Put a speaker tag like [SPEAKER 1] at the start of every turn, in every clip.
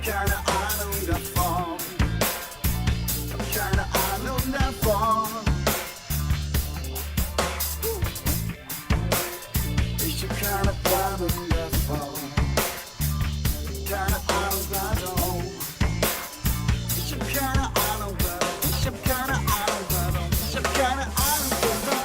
[SPEAKER 1] keine Ahnung davon. Hab keine Ahnung davon. Ich hab keine Ahnung davon. Keine Ahnung warum. Ich hab keine Ahnung warum. Ich hab keine Ahnung warum. Ich hab keine Ahnung warum.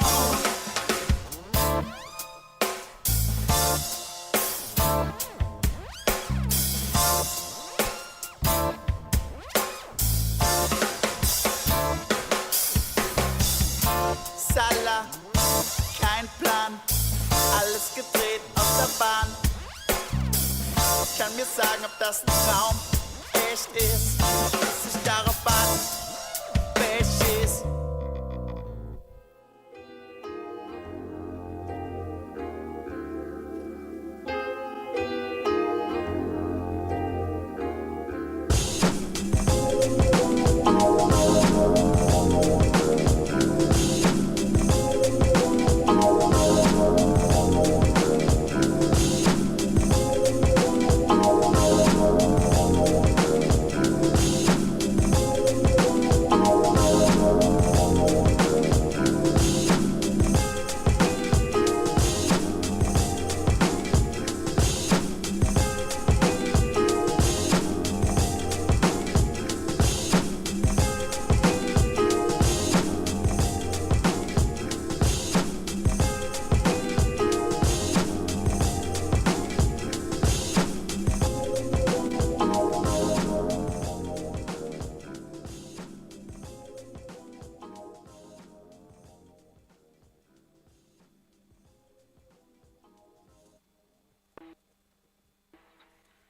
[SPEAKER 1] Sala, kein Plan, alles gedreht auf der Bahn. Kann mir sagen, ob das ein Traum echt ist, dass ich darauf an beschieß.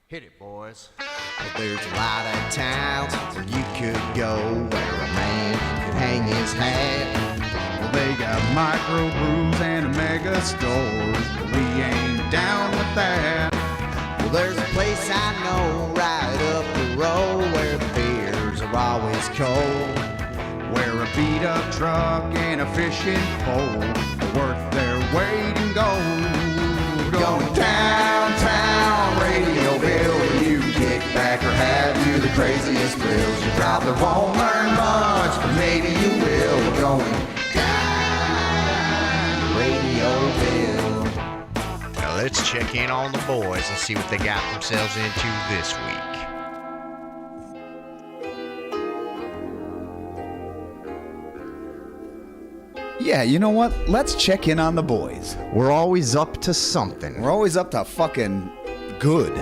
[SPEAKER 2] Hit it, boys. Well, there's a lot of towns where you could go where a man could hang his hat.
[SPEAKER 3] Well, they got microbrews and mega stores, but we ain't down with that.
[SPEAKER 2] Well, there's a place I know right up the road where the beers are always cold.
[SPEAKER 3] Where a beat-up truck and a fishing pole are worth their weight in gold. Going downtown Radioville, where you can kick back or have you the craziest thrills. You probably won't learn much, but maybe you will. We're going down
[SPEAKER 2] Radioville.
[SPEAKER 4] Now let's check in on the boys and see what they got themselves into this week.
[SPEAKER 5] Yeah, you know what? Let's check in on the boys.
[SPEAKER 2] We're always up to something.
[SPEAKER 5] We're always up to fucking good.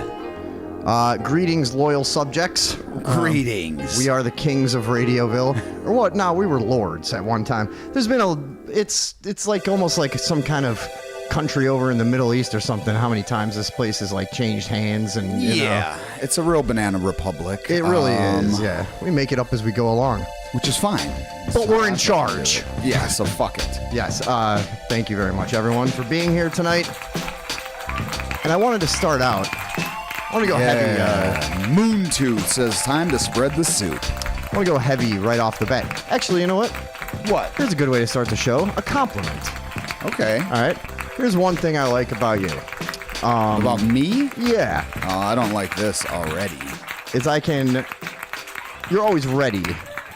[SPEAKER 2] Greetings, loyal subjects.
[SPEAKER 5] Greetings.
[SPEAKER 2] We are the kings of Radioville. Or what? No, we were lords at one time. There's been it's like almost like some kind of country over in the Middle East or something. How many times this place has like changed hands and you know.
[SPEAKER 5] It's a real banana republic.
[SPEAKER 2] It really is. Yeah, we make it up as we go along.
[SPEAKER 5] Which is fine.
[SPEAKER 2] But we're in charge.
[SPEAKER 5] Yeah, so fuck it.
[SPEAKER 2] Yes. Thank you very much, everyone, for being here tonight. And I wanted to start out. I want to go heavy.
[SPEAKER 5] Moon Tooth says time to spread the soup.
[SPEAKER 2] I want to go heavy right off the bat. Actually, you know what?
[SPEAKER 5] What?
[SPEAKER 2] Here's a good way to start the show. A compliment.
[SPEAKER 5] Okay.
[SPEAKER 2] All right. Here's one thing I like about you.
[SPEAKER 5] About me?
[SPEAKER 2] Yeah.
[SPEAKER 5] Oh, I don't like this already.
[SPEAKER 2] You're always ready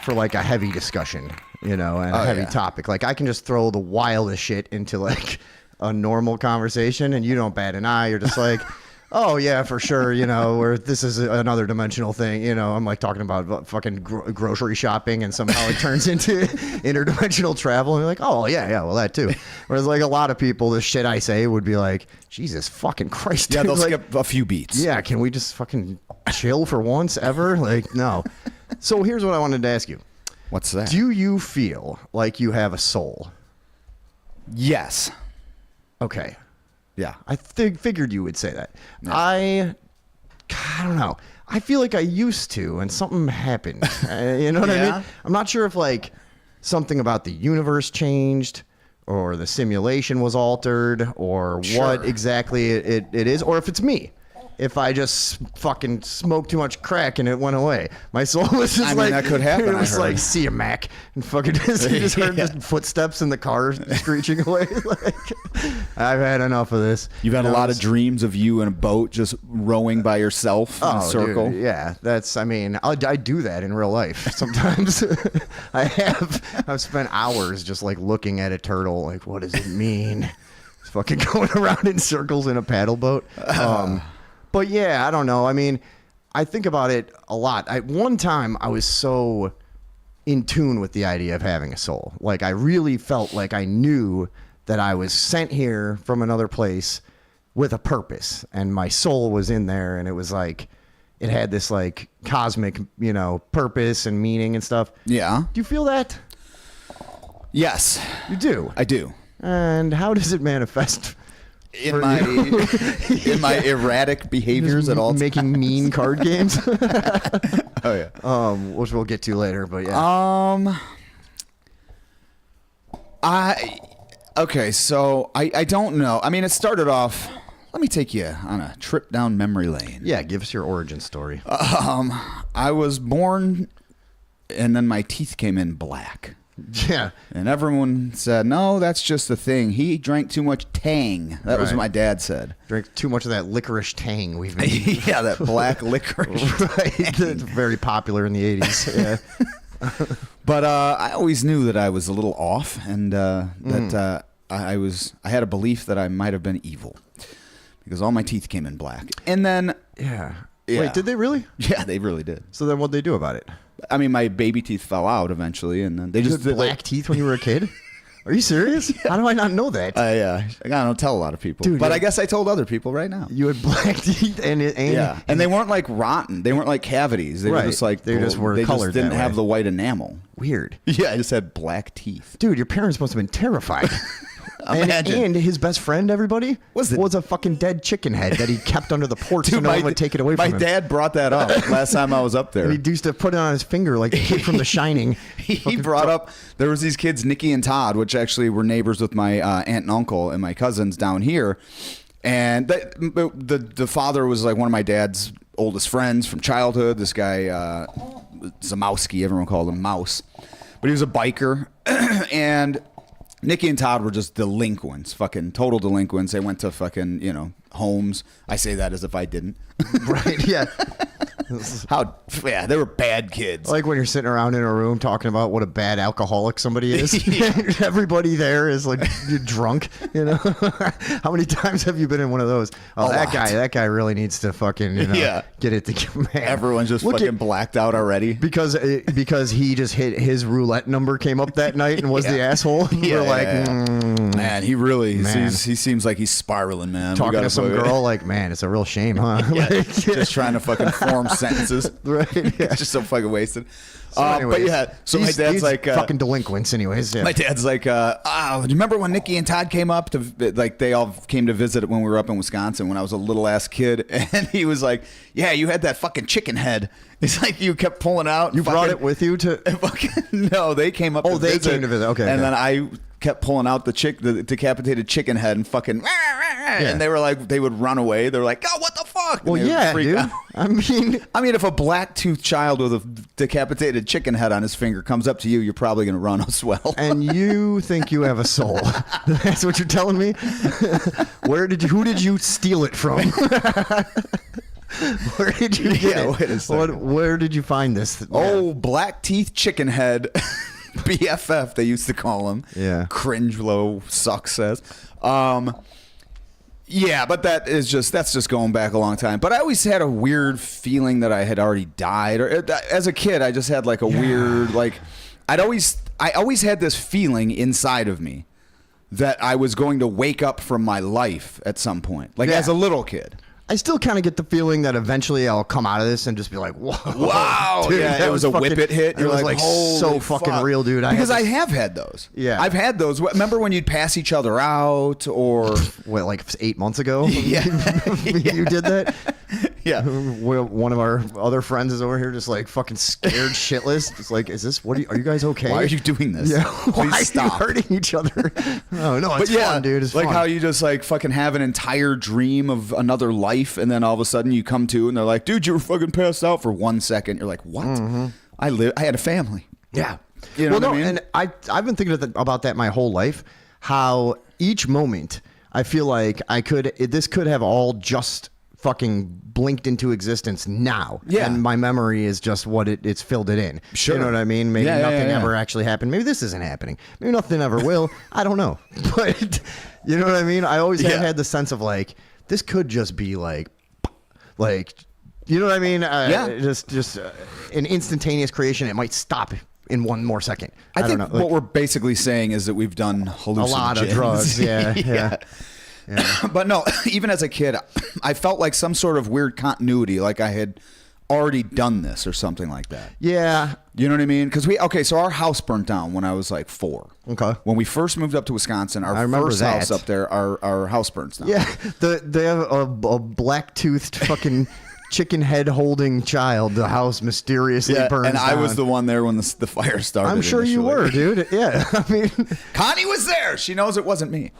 [SPEAKER 2] for like a heavy discussion, you know, and a heavy topic. Like I can just throw the wildest shit into like a normal conversation and you don't bat an eye. You're just like, oh yeah, for sure. You know, where this is another dimensional thing. You know, I'm like talking about fucking grocery shopping and somehow it turns into interdimensional travel. And you're like, oh yeah, well that too. Whereas like a lot of people, the shit I say would be like, Jesus fucking Christ.
[SPEAKER 5] Yeah,
[SPEAKER 2] dude.
[SPEAKER 5] they'll
[SPEAKER 2] like,
[SPEAKER 5] skip a few beats.
[SPEAKER 2] Yeah, can we just fucking chill for once ever? Like, no. So here's what I wanted to ask you.
[SPEAKER 5] What's that?
[SPEAKER 2] Do you feel like you have a soul?
[SPEAKER 5] Yes.
[SPEAKER 2] Okay.
[SPEAKER 5] Yeah.
[SPEAKER 2] I figured you would say that.
[SPEAKER 5] Yeah.
[SPEAKER 2] I don't know. I feel like I used to, and something happened. You know what I mean? I'm not sure if like something about the universe changed, or the simulation was altered, or what exactly it is, or if it's me. if I just fucking smoked too much crack and it went away. My soul was just
[SPEAKER 5] I mean,
[SPEAKER 2] like
[SPEAKER 5] that could happen,
[SPEAKER 2] It
[SPEAKER 5] I
[SPEAKER 2] was
[SPEAKER 5] heard.
[SPEAKER 2] like, see ya, Mac, and fucking just heard
[SPEAKER 5] Yeah.
[SPEAKER 2] just footsteps in the car screeching away. Like, I've had enough of this.
[SPEAKER 5] You've had
[SPEAKER 2] You
[SPEAKER 5] a
[SPEAKER 2] know,
[SPEAKER 5] lot of dreams of you in a boat just rowing by yourself in a circle.
[SPEAKER 2] Dude, yeah, that's. I mean, I do that in real life sometimes. I've spent hours just like looking at a turtle, like, what does it mean? It's fucking going around in circles in a paddle boat. But yeah, I don't know. I mean, I think about it a lot. One time I was so in tune with the idea of having a soul. Like, I really felt like I knew that I was sent here from another place with a purpose, and my soul was in there, and it was like it had this like cosmic, purpose and meaning and stuff.
[SPEAKER 5] Yeah.
[SPEAKER 2] Do you feel that?
[SPEAKER 5] Yes,
[SPEAKER 2] You do.
[SPEAKER 5] I do.
[SPEAKER 2] And how does it manifest?
[SPEAKER 5] In
[SPEAKER 2] For
[SPEAKER 5] my
[SPEAKER 2] you?
[SPEAKER 5] in my erratic behaviors at all times.
[SPEAKER 2] Making mean card games.
[SPEAKER 5] Oh yeah.
[SPEAKER 2] Which we'll get to later, but yeah.
[SPEAKER 5] Okay, so I don't know. I mean, it started off. Let me take you on a trip down memory lane.
[SPEAKER 2] Yeah, give us your origin story.
[SPEAKER 5] I was born, and then my teeth came in black.
[SPEAKER 2] Yeah.
[SPEAKER 5] And everyone said, no, that's just the thing. He drank too much Tang. That was
[SPEAKER 2] Right.
[SPEAKER 5] what my dad said.
[SPEAKER 2] Drink too much of that licorice tang we've been
[SPEAKER 5] Yeah, that black licorice.
[SPEAKER 2] right. It's very popular in the 80s. Yeah.
[SPEAKER 5] But I always knew that I was a little off, and that I had a belief that I might have been evil because all my teeth came in black. And then,
[SPEAKER 2] Yeah.
[SPEAKER 5] Yeah.
[SPEAKER 2] Wait, did they really?
[SPEAKER 5] yeah, they really did.
[SPEAKER 2] So then what'd they do about it?
[SPEAKER 5] I mean, my baby teeth fell out eventually, and then they
[SPEAKER 2] You
[SPEAKER 5] just
[SPEAKER 2] had black teeth when you were a kid? Are you serious? How do I not know that?
[SPEAKER 5] I don't tell a lot of people,
[SPEAKER 2] Dude,
[SPEAKER 5] but
[SPEAKER 2] yeah.
[SPEAKER 5] I guess I told other people right now.
[SPEAKER 2] You had black teeth and
[SPEAKER 5] Yeah, and they weren't like rotten. They weren't like cavities. They
[SPEAKER 2] Right.
[SPEAKER 5] were just like
[SPEAKER 2] They just were
[SPEAKER 5] They
[SPEAKER 2] colored
[SPEAKER 5] just didn't
[SPEAKER 2] that
[SPEAKER 5] have
[SPEAKER 2] way.
[SPEAKER 5] the white enamel.
[SPEAKER 2] weird.
[SPEAKER 5] Yeah, I just had black teeth.
[SPEAKER 2] Dude, your parents must have been terrified.
[SPEAKER 5] Imagine.
[SPEAKER 2] And his best friend, everybody,
[SPEAKER 5] Was
[SPEAKER 2] a fucking dead chicken head that he kept under the porch so
[SPEAKER 5] Dude,
[SPEAKER 2] no one would take it away from him.
[SPEAKER 5] My dad brought that up last time I was up there.
[SPEAKER 2] And he used to put it on his finger like the kid from The Shining.
[SPEAKER 5] He brought up there was these kids, Nikki and Todd, which actually were neighbors with my aunt and uncle and my cousins down here. And the father was like one of my dad's oldest friends from childhood. This guy Zamowski, everyone called him Mouse, but he was a biker. And Nikki and Todd were just delinquents, fucking total delinquents. They went to fucking homes. I say that as if I didn't.
[SPEAKER 2] Right, yeah.
[SPEAKER 5] Yeah, they were bad kids.
[SPEAKER 2] Like when you're sitting around in a room talking about what a bad alcoholic somebody is. Everybody there is like you're drunk, How many times have you been in one of those? Oh,
[SPEAKER 5] A lot.
[SPEAKER 2] that guy really needs to fucking,
[SPEAKER 5] Yeah.
[SPEAKER 2] get it together. Man.
[SPEAKER 5] Everyone's just
[SPEAKER 2] Look
[SPEAKER 5] fucking
[SPEAKER 2] at-
[SPEAKER 5] blacked out already.
[SPEAKER 2] because he just hit his roulette number came up that night and was the asshole.
[SPEAKER 5] Yeah,
[SPEAKER 2] We're like,
[SPEAKER 5] yeah. Man, he really
[SPEAKER 2] Man.
[SPEAKER 5] he seems like he's spiraling, man. We
[SPEAKER 2] talking
[SPEAKER 5] gotta
[SPEAKER 2] to some
[SPEAKER 5] fucking-
[SPEAKER 2] girl, like, man, it's a real shame, huh? Like,
[SPEAKER 5] just trying to fucking form sentences.
[SPEAKER 2] right. Yeah.
[SPEAKER 5] Just so fucking wasted.
[SPEAKER 2] So anyways,
[SPEAKER 5] but yeah, so my
[SPEAKER 2] these
[SPEAKER 5] dad's like
[SPEAKER 2] fucking delinquents, anyways. Yeah.
[SPEAKER 5] my dad's like, do you remember when Nikki and Todd came up to they all came to visit when we were up in Wisconsin when I was a little ass kid, and he was like, yeah, you had that fucking chicken head. It's like you kept pulling out.
[SPEAKER 2] You brought it with you to.
[SPEAKER 5] Fucking no, they came up.
[SPEAKER 2] Oh,
[SPEAKER 5] to
[SPEAKER 2] they
[SPEAKER 5] visit,
[SPEAKER 2] came to visit. Okay,
[SPEAKER 5] and
[SPEAKER 2] okay.
[SPEAKER 5] then I kept pulling out the decapitated chicken head and fucking, and they were like, they would run away. They're like, oh, what the fuck? And
[SPEAKER 2] Well,
[SPEAKER 5] they would
[SPEAKER 2] yeah,
[SPEAKER 5] freak
[SPEAKER 2] dude.
[SPEAKER 5] out. I mean, if a black-toothed child with a decapitated chicken head on his finger comes up to you, you're probably going to run as well.
[SPEAKER 2] and you think you have a soul. That's what you're telling me? Who did you steal it from? Where did you get
[SPEAKER 5] Yeah,
[SPEAKER 2] it?
[SPEAKER 5] wait a second.
[SPEAKER 2] Where did you find this?
[SPEAKER 5] Oh, black teeth chicken head. BFF, they used to call him.
[SPEAKER 2] Yeah.
[SPEAKER 5] Cringe low suck says. Yeah, but that's just going back a long time. But I always had a weird feeling that I had already died. Or as a kid, I just had like a weird I always had this feeling inside of me that I was going to wake up from my life at some point. Like
[SPEAKER 2] Yeah.
[SPEAKER 5] as a little kid.
[SPEAKER 2] I still kind of get the feeling that eventually I'll come out of this and just be like, "Whoa,
[SPEAKER 5] Wow!
[SPEAKER 2] dude,
[SPEAKER 5] yeah,
[SPEAKER 2] that
[SPEAKER 5] it was a
[SPEAKER 2] fucking-
[SPEAKER 5] whip it hit.
[SPEAKER 2] It was like so
[SPEAKER 5] "Holy
[SPEAKER 2] fucking
[SPEAKER 5] fuck."
[SPEAKER 2] real, dude.
[SPEAKER 5] Because I
[SPEAKER 2] had
[SPEAKER 5] have had those.
[SPEAKER 2] Yeah.
[SPEAKER 5] I've had those. Remember when you'd pass each other out, or
[SPEAKER 2] what, like 8 months ago?
[SPEAKER 5] Yeah.
[SPEAKER 2] You did that?
[SPEAKER 5] Yeah.
[SPEAKER 2] One of our other friends is over here just like fucking scared shitless. It's like, are you guys okay?
[SPEAKER 5] Why are you doing this?
[SPEAKER 2] Yeah. Why
[SPEAKER 5] Please
[SPEAKER 2] are
[SPEAKER 5] stop.
[SPEAKER 2] you hurting each other? No, it's
[SPEAKER 5] But yeah,
[SPEAKER 2] fun, dude. It's
[SPEAKER 5] like
[SPEAKER 2] fun.
[SPEAKER 5] how you just like fucking have an entire dream of another life, and then all of a sudden you come to, and they're like, "Dude, you were fucking passed out for 1 second." You're like, "What? I had a family."
[SPEAKER 2] Yeah.
[SPEAKER 5] You know what I mean?
[SPEAKER 2] And I've been thinking about that my whole life, how each moment I feel like this could have all just fucking blinked into existence now.
[SPEAKER 5] Yeah.
[SPEAKER 2] And my memory is just what it's filled it in.
[SPEAKER 5] Sure.
[SPEAKER 2] You know what I mean? Maybe
[SPEAKER 5] Yeah,
[SPEAKER 2] nothing
[SPEAKER 5] yeah.
[SPEAKER 2] ever actually happened. Maybe this isn't happening. Maybe nothing ever will. I don't know. But you know what I mean? I always have
[SPEAKER 5] Yeah.
[SPEAKER 2] had the sense of like, this could just be like, you know what I mean? Just an instantaneous creation. It might stop in one more second.
[SPEAKER 5] I think
[SPEAKER 2] don't know.
[SPEAKER 5] what we're basically saying is that we've done hallucinogens.
[SPEAKER 2] A lot of drugs. Yeah.
[SPEAKER 5] But no, even as a kid, I felt like some sort of weird continuity, like I had already done this or something like that.
[SPEAKER 2] Yeah.
[SPEAKER 5] You know what I mean? Because so our house burnt down when I was like 4.
[SPEAKER 2] Okay.
[SPEAKER 5] When we first moved up to Wisconsin,
[SPEAKER 2] I
[SPEAKER 5] our
[SPEAKER 2] remember
[SPEAKER 5] first
[SPEAKER 2] that.
[SPEAKER 5] house up there, our house burns down.
[SPEAKER 2] Yeah. They have a black-toothed fucking chicken head holding child. The house mysteriously
[SPEAKER 5] Yeah,
[SPEAKER 2] burns
[SPEAKER 5] and I was the
[SPEAKER 2] down.
[SPEAKER 5] one there when the fire started.
[SPEAKER 2] I'm sure you were,
[SPEAKER 5] initially.
[SPEAKER 2] dude. Yeah. I mean,
[SPEAKER 5] Connie was there. She knows it wasn't me.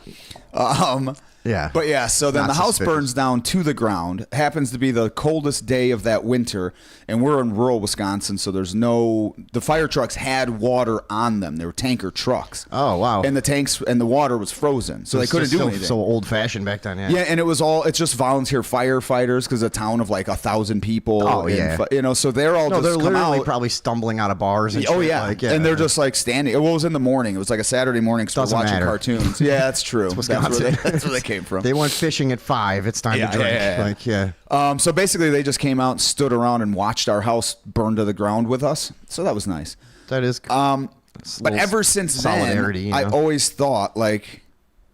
[SPEAKER 2] Yeah.
[SPEAKER 5] But yeah, so then
[SPEAKER 2] Not
[SPEAKER 5] the house
[SPEAKER 2] suspicious.
[SPEAKER 5] burns down to the ground. Happens to be the coldest day of that winter, and we're in rural Wisconsin, so the fire trucks had water on them. They were tanker trucks.
[SPEAKER 2] Oh, wow.
[SPEAKER 5] And the tanks and the water was frozen, so they
[SPEAKER 2] it's
[SPEAKER 5] couldn't
[SPEAKER 2] just
[SPEAKER 5] do anything.
[SPEAKER 2] So old-fashioned back then. Yeah.
[SPEAKER 5] Yeah, and it's just volunteer firefighters because a town of like 1,000 people.
[SPEAKER 2] Oh,
[SPEAKER 5] and
[SPEAKER 2] yeah.
[SPEAKER 5] so they're all
[SPEAKER 2] No,
[SPEAKER 5] just
[SPEAKER 2] they're
[SPEAKER 5] come
[SPEAKER 2] literally
[SPEAKER 5] out.
[SPEAKER 2] probably stumbling out of bars. And
[SPEAKER 5] Oh
[SPEAKER 2] shit.
[SPEAKER 5] yeah.
[SPEAKER 2] Like,
[SPEAKER 5] And they're just like standing. Well, it was in the morning. It was like a Saturday morning because we're
[SPEAKER 2] Doesn't
[SPEAKER 5] watching
[SPEAKER 2] matter.
[SPEAKER 5] cartoons. Yeah, that's true.
[SPEAKER 2] Wisconsin.
[SPEAKER 5] That's where they came from.
[SPEAKER 2] They went fishing at 5. It's time
[SPEAKER 5] Yeah,
[SPEAKER 2] to drink.
[SPEAKER 5] yeah, yeah.
[SPEAKER 2] Like, yeah.
[SPEAKER 5] So basically, they just came out and stood around and watched our house burn to the ground with us. So that was nice.
[SPEAKER 2] That is.
[SPEAKER 5] But ever since
[SPEAKER 2] solidarity,
[SPEAKER 5] then, I
[SPEAKER 2] you know?
[SPEAKER 5] always thought like,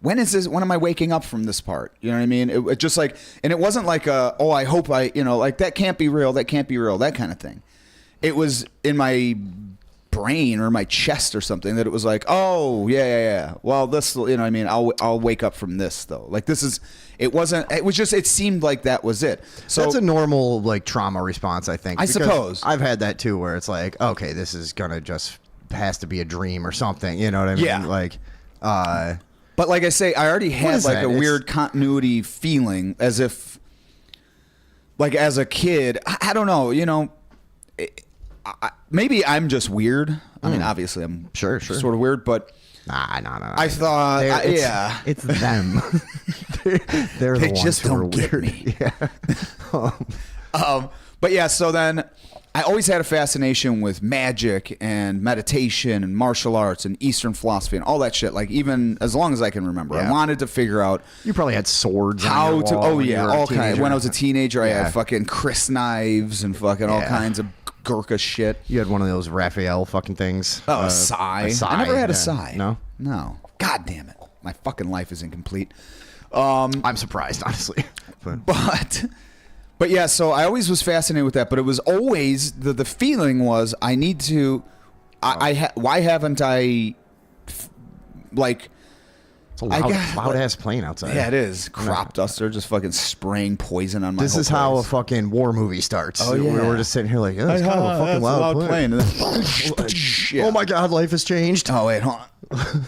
[SPEAKER 5] when am I waking up from this part? You know what I mean? It just like, and it wasn't like I hope like that can't be real, that kind of thing. It was in my brain or my chest or something that it was like, oh yeah. Well, this, you know what I mean? I'll wake up from this though. Like it seemed like that was it. So
[SPEAKER 2] That's a normal like trauma response, I think.
[SPEAKER 5] I
[SPEAKER 2] because
[SPEAKER 5] suppose.
[SPEAKER 2] I've had that too, where it's like, okay, this is gonna just has to be a dream or something. You know what I mean?
[SPEAKER 5] Yeah.
[SPEAKER 2] Like,
[SPEAKER 5] But like I say, I already had
[SPEAKER 2] is
[SPEAKER 5] like
[SPEAKER 2] that?
[SPEAKER 5] a
[SPEAKER 2] It's-
[SPEAKER 5] weird continuity feeling as if, like as a kid, I don't know, maybe I'm just weird. I mean, obviously I'm
[SPEAKER 2] Sure.
[SPEAKER 5] sort of weird, but
[SPEAKER 2] nah.
[SPEAKER 5] I thought,
[SPEAKER 2] It's-
[SPEAKER 5] yeah.
[SPEAKER 2] it's them. they're
[SPEAKER 5] They
[SPEAKER 2] the ones
[SPEAKER 5] just
[SPEAKER 2] who are
[SPEAKER 5] don't get
[SPEAKER 2] weird.
[SPEAKER 5] me.
[SPEAKER 2] Yeah.
[SPEAKER 5] But yeah, so then I always had a fascination with magic and meditation and martial arts and Eastern philosophy and all that shit. Like even as long as I can remember, I
[SPEAKER 2] Yeah.
[SPEAKER 5] wanted to figure out
[SPEAKER 2] You probably had swords. on
[SPEAKER 5] how
[SPEAKER 2] your
[SPEAKER 5] to.
[SPEAKER 2] wall
[SPEAKER 5] Oh
[SPEAKER 2] when you
[SPEAKER 5] yeah,
[SPEAKER 2] were a
[SPEAKER 5] all kinds.
[SPEAKER 2] teenager.
[SPEAKER 5] When I was a teenager, I
[SPEAKER 2] Yeah.
[SPEAKER 5] had fucking Chris knives and fucking all
[SPEAKER 2] Yeah.
[SPEAKER 5] kinds of Gurkha shit.
[SPEAKER 2] You had one of those Raphael fucking things.
[SPEAKER 5] Oh, a sai. I never had a sai.
[SPEAKER 2] No,
[SPEAKER 5] God damn it, my fucking life is incomplete.
[SPEAKER 2] I'm surprised, honestly.
[SPEAKER 5] But yeah, so I always was fascinated with that. But it was always the feeling was I need to. Why haven't I? Like,
[SPEAKER 2] It's a
[SPEAKER 5] I got-
[SPEAKER 2] loud ass plane outside.
[SPEAKER 5] yeah, it is crop duster just fucking spraying poison on my.
[SPEAKER 2] This
[SPEAKER 5] whole
[SPEAKER 2] is how a
[SPEAKER 5] place.
[SPEAKER 2] fucking war movie starts.
[SPEAKER 5] Oh, yeah.
[SPEAKER 2] We're just sitting here like, oh, it's kind of a fucking
[SPEAKER 5] That's a
[SPEAKER 2] loud plane.
[SPEAKER 5] And then-
[SPEAKER 2] Oh my god, life has changed.
[SPEAKER 5] Oh wait, hold on.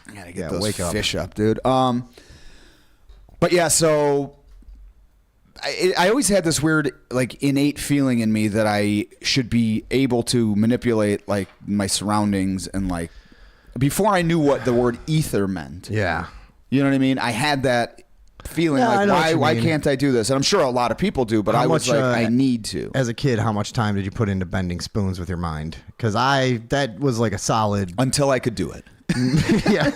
[SPEAKER 5] I gotta get
[SPEAKER 2] Yeah,
[SPEAKER 5] those
[SPEAKER 2] wake up.
[SPEAKER 5] fish up, dude. But yeah, so I always had this weird, like, innate feeling in me that I should be able to manipulate like my surroundings and like before I knew what the word ether meant.
[SPEAKER 2] Yeah.
[SPEAKER 5] You know what I mean? I had that feeling
[SPEAKER 2] Yeah, I
[SPEAKER 5] like
[SPEAKER 2] know what you
[SPEAKER 5] why
[SPEAKER 2] mean.
[SPEAKER 5] can't I do this? And I'm sure a lot of people do, but
[SPEAKER 2] How
[SPEAKER 5] I was
[SPEAKER 2] much,
[SPEAKER 5] like I need to.
[SPEAKER 2] As a kid, how much time did you put into bending spoons with your mind? Because that was like a solid.
[SPEAKER 5] Until I could do it.
[SPEAKER 2] Yeah,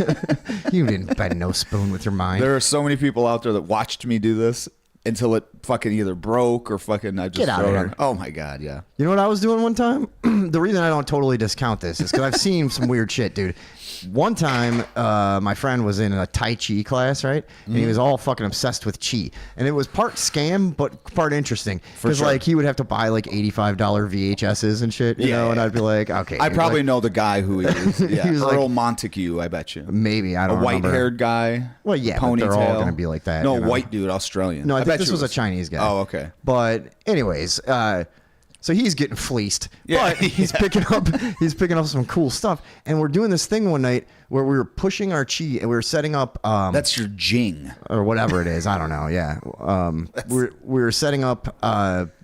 [SPEAKER 2] you didn't bend no spoon with your mind.
[SPEAKER 5] There are so many people out there that watched me do this until it fucking either broke or fucking I just
[SPEAKER 2] Get out
[SPEAKER 5] throw
[SPEAKER 2] of
[SPEAKER 5] it
[SPEAKER 2] here.
[SPEAKER 5] on. Oh my god, yeah.
[SPEAKER 2] You know what I was doing one time? the reason I don't totally discount this is because I've seen some weird shit, dude. One time, my friend was in a Tai Chi class, right? And he was all fucking obsessed with Chi. And it was part scam, but part interesting. Because,
[SPEAKER 5] sure.
[SPEAKER 2] like, he would have to buy, like, $85 VHSs and shit, you know? And I'd be like, okay.
[SPEAKER 5] I probably
[SPEAKER 2] like,
[SPEAKER 5] know the guy who he is. Yeah.
[SPEAKER 2] He was
[SPEAKER 5] Earl
[SPEAKER 2] like-
[SPEAKER 5] Montague, I bet you.
[SPEAKER 2] maybe, I
[SPEAKER 5] A
[SPEAKER 2] don't remember.
[SPEAKER 5] white-haired guy.
[SPEAKER 2] Well, yeah, but
[SPEAKER 5] ponytail.
[SPEAKER 2] they're all gonna be like that,
[SPEAKER 5] No,
[SPEAKER 2] you know?
[SPEAKER 5] white dude, Australian.
[SPEAKER 2] No, I think
[SPEAKER 5] bet
[SPEAKER 2] this
[SPEAKER 5] you
[SPEAKER 2] was
[SPEAKER 5] it
[SPEAKER 2] a Chinese guy.
[SPEAKER 5] Oh, okay.
[SPEAKER 2] But anyways, so he's getting fleeced.
[SPEAKER 5] Yeah.
[SPEAKER 2] But he's picking up some cool stuff. And we're doing this thing one night where we were pushing our chi and we were setting up
[SPEAKER 5] That's your jing.
[SPEAKER 2] or whatever it is. I don't know. Yeah. We were setting up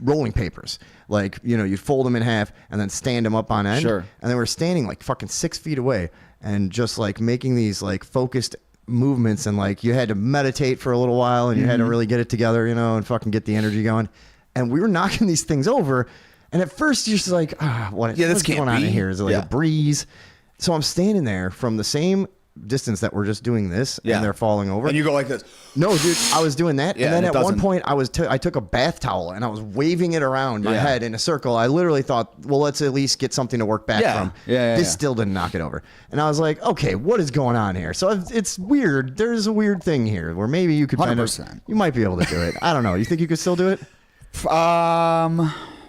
[SPEAKER 2] rolling papers. Like, you know, you'd fold them in half and then stand them up on end.
[SPEAKER 5] Sure.
[SPEAKER 2] And then we're standing like fucking 6 feet away and just like making these like focused movements. And like you had to meditate for a little while and you had to really get it together, you know, and fucking get the energy going. And we were knocking these things over. And at first you're just like, what's
[SPEAKER 5] this can't
[SPEAKER 2] going on
[SPEAKER 5] be.
[SPEAKER 2] in here? Is it like
[SPEAKER 5] Yeah.
[SPEAKER 2] a breeze? So I'm standing there from the same distance that we're just doing this
[SPEAKER 5] Yeah.
[SPEAKER 2] and they're falling over.
[SPEAKER 5] And you go like this.
[SPEAKER 2] No, dude, I was doing that,
[SPEAKER 5] Yeah,
[SPEAKER 2] and then
[SPEAKER 5] and
[SPEAKER 2] at
[SPEAKER 5] it
[SPEAKER 2] one
[SPEAKER 5] doesn't-
[SPEAKER 2] point, I took a bath towel and I was waving it around my
[SPEAKER 5] Yeah.
[SPEAKER 2] head in a circle. I literally thought, well, let's at least get something to work back
[SPEAKER 5] Yeah.
[SPEAKER 2] from.
[SPEAKER 5] Yeah,
[SPEAKER 2] this
[SPEAKER 5] yeah.
[SPEAKER 2] still didn't knock it over, and I was like, okay, what is going on here? So it's weird. There's a weird thing here where maybe you could kind of,
[SPEAKER 5] 100%.
[SPEAKER 2] you might be able to do it. I don't know. You think you could still do it?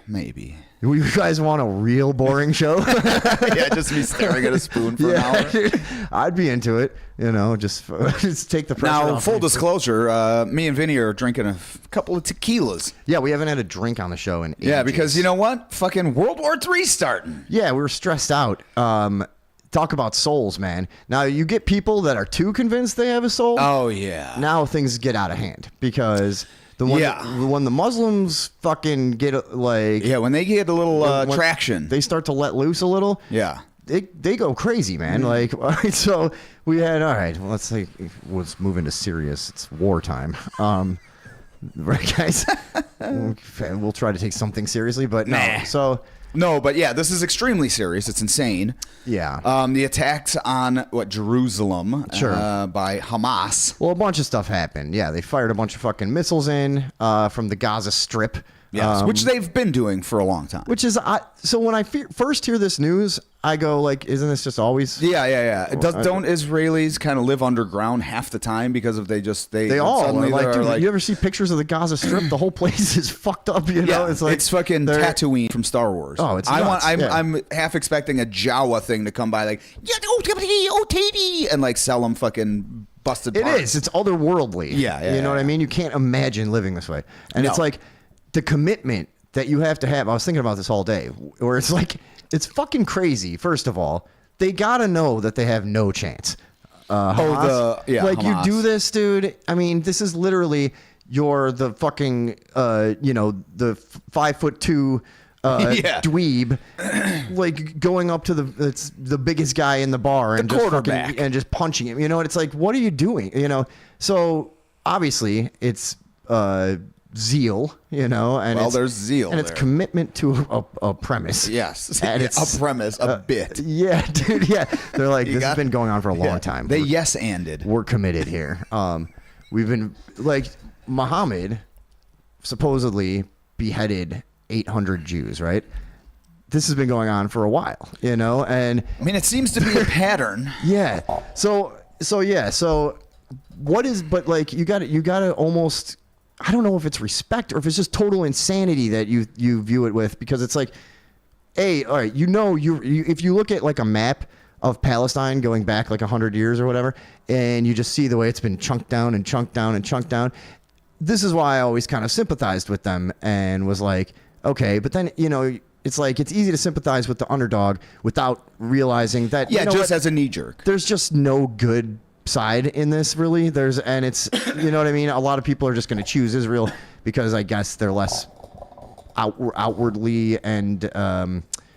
[SPEAKER 5] Maybe.
[SPEAKER 2] You guys want a real boring show?
[SPEAKER 5] Yeah, just me staring at a spoon for an hour.
[SPEAKER 2] dude, I'd be into it. You know, just take the pressure
[SPEAKER 5] Now,
[SPEAKER 2] off
[SPEAKER 5] full
[SPEAKER 2] me.
[SPEAKER 5] disclosure, me and Vinny are drinking a couple of tequilas.
[SPEAKER 2] Yeah, we haven't had a drink on the show in
[SPEAKER 5] Yeah,
[SPEAKER 2] ages.
[SPEAKER 5] because you know what? Fucking World War III starting.
[SPEAKER 2] Yeah, we were stressed out. Talk about souls, man. Now you get people that are too convinced they have a soul.
[SPEAKER 5] Oh, yeah.
[SPEAKER 2] Now things get out of hand because when the Muslims fucking get like
[SPEAKER 5] Yeah, when they get a little
[SPEAKER 2] when
[SPEAKER 5] traction.
[SPEAKER 2] they start to let loose a little.
[SPEAKER 5] Yeah.
[SPEAKER 2] They go crazy, man. Like, all right, so we had well, let's move into serious. It's wartime. Right, guys. We'll try to take something seriously, but no.
[SPEAKER 5] Nah.
[SPEAKER 2] So
[SPEAKER 5] No, but yeah, this is extremely serious. It's insane.
[SPEAKER 2] yeah.
[SPEAKER 5] The attacks on Jerusalem
[SPEAKER 2] Sure.
[SPEAKER 5] by Hamas.
[SPEAKER 2] Well, a bunch of stuff happened. Yeah, they fired a bunch of fucking missiles in from the Gaza Strip.
[SPEAKER 5] Yes, which they've been doing for a long time.
[SPEAKER 2] Which is so when I first hear this news, I go like, isn't this just always?
[SPEAKER 5] Yeah. Don't Israelis kind of live underground half the time because of they
[SPEAKER 2] all
[SPEAKER 5] suddenly
[SPEAKER 2] are like,
[SPEAKER 5] they're
[SPEAKER 2] dude. You ever see pictures of the Gaza Strip? The whole place is fucked up. You know,
[SPEAKER 5] Yeah,
[SPEAKER 2] it's like
[SPEAKER 5] it's fucking
[SPEAKER 2] they're-
[SPEAKER 5] Tatooine from Star Wars.
[SPEAKER 2] Oh, it's nuts, yeah.
[SPEAKER 5] I'm half expecting a Jawa thing to come by like OTD and like sell them fucking busted
[SPEAKER 2] It
[SPEAKER 5] parts.
[SPEAKER 2] is. It's otherworldly.
[SPEAKER 5] Yeah,
[SPEAKER 2] You know what I mean? You can't imagine living this way. And it's
[SPEAKER 5] No.
[SPEAKER 2] like the commitment that you have to have. I was thinking about this all day, where it's like it's fucking crazy. First of all, they gotta know that they have no chance. Hamas, like
[SPEAKER 5] Hamas.
[SPEAKER 2] you do this, dude. I mean, this is literally you're the fucking the 5'2"
[SPEAKER 5] Yeah.
[SPEAKER 2] dweeb, like going up to the biggest guy in the bar and just
[SPEAKER 5] quarterback.
[SPEAKER 2] fucking, and just punching him. You know, and it's like, what are you doing? You know, so obviously it's zeal. You know, and
[SPEAKER 5] Well,
[SPEAKER 2] it's,
[SPEAKER 5] there's zeal
[SPEAKER 2] and it's
[SPEAKER 5] there.
[SPEAKER 2] commitment to a premise.
[SPEAKER 5] Yes,
[SPEAKER 2] And
[SPEAKER 5] Yeah,
[SPEAKER 2] it's
[SPEAKER 5] a premise, a bit.
[SPEAKER 2] Yeah, dude. Yeah, they're like, this has
[SPEAKER 5] got-
[SPEAKER 2] been going on for a long
[SPEAKER 5] Yeah.
[SPEAKER 2] time.
[SPEAKER 5] They
[SPEAKER 2] We're-
[SPEAKER 5] yes-anded.
[SPEAKER 2] we're committed here. We've been like Muhammad supposedly beheaded 800 Jews, right? This has been going on for a while, you know, and
[SPEAKER 5] I mean, it seems to be a pattern.
[SPEAKER 2] yeah. So what is? But like, you got to almost. I don't know if it's respect or if it's just total insanity that you view it with, because it's like, hey, all right, you if you look at like a map of Palestine going back like 100 years or whatever, and you just see the way it's been chunked down and chunked down and chunked down. This is why I always kind of sympathized with them and was like, okay, but then, you know, it's like, it's easy to sympathize with the underdog without realizing that,
[SPEAKER 5] Yeah,
[SPEAKER 2] you know
[SPEAKER 5] just
[SPEAKER 2] what?
[SPEAKER 5] as a knee jerk.
[SPEAKER 2] There's just no good side in this, really. It's, you know what I mean? A lot of people are just going to choose Israel because I guess they're less outwardly and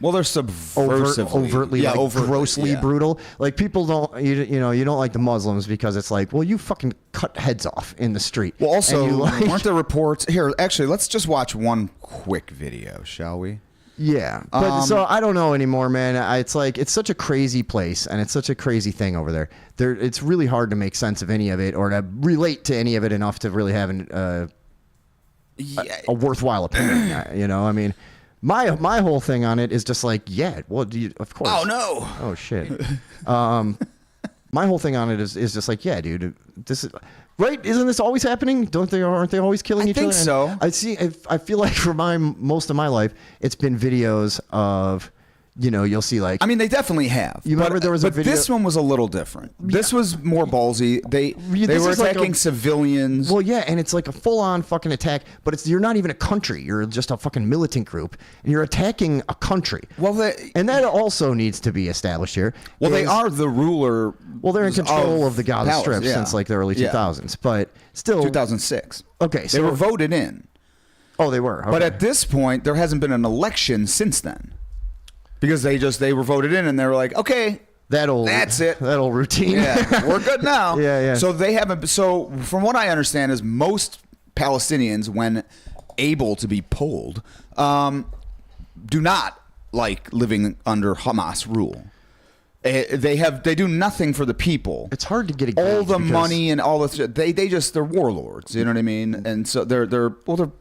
[SPEAKER 5] Well, they're subversively,
[SPEAKER 2] overtly,
[SPEAKER 5] yeah,
[SPEAKER 2] like,
[SPEAKER 5] overtly,
[SPEAKER 2] grossly
[SPEAKER 5] yeah.
[SPEAKER 2] brutal. Like, people don't, you know, you don't like the Muslims because it's like, well, you fucking cut heads off in the street.
[SPEAKER 5] Well, also,
[SPEAKER 2] And you, like-
[SPEAKER 5] weren't there reports here? Actually, let's just watch one quick video, shall we?
[SPEAKER 2] Yeah, but so I don't know anymore, man. It's like, it's such a crazy place and it's such a crazy thing over there. It's really hard to make sense of any of it or to relate to any of it enough to really have a worthwhile opinion. You know, I mean, My whole thing on it is just like, yeah, well, of course.
[SPEAKER 5] Oh no.
[SPEAKER 2] Oh shit. My whole thing on it is just like, yeah, dude, this is right. Isn't this always happening? Aren't they always killing each other?
[SPEAKER 5] I think so.
[SPEAKER 2] And I feel like for most of my life, it's been videos of, you'll see like.
[SPEAKER 5] I mean, they definitely have.
[SPEAKER 2] You remember there was a video.
[SPEAKER 5] This one was a little different. This was more ballsy. They were attacking civilians.
[SPEAKER 2] Well, yeah, and it's like a full-on fucking attack, but you're not even a country. You're just a fucking militant group, and you're attacking a country.
[SPEAKER 5] Well,
[SPEAKER 2] and that also needs to be established here.
[SPEAKER 5] Well, they are the ruler.
[SPEAKER 2] Well, they're in control of the Gaza Strip since like the early 2000s, but still
[SPEAKER 5] 2006.
[SPEAKER 2] Okay, so
[SPEAKER 5] they were voted in.
[SPEAKER 2] Oh, they were. Okay.
[SPEAKER 5] But at this point, there hasn't been an election since then. Because they were voted in and they were like, okay, that's it.
[SPEAKER 2] That old routine.
[SPEAKER 5] Yeah, we're good now.
[SPEAKER 2] Yeah.
[SPEAKER 5] So they haven't. So from what I understand, is most Palestinians, when able to be polled, do not like living under Hamas rule. They do nothing for the people.
[SPEAKER 2] It's hard to get
[SPEAKER 5] all the money and all the they're warlords. You know what I mean? And so they're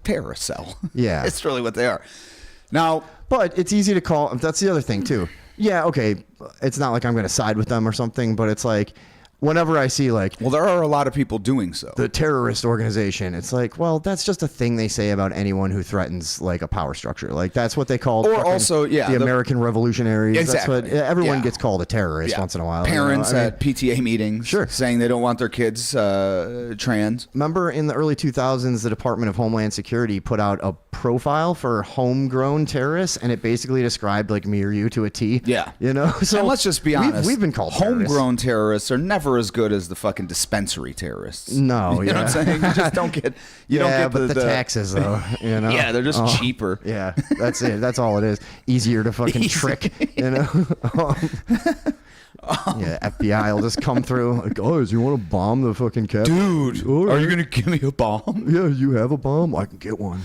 [SPEAKER 5] terrorist cell.
[SPEAKER 2] Yeah,
[SPEAKER 5] it's really what they are. Now.
[SPEAKER 2] But it's easy to call. That's the other thing too. Yeah, okay. It's not like I'm going to side with them or something, but it's like whenever I see like,
[SPEAKER 5] well, there are a lot of people doing so.
[SPEAKER 2] The terrorist organization. It's like, well, that's just a thing they say about anyone who threatens like a power structure. Like that's what they call.
[SPEAKER 5] Or also,
[SPEAKER 2] the American revolutionaries.
[SPEAKER 5] Exactly.
[SPEAKER 2] That's what everyone gets called a terrorist once in a while.
[SPEAKER 5] Parents at PTA meetings,
[SPEAKER 2] sure,
[SPEAKER 5] saying they don't want their kids trans.
[SPEAKER 2] Remember in the early 2000s, the Department of Homeland Security put out a profile for homegrown terrorists, and it basically described like me or you to a T.
[SPEAKER 5] Yeah,
[SPEAKER 2] So
[SPEAKER 5] and let's just be honest,
[SPEAKER 2] we've been called
[SPEAKER 5] homegrown terrorists are never as good as the fucking dispensary terrorists.
[SPEAKER 2] No,
[SPEAKER 5] you know what I'm saying? You just don't get. You don't get
[SPEAKER 2] the taxes though.
[SPEAKER 5] Yeah, they're just cheaper.
[SPEAKER 2] Yeah, that's it. That's all it is. Easier to fucking trick. Yeah, FBI will just come through. Like, guys, you want to bomb the fucking Capitol?
[SPEAKER 5] Dude, are you gonna give me a bomb?
[SPEAKER 2] Yeah, you have a bomb. I can get one.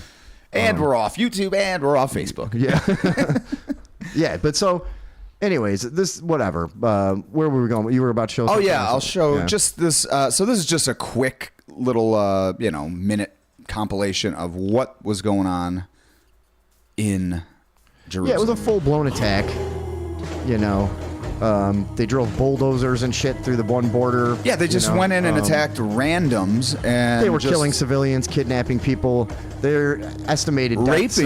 [SPEAKER 5] And we're off YouTube and we're off Facebook.
[SPEAKER 2] Yeah, yeah. But so. Anyways, this whatever. Where were we going? You were about to show.
[SPEAKER 5] Oh yeah, I'll show just this. So this is just a quick little minute compilation of what was going on in Jerusalem.
[SPEAKER 2] Yeah, it was a full blown attack. They drove bulldozers and shit through the one border.
[SPEAKER 5] Yeah, they just went in and attacked randoms, and
[SPEAKER 2] they were killing civilians, kidnapping people. They're estimated deaths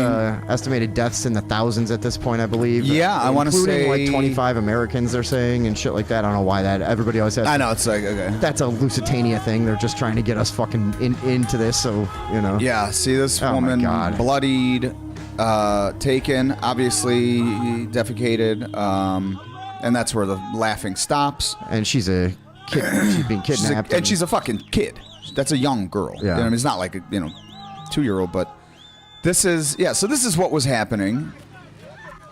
[SPEAKER 2] in the thousands at this point, I believe.
[SPEAKER 5] Yeah, I want to say
[SPEAKER 2] like 25 Americans. They're saying and shit like that. I don't know why that. Everybody always has.
[SPEAKER 5] I know it's like okay.
[SPEAKER 2] That's a Lusitania thing. They're just trying to get us fucking into this. So
[SPEAKER 5] Yeah, see this woman bloodied, taken, obviously defecated. And that's where the laughing stops.
[SPEAKER 2] And she's a kid. She's being kidnapped.
[SPEAKER 5] And she's a fucking kid. That's a young girl.
[SPEAKER 2] Yeah.
[SPEAKER 5] You know what I mean? It's not like a 2-year-old, but this is so this is what was happening.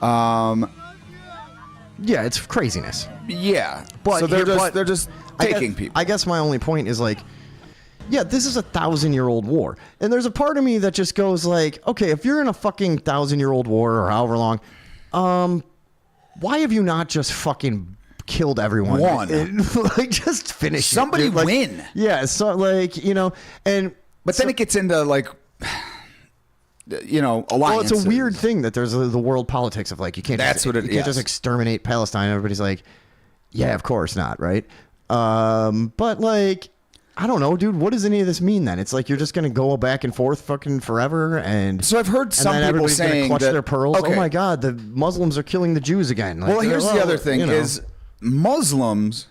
[SPEAKER 2] Yeah, it's craziness.
[SPEAKER 5] Yeah.
[SPEAKER 2] But
[SPEAKER 5] so they're just taking people.
[SPEAKER 2] I guess my only point is like, yeah, this is a 1,000-year-old war. And there's a part of me that just goes like, okay, if you're in a fucking 1,000-year-old war or however long, why have you not just fucking killed everyone? Like, just finish
[SPEAKER 5] Somebody
[SPEAKER 2] it. Like,
[SPEAKER 5] win.
[SPEAKER 2] Yeah, so like, and...
[SPEAKER 5] But then it gets into like, alliances.
[SPEAKER 2] Well, it's a weird thing that there's the world politics of like, you can't just exterminate Palestine. Everybody's like, yeah, of course not, right? But like... I don't know, dude. What does any of this mean then? It's like you're just going to go back and forth fucking forever. And
[SPEAKER 5] so I've heard some people saying
[SPEAKER 2] clutch
[SPEAKER 5] that,
[SPEAKER 2] their pearls.
[SPEAKER 5] okay.
[SPEAKER 2] Oh my God, the Muslims are killing the Jews again. Like,
[SPEAKER 5] well, here's the other thing is Muslims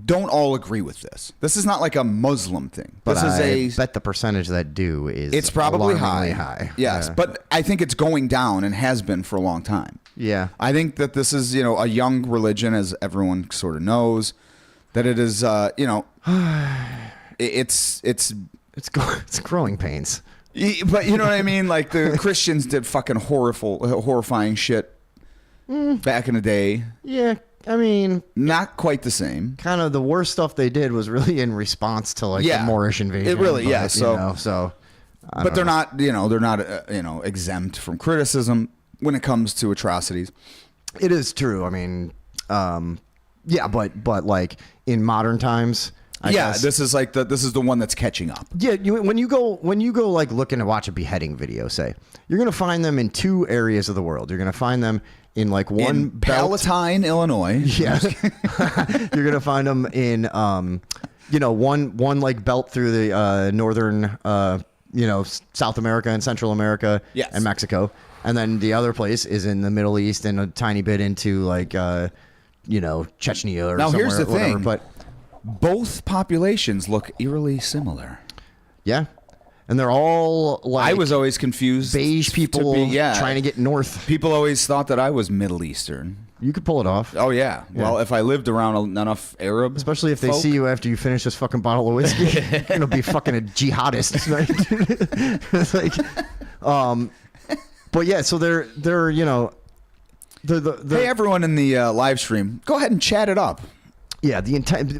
[SPEAKER 5] don't all agree with this. This is not like a Muslim thing.
[SPEAKER 2] But
[SPEAKER 5] this
[SPEAKER 2] is I bet the percentage that do is
[SPEAKER 5] it's probably
[SPEAKER 2] high.
[SPEAKER 5] Yes, but I think it's going down and has been for a long time.
[SPEAKER 2] Yeah.
[SPEAKER 5] I think that this is, a young religion, as everyone sort of knows. That it is, it's
[SPEAKER 2] growing pains.
[SPEAKER 5] But you know what I mean? Like the Christians did fucking horrifying shit back in the day.
[SPEAKER 2] Yeah, I mean,
[SPEAKER 5] not quite the same.
[SPEAKER 2] Kind of the worst stuff they did was really in response to like the Moorish invasion.
[SPEAKER 5] It really,
[SPEAKER 2] but,
[SPEAKER 5] So, but they're not, they're not, exempt from criticism when it comes to atrocities.
[SPEAKER 2] It is true. I mean, yeah, but like in modern times, I guess.
[SPEAKER 5] this is like this is the one that's catching up.
[SPEAKER 2] Yeah, when you go like looking to watch a beheading video, say, you're gonna find them in 2 areas of the world. You're gonna find them in like one
[SPEAKER 5] In
[SPEAKER 2] belt.
[SPEAKER 5] Palatine, Illinois.
[SPEAKER 2] Yeah, you're gonna find them in one like belt through the northern South America and Central America
[SPEAKER 5] Yes.
[SPEAKER 2] and Mexico, and then the other place is in the Middle East and a tiny bit into like Chechnya or
[SPEAKER 5] Now
[SPEAKER 2] somewhere,
[SPEAKER 5] here's the
[SPEAKER 2] whatever.
[SPEAKER 5] thing.
[SPEAKER 2] But
[SPEAKER 5] Both populations look eerily similar.
[SPEAKER 2] yeah, and they're all like
[SPEAKER 5] I was always confused.
[SPEAKER 2] beige people trying to get north.
[SPEAKER 5] People always thought that I was Middle Eastern.
[SPEAKER 2] You could pull it off.
[SPEAKER 5] Oh yeah. Well, if I lived around enough Arab,
[SPEAKER 2] Especially if they
[SPEAKER 5] folk-
[SPEAKER 2] see you after you finish this fucking bottle of whiskey, you're gonna be fucking a jihadist, right? It's like, but yeah, so they're
[SPEAKER 5] Hey, everyone in the live stream, go ahead and chat it up.
[SPEAKER 2] yeah.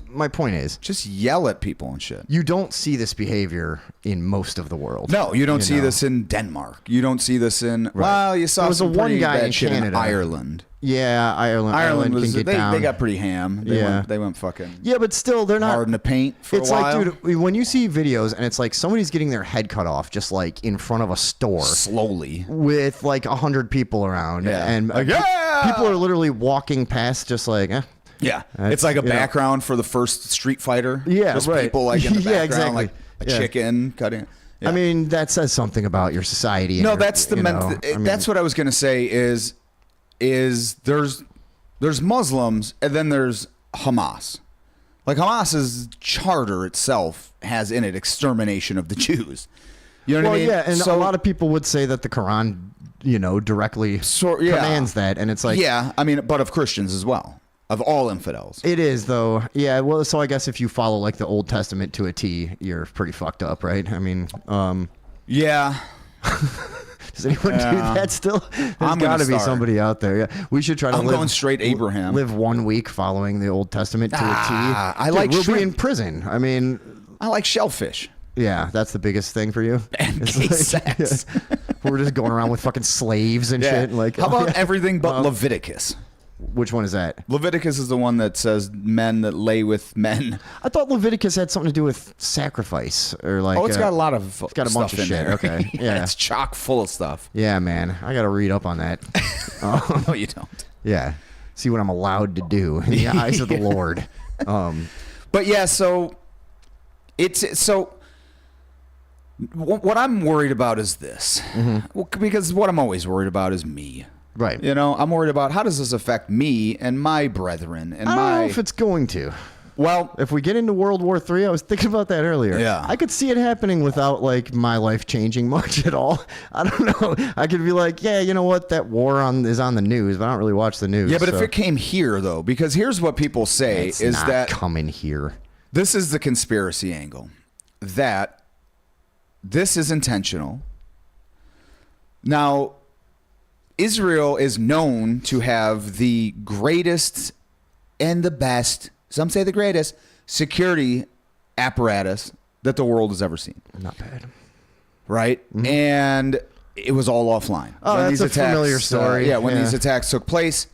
[SPEAKER 2] My point is,
[SPEAKER 5] Just yell at people and shit.
[SPEAKER 2] you don't see this behavior in most of the world.
[SPEAKER 5] No, you don't see
[SPEAKER 2] know?
[SPEAKER 5] this in Denmark. You don't see this in. Well, you saw
[SPEAKER 2] There was
[SPEAKER 5] some
[SPEAKER 2] a one
[SPEAKER 5] pretty
[SPEAKER 2] guy
[SPEAKER 5] bad
[SPEAKER 2] in
[SPEAKER 5] shit
[SPEAKER 2] Canada.
[SPEAKER 5] in Ireland.
[SPEAKER 2] Yeah, Ireland
[SPEAKER 5] was
[SPEAKER 2] can get
[SPEAKER 5] they
[SPEAKER 2] down.
[SPEAKER 5] got pretty ham.
[SPEAKER 2] Yeah.
[SPEAKER 5] They went fucking
[SPEAKER 2] Yeah, but still, they're not
[SPEAKER 5] hard in the paint for
[SPEAKER 2] It's
[SPEAKER 5] a while.
[SPEAKER 2] like, dude, when you see videos and it's like somebody's getting their head cut off just like in front of a store
[SPEAKER 5] slowly.
[SPEAKER 2] with like 100 people around,
[SPEAKER 5] Yeah.
[SPEAKER 2] and
[SPEAKER 5] Like, yeah!
[SPEAKER 2] people are literally walking past just like,
[SPEAKER 5] Yeah,
[SPEAKER 2] That's-
[SPEAKER 5] it's like a
[SPEAKER 2] you know.
[SPEAKER 5] background for the first Street Fighter.
[SPEAKER 2] Yeah,
[SPEAKER 5] just
[SPEAKER 2] right.
[SPEAKER 5] people like in the
[SPEAKER 2] Yeah,
[SPEAKER 5] background,
[SPEAKER 2] exactly.
[SPEAKER 5] like a
[SPEAKER 2] Yeah.
[SPEAKER 5] chicken cutting. Yeah.
[SPEAKER 2] I mean, that says something about your society.
[SPEAKER 5] no,
[SPEAKER 2] and
[SPEAKER 5] that's the that's what I was gonna say is there's Muslims and then there's Hamas. Like Hamas's charter itself has in it extermination of the Jews. You know what
[SPEAKER 2] Well,
[SPEAKER 5] I mean?
[SPEAKER 2] yeah, and
[SPEAKER 5] So-
[SPEAKER 2] a lot of people would say that the Quran, directly
[SPEAKER 5] yeah.
[SPEAKER 2] commands that, and it's like,
[SPEAKER 5] yeah, I mean, but of Christians as well, of all infidels.
[SPEAKER 2] it is though. Yeah, well, so I guess if you follow like the Old Testament to a T, you're pretty fucked up, right? I mean,
[SPEAKER 5] Yeah.
[SPEAKER 2] does anyone do
[SPEAKER 5] Yeah.
[SPEAKER 2] that still? There's
[SPEAKER 5] I'm
[SPEAKER 2] got
[SPEAKER 5] gonna
[SPEAKER 2] to be
[SPEAKER 5] start.
[SPEAKER 2] somebody out there. Yeah, we should try to
[SPEAKER 5] I'm
[SPEAKER 2] live,
[SPEAKER 5] going straight Abraham.
[SPEAKER 2] Live 1 week following the Old Testament to a T.
[SPEAKER 5] I
[SPEAKER 2] Dude,
[SPEAKER 5] like
[SPEAKER 2] we'll be
[SPEAKER 5] shrimp.
[SPEAKER 2] in prison. I mean,
[SPEAKER 5] I like shellfish.
[SPEAKER 2] yeah, that's the biggest thing for you.
[SPEAKER 5] And
[SPEAKER 2] It's
[SPEAKER 5] gay
[SPEAKER 2] like-
[SPEAKER 5] sex.
[SPEAKER 2] We're just going around with fucking slaves and shit. Like,
[SPEAKER 5] how about
[SPEAKER 2] yeah.
[SPEAKER 5] everything but Leviticus?
[SPEAKER 2] Which one is that?
[SPEAKER 5] Leviticus is the one that says men that lay with men.
[SPEAKER 2] I thought Leviticus had something to do with sacrifice or like.
[SPEAKER 5] Oh, it's got a lot of.
[SPEAKER 2] It's got a bunch
[SPEAKER 5] stuff
[SPEAKER 2] of
[SPEAKER 5] in
[SPEAKER 2] shit.
[SPEAKER 5] there.
[SPEAKER 2] Okay, yeah.
[SPEAKER 5] it's chock full of stuff.
[SPEAKER 2] Yeah, man, I got to read up on that.
[SPEAKER 5] No, you don't.
[SPEAKER 2] Yeah, see what I'm allowed to do in the eyes of the Lord.
[SPEAKER 5] But yeah, so it's so. What I'm worried about is this, well, because what I'm always worried about is me.
[SPEAKER 2] Right.
[SPEAKER 5] You know, I'm worried about how does this affect me and my brethren and
[SPEAKER 2] I don't
[SPEAKER 5] my.
[SPEAKER 2] know if it's going to.
[SPEAKER 5] Well,
[SPEAKER 2] If we get into World War III, I was thinking about that earlier.
[SPEAKER 5] Yeah.
[SPEAKER 2] I could see it happening without like my life changing much at all. I don't know. I could be like, yeah, you know what? That war is on the news, but I don't really watch the news.
[SPEAKER 5] yeah, but if
[SPEAKER 2] so
[SPEAKER 5] it came here though, because here's what people say
[SPEAKER 2] it's
[SPEAKER 5] is
[SPEAKER 2] not
[SPEAKER 5] that
[SPEAKER 2] coming here.
[SPEAKER 5] this is the conspiracy angle, that this is intentional. Now, Israel is known to have the greatest and the best, some say the greatest, security apparatus that the world has ever seen.
[SPEAKER 2] Not bad.
[SPEAKER 5] Right? And it was all offline.
[SPEAKER 2] Oh, that's a familiar story.
[SPEAKER 5] yeah, when
[SPEAKER 2] Yeah.
[SPEAKER 5] these attacks took place,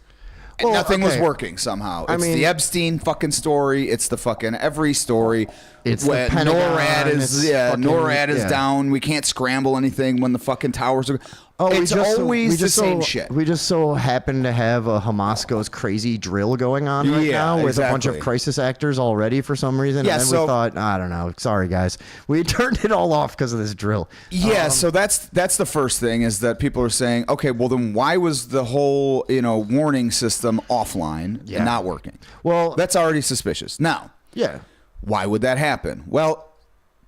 [SPEAKER 2] Well,
[SPEAKER 5] nothing was
[SPEAKER 2] okay.
[SPEAKER 5] working somehow.
[SPEAKER 2] I
[SPEAKER 5] It's
[SPEAKER 2] mean-
[SPEAKER 5] the Epstein fucking story. It's the fucking every story.
[SPEAKER 2] It's the
[SPEAKER 5] When
[SPEAKER 2] Pentagon,
[SPEAKER 5] NORAD is
[SPEAKER 2] it's fucking-
[SPEAKER 5] NORAD is
[SPEAKER 2] yeah.
[SPEAKER 5] down. We can't scramble anything when the fucking towers are.
[SPEAKER 2] Oh,
[SPEAKER 5] it's always the same shit.
[SPEAKER 2] We just so happen to have a Hamas Goes Crazy drill going on right
[SPEAKER 5] Yeah,
[SPEAKER 2] now with a bunch of
[SPEAKER 5] exactly.
[SPEAKER 2] crisis actors already for some reason.
[SPEAKER 5] Yeah,
[SPEAKER 2] and then
[SPEAKER 5] so-
[SPEAKER 2] we thought, I don't know. Sorry, guys. We turned it all off because of this drill.
[SPEAKER 5] Yeah, so that's the first thing is that people are saying, okay, well then why was the whole warning system offline
[SPEAKER 2] Yeah.
[SPEAKER 5] and not working?
[SPEAKER 2] Well-
[SPEAKER 5] that's already suspicious. Now,
[SPEAKER 2] Yeah.
[SPEAKER 5] why would that happen? Well,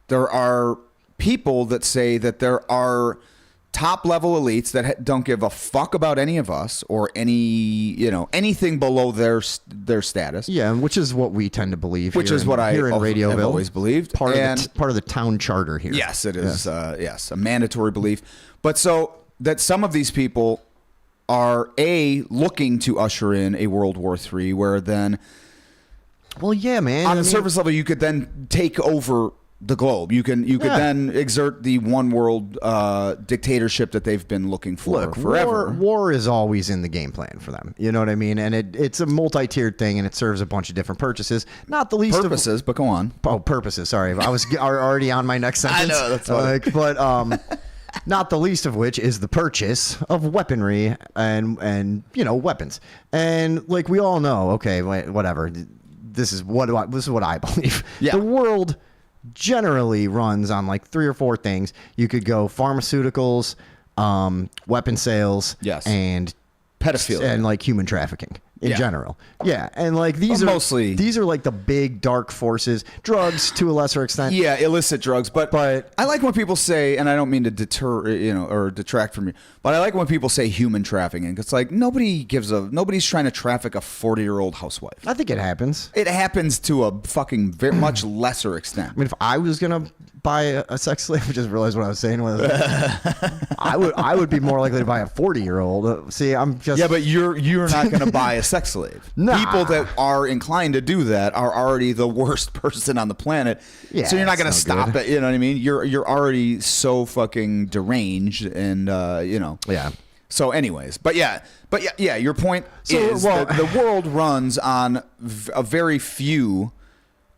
[SPEAKER 5] there are people that say that there are top level elites that don't give a fuck about any of us or anything below their status.
[SPEAKER 2] Yeah, which is what we tend to believe.
[SPEAKER 5] Which
[SPEAKER 2] here
[SPEAKER 5] is
[SPEAKER 2] in-
[SPEAKER 5] what I
[SPEAKER 2] here in
[SPEAKER 5] have
[SPEAKER 2] Radioville.
[SPEAKER 5] always believed.
[SPEAKER 2] Part
[SPEAKER 5] And-
[SPEAKER 2] of part of the town charter here.
[SPEAKER 5] Yes, it is. Yes, a mandatory belief. But so that some of these people are looking to usher in a World War III, where then
[SPEAKER 2] Well, yeah, man.
[SPEAKER 5] on
[SPEAKER 2] I
[SPEAKER 5] the
[SPEAKER 2] mean,
[SPEAKER 5] surface level you could then take over the globe. You could
[SPEAKER 2] Yeah.
[SPEAKER 5] then exert the one world dictatorship that they've been looking for
[SPEAKER 2] Look,
[SPEAKER 5] forever.
[SPEAKER 2] war is always in the game plan for them. You know what I mean? And it's a multi-tiered thing, and it serves a bunch of different purposes. Not the least
[SPEAKER 5] Purposes, but go on.
[SPEAKER 2] of purposes. Sorry, I was already on my next sentence.
[SPEAKER 5] know, that's funny.
[SPEAKER 2] but not the least of which is the purchase of weaponry and weapons. And like we all know, okay, whatever. This is what I believe.
[SPEAKER 5] Yeah.
[SPEAKER 2] The world generally runs on like 3 or 4 things. You could go pharmaceuticals, weapon sales,
[SPEAKER 5] Yes.
[SPEAKER 2] and
[SPEAKER 5] Pedophilia.
[SPEAKER 2] and like human trafficking in
[SPEAKER 5] Yeah.
[SPEAKER 2] general. Yeah, and like these
[SPEAKER 5] Well,
[SPEAKER 2] are
[SPEAKER 5] mostly-
[SPEAKER 2] these are like the big dark forces. Drugs to a lesser extent.
[SPEAKER 5] Yeah, illicit drugs, but I like when people say, and I don't mean to deter, or detract from you, but I like when people say human trafficking. It's like nobody's trying to traffic a 40-year-old housewife.
[SPEAKER 2] I think it happens.
[SPEAKER 5] It happens to a fucking very much lesser extent.
[SPEAKER 2] I mean, if I was gonna buy a sex slave, I just realized what I was saying was I would be more likely to buy a 40-year-old. See, I'm just
[SPEAKER 5] Yeah, but you're not going to buy a sex slave.
[SPEAKER 2] Nah.
[SPEAKER 5] People that are inclined to do that are already the worst person on the planet.
[SPEAKER 2] Yeah,
[SPEAKER 5] so you're not
[SPEAKER 2] it's
[SPEAKER 5] going to
[SPEAKER 2] no
[SPEAKER 5] stop
[SPEAKER 2] good.
[SPEAKER 5] it. You know what I mean? You're already so fucking deranged, and
[SPEAKER 2] Yeah.
[SPEAKER 5] So, anyways, but yeah. Your point is
[SPEAKER 2] well-
[SPEAKER 5] that the world runs on a very few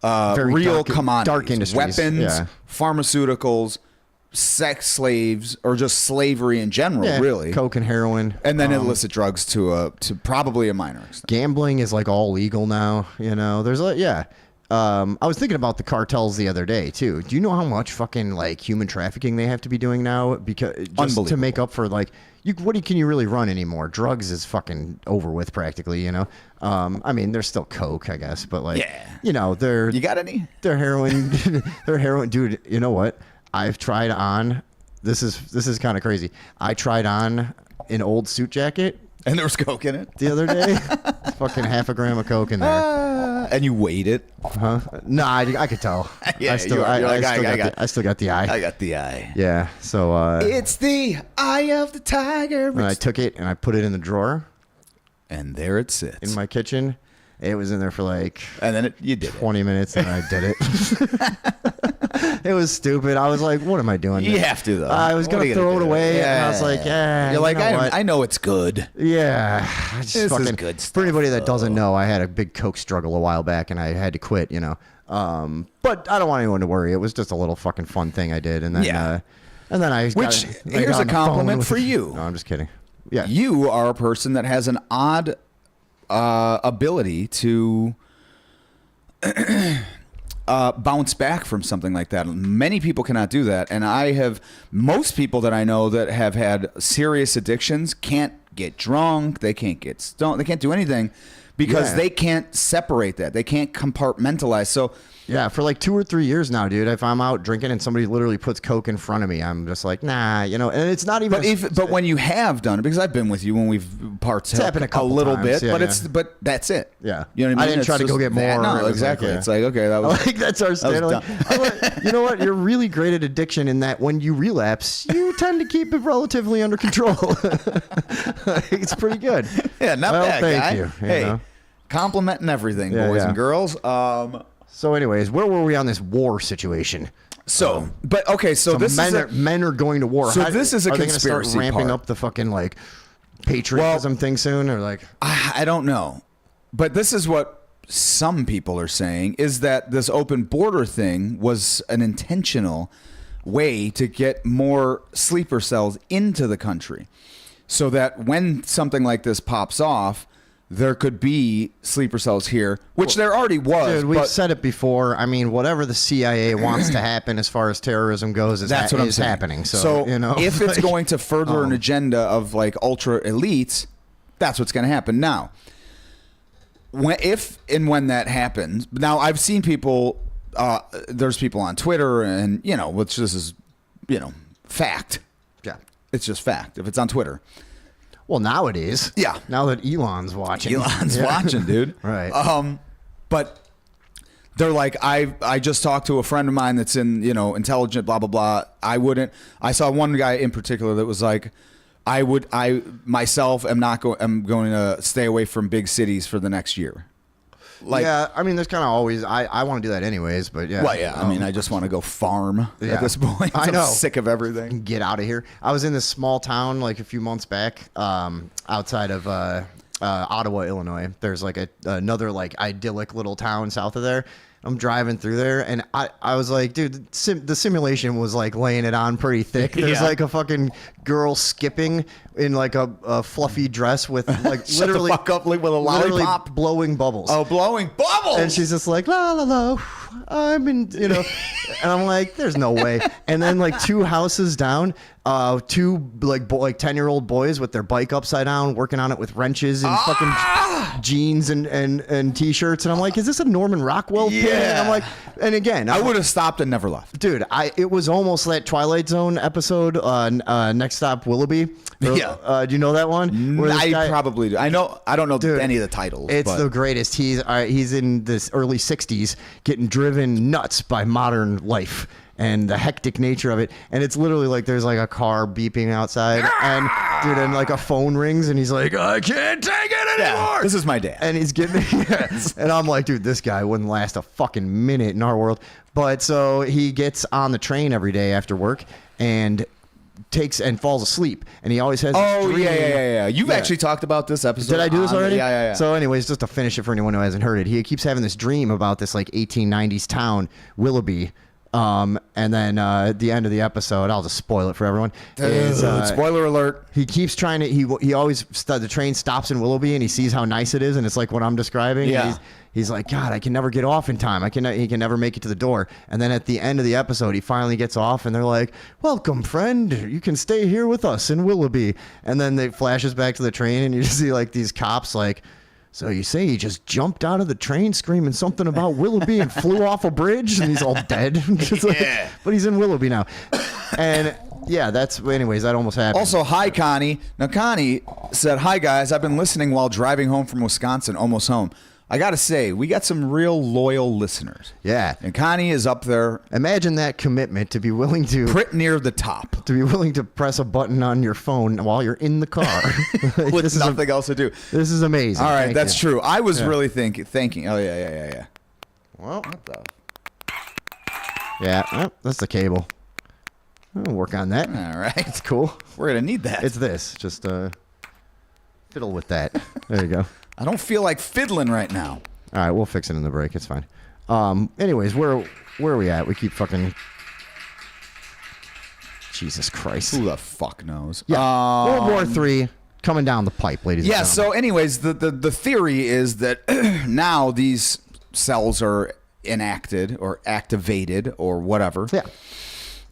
[SPEAKER 2] Very
[SPEAKER 5] real
[SPEAKER 2] dark-
[SPEAKER 5] commodities,
[SPEAKER 2] dark industries,
[SPEAKER 5] weapons,
[SPEAKER 2] yeah.
[SPEAKER 5] pharmaceuticals, sex slaves, or just slavery in general,
[SPEAKER 2] Yeah,
[SPEAKER 5] really.
[SPEAKER 2] coke and heroin,
[SPEAKER 5] And then illicit drugs to probably a minor extent.
[SPEAKER 2] gambling is like all legal now. There's like I was thinking about the cartels the other day too. Do you know how much fucking like human trafficking they have to be doing now because just to
[SPEAKER 5] Unbelievable.
[SPEAKER 2] make up for like can you really run anymore? Drugs is fucking over with practically. I mean, there's still coke, I guess, but like they're
[SPEAKER 5] You got any?
[SPEAKER 2] They're heroin. They're heroin, dude. You know what? I've tried on. This is kind of crazy. I tried on an old suit jacket
[SPEAKER 5] And there was coke in it.
[SPEAKER 2] the other day. Fucking half a gram of coke in there.
[SPEAKER 5] And you weighed it.
[SPEAKER 2] Huh? No, I could tell.
[SPEAKER 5] Yeah,
[SPEAKER 2] I still,
[SPEAKER 5] you're like,
[SPEAKER 2] I still got the eye.
[SPEAKER 5] I got the eye.
[SPEAKER 2] Yeah. So
[SPEAKER 5] It's the eye of the tiger.
[SPEAKER 2] when I took it and I put it in the drawer
[SPEAKER 5] And there it sits.
[SPEAKER 2] in my kitchen, it was in there for like
[SPEAKER 5] and then you did it.
[SPEAKER 2] 20 minutes, and I did it. It was stupid. I was like, "What am I doing?"
[SPEAKER 5] You have to, though.
[SPEAKER 2] I was
[SPEAKER 5] What are
[SPEAKER 2] gonna
[SPEAKER 5] you gonna
[SPEAKER 2] throw it
[SPEAKER 5] do?
[SPEAKER 2] away, and I was
[SPEAKER 5] Yeah.
[SPEAKER 2] like, "Yeah."
[SPEAKER 5] You're like,
[SPEAKER 2] you know what?
[SPEAKER 5] I know it's good.
[SPEAKER 2] Yeah, I just
[SPEAKER 5] This is
[SPEAKER 2] fucking,
[SPEAKER 5] good
[SPEAKER 2] for
[SPEAKER 5] stuff,
[SPEAKER 2] anybody that doesn't know, I had a big coke struggle a while back, and I had to quit. But I don't want anyone to worry. It was just a little fucking fun thing I did, and then
[SPEAKER 5] Yeah.
[SPEAKER 2] and then I
[SPEAKER 5] Which,
[SPEAKER 2] got, I
[SPEAKER 5] here's
[SPEAKER 2] got
[SPEAKER 5] a
[SPEAKER 2] on the phone
[SPEAKER 5] compliment
[SPEAKER 2] with-
[SPEAKER 5] for you.
[SPEAKER 2] No, I'm just kidding. Yeah,
[SPEAKER 5] You are a person that has an odd ability to bounce back from something like that. Many people cannot do that, and most people that I know that have had serious addictions can't get drunk, they can't get stoned, they can't do anything because
[SPEAKER 2] Yeah.
[SPEAKER 5] they can't separate that. They can't compartmentalize. So
[SPEAKER 2] yeah. For like 2 or 3 years now, dude. If I'm out drinking and somebody literally puts coke in front of me, I'm just like, nah, and it's not even.
[SPEAKER 5] but when you have done it, because I've been with you when we've partook
[SPEAKER 2] happened a couple
[SPEAKER 5] little
[SPEAKER 2] times,
[SPEAKER 5] bit,
[SPEAKER 2] yeah,
[SPEAKER 5] but that's it.
[SPEAKER 2] Yeah.
[SPEAKER 5] You know what I
[SPEAKER 2] I
[SPEAKER 5] mean?
[SPEAKER 2] didn't
[SPEAKER 5] It's
[SPEAKER 2] try to go
[SPEAKER 5] just
[SPEAKER 2] get
[SPEAKER 5] that.
[SPEAKER 2] more. It
[SPEAKER 5] No,
[SPEAKER 2] was like,
[SPEAKER 5] exactly.
[SPEAKER 2] yeah.
[SPEAKER 5] It's like, okay, that was
[SPEAKER 2] like that's our standard.
[SPEAKER 5] dumb.
[SPEAKER 2] You know what? You're really great at addiction in that when you relapse, you tend to keep it relatively under control. It's pretty good.
[SPEAKER 5] Yeah, not
[SPEAKER 2] Well,
[SPEAKER 5] bad,
[SPEAKER 2] thank
[SPEAKER 5] guy.
[SPEAKER 2] you, you
[SPEAKER 5] Hey,
[SPEAKER 2] know.
[SPEAKER 5] complimenting everything,
[SPEAKER 2] Yeah,
[SPEAKER 5] boys
[SPEAKER 2] yeah.
[SPEAKER 5] and girls.
[SPEAKER 2] So, anyways, where were we on this war situation?
[SPEAKER 5] But okay, so this
[SPEAKER 2] men,
[SPEAKER 5] is
[SPEAKER 2] men are going to war.
[SPEAKER 5] So this is a
[SPEAKER 2] are they gonna start
[SPEAKER 5] conspiracy
[SPEAKER 2] ramping
[SPEAKER 5] part.
[SPEAKER 2] up the fucking like patriotism thing soon, or like?
[SPEAKER 5] I don't know, but this is what some people are saying is that this open border thing was an intentional way to get more sleeper cells into the country, so that when something like this pops off, there could be sleeper cells here, which there already was.
[SPEAKER 2] Dude, we've
[SPEAKER 5] but
[SPEAKER 2] said it before. I mean, whatever the CIA wants to happen as far as terrorism goes is,
[SPEAKER 5] that's what I'm
[SPEAKER 2] is
[SPEAKER 5] saying.
[SPEAKER 2] happening. So,
[SPEAKER 5] if it's
[SPEAKER 2] like,
[SPEAKER 5] going to further an agenda of like ultra elites, that's what's going to happen. Now, if and when that happens, now I've seen people. There's people on Twitter, and which this is, fact.
[SPEAKER 2] yeah.
[SPEAKER 5] It's just fact. If it's on Twitter,
[SPEAKER 2] Well, nowadays,
[SPEAKER 5] Yeah.
[SPEAKER 2] Now that Elon's watching,
[SPEAKER 5] Elon's
[SPEAKER 2] Yeah.
[SPEAKER 5] watching, dude.
[SPEAKER 2] Right.
[SPEAKER 5] But they're like, I just talked to a friend of mine that's in, intelligent, blah, blah, blah. I saw one guy in particular that was like, I myself am not going, I'm going to stay away from big cities for the next year. Like,
[SPEAKER 2] yeah, I mean, there's kind of always. I want to do that anyways, but yeah.
[SPEAKER 5] well, yeah. I mean, I just want to go farm
[SPEAKER 2] Yeah.
[SPEAKER 5] at this point.
[SPEAKER 2] I know.
[SPEAKER 5] I'm sick of everything.
[SPEAKER 2] Get out of here. I was in this small town like a few months back, outside of Ottawa, Illinois. There's like another like idyllic little town south of there. I'm driving through there, and I was like, dude, the simulation was like laying it on pretty thick. There's
[SPEAKER 5] Yeah.
[SPEAKER 2] like a fucking girl skipping in like a fluffy dress with like
[SPEAKER 5] Shut
[SPEAKER 2] literally
[SPEAKER 5] the fuck up like with a
[SPEAKER 2] literally
[SPEAKER 5] lollipop.
[SPEAKER 2] blowing bubbles.
[SPEAKER 5] Oh, blowing bubbles.
[SPEAKER 2] And she's just like, la la la, I'm in, and I'm like, there's no way. And then like 2 houses down, two like 10-year-old boys with their bike upside down, working on it with wrenches and fucking jeans and t-shirts. And I'm like, is this a Norman Rockwell thing? And I'm like, and again,
[SPEAKER 5] I would have stopped and never left.
[SPEAKER 2] dude, it was almost that Twilight Zone episode, Next Stop Willoughby.
[SPEAKER 5] Yeah.
[SPEAKER 2] Do you know that one? Where this
[SPEAKER 5] I
[SPEAKER 2] guy-
[SPEAKER 5] probably do. I don't know
[SPEAKER 2] Dude,
[SPEAKER 5] any of the titles.
[SPEAKER 2] It's
[SPEAKER 5] but
[SPEAKER 2] the greatest. He's in this early 60s getting driven nuts by modern life and the hectic nature of it. And it's literally like there's like a car beeping outside and dude, and like a phone rings and he's like, I can't take it anymore.
[SPEAKER 5] This is my dad.
[SPEAKER 2] And he's getting and I'm like, dude, this guy wouldn't last a fucking minute in our world. But so he gets on the train every day after work and takes and falls asleep, and he always has this
[SPEAKER 5] Oh,
[SPEAKER 2] dream.
[SPEAKER 5] yeah. You've
[SPEAKER 2] Yeah.
[SPEAKER 5] actually talked about this episode.
[SPEAKER 2] Did I do this
[SPEAKER 5] on-
[SPEAKER 2] already?
[SPEAKER 5] Yeah.
[SPEAKER 2] So anyways, just to finish it for anyone who hasn't heard it, he keeps having this dream about this like 1890s town, Willoughby. And then at the end of the episode, I'll just spoil it for everyone. Is,
[SPEAKER 5] Spoiler alert.
[SPEAKER 2] he keeps trying to. He always the train stops in Willoughby and he sees how nice it is, and it's like what I'm describing.
[SPEAKER 5] Yeah.
[SPEAKER 2] And he's like, God, I can never get off in time. He can never make it to the door. And then at the end of the episode, he finally gets off, and they're like, "Welcome, friend. You can stay here with us in Willoughby." And then they flashes back to the train, and you just see like these cops like. So you say he just jumped out of the train screaming something about Willoughby and flew off a bridge and he's all dead. Just like-
[SPEAKER 5] Yeah.
[SPEAKER 2] but he's in Willoughby now. And yeah, anyways, that almost happened.
[SPEAKER 5] Also, hi, Connie. Now, Connie said, hi, guys. I've been listening while driving home from Wisconsin, almost home. I got to say, we got some real loyal listeners.
[SPEAKER 2] Yeah.
[SPEAKER 5] And Connie is up there
[SPEAKER 2] Imagine that commitment to be willing to
[SPEAKER 5] pretty near the top
[SPEAKER 2] press a button on your phone while you're in the car. Like,
[SPEAKER 5] with
[SPEAKER 2] this is
[SPEAKER 5] nothing else to do.
[SPEAKER 2] this is amazing.
[SPEAKER 5] All right,
[SPEAKER 2] Thank
[SPEAKER 5] that's
[SPEAKER 2] you.
[SPEAKER 5] true. I was really thinking. Oh, yeah.
[SPEAKER 2] Well, yeah, that's the cable. I'll work on that.
[SPEAKER 5] All right.
[SPEAKER 2] It's cool.
[SPEAKER 5] We're going to need that.
[SPEAKER 2] It's this. Just fiddle with that. There you go.
[SPEAKER 5] I don't feel like fiddling right now.
[SPEAKER 2] All right, we'll fix it in the break. It's fine. Anyways, where are we at? We keep fucking. Jesus Christ.
[SPEAKER 5] Who the fuck knows?
[SPEAKER 2] Yeah. World War III coming down the pipe, ladies.
[SPEAKER 5] Yeah,
[SPEAKER 2] and
[SPEAKER 5] so
[SPEAKER 2] gentlemen.
[SPEAKER 5] anyways, the theory is that now these cells are enacted or activated or whatever.
[SPEAKER 2] Yeah.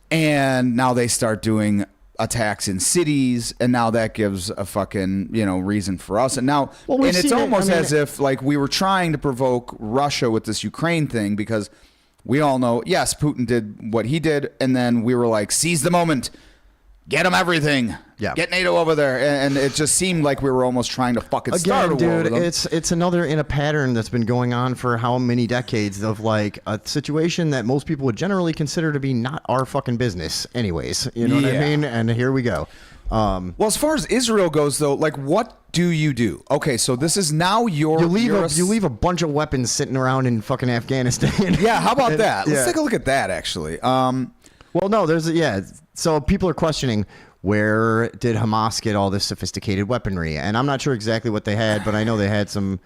[SPEAKER 5] And now they start doing attacks in cities, and now that gives a fucking, reason for us. And now
[SPEAKER 2] Well, we've
[SPEAKER 5] and it's
[SPEAKER 2] seen it,
[SPEAKER 5] almost
[SPEAKER 2] I mean-
[SPEAKER 5] as if like we were trying to provoke Russia with this Ukraine thing, because we all know, yes, Putin did what he did, and then we were like, seize the moment. Get them everything.
[SPEAKER 2] Yeah.
[SPEAKER 5] Get NATO over there. And it just seemed like we were almost trying to fucking start a
[SPEAKER 2] Again,
[SPEAKER 5] war
[SPEAKER 2] dude,
[SPEAKER 5] with them.
[SPEAKER 2] it's another in a pattern that's been going on for how many decades of like a situation that most people would generally consider to be not our fucking business anyways. You know what I
[SPEAKER 5] Yeah.
[SPEAKER 2] mean? And here we go.
[SPEAKER 5] Well, as far as Israel goes, though, like, what do you do? Okay, so this is now your...
[SPEAKER 2] You
[SPEAKER 5] you're
[SPEAKER 2] leave a bunch of weapons sitting around in fucking Afghanistan.
[SPEAKER 5] Yeah, how about that? Let's
[SPEAKER 2] Yeah.
[SPEAKER 5] take a look at that, actually.
[SPEAKER 2] Well, no, so people are questioning, where did Hamas get all this sophisticated weaponry? And I'm not sure exactly what they had, but I know they had some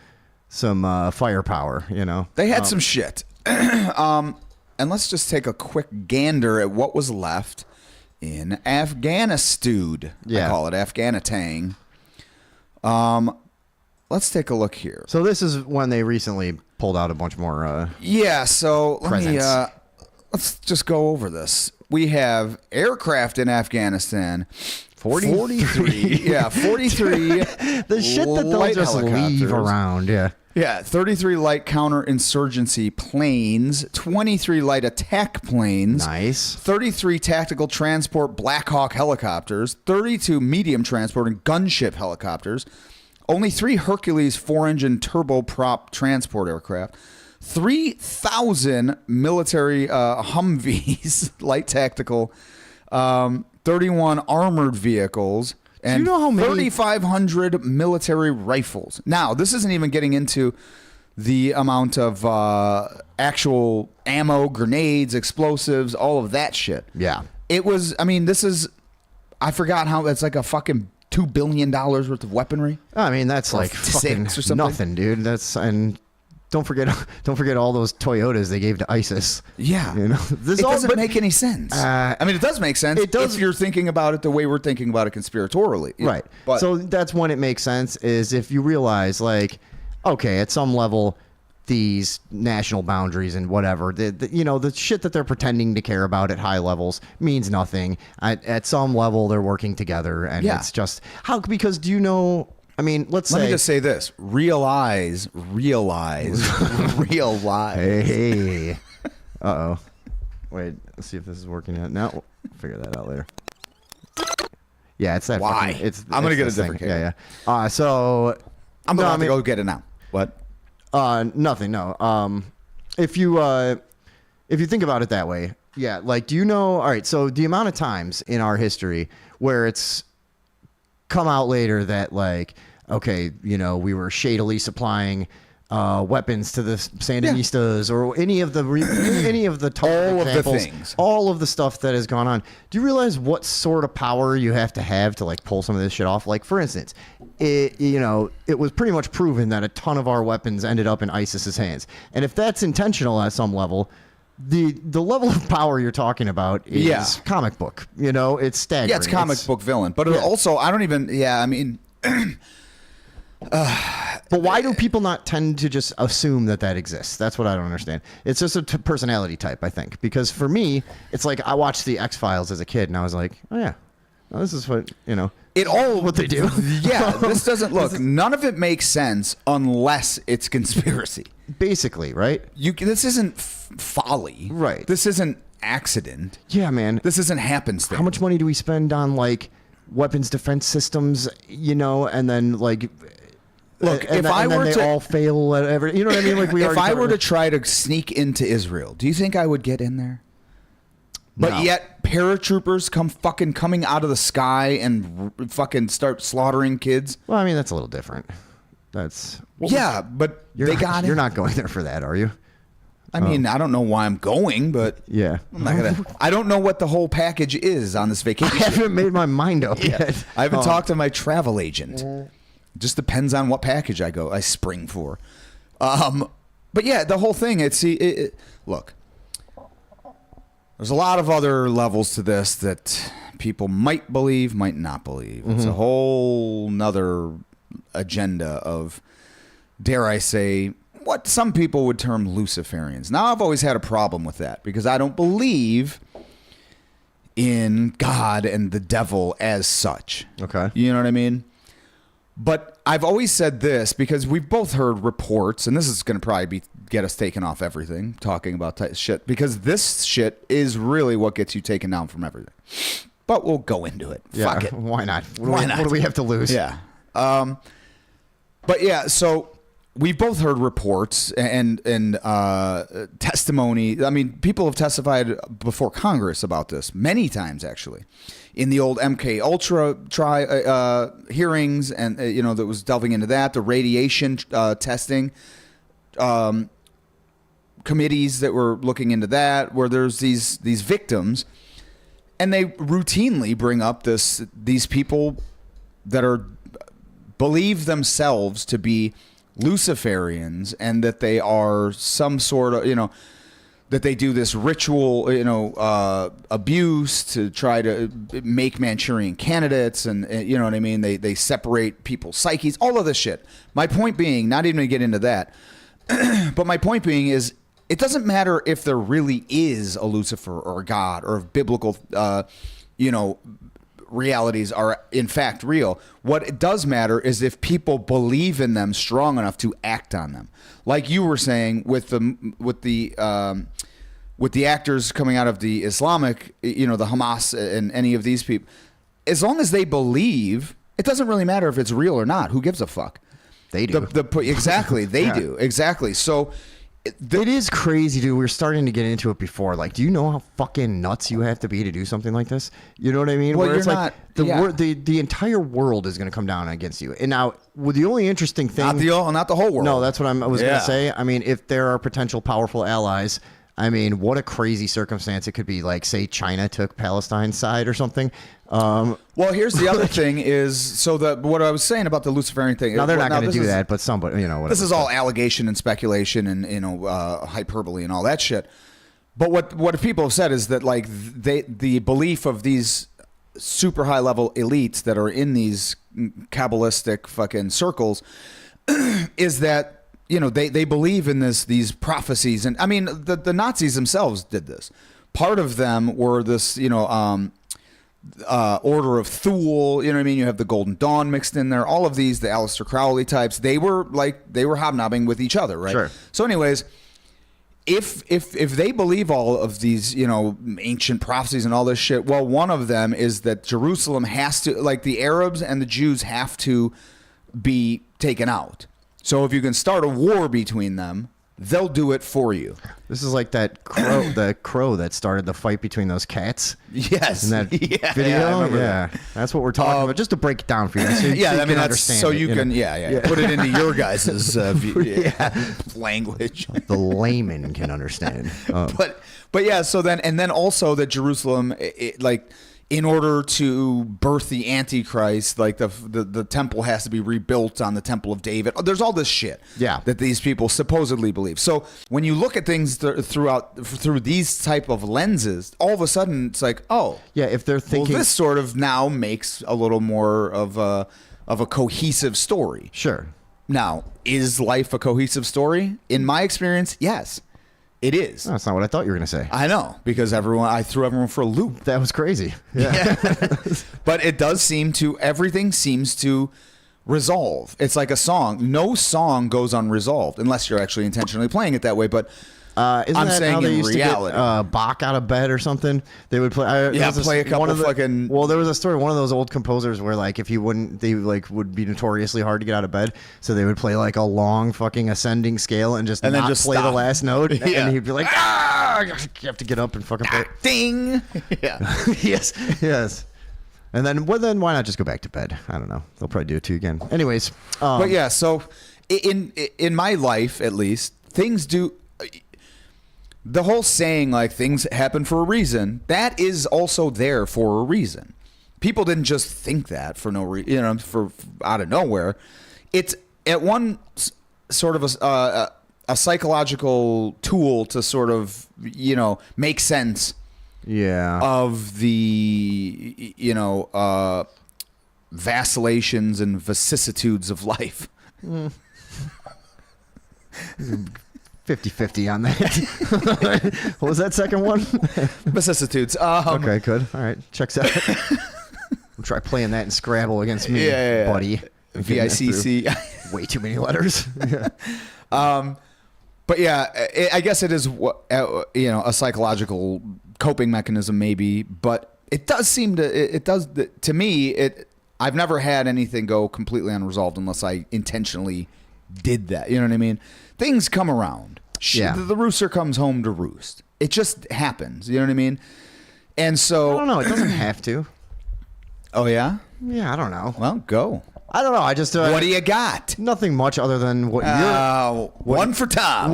[SPEAKER 2] firepower,
[SPEAKER 5] They had some shit. And let's just take a quick gander at what was left in Afghanistan.
[SPEAKER 2] Yeah.
[SPEAKER 5] I call it Afghanitang. Let's take a look here.
[SPEAKER 2] So this is when they recently pulled out a bunch more.
[SPEAKER 5] Yeah, so
[SPEAKER 2] Presence.
[SPEAKER 5] let's just go over this. We have aircraft in Afghanistan.
[SPEAKER 2] 43.
[SPEAKER 5] Yeah, 43.
[SPEAKER 2] The shit that they'll
[SPEAKER 5] light
[SPEAKER 2] just leave
[SPEAKER 5] helicopters.
[SPEAKER 2] around, yeah.
[SPEAKER 5] Yeah, 33 light counterinsurgency planes, 23 light attack planes,
[SPEAKER 2] Nice.
[SPEAKER 5] 33 tactical transport Black Hawk helicopters, 32 medium transport and gunship helicopters, only 3 Hercules 4-engine turboprop transport aircraft, 3,000 military Humvees, light tactical, 31 armored vehicles, and
[SPEAKER 2] you know how many-
[SPEAKER 5] 3,500 military rifles. Now, this isn't even getting into the amount of actual ammo, grenades, explosives, all of that shit.
[SPEAKER 2] Yeah.
[SPEAKER 5] It was, I mean, I forgot how it's like a fucking $2 billion worth of weaponry.
[SPEAKER 2] I mean, that's like fucking
[SPEAKER 5] or something.
[SPEAKER 2] nothing, dude. And don't forget all those Toyotas they gave to ISIS.
[SPEAKER 5] Yeah.
[SPEAKER 2] You know,
[SPEAKER 5] It doesn't make any sense. I mean, it does make sense
[SPEAKER 2] it does-
[SPEAKER 5] if you're thinking about it the way we're thinking about it conspiratorially.
[SPEAKER 2] Right.
[SPEAKER 5] But
[SPEAKER 2] So that's when it makes sense is if you realize, like, okay, at some level, these national boundaries and whatever, the shit that they're pretending to care about at high levels means nothing. At some level, they're working together, and
[SPEAKER 5] Yeah.
[SPEAKER 2] it's just because do you know? I mean, let's
[SPEAKER 5] let
[SPEAKER 2] say.
[SPEAKER 5] me just say this: realize.
[SPEAKER 2] Hey. Uh-oh. Wait, let's see if this is working yet. No, we'll figure that out later. Yeah, it's that.
[SPEAKER 5] Why? I'm gonna get a different
[SPEAKER 2] thing. Yeah. So
[SPEAKER 5] I'm about to go get it now. What?
[SPEAKER 2] Nothing. No. If you think about it that way, yeah. Like, do you know? All right. So the amount of times in our history where it's come out later that, like, okay, we were shadily supplying weapons to the Sandinistas or any of the
[SPEAKER 5] All of the things,
[SPEAKER 2] all of the stuff that has gone on. Do you realize what sort of power you have to like pull some of this shit off? Like, for instance, it was pretty much proven that a ton of our weapons ended up in ISIS's hands, and if that's intentional at some level, the level of power you're talking about is comic book. It's staggering.
[SPEAKER 5] Yeah, it's comic book villain, but also I don't even. Yeah, I mean.
[SPEAKER 2] But why do people not tend to just assume that exists? That's what I don't understand. It's just a personality type, I think. Because for me, it's like I watched the X-Files as a kid, and I was like, oh yeah, well, this is what
[SPEAKER 5] It all
[SPEAKER 2] what they do.
[SPEAKER 5] Yeah, this doesn't look. None of it makes sense unless it's conspiracy.
[SPEAKER 2] Basically, right?
[SPEAKER 5] This isn't folly.
[SPEAKER 2] Right.
[SPEAKER 5] This isn't accident.
[SPEAKER 2] Yeah, man.
[SPEAKER 5] This isn't happenstance.
[SPEAKER 2] How much money do we spend on like weapons defense systems? And then like.
[SPEAKER 5] Look,
[SPEAKER 2] and they all fail at every. You know what I mean? Like
[SPEAKER 5] if I were to try to sneak into Israel, do you think I would get in there?
[SPEAKER 2] No.
[SPEAKER 5] But yet, paratroopers coming out of the sky and fucking start slaughtering kids.
[SPEAKER 2] Well, I mean that's a little different. That's
[SPEAKER 5] but
[SPEAKER 2] You're not going there for that, are you?
[SPEAKER 5] I mean, I don't know why I'm going, but
[SPEAKER 2] yeah,
[SPEAKER 5] I'm not gonna. I don't know what the whole package is on this vacation.
[SPEAKER 2] I haven't made my mind up yet.
[SPEAKER 5] I haven't talked to my travel agent. Just depends on what package I spring for. But yeah, the whole thing, look, there's a lot of other levels to this that people might believe, might not believe. It's a whole nother agenda of, dare I say, what some people would term Luciferians. Now, I've always had a problem with that because I don't believe in God and the devil as such.
[SPEAKER 2] Okay.
[SPEAKER 5] You know what I mean? But I've always said this because we've both heard reports, and this is going to probably get us taken off everything, talking about shit, because this shit is really what gets you taken down from everything. But we'll go into it.
[SPEAKER 2] Yeah,
[SPEAKER 5] Fuck it.
[SPEAKER 2] Why not?
[SPEAKER 5] Why not?
[SPEAKER 2] What do we have to lose?
[SPEAKER 5] Yeah. But yeah, so we've both heard reports and testimony. I mean, people have testified before Congress about this many times, actually. In the old MK Ultra hearings, and that was delving into that, the radiation testing committees that were looking into that, where there's these victims, and they routinely bring up these people that believe themselves to be Luciferians, and that they are some sort of that they do this ritual, abuse to try to make Manchurian candidates, and you know what I mean? They separate people's psyches, all of this shit. My point being, not even to get into that, but my point being is, it doesn't matter if there really is a Lucifer or a God, or if biblical, realities are in fact real. What it does matter is if people believe in them strong enough to act on them. Like you were saying with the actors coming out of the Islamic, the Hamas and any of these people, as long as they believe, it doesn't really matter if it's real or not. Who gives a fuck?
[SPEAKER 2] They do.
[SPEAKER 5] Exactly. They do. Exactly. So
[SPEAKER 2] It is crazy, dude. We're starting to get into it before. Like, do you know how fucking nuts you have to be to do something like this? You know what I mean?
[SPEAKER 5] Well,
[SPEAKER 2] Where
[SPEAKER 5] you're
[SPEAKER 2] it's
[SPEAKER 5] not-
[SPEAKER 2] like
[SPEAKER 5] yeah.
[SPEAKER 2] the entire world is going to come down against you. And now, well, the only interesting thing,
[SPEAKER 5] not the whole world.
[SPEAKER 2] no, that's what I was going
[SPEAKER 5] Yeah.
[SPEAKER 2] to say. I mean, if there are potential powerful allies, I mean, what a crazy circumstance it could be. Like, say China took Palestine's side or something.
[SPEAKER 5] Well, here's the other thing is, so what I was saying about the Luciferian thing.
[SPEAKER 2] Now they're not
[SPEAKER 5] now
[SPEAKER 2] going to
[SPEAKER 5] this
[SPEAKER 2] do
[SPEAKER 5] is-
[SPEAKER 2] that, but somebody, you know, whatever.
[SPEAKER 5] This is all allegation and speculation and hyperbole and all that shit. But what people have said is that like the belief of these super high level elites that are in these Kabbalistic fucking circles is that, you know, they believe in these prophecies. And I mean, the Nazis themselves did this. Part of them were this, you know, Order of Thule, you know what I mean? You have the Golden Dawn mixed in there. All of these, the Aleister Crowley types, they were hobnobbing with each other, right?
[SPEAKER 2] Sure.
[SPEAKER 5] So anyways, if they believe all of these, you know, ancient prophecies and all this shit, well, one of them is that Jerusalem has to, like, the Arabs and the Jews have to be taken out. So if you can start a war between them, they'll do it for you.
[SPEAKER 2] This is like that crow, the crow that started the fight between those cats.
[SPEAKER 5] Yes.
[SPEAKER 2] In that
[SPEAKER 5] Yeah,
[SPEAKER 2] video,
[SPEAKER 5] I remember that.
[SPEAKER 2] that's what we're talking about. Just to break it down for you, so
[SPEAKER 5] Yeah,
[SPEAKER 2] you
[SPEAKER 5] I mean
[SPEAKER 2] can
[SPEAKER 5] that's
[SPEAKER 2] understand
[SPEAKER 5] so
[SPEAKER 2] it,
[SPEAKER 5] you
[SPEAKER 2] know?
[SPEAKER 5] can put it into your guys' language.
[SPEAKER 2] The layman can understand.
[SPEAKER 5] But yeah, so then also that Jerusalem, like, in order to birth the Antichrist, like the temple has to be rebuilt on the Temple of David. There's all this shit,
[SPEAKER 2] Yeah.
[SPEAKER 5] that these people supposedly believe. So when you look at things through these type of lenses, all of a sudden it's like, oh,
[SPEAKER 2] Yeah, if they're thinking,
[SPEAKER 5] well, this sort of now makes a little more of a cohesive story.
[SPEAKER 2] sure.
[SPEAKER 5] Now, is life a cohesive story? In my experience, yes, it is.
[SPEAKER 2] No, that's not what I thought you were going to say.
[SPEAKER 5] I know, because I threw everyone for a loop.
[SPEAKER 2] That was crazy. Yeah.
[SPEAKER 5] But it does seem to, everything seems to resolve. It's like a song. No song goes unresolved unless you're actually intentionally playing it that way. But
[SPEAKER 2] Isn't
[SPEAKER 5] I'm
[SPEAKER 2] that
[SPEAKER 5] saying
[SPEAKER 2] how they
[SPEAKER 5] in
[SPEAKER 2] used
[SPEAKER 5] reality.
[SPEAKER 2] to get Bach out of bed or something? They would play. There
[SPEAKER 5] Yeah,
[SPEAKER 2] was
[SPEAKER 5] play a couple
[SPEAKER 2] one of the,
[SPEAKER 5] fucking-
[SPEAKER 2] Well, there was a story. One of those old composers where, like, if he wouldn't, they like would be notoriously hard to get out of bed. So they would play like a long fucking ascending scale and
[SPEAKER 5] And then
[SPEAKER 2] not
[SPEAKER 5] just
[SPEAKER 2] play the
[SPEAKER 5] stop.
[SPEAKER 2] last note.
[SPEAKER 5] Yeah.
[SPEAKER 2] And he'd be like, ah, you have to get up and fucking play.
[SPEAKER 5] Ding. Yeah.
[SPEAKER 2] Yes, yes. And then, well, then why not just go back to bed? I don't know. They'll probably do it to you again. Anyways,
[SPEAKER 5] But yeah, so in my life, at least, things do. The whole saying, like, things happen for a reason, that is also there for a reason. People didn't just think that for no reason, you know, for out of nowhere. It's at one sort of a psychological tool to sort of, you know, make sense
[SPEAKER 2] yeah.
[SPEAKER 5] of the, you know, vacillations and vicissitudes of life.
[SPEAKER 2] 50-50 on that. What was that second one?
[SPEAKER 5] Vicissitudes.
[SPEAKER 2] Okay, good. All right, checks out. I'll try playing that in Scrabble against me,
[SPEAKER 5] Yeah.
[SPEAKER 2] buddy. I'm getting that
[SPEAKER 5] VICC.
[SPEAKER 2] through way too many letters.
[SPEAKER 5] But yeah, I guess it is, you know, a psychological coping mechanism maybe, but it does seem to me, I've never had anything go completely unresolved unless I intentionally did that. You know what I mean? Things come around.
[SPEAKER 2] Yeah.
[SPEAKER 5] The rooster comes home to roost. It just happens. You know what I mean? And so,
[SPEAKER 2] I don't know. It doesn't have to.
[SPEAKER 5] oh yeah?
[SPEAKER 2] Yeah, I don't know.
[SPEAKER 5] Well, go.
[SPEAKER 2] I don't know. I just
[SPEAKER 5] What do you got?
[SPEAKER 2] nothing much other than what
[SPEAKER 5] One for Tom.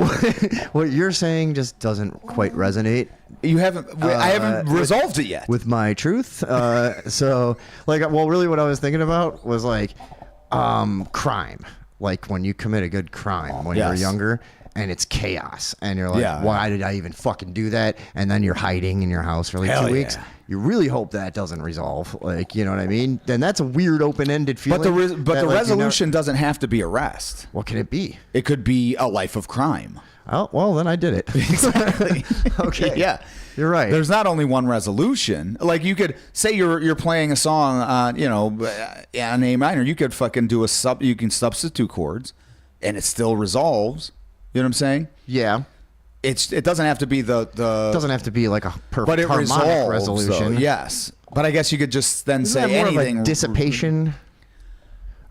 [SPEAKER 2] what you're saying just doesn't quite resonate
[SPEAKER 5] You haven't. I haven't resolved it yet.
[SPEAKER 2] with my truth. So, like, well, really, what I was thinking about was like crime. Like when you commit a good crime when you're
[SPEAKER 5] Yes.
[SPEAKER 2] younger, and it's chaos, and you're like,
[SPEAKER 5] Yeah.
[SPEAKER 2] why did I even fucking do that? And then you're hiding in your house for like
[SPEAKER 5] Hell
[SPEAKER 2] 2 weeks.
[SPEAKER 5] yeah.
[SPEAKER 2] You really hope that doesn't resolve. Like, you know what I mean? Then that's a weird open-ended feeling.
[SPEAKER 5] But the
[SPEAKER 2] that, like, you
[SPEAKER 5] resolution doesn't have to be arrest.
[SPEAKER 2] what can it be?
[SPEAKER 5] It could be a life of crime.
[SPEAKER 2] Oh, well, then I did it.
[SPEAKER 5] Exactly.
[SPEAKER 2] Okay.
[SPEAKER 5] Yeah.
[SPEAKER 2] You're right.
[SPEAKER 5] There's not only one resolution. Like you could say you're playing a song on, you know, on A minor. You could fucking do you can substitute chords and it still resolves. You know what I'm saying?
[SPEAKER 2] Yeah.
[SPEAKER 5] It doesn't have to be the
[SPEAKER 2] It doesn't have to be like a perfect
[SPEAKER 5] but it
[SPEAKER 2] harmonic
[SPEAKER 5] resolves,
[SPEAKER 2] resolution.
[SPEAKER 5] though, yes. But I guess you could just then
[SPEAKER 2] Isn't
[SPEAKER 5] say
[SPEAKER 2] that more
[SPEAKER 5] anything.
[SPEAKER 2] of like dissipation?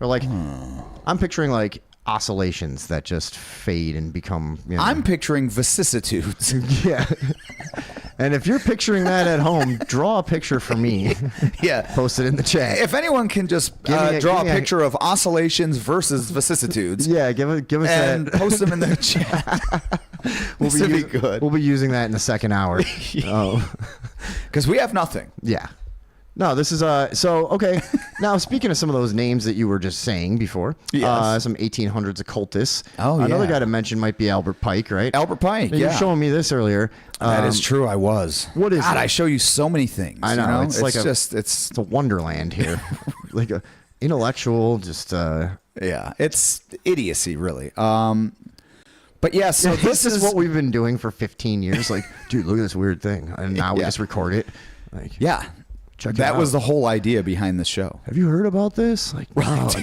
[SPEAKER 2] Or like, I'm picturing like oscillations that just fade and become. You know,
[SPEAKER 5] I'm picturing vicissitudes.
[SPEAKER 2] yeah. And if you're picturing that at home, draw a picture for me.
[SPEAKER 5] Yeah.
[SPEAKER 2] Post it in the chat.
[SPEAKER 5] If anyone can just
[SPEAKER 2] Give me
[SPEAKER 5] draw a
[SPEAKER 2] give me
[SPEAKER 5] picture of oscillations versus vicissitudes.
[SPEAKER 2] Yeah, give us
[SPEAKER 5] And
[SPEAKER 2] that.
[SPEAKER 5] post them in the chat. This would be good.
[SPEAKER 2] We'll be using that in the second hour. Oh,
[SPEAKER 5] Because we have nothing.
[SPEAKER 2] yeah. No, this is so okay. Now speaking of some of those names that you were just saying before,
[SPEAKER 5] Yes.
[SPEAKER 2] some 1800s occultists.
[SPEAKER 5] Oh,
[SPEAKER 2] Another
[SPEAKER 5] yeah.
[SPEAKER 2] guy to mention might be Albert Pike, right?
[SPEAKER 5] Albert Pike,
[SPEAKER 2] You were
[SPEAKER 5] yeah.
[SPEAKER 2] showing me this earlier.
[SPEAKER 5] That is true. I was.
[SPEAKER 2] what is
[SPEAKER 5] God,
[SPEAKER 2] it?
[SPEAKER 5] I show you so many things.
[SPEAKER 2] I know,
[SPEAKER 5] You know?
[SPEAKER 2] it's like
[SPEAKER 5] it's
[SPEAKER 2] It's a wonderland here, like a intellectual. Just
[SPEAKER 5] yeah, it's idiocy, really. But yeah, so
[SPEAKER 2] this is what we've been doing for 15 years. Like, dude, look at this weird thing, and now we
[SPEAKER 5] Yeah.
[SPEAKER 2] just record it. Like,
[SPEAKER 5] Yeah.
[SPEAKER 2] Check it
[SPEAKER 5] that was
[SPEAKER 2] out.
[SPEAKER 5] the whole idea behind the show.
[SPEAKER 2] have you heard about this? Like,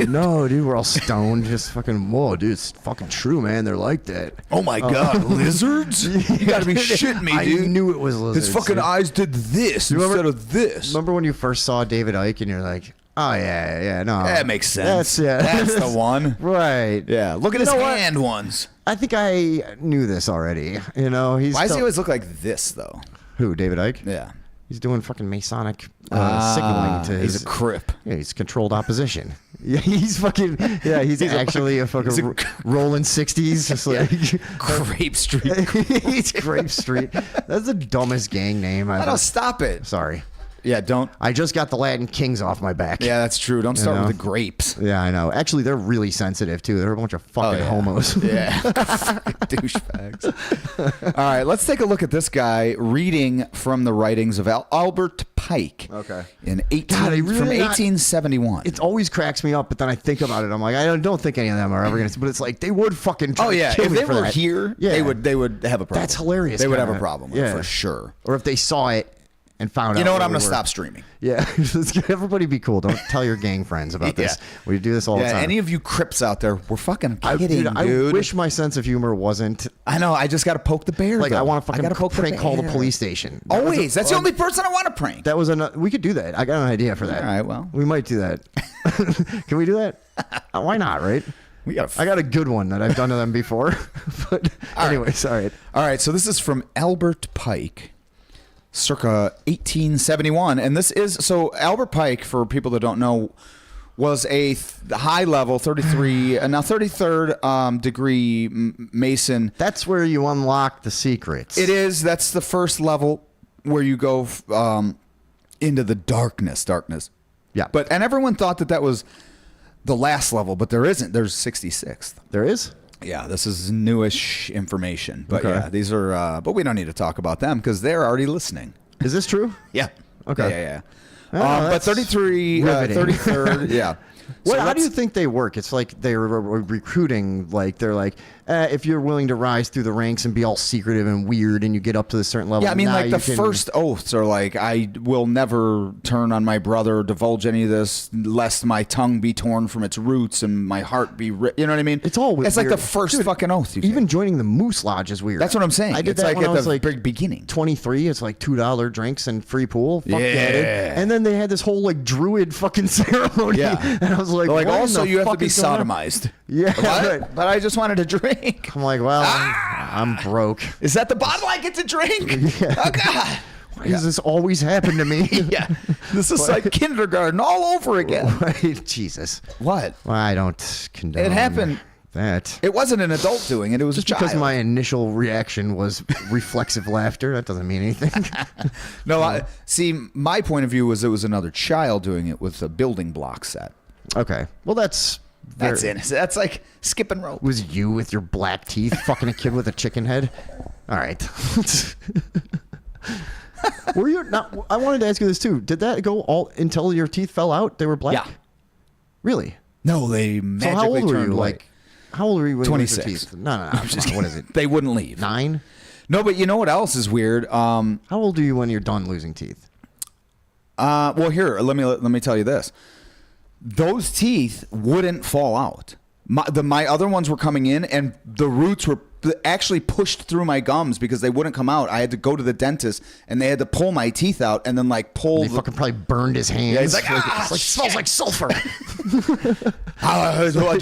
[SPEAKER 2] no, dude, we're all stoned. Just fucking, whoa, dude, it's fucking true, man. They're like that.
[SPEAKER 5] Oh my God, lizards? You gotta be shitting me, dude.
[SPEAKER 2] I knew it was lizards.
[SPEAKER 5] His fucking
[SPEAKER 2] dude.
[SPEAKER 5] eyes did this
[SPEAKER 2] remember-
[SPEAKER 5] instead of this.
[SPEAKER 2] Remember when you first saw David Icke and you're like, oh, yeah, no.
[SPEAKER 5] That makes sense.
[SPEAKER 2] That's
[SPEAKER 5] the one.
[SPEAKER 2] Right.
[SPEAKER 5] Yeah, look at
[SPEAKER 2] You
[SPEAKER 5] his
[SPEAKER 2] know what?
[SPEAKER 5] hand ones.
[SPEAKER 2] I think I knew this already. You know, he's
[SPEAKER 5] Why does
[SPEAKER 2] still-
[SPEAKER 5] he always look like this, though?
[SPEAKER 2] Who, David Icke?
[SPEAKER 5] Yeah.
[SPEAKER 2] He's doing fucking Masonic signaling to
[SPEAKER 5] he's
[SPEAKER 2] his.
[SPEAKER 5] a crip.
[SPEAKER 2] Yeah, he's controlled opposition. Yeah, he's fucking. Yeah, he's actually a fucking rolling 60s. Just like
[SPEAKER 5] Grape Street.
[SPEAKER 2] he's Grape Street. That's the dumbest gang name I've.
[SPEAKER 5] No, stop it.
[SPEAKER 2] Sorry,
[SPEAKER 5] Yeah, don't.
[SPEAKER 2] I just got the Latin Kings off my back.
[SPEAKER 5] Yeah, that's true. Don't start
[SPEAKER 2] know?
[SPEAKER 5] with the grapes.
[SPEAKER 2] Yeah, I know. Actually, they're really sensitive too. They're a bunch of fucking homos.
[SPEAKER 5] Yeah. Douchebags. All right, let's take a look at this guy reading from the writings of Albert Pike.
[SPEAKER 2] Okay.
[SPEAKER 5] In
[SPEAKER 2] God, I really
[SPEAKER 5] from
[SPEAKER 2] not-
[SPEAKER 5] 1871.
[SPEAKER 2] It always cracks me up, but then I think about it. I'm like, I don't think any of them are ever gonna. But it's like they would fucking. Try
[SPEAKER 5] Oh yeah,
[SPEAKER 2] to kill
[SPEAKER 5] if
[SPEAKER 2] me
[SPEAKER 5] they
[SPEAKER 2] for
[SPEAKER 5] were
[SPEAKER 2] that.
[SPEAKER 5] here,
[SPEAKER 2] yeah.
[SPEAKER 5] they would have a problem.
[SPEAKER 2] That's hilarious.
[SPEAKER 5] They would have
[SPEAKER 2] kinda.
[SPEAKER 5] a problem with it for sure.
[SPEAKER 2] Or if they saw it and found out.
[SPEAKER 5] You know what?
[SPEAKER 2] where
[SPEAKER 5] I'm
[SPEAKER 2] we
[SPEAKER 5] going to
[SPEAKER 2] were.
[SPEAKER 5] stop streaming.
[SPEAKER 2] Yeah, everybody be cool. Don't tell your gang friends about this.
[SPEAKER 5] Yeah.
[SPEAKER 2] We do this all the
[SPEAKER 5] Yeah,
[SPEAKER 2] time.
[SPEAKER 5] any of you Crips out there, we're fucking kidding,
[SPEAKER 2] I wish my sense of humor wasn't
[SPEAKER 5] I know. I just got to poke the bear.
[SPEAKER 2] like
[SPEAKER 5] though.
[SPEAKER 2] I want to
[SPEAKER 5] gotta
[SPEAKER 2] fucking
[SPEAKER 5] poke
[SPEAKER 2] prank call the
[SPEAKER 5] bear.
[SPEAKER 2] police station. That was
[SPEAKER 5] Always. That's the only person I want to prank.
[SPEAKER 2] That was we could do that. I got an idea for that.
[SPEAKER 5] All right, well.
[SPEAKER 2] we might do that. Can we do that? Why not? Right.
[SPEAKER 5] We got.
[SPEAKER 2] I got a good one that I've done to them before. But anyways, all right.
[SPEAKER 5] All right. So this is from Albert Pike, circa 1871, and this is so Albert Pike. For people that don't know, was a high level 33rd degree Mason.
[SPEAKER 2] That's where you unlock the secrets.
[SPEAKER 5] It is. That's the first level where you go into the darkness.
[SPEAKER 2] Yeah.
[SPEAKER 5] And everyone thought that was the last level, but there isn't. There's 66th.
[SPEAKER 2] There is.
[SPEAKER 5] Yeah, this is newish information. But
[SPEAKER 2] Okay.
[SPEAKER 5] yeah, these are. But we don't need to talk about them because they're already listening.
[SPEAKER 2] Is this true?
[SPEAKER 5] Yeah.
[SPEAKER 2] Okay.
[SPEAKER 5] Yeah.
[SPEAKER 2] Oh,
[SPEAKER 5] But
[SPEAKER 2] that's
[SPEAKER 5] 33,
[SPEAKER 2] riveting.
[SPEAKER 5] 33rd. Yeah.
[SPEAKER 2] What,
[SPEAKER 5] So
[SPEAKER 2] how do you
[SPEAKER 5] let's-
[SPEAKER 2] think they work? It's like they're recruiting. Like they're like, if you're willing to rise through the ranks and be all secretive and weird, and you get up to a certain level.
[SPEAKER 5] Yeah, I mean,
[SPEAKER 2] now
[SPEAKER 5] like the
[SPEAKER 2] you can-
[SPEAKER 5] first oaths are like, I will never turn on my brother, or divulge any of this, lest my tongue be torn from its roots and my heart be. You know what I mean?
[SPEAKER 2] It's all
[SPEAKER 5] It's like the
[SPEAKER 2] weird.
[SPEAKER 5] first
[SPEAKER 2] Dude,
[SPEAKER 5] fucking oath. You
[SPEAKER 2] Even
[SPEAKER 5] take.
[SPEAKER 2] joining the Moose Lodge is weird.
[SPEAKER 5] That's what I'm saying.
[SPEAKER 2] I did
[SPEAKER 5] It's
[SPEAKER 2] that
[SPEAKER 5] like
[SPEAKER 2] when
[SPEAKER 5] at
[SPEAKER 2] I was
[SPEAKER 5] the
[SPEAKER 2] like
[SPEAKER 5] very beginning.
[SPEAKER 2] 23. It's like $2 drinks and free pool. Fuck
[SPEAKER 5] Yeah.
[SPEAKER 2] dude. And then they had this whole like druid fucking ceremony.
[SPEAKER 5] Yeah.
[SPEAKER 2] And I was like,
[SPEAKER 5] Like
[SPEAKER 2] what in
[SPEAKER 5] also
[SPEAKER 2] the
[SPEAKER 5] you have to
[SPEAKER 2] fuck
[SPEAKER 5] be
[SPEAKER 2] is going on?
[SPEAKER 5] sodomized.
[SPEAKER 2] Yeah,
[SPEAKER 5] But,
[SPEAKER 2] right.
[SPEAKER 5] but I just wanted to drink.
[SPEAKER 2] I'm like, well, I'm broke.
[SPEAKER 5] Is that the bottle I get to drink? Oh God.
[SPEAKER 2] Why does this always happen to me?
[SPEAKER 5] Yeah. This is like kindergarten all over again.
[SPEAKER 2] Right? Jesus.
[SPEAKER 5] What?
[SPEAKER 2] Well, I don't condone
[SPEAKER 5] It happened.
[SPEAKER 2] that.
[SPEAKER 5] It wasn't an adult doing it. It was
[SPEAKER 2] Just
[SPEAKER 5] a child.
[SPEAKER 2] because my initial reaction was reflexive laughter, that doesn't mean anything.
[SPEAKER 5] No, see, my point of view was it was another child doing it with a building block set.
[SPEAKER 2] Okay. Well, that's
[SPEAKER 5] That's it. That's like skipping rope.
[SPEAKER 2] Was you with your black teeth fucking a kid with a chicken head? All right. Were you not? I wanted to ask you this too. Did that go all until your teeth fell out? They were black.
[SPEAKER 5] Yeah.
[SPEAKER 2] Really?
[SPEAKER 5] No, they
[SPEAKER 2] So
[SPEAKER 5] magically
[SPEAKER 2] how old were
[SPEAKER 5] turned
[SPEAKER 2] you?
[SPEAKER 5] white.
[SPEAKER 2] Like, how old were you when you lost your
[SPEAKER 5] 26.
[SPEAKER 2] teeth? No. Come on, what is it?
[SPEAKER 5] They wouldn't leave.
[SPEAKER 2] 9?
[SPEAKER 5] No, but you know what else is weird?
[SPEAKER 2] How old are you when you're done losing teeth?
[SPEAKER 5] Well, here, let me tell you this. Those teeth wouldn't fall out. My other ones were coming in, and the roots were actually pushed through my gums because they wouldn't come out. I had to go to the dentist and they had to pull my teeth out and then like pull.
[SPEAKER 2] He fucking probably burned his hands.
[SPEAKER 5] Yeah, he's like,
[SPEAKER 2] it's like smells like sulfur.
[SPEAKER 5] Oh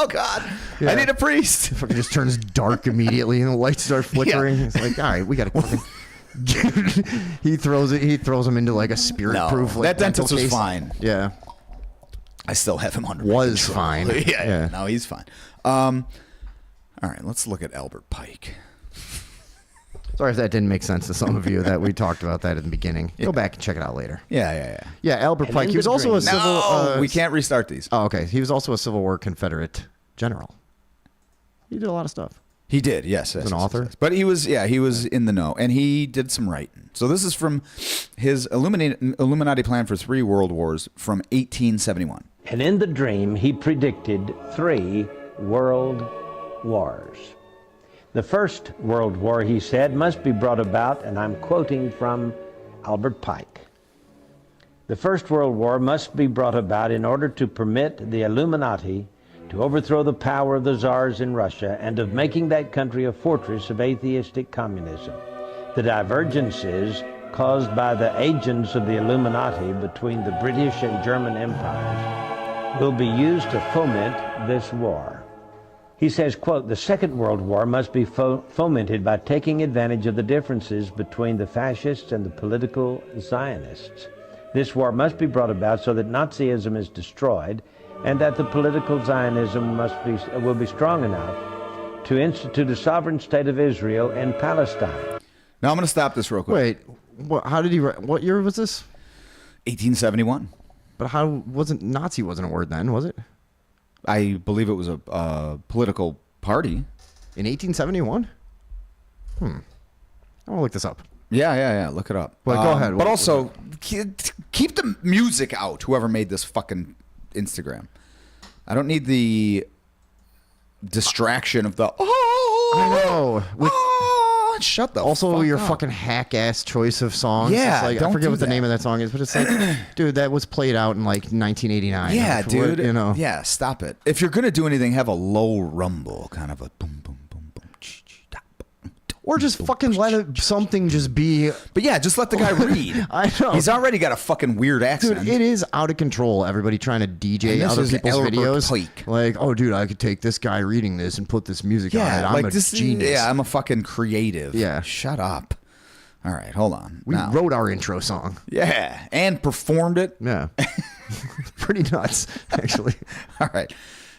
[SPEAKER 5] God, I need a priest.
[SPEAKER 2] Fucking just turns dark immediately and the lights start flickering. It's like, all right, we gotta fucking. He throws him into like a spirit-proof.
[SPEAKER 5] No,
[SPEAKER 2] like,
[SPEAKER 5] that dentist
[SPEAKER 2] dental
[SPEAKER 5] was
[SPEAKER 2] case.
[SPEAKER 5] fine.
[SPEAKER 2] Yeah,
[SPEAKER 5] I still have him under
[SPEAKER 2] was
[SPEAKER 5] control.
[SPEAKER 2] fine.
[SPEAKER 5] Yeah, no, he's fine. All right, let's look at Albert Pike.
[SPEAKER 2] Sorry if that didn't make sense to some of you that we talked about that in the beginning. Go back and check it out later.
[SPEAKER 5] Yeah.
[SPEAKER 2] Yeah, Albert Pike. He was also a civil.
[SPEAKER 5] No, we can't restart these.
[SPEAKER 2] Oh, okay. He was also a Civil War Confederate general. He did a lot of stuff.
[SPEAKER 5] He did, yes.
[SPEAKER 2] An author?
[SPEAKER 5] But he was in the know, and he did some writing. So this is from his Illuminati plan for 3 world wars from 1871.
[SPEAKER 6] And in the dream, he predicted 3 world wars. The First World War, he said, must be brought about, and I'm quoting from Albert Pike. The First World War must be brought about in order to permit the Illuminati to overthrow the power of the czars in Russia and of making that country a fortress of atheistic communism. The divergences caused by the agents of the Illuminati between the British and German empires will be used to foment this war. He says, quote, the Second World War must be fomented by taking advantage of the differences between the fascists and the political Zionists. This war must be brought about so that Nazism is destroyed and that the political Zionism will be strong enough to institute a sovereign state of Israel in Palestine.
[SPEAKER 5] Now I'm going to stop this real quick.
[SPEAKER 2] Wait, how did he write? What year was this?
[SPEAKER 5] 1871.
[SPEAKER 2] But how wasn't Nazi wasn't a word then, was it?
[SPEAKER 5] I believe it was a political party.
[SPEAKER 2] In 1871? I want to look this up.
[SPEAKER 5] Yeah. Look it up.
[SPEAKER 2] Well, go ahead.
[SPEAKER 5] But also, keep the music out, whoever made this fucking Instagram. I don't need the distraction of the,
[SPEAKER 2] I know.
[SPEAKER 5] shut the
[SPEAKER 2] Also,
[SPEAKER 5] fuck
[SPEAKER 2] your
[SPEAKER 5] up.
[SPEAKER 2] fucking hack-ass choice of songs.
[SPEAKER 5] Yeah,
[SPEAKER 2] It's like, I
[SPEAKER 5] don't
[SPEAKER 2] forget
[SPEAKER 5] do
[SPEAKER 2] what the
[SPEAKER 5] that.
[SPEAKER 2] name of that song is, but it's like, dude, that was played out in like 1989.
[SPEAKER 5] Yeah,
[SPEAKER 2] Like,
[SPEAKER 5] dude.
[SPEAKER 2] what, you know.
[SPEAKER 5] Yeah, stop it. If you're going to do anything, have a low rumble, kind of a boom, boom, boom, boom.
[SPEAKER 2] Or just fucking let something just be.
[SPEAKER 5] But yeah, just let the guy read.
[SPEAKER 2] I know.
[SPEAKER 5] He's already got a fucking weird accent.
[SPEAKER 2] Dude, it is out of control. Everybody trying to
[SPEAKER 5] And
[SPEAKER 2] DJ
[SPEAKER 5] this
[SPEAKER 2] other
[SPEAKER 5] is
[SPEAKER 2] people's
[SPEAKER 5] Albert
[SPEAKER 2] videos.
[SPEAKER 5] Pike.
[SPEAKER 2] Like, oh, dude, I could take this guy reading this and put this music on it.
[SPEAKER 5] Yeah,
[SPEAKER 2] I'm
[SPEAKER 5] like
[SPEAKER 2] a
[SPEAKER 5] this.
[SPEAKER 2] genius.
[SPEAKER 5] Yeah, I'm a fucking creative.
[SPEAKER 2] Yeah.
[SPEAKER 5] Shut up. All right, hold on.
[SPEAKER 2] We
[SPEAKER 5] Now.
[SPEAKER 2] wrote our intro song.
[SPEAKER 5] Yeah, and performed it.
[SPEAKER 2] Yeah. Pretty nuts, actually.
[SPEAKER 5] All right.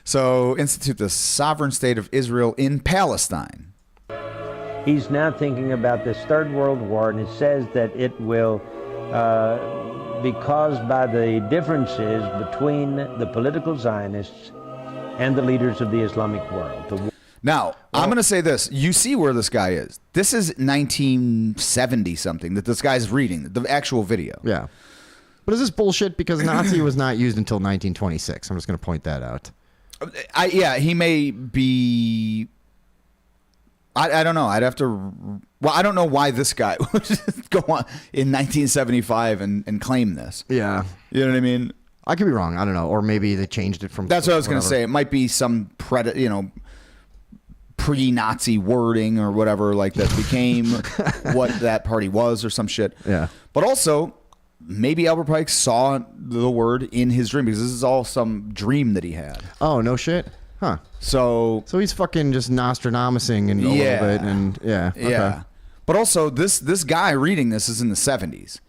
[SPEAKER 5] So, institute the sovereign state of Israel in Palestine.
[SPEAKER 6] He's now thinking about this Third World War, and it says that it will be caused by the differences between the political Zionists and the leaders of the Islamic world.
[SPEAKER 5] Now, I'm going to say this. You see where this guy is. This is 1970 something that this guy's reading, the actual video.
[SPEAKER 2] Yeah. But is this bullshit? Because Nazi was not used until 1926. I'm just going to point that out.
[SPEAKER 5] Yeah, he may be. I don't know. I'd have to. Well, I don't know why this guy would go on in 1975 and claim this.
[SPEAKER 2] Yeah.
[SPEAKER 5] You know what I mean?
[SPEAKER 2] I could be wrong. I don't know. Or maybe they changed it from.
[SPEAKER 5] That's what I was going to
[SPEAKER 2] whatever.
[SPEAKER 5] say. It might be some pre-Nazi wording or whatever like that became what that party was or some shit.
[SPEAKER 2] Yeah.
[SPEAKER 5] But also, maybe Albert Pike saw the word in his dream because this is all some dream that he had.
[SPEAKER 2] Oh, no shit? Huh.
[SPEAKER 5] So
[SPEAKER 2] he's fucking just Nostradamusing and a
[SPEAKER 5] Yeah.
[SPEAKER 2] little bit, and yeah. Okay.
[SPEAKER 5] yeah. But also, this guy reading this is in the 70s.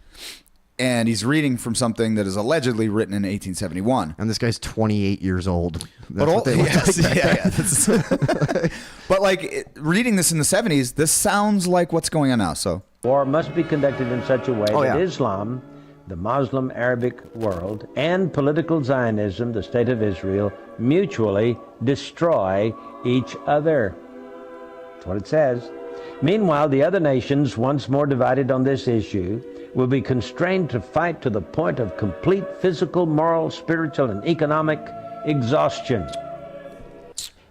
[SPEAKER 5] And he's reading from something that is allegedly written in 1871.
[SPEAKER 2] And this guy's 28 years old. That's
[SPEAKER 5] But
[SPEAKER 2] what they look
[SPEAKER 5] yes,
[SPEAKER 2] like.
[SPEAKER 5] yeah, that's- but like reading this in the 70s, this sounds like what's going on now. So
[SPEAKER 6] War must be conducted in such a way
[SPEAKER 2] Oh,
[SPEAKER 6] that
[SPEAKER 2] yeah.
[SPEAKER 6] Islam, the Muslim Arabic world, and political Zionism, the state of Israel, mutually destroy each other. That's what it says. Meanwhile, the other nations, once more divided on this issue, will be constrained to fight to the point of complete physical, moral, spiritual, and economic exhaustion.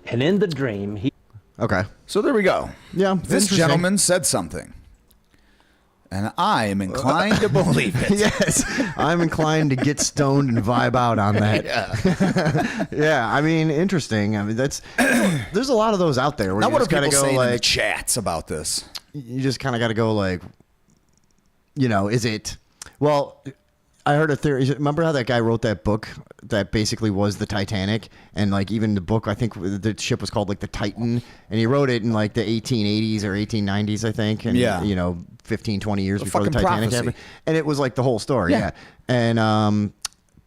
[SPEAKER 6] And in the dream, he
[SPEAKER 2] Okay.
[SPEAKER 5] there we go.
[SPEAKER 2] Yeah.
[SPEAKER 5] This
[SPEAKER 2] interesting.
[SPEAKER 5] gentleman said something. And I am inclined to believe it.
[SPEAKER 2] Yes, I'm inclined to get stoned and vibe out on that. Yeah, I mean, interesting. I mean, there's a lot of those out there. Where
[SPEAKER 5] Now,
[SPEAKER 2] you
[SPEAKER 5] what are
[SPEAKER 2] just gotta
[SPEAKER 5] people
[SPEAKER 2] go
[SPEAKER 5] saying in the
[SPEAKER 2] like,
[SPEAKER 5] chats about this?
[SPEAKER 2] you just kind of got to go like, is it? Well, I heard a theory. Remember how that guy wrote that book that basically was the Titanic, and like even the book, I think the ship was called like the Titan, and he wrote it in like the 1880s or 1890s, I think, and 15, 20 years before the
[SPEAKER 5] fucking
[SPEAKER 2] Titanic
[SPEAKER 5] prophecy.
[SPEAKER 2] happened, and it was like the whole story, yeah. And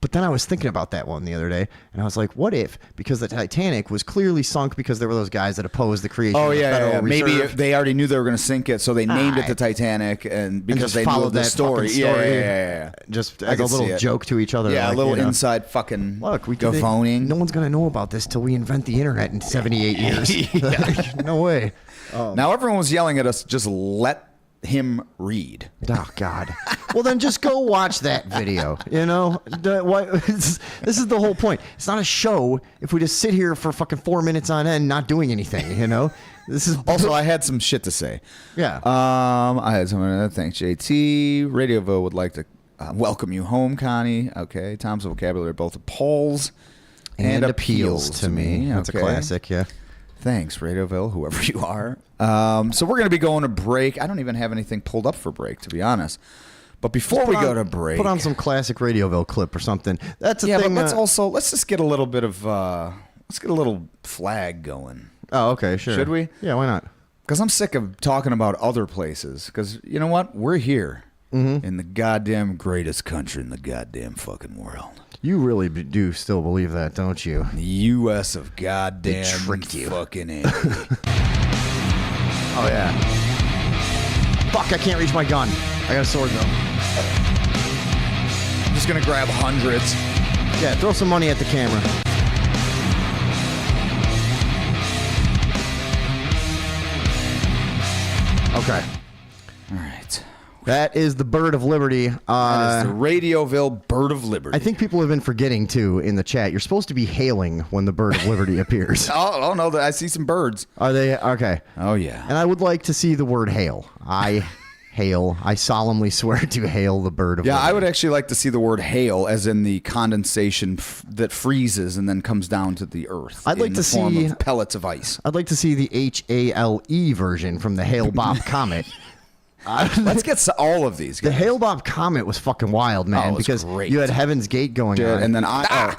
[SPEAKER 2] but then I was thinking about that one the other day, and I was like, what if, because the Titanic was clearly sunk because there were those guys that opposed the creation of the Federal
[SPEAKER 5] Maybe
[SPEAKER 2] Reserve.
[SPEAKER 5] they already knew they were going to sink it, so they named it the
[SPEAKER 2] Aye.
[SPEAKER 5] Titanic, and because
[SPEAKER 2] just
[SPEAKER 5] they knew
[SPEAKER 2] followed
[SPEAKER 5] the
[SPEAKER 2] that
[SPEAKER 5] story.
[SPEAKER 2] fucking story.
[SPEAKER 5] Yeah.
[SPEAKER 2] Just
[SPEAKER 5] I
[SPEAKER 2] as a
[SPEAKER 5] can see
[SPEAKER 2] little
[SPEAKER 5] it.
[SPEAKER 2] joke to each other.
[SPEAKER 5] Yeah,
[SPEAKER 2] like,
[SPEAKER 5] a little inside fucking
[SPEAKER 2] Look, we
[SPEAKER 5] gavoning.
[SPEAKER 2] No one's gonna know about this till we invent the internet in 78 years. No way.
[SPEAKER 5] Now everyone was yelling at us, just let him read.
[SPEAKER 2] Oh God. Well, then just go watch that video. This is the whole point. It's not a show if we just sit here for fucking 4 minutes on end, not doing anything. This is
[SPEAKER 5] Also, I had some shit to say.
[SPEAKER 2] Yeah.
[SPEAKER 5] I had someone. Thanks, JT. Radioville would like to welcome you home, Connie. Okay. Tom's vocabulary both appalls and appeals to me.
[SPEAKER 2] That's
[SPEAKER 5] Okay.
[SPEAKER 2] a classic. Yeah.
[SPEAKER 5] Thanks, Radioville, whoever you are. So we're going to be going to break. I don't even have anything pulled up for break, to be honest. But before we go to break,
[SPEAKER 2] put on some classic Radioville clip or something. That's a
[SPEAKER 5] yeah,
[SPEAKER 2] thing.
[SPEAKER 5] but let's just get a little bit of let's get a little flag going.
[SPEAKER 2] Oh, okay, sure.
[SPEAKER 5] Should we?
[SPEAKER 2] Yeah, why not?
[SPEAKER 5] Because I'm sick of talking about other places. Because you know what? We're here in the goddamn greatest country in the goddamn fucking world.
[SPEAKER 2] You really do still believe that, don't you?
[SPEAKER 5] The U.S. of goddamn
[SPEAKER 2] tricked you.
[SPEAKER 5] fucking A.
[SPEAKER 2] Oh, yeah. Fuck, I can't reach my gun. I got a sword, though.
[SPEAKER 5] I'm just going to grab hundreds.
[SPEAKER 2] Yeah, throw some money at the camera. Okay.
[SPEAKER 5] All right.
[SPEAKER 2] That is the Bird of Liberty.
[SPEAKER 5] That is the Radioville Bird of Liberty.
[SPEAKER 2] I think people have been forgetting, too, in the chat. You're supposed to be hailing when the Bird of Liberty appears.
[SPEAKER 5] Oh, no, I see some birds.
[SPEAKER 2] Are they? Okay.
[SPEAKER 5] Oh, yeah.
[SPEAKER 2] And I would like to see the word hail. I solemnly swear to hail the Bird of
[SPEAKER 5] Yeah,
[SPEAKER 2] Liberty.
[SPEAKER 5] I would actually like to see the word hail as in the condensation that freezes and then comes down to the earth.
[SPEAKER 2] I'd like
[SPEAKER 5] in
[SPEAKER 2] to
[SPEAKER 5] the form
[SPEAKER 2] see-
[SPEAKER 5] of pellets of ice.
[SPEAKER 2] I'd like to see the HALE version from the Hale-Bopp Comet.
[SPEAKER 5] Let's get all of these
[SPEAKER 2] The
[SPEAKER 5] guys.
[SPEAKER 2] Hale-Bopp Comet was fucking wild, man,
[SPEAKER 5] Oh, it was
[SPEAKER 2] because
[SPEAKER 5] great.
[SPEAKER 2] you had Heaven's Gate going
[SPEAKER 5] Dude,
[SPEAKER 2] on.
[SPEAKER 5] and then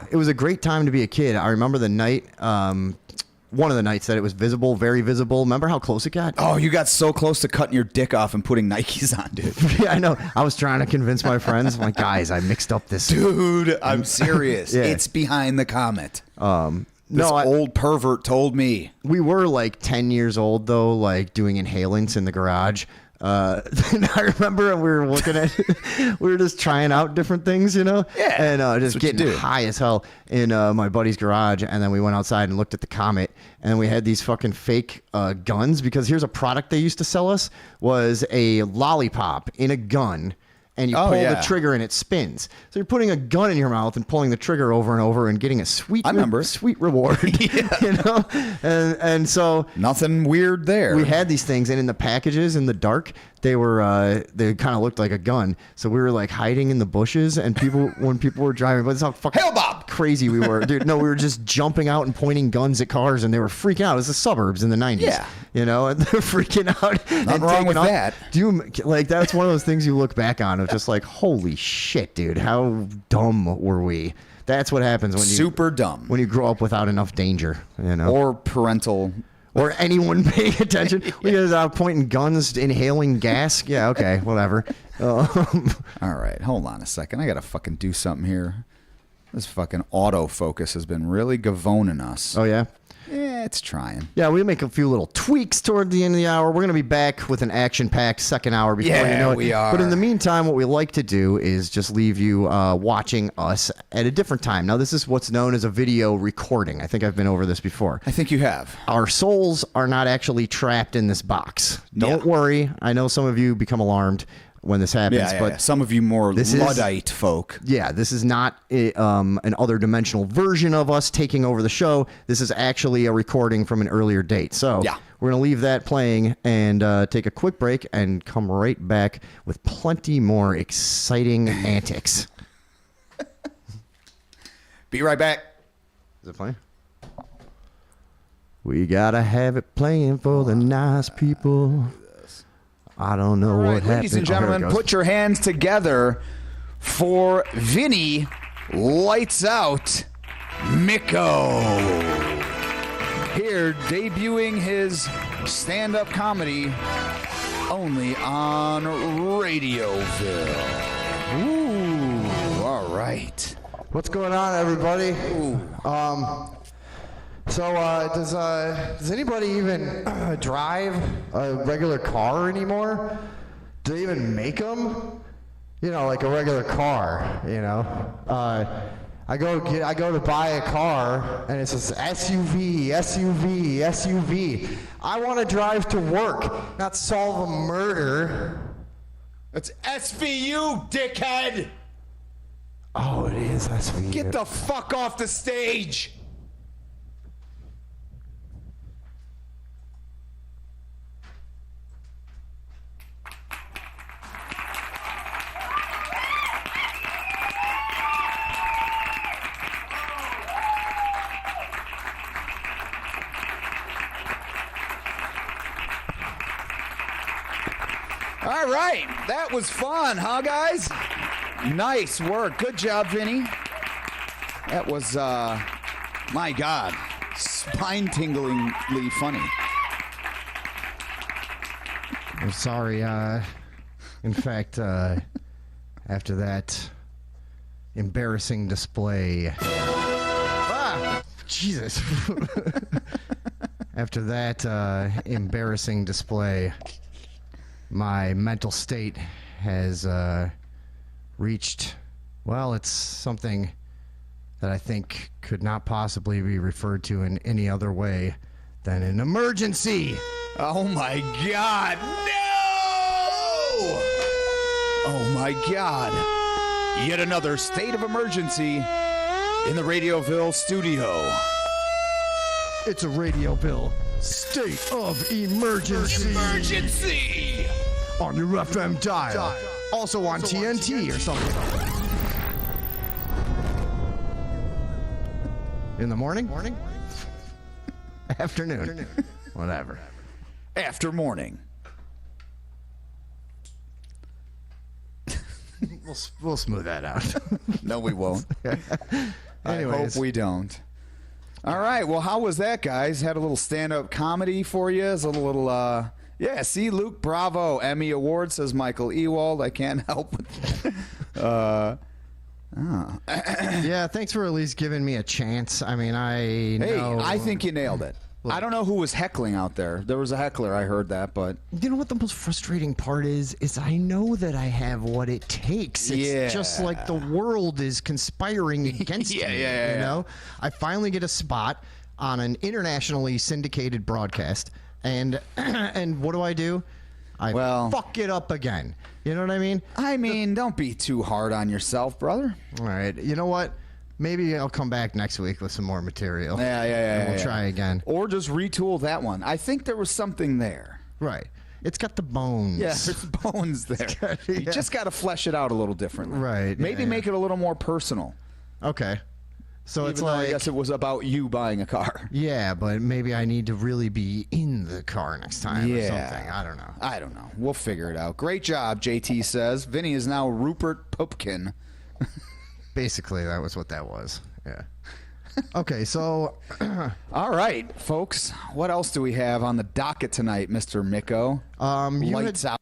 [SPEAKER 2] it was a great time to be a kid. I remember the night, one of the nights that it was visible, very visible. Remember how close it got?
[SPEAKER 5] Oh, you got so close to cutting your dick off and putting Nikes on, dude.
[SPEAKER 2] Yeah, I know. I was trying to convince my friends. I'm like, guys, I mixed up this.
[SPEAKER 5] Dude, I'm serious.
[SPEAKER 2] Yeah.
[SPEAKER 5] It's behind the comet. This
[SPEAKER 2] No,
[SPEAKER 5] old pervert told me.
[SPEAKER 2] we were like 10 years old, though, like doing inhalants in the garage. And I remember we were looking at, we were just trying out different things,
[SPEAKER 5] Yeah,
[SPEAKER 2] and just
[SPEAKER 5] what you
[SPEAKER 2] getting
[SPEAKER 5] do.
[SPEAKER 2] high as hell in my buddy's garage. And then we went outside and looked at the comet, and we had these fucking fake guns, because here's a product they used to sell us was a lollipop in a gun. And you
[SPEAKER 5] Oh,
[SPEAKER 2] pull
[SPEAKER 5] yeah.
[SPEAKER 2] the trigger and it spins. So you're putting a gun in your mouth and pulling the trigger over and over and getting a sweet,
[SPEAKER 5] I remember.
[SPEAKER 2] sweet reward. And so
[SPEAKER 5] Nothing weird there.
[SPEAKER 2] we had these things, and in the packages in the dark, they were they kind of looked like a gun. So we were like hiding in the bushes, and when people were driving, but that's how fucking
[SPEAKER 5] Hale-Bopp!
[SPEAKER 2] crazy we were, dude. No, we were just jumping out and pointing guns at cars, and they were freaking out. It was the suburbs in the 90s,
[SPEAKER 5] Yeah.
[SPEAKER 2] and they're freaking out.
[SPEAKER 5] Nothing wrong with that.
[SPEAKER 2] Do you like that's one of those things you look back on of just like, holy shit, dude, how dumb were we? That's what happens when you
[SPEAKER 5] Super dumb.
[SPEAKER 2] when you grow up without enough danger,
[SPEAKER 5] Or parental.
[SPEAKER 2] or anyone paying attention. We guys out pointing guns, inhaling gas. Yeah, okay, whatever.
[SPEAKER 5] All right, hold on a second. I got to fucking do something here. This fucking autofocus has been really gavoning us.
[SPEAKER 2] Oh yeah.
[SPEAKER 5] Yeah, it's trying.
[SPEAKER 2] Yeah, we make a few little tweaks toward the end of the hour. We're going to be back with an action-packed second hour before
[SPEAKER 5] Yeah,
[SPEAKER 2] you know it.
[SPEAKER 5] we are.
[SPEAKER 2] But in the meantime, what we like to do is just leave you watching us at a different time. Now, this is what's known as a video recording. I think I've been over this before.
[SPEAKER 5] I think you have.
[SPEAKER 2] Our souls are not actually trapped in this box. Don't
[SPEAKER 5] Yeah.
[SPEAKER 2] worry. I know some of you become alarmed. when this happens.
[SPEAKER 5] Yeah,
[SPEAKER 2] but
[SPEAKER 5] some of you more
[SPEAKER 2] this is-
[SPEAKER 5] Luddite folk.
[SPEAKER 2] yeah, this is not an other dimensional version of us taking over the show. This is actually a recording from an earlier date. So
[SPEAKER 5] Yeah.
[SPEAKER 2] we're going to leave that playing and take a quick break and come right back with plenty more exciting antics.
[SPEAKER 5] Be right back.
[SPEAKER 2] Is it playing? We got to have it playing for the nice people. I don't know
[SPEAKER 5] All
[SPEAKER 2] what
[SPEAKER 5] right,
[SPEAKER 2] happened.
[SPEAKER 5] ladies and
[SPEAKER 2] Oh, here it
[SPEAKER 5] gentlemen,
[SPEAKER 2] goes.
[SPEAKER 5] put your hands together for Vinny Lights Out Miko. Here, debuting his stand-up comedy only on Radioville. Ooh, all right.
[SPEAKER 2] What's going on, everybody? Does anybody even drive a regular car anymore? Do they even make them? You know, like a regular car. You know, I go to buy a car, and it says SUV, SUV, SUV. I want to drive to work, not solve a murder.
[SPEAKER 5] It's SVU, dickhead!
[SPEAKER 2] Oh, it is SUV.
[SPEAKER 5] Get the fuck off the stage! All right, that was fun, huh, guys? Nice work. Good job, Vinny. That was, my God, spine-tinglingly funny.
[SPEAKER 2] I'm sorry. In fact, after that embarrassing display, Jesus. After that embarrassing display, my mental state has reached, well, it's something that I think could not possibly be referred to in any other way than an emergency.
[SPEAKER 5] Oh, my God. No! Oh, my God. Yet another state of emergency in the Radioville studio.
[SPEAKER 2] It's a Radioville state of emergency.
[SPEAKER 5] Emergency!
[SPEAKER 2] On your FM dial. Also on TNT or something. In the morning? Afternoon. Whatever.
[SPEAKER 5] After morning.
[SPEAKER 2] We'll smooth that out.
[SPEAKER 5] No, we won't. I
[SPEAKER 2] Anyways.
[SPEAKER 5] hope we don't. All right. Well, how was that, guys? Had a little stand-up comedy for you. It's a little, yeah. See, Luke, bravo. Emmy Award, says Michael Ewald. I can't help with
[SPEAKER 2] Yeah, thanks for at least giving me a chance. I mean,
[SPEAKER 5] Hey,
[SPEAKER 2] know.
[SPEAKER 5] I think you nailed it. I don't know who was heckling out there. There was a heckler. I heard that, but
[SPEAKER 2] You know what the most frustrating part is I know that I have what it takes. It's just like the world is conspiring against me.
[SPEAKER 5] Yeah.
[SPEAKER 2] You know, I finally get a spot on an internationally syndicated broadcast, and what do? I fuck it up again. You know what I mean?
[SPEAKER 5] I mean, don't be too hard on yourself, brother.
[SPEAKER 2] All right. You know what? Maybe I'll come back next week with some more material.
[SPEAKER 5] Yeah.
[SPEAKER 2] And we'll try again.
[SPEAKER 5] Or just retool that one. I think there was something there.
[SPEAKER 2] Right. It's got the bones.
[SPEAKER 5] Yeah, there's bones there. You just got to flesh it out a little differently.
[SPEAKER 2] Right,
[SPEAKER 5] Maybe
[SPEAKER 2] yeah.
[SPEAKER 5] make it a little more personal.
[SPEAKER 2] Okay. So
[SPEAKER 5] Even
[SPEAKER 2] it's
[SPEAKER 5] though
[SPEAKER 2] like,
[SPEAKER 5] I guess it was about you buying a car.
[SPEAKER 2] yeah, but maybe I need to really be in the car next time or something. I don't know.
[SPEAKER 5] I don't know. We'll figure it out. Great job, JT says. Vinny is now Rupert Pupkin.
[SPEAKER 2] Basically, that was what that was. Yeah. Okay, so
[SPEAKER 5] All right, folks. What else do we have on the docket tonight, Mr. Miko?
[SPEAKER 2] you
[SPEAKER 5] Lights out.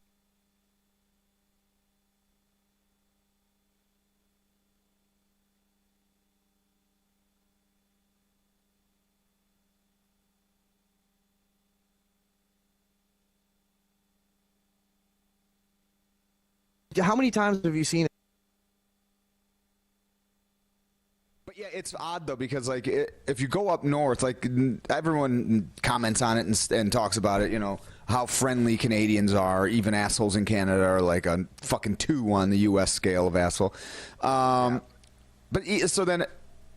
[SPEAKER 7] How many times have you seen it?
[SPEAKER 5] But yeah, it's odd though because like if you go up north, like everyone comments on it and talks about it. You know, how friendly Canadians are. Even assholes in Canada are like a fucking 2 on the U.S. scale of asshole. But so then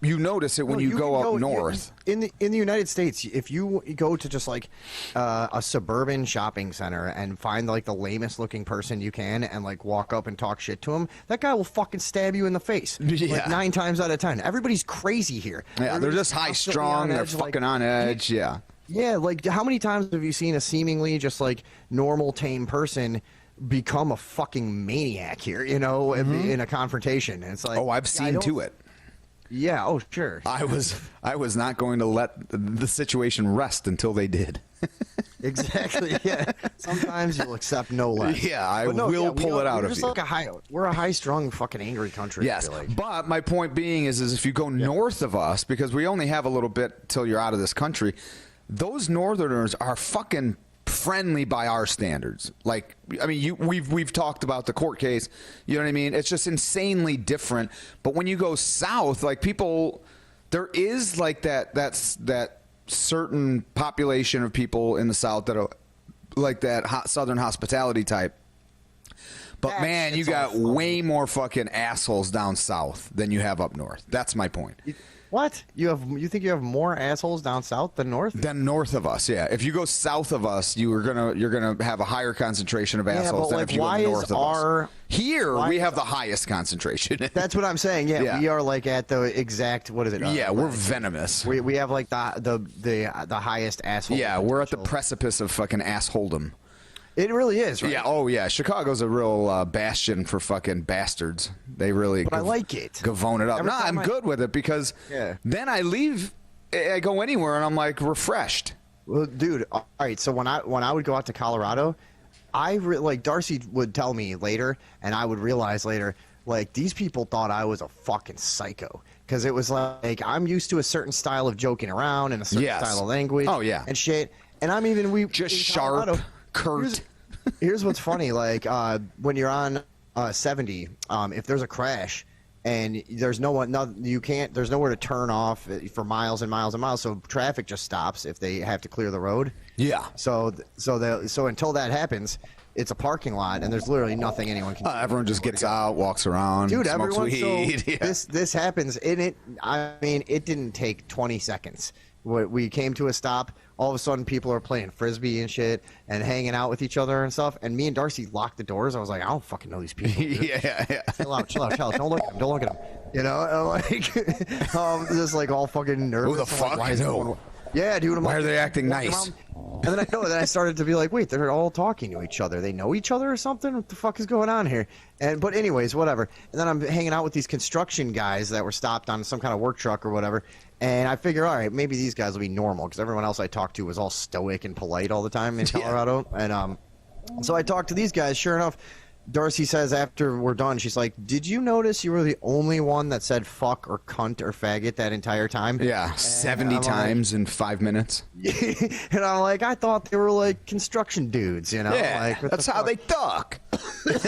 [SPEAKER 5] you notice it when you go up north.
[SPEAKER 2] In the United States, if you go to just like a suburban shopping center and find like the lamest looking person you can and like walk up and talk shit to him, that guy will fucking stab you in the face.
[SPEAKER 5] Yeah.
[SPEAKER 2] Like 9 times out of 10. Everybody's crazy here.
[SPEAKER 5] Yeah, they're just high strung. They're fucking on edge. Yeah.
[SPEAKER 2] Yeah, like how many times have you seen a seemingly just like normal, tame person become a fucking maniac here, you know, in a confrontation? And it's like,
[SPEAKER 5] Oh, I've seen to it.
[SPEAKER 2] Yeah, oh, sure.
[SPEAKER 5] I was not going to let the situation rest until they did.
[SPEAKER 2] Exactly, yeah. Sometimes you'll accept no less.
[SPEAKER 5] Yeah, I will pull it out of you.
[SPEAKER 2] We're a high-strung, fucking angry country.
[SPEAKER 5] Yes,
[SPEAKER 2] I feel like.
[SPEAKER 5] but my point being is if you go north of us, because we only have a little bit till you're out of this country, those northerners are fucking friendly by our standards. Like, I mean, we've talked about the court case. You know what I mean? It's just insanely different. But when you go south, like people, there is like that certain population of people in the south that are like that southern hospitality type. But man, you got way more fucking assholes down south than you have up north. That's my point.
[SPEAKER 2] What? You think you have more assholes down south than north?
[SPEAKER 5] Than north of us, yeah. If you go south of us, you're gonna have a higher concentration of assholes than if you go north of us. Here we have the highest concentration.
[SPEAKER 2] That's what I'm saying. Yeah, we are like at the exact. What is it?
[SPEAKER 5] Yeah, we're venomous.
[SPEAKER 2] We have like the highest asshole.
[SPEAKER 5] Yeah, we're at the precipice of fucking assholdom.
[SPEAKER 2] It really is, right?
[SPEAKER 5] Yeah. Oh, yeah. Chicago's a real bastion for fucking bastards. They really.
[SPEAKER 2] But I like it.
[SPEAKER 5] Gavone it up. No, I'm good with it because then I leave. I go anywhere and I'm like refreshed.
[SPEAKER 2] Well, dude. All right. So when I would go out to Colorado, like Darcy would tell me later, and I would realize later, like these people thought I was a fucking psycho because it was like I'm used to a certain style of joking around and a certain style of language.
[SPEAKER 5] Oh yeah.
[SPEAKER 2] And shit. And I'm even
[SPEAKER 5] just sharp. Curt.
[SPEAKER 2] Here's what's funny, like when you're on 70, if there's a crash and there's no one, there's nowhere to turn off for miles and miles and miles, so traffic just stops if they have to clear the road.
[SPEAKER 5] Yeah.
[SPEAKER 2] So until that happens, it's a parking lot and there's literally nothing anyone can do.
[SPEAKER 5] Everyone just gets out, walks around,
[SPEAKER 2] dude.
[SPEAKER 5] smokes weed.
[SPEAKER 2] This happens, and it didn't take 20 seconds. We came to a stop. All of a sudden, people are playing frisbee and shit and hanging out with each other and stuff. And me and Darcy locked the doors. I was like, I don't fucking know these people.
[SPEAKER 5] Yeah.
[SPEAKER 2] Chill out. Don't look at them. You know, and like, just like all fucking nervous.
[SPEAKER 5] Who the fuck?
[SPEAKER 2] Like,
[SPEAKER 5] I know.
[SPEAKER 2] Yeah, dude.
[SPEAKER 5] Why are they acting nice?
[SPEAKER 2] And then I started to be like, wait, they're all talking to each other. They know each other or something? What the fuck is going on here? But anyways, whatever. And then I'm hanging out with these construction guys that were stopped on some kind of work truck or whatever. And I figure, all right, maybe these guys will be normal because everyone else I talked to was all stoic and polite all the time in Colorado. And so I talked to these guys. Sure enough, Darcy says after we're done, she's like, did you notice you were the only one that said fuck or cunt or faggot that entire time?
[SPEAKER 5] Yeah, 70 times in 5 minutes.
[SPEAKER 2] And I'm like, I thought they were like construction dudes, you know?
[SPEAKER 5] Yeah,
[SPEAKER 2] like,
[SPEAKER 5] that's how they talk.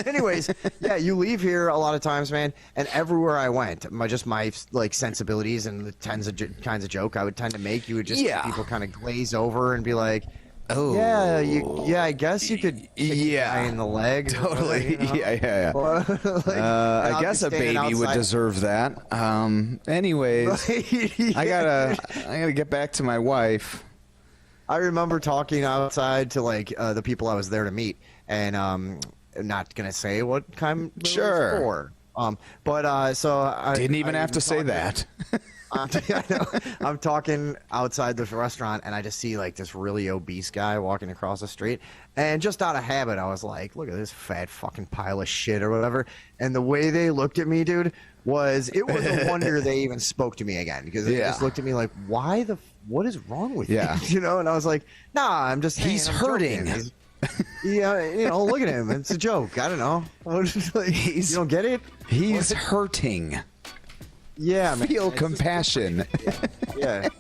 [SPEAKER 2] Anyways, yeah, you leave here a lot of times, man, and everywhere I went, my like sensibilities and the kinds of joke I would tend to make, you would just see people kind of glaze over and be like, oh yeah, I guess you could kick the guy in the leg.
[SPEAKER 5] Totally.
[SPEAKER 2] You know?
[SPEAKER 5] Yeah.
[SPEAKER 2] Like,
[SPEAKER 5] I guess a baby would deserve that. Anyways, I gotta get back to my wife.
[SPEAKER 2] I remember talking outside to like the people I was there to meet, and I'm not gonna say what kind it was for. But so I
[SPEAKER 5] didn't even have to say that.
[SPEAKER 2] I know. I'm talking outside this restaurant, and I just see like this really obese guy walking across the street, and just out of habit, I was like, "Look at this fat fucking pile of shit" or whatever. And the way they looked at me, dude, was a wonder they even spoke to me again because they just looked at me like, what is wrong with you? You know? And I was like, nah, I'm just
[SPEAKER 5] he's hurting.
[SPEAKER 2] Yeah, you know, look at him. It's a joke. I don't know. Like, you don't get it?
[SPEAKER 5] He's hurting.
[SPEAKER 2] Yeah, man.
[SPEAKER 5] Feel compassion.
[SPEAKER 2] Yeah.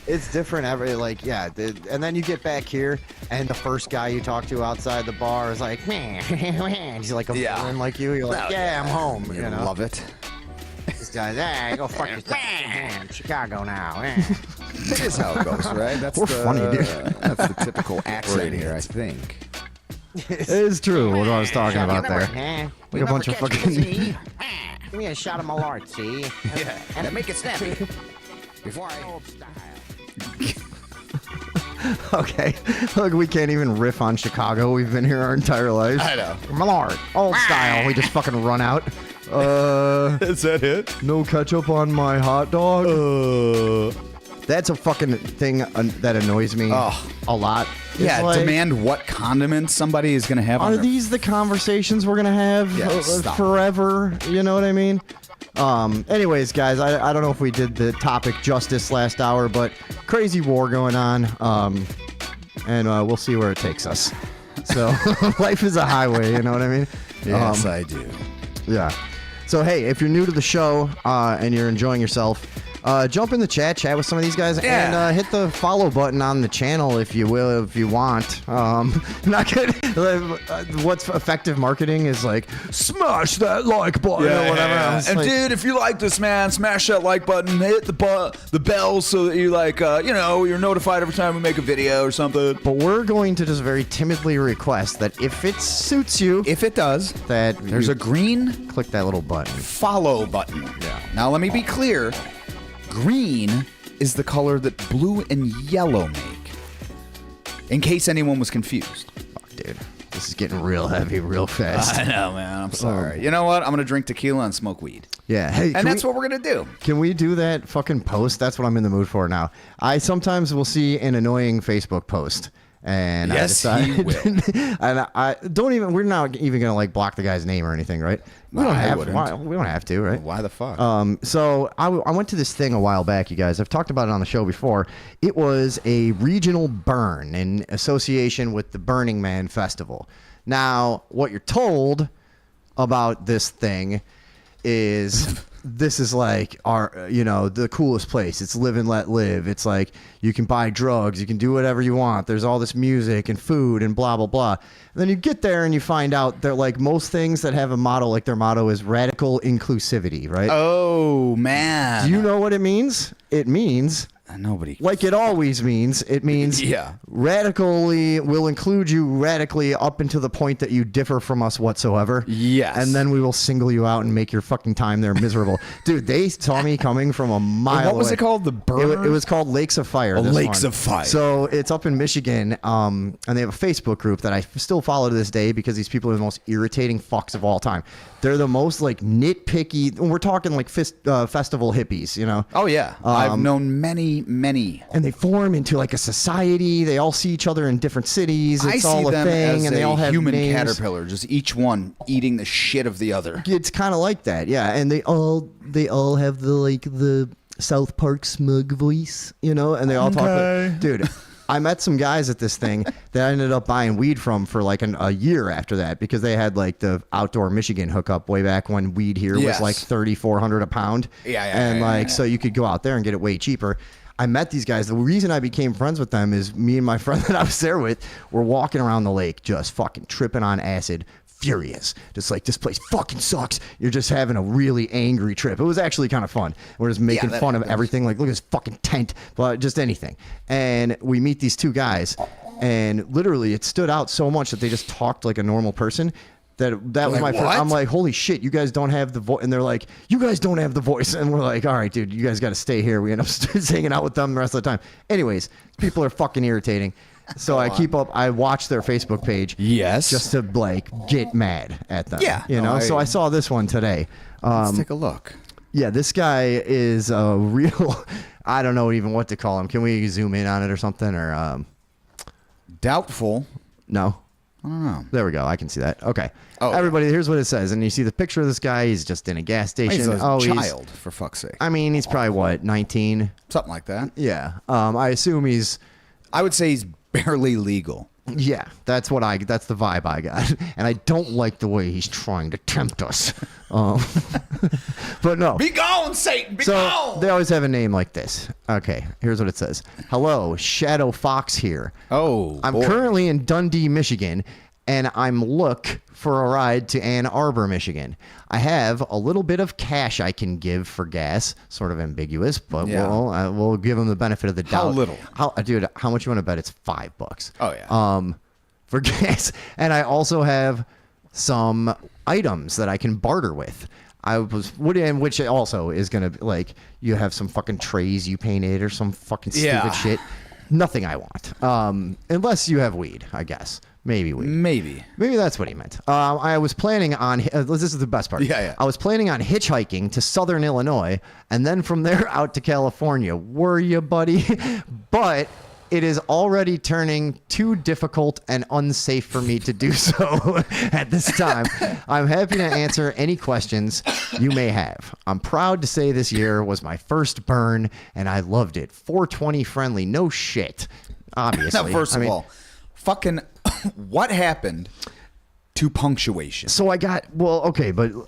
[SPEAKER 2] It's different and then you get back here and the first guy you talk to outside the bar is like, man, he's like a villain like you. You're like, I'm home. You know?
[SPEAKER 5] Love it.
[SPEAKER 2] This guy's, go fuck yourself. Chicago now.
[SPEAKER 5] It is how it goes, right? That's
[SPEAKER 2] We're funny, dude.
[SPEAKER 5] That's the typical accent here, I think.
[SPEAKER 2] It is true what I was talking about there. Like a bunch of fucking.
[SPEAKER 8] Give me a shot of Malort, see? And make it snappy. Before I old style.
[SPEAKER 2] Okay, look, we can't even riff on Chicago. We've been here our entire lives.
[SPEAKER 5] I know.
[SPEAKER 2] Millard, old style. We just fucking run out.
[SPEAKER 5] Is that it?
[SPEAKER 2] No ketchup on my hot dog. That's a fucking thing that annoys me a lot. It's
[SPEAKER 5] Yeah,
[SPEAKER 2] like,
[SPEAKER 5] demand what condiments somebody is going to have on
[SPEAKER 2] Are
[SPEAKER 5] their...
[SPEAKER 2] these the conversations we're gonna have
[SPEAKER 5] stop.
[SPEAKER 2] forever? You know what I mean? Anyways, guys, I don't know if we did the topic justice last hour, but crazy war going on, and we'll see where it takes us. So life is a highway, you know what I mean?
[SPEAKER 5] Yes, I do.
[SPEAKER 2] Yeah. So hey, if you're new to the show and you're enjoying yourself, jump in the chat with some of these guys, and hit the follow button on the channel if you will, if you want. Not good. What's effective marketing is like smash that like button or whatever.
[SPEAKER 5] And
[SPEAKER 2] Like,
[SPEAKER 5] dude, if you like this, man, smash that like button, hit the bell so that you like, you're notified every time we make a video or something.
[SPEAKER 2] but we're going to just very timidly request that if it suits you,
[SPEAKER 5] If it does,
[SPEAKER 2] that
[SPEAKER 5] there's
[SPEAKER 2] you
[SPEAKER 5] a green
[SPEAKER 2] click that little button.
[SPEAKER 5] follow button. Yeah. Now let me be clear. Green is the color that blue and yellow make. In case anyone was confused.
[SPEAKER 2] Fuck, dude, this is getting real heavy real fast.
[SPEAKER 5] I know, man. I'm sorry. You know what? I'm gonna drink tequila and smoke weed.
[SPEAKER 2] Yeah. Hey,
[SPEAKER 5] And that's what we're gonna do.
[SPEAKER 2] Can we do that fucking post? That's what I'm in the mood for now. I sometimes will see an annoying Facebook post, and
[SPEAKER 5] Yes,
[SPEAKER 2] I
[SPEAKER 5] he
[SPEAKER 2] decide, and I don't even. We're not even gonna like block the guy's name or anything, right? We don't
[SPEAKER 5] I
[SPEAKER 2] have.
[SPEAKER 5] wouldn't.
[SPEAKER 2] We don't have to, right?
[SPEAKER 5] Why the fuck?
[SPEAKER 2] So I went to this thing a while back, you guys. I've talked about it on the show before. It was a regional burn in association with the Burning Man Festival. Now, what you're told about this thing is this is like the coolest place. It's live and let live. It's like you can buy drugs, you can do whatever you want. There's all this music and food and blah blah blah. And then you get there and you find out they're like most things that have a motto, like their motto is radical inclusivity, right?
[SPEAKER 5] Oh man.
[SPEAKER 2] Do you know what it means? It means
[SPEAKER 5] Nobody.
[SPEAKER 2] like it always means. It means
[SPEAKER 5] Yeah.
[SPEAKER 2] radically will include you radically up until the point that you differ from us whatsoever.
[SPEAKER 5] Yes.
[SPEAKER 2] And then we will single you out and make your fucking time there miserable. Dude, they saw me coming from a mile
[SPEAKER 5] What was
[SPEAKER 2] away.
[SPEAKER 5] it called? The burn?
[SPEAKER 2] It was called Lakes of Fire.
[SPEAKER 5] Oh,
[SPEAKER 2] this
[SPEAKER 5] Lakes
[SPEAKER 2] one.
[SPEAKER 5] of Fire.
[SPEAKER 2] So it's up in Michigan, and they have a Facebook group that I still follow to this day because these people are the most irritating fucks of all time. They're the most like nitpicky. We're talking like festival hippies, you know?
[SPEAKER 5] Oh yeah. I've known many.
[SPEAKER 2] And they form into like a society. They all see each other in different cities. It's
[SPEAKER 5] I
[SPEAKER 2] all
[SPEAKER 5] see
[SPEAKER 2] a
[SPEAKER 5] them
[SPEAKER 2] thing,
[SPEAKER 5] as
[SPEAKER 2] and they
[SPEAKER 5] a
[SPEAKER 2] all have
[SPEAKER 5] human
[SPEAKER 2] names.
[SPEAKER 5] caterpillar, just each one eating the shit of the other.
[SPEAKER 2] It's kind of like that, yeah. And they all have the South Park smug voice, you know. And they all talk like, dude. I met some guys at this thing that I ended up buying weed from for like a year after that because they had like the outdoor Michigan hookup way back when weed here was
[SPEAKER 5] Yes.
[SPEAKER 2] like $3,400 a pound.
[SPEAKER 5] Yeah.
[SPEAKER 2] So you could go out there and get it way cheaper. I met these guys. The reason I became friends with them is me and my friend that I was there with were walking around the lake just fucking tripping on acid, furious. Just like, this place fucking sucks. You're just having a really angry trip. It was actually kind of fun. We're just making fun of everything. Like, look at this fucking tent, but just anything. And we meet these two guys, and literally it stood out so much that they just talked like a normal person. That was my first.
[SPEAKER 5] what?
[SPEAKER 2] I'm like, holy shit, you guys don't have the voice. And they're like, you guys don't have the voice. And we're like, all right, dude, you guys got to stay here. We end up hanging out with them the rest of the time. Anyways, people are fucking irritating. So I watch their Facebook page.
[SPEAKER 5] Yes.
[SPEAKER 2] Just to like get mad at them.
[SPEAKER 5] Yeah.
[SPEAKER 2] You know, so I saw this one today.
[SPEAKER 5] Let's take a look.
[SPEAKER 2] Yeah, this guy is a real, I don't know even what to call him. Can we zoom in on it or something? Or,
[SPEAKER 5] Doubtful.
[SPEAKER 2] no.
[SPEAKER 5] I don't know.
[SPEAKER 2] There we go. I can see that. Okay.
[SPEAKER 5] Oh,
[SPEAKER 2] Everybody, here's what it says. And you see the picture of this guy. He's just in a gas station.
[SPEAKER 5] He's a child, for fuck's sake.
[SPEAKER 2] I mean, he's probably what, 19?
[SPEAKER 5] Something like that.
[SPEAKER 2] Yeah. I assume he's,
[SPEAKER 5] I would say he's barely legal.
[SPEAKER 2] yeah, that's the vibe I got. And I don't like the way he's trying to tempt us. But no.
[SPEAKER 5] Be gone, Satan! Be
[SPEAKER 2] So
[SPEAKER 5] gone!
[SPEAKER 2] they always have a name like this. Okay, here's what it says. Hello, Shadow Fox here.
[SPEAKER 5] Oh,
[SPEAKER 2] I'm
[SPEAKER 5] boy.
[SPEAKER 2] currently in Dundee, Michigan, and I'm look for a ride to Ann Arbor, Michigan. I have a little bit of cash I can give for gas, sort of ambiguous, but we'll give them the benefit of the doubt.
[SPEAKER 5] How little?
[SPEAKER 2] Dude, how much you want to bet? It's $5.
[SPEAKER 5] Oh, yeah.
[SPEAKER 2] For gas. And I also have some items that I can barter with. Which also is going to, like, you have some fucking trays you painted or some fucking stupid shit. Nothing I want. Unless you have weed, I guess. Maybe weed. Maybe that's what he meant. I was planning on, this is the best part.
[SPEAKER 5] Yeah.
[SPEAKER 2] I was planning on hitchhiking to southern Illinois and then from there out to California. Were you, buddy? But it is already turning too difficult and unsafe for me to do so at this time. I'm happy to answer any questions you may have. I'm proud to say this year was my first burn, and I loved it. 420 friendly, no shit. Obviously.
[SPEAKER 5] Now, first of all, fucking what happened to punctuation?
[SPEAKER 2] So but the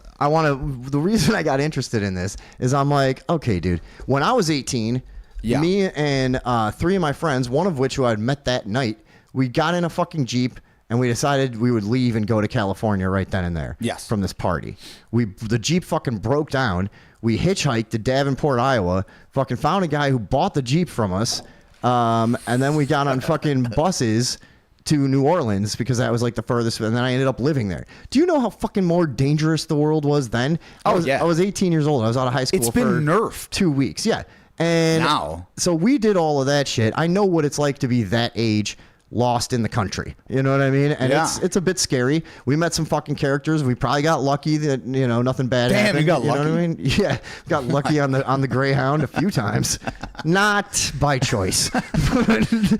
[SPEAKER 2] reason I got interested in this is I'm like, okay, dude, when I was 18, me and 3 of my friends, one of which who I'd met that night, we got in a fucking Jeep and we decided we would leave and go to California right then and there.
[SPEAKER 5] Yes.
[SPEAKER 2] From this party. The Jeep fucking broke down. We hitchhiked to Davenport, Iowa, fucking found a guy who bought the Jeep from us. And then we got on fucking buses to New Orleans because that was like the furthest, and then I ended up living there. Do you know how fucking more dangerous the world was then? I was 18 years old. I was out of high school.
[SPEAKER 5] It's been nerfed.
[SPEAKER 2] 2 weeks. Yeah. And
[SPEAKER 5] now,
[SPEAKER 2] so we did all of that shit. I know what it's like to be that age, lost in the country. You know what I mean? And it's a bit scary. We met some fucking characters. We probably got lucky that, nothing bad happened.
[SPEAKER 5] You got lucky.
[SPEAKER 2] Know what I mean? Yeah. Got lucky on the Greyhound a few times. Not by choice.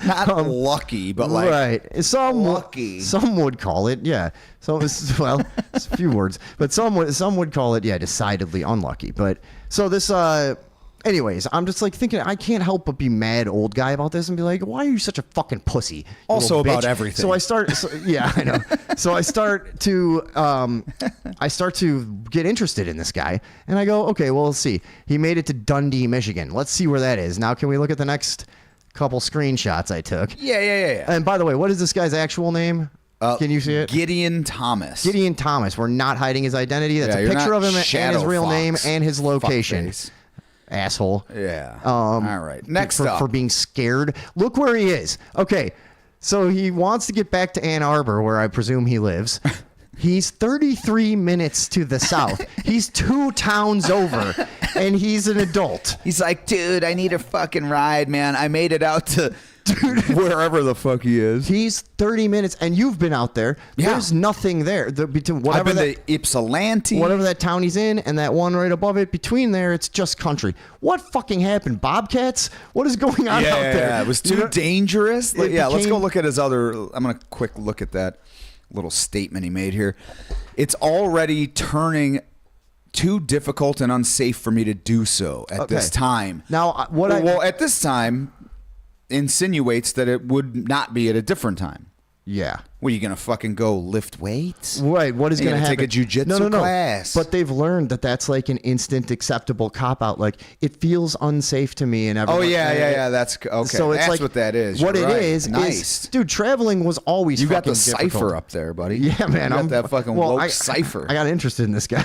[SPEAKER 5] Not lucky, but like
[SPEAKER 2] right.
[SPEAKER 5] lucky.
[SPEAKER 2] Some would call it, yeah. So it's a few words. But some would call it, decidedly unlucky. But so this anyways, I'm just like thinking I can't help but be mad old guy about this and be like, why are you such a fucking pussy? You
[SPEAKER 5] also
[SPEAKER 2] little
[SPEAKER 5] about
[SPEAKER 2] bitch?
[SPEAKER 5] everything.
[SPEAKER 2] So I start I know. So I start to get interested in this guy and I go, okay, well, let's see. He made it to Dundee, Michigan. Let's see where that is. Now can we look at the next couple screenshots I took?
[SPEAKER 5] Yeah.
[SPEAKER 2] And by the way, what is this guy's actual name? Can you see it?
[SPEAKER 5] Gideon Thomas.
[SPEAKER 2] Gideon Thomas. We're not hiding his identity. That's a picture of him and his real name and his location.
[SPEAKER 5] Fuckface.
[SPEAKER 2] Asshole.
[SPEAKER 5] Yeah. All right. Next up.
[SPEAKER 2] For being scared. Look where he is. Okay. So he wants to get back to Ann Arbor, where I presume he lives. He's 33 minutes to the south. He's 2 towns over, and he's an adult.
[SPEAKER 5] He's like, dude, I need a fucking ride, man. I made it out to wherever the fuck he is.
[SPEAKER 2] He's 30 minutes, and you've been out there.
[SPEAKER 5] Yeah.
[SPEAKER 2] There's nothing there. Between
[SPEAKER 5] I've been to Ypsilanti.
[SPEAKER 2] Whatever that town he's in, and that one right above it. Between there, it's just country. What fucking happened? Bobcats? What is going on out there?
[SPEAKER 5] Yeah, it was too dangerous. Let's go look at his other. I'm going to quick look at that little statement he made here. It's already turning too difficult and unsafe for me to do so at this time.
[SPEAKER 2] Now,
[SPEAKER 5] at this time insinuates that it would not be at a different time.
[SPEAKER 2] Yeah.
[SPEAKER 5] Well, you gonna fucking go lift weights?
[SPEAKER 2] Right. What is going to happen?
[SPEAKER 5] Take a jujitsu class.
[SPEAKER 2] But they've learned that that's like an instant acceptable cop out. Like it feels unsafe to me and everyone.
[SPEAKER 5] Oh yeah. That's okay.
[SPEAKER 2] So it's
[SPEAKER 5] that's
[SPEAKER 2] like
[SPEAKER 5] what that is.
[SPEAKER 2] What
[SPEAKER 5] You're
[SPEAKER 2] it
[SPEAKER 5] right.
[SPEAKER 2] is,
[SPEAKER 5] nice.
[SPEAKER 2] dude. Traveling was always.
[SPEAKER 5] You got
[SPEAKER 2] fucking
[SPEAKER 5] the
[SPEAKER 2] difficult.
[SPEAKER 5] cipher up there, buddy.
[SPEAKER 2] Yeah, man.
[SPEAKER 5] You got that fucking woke cipher.
[SPEAKER 2] I got interested in this guy.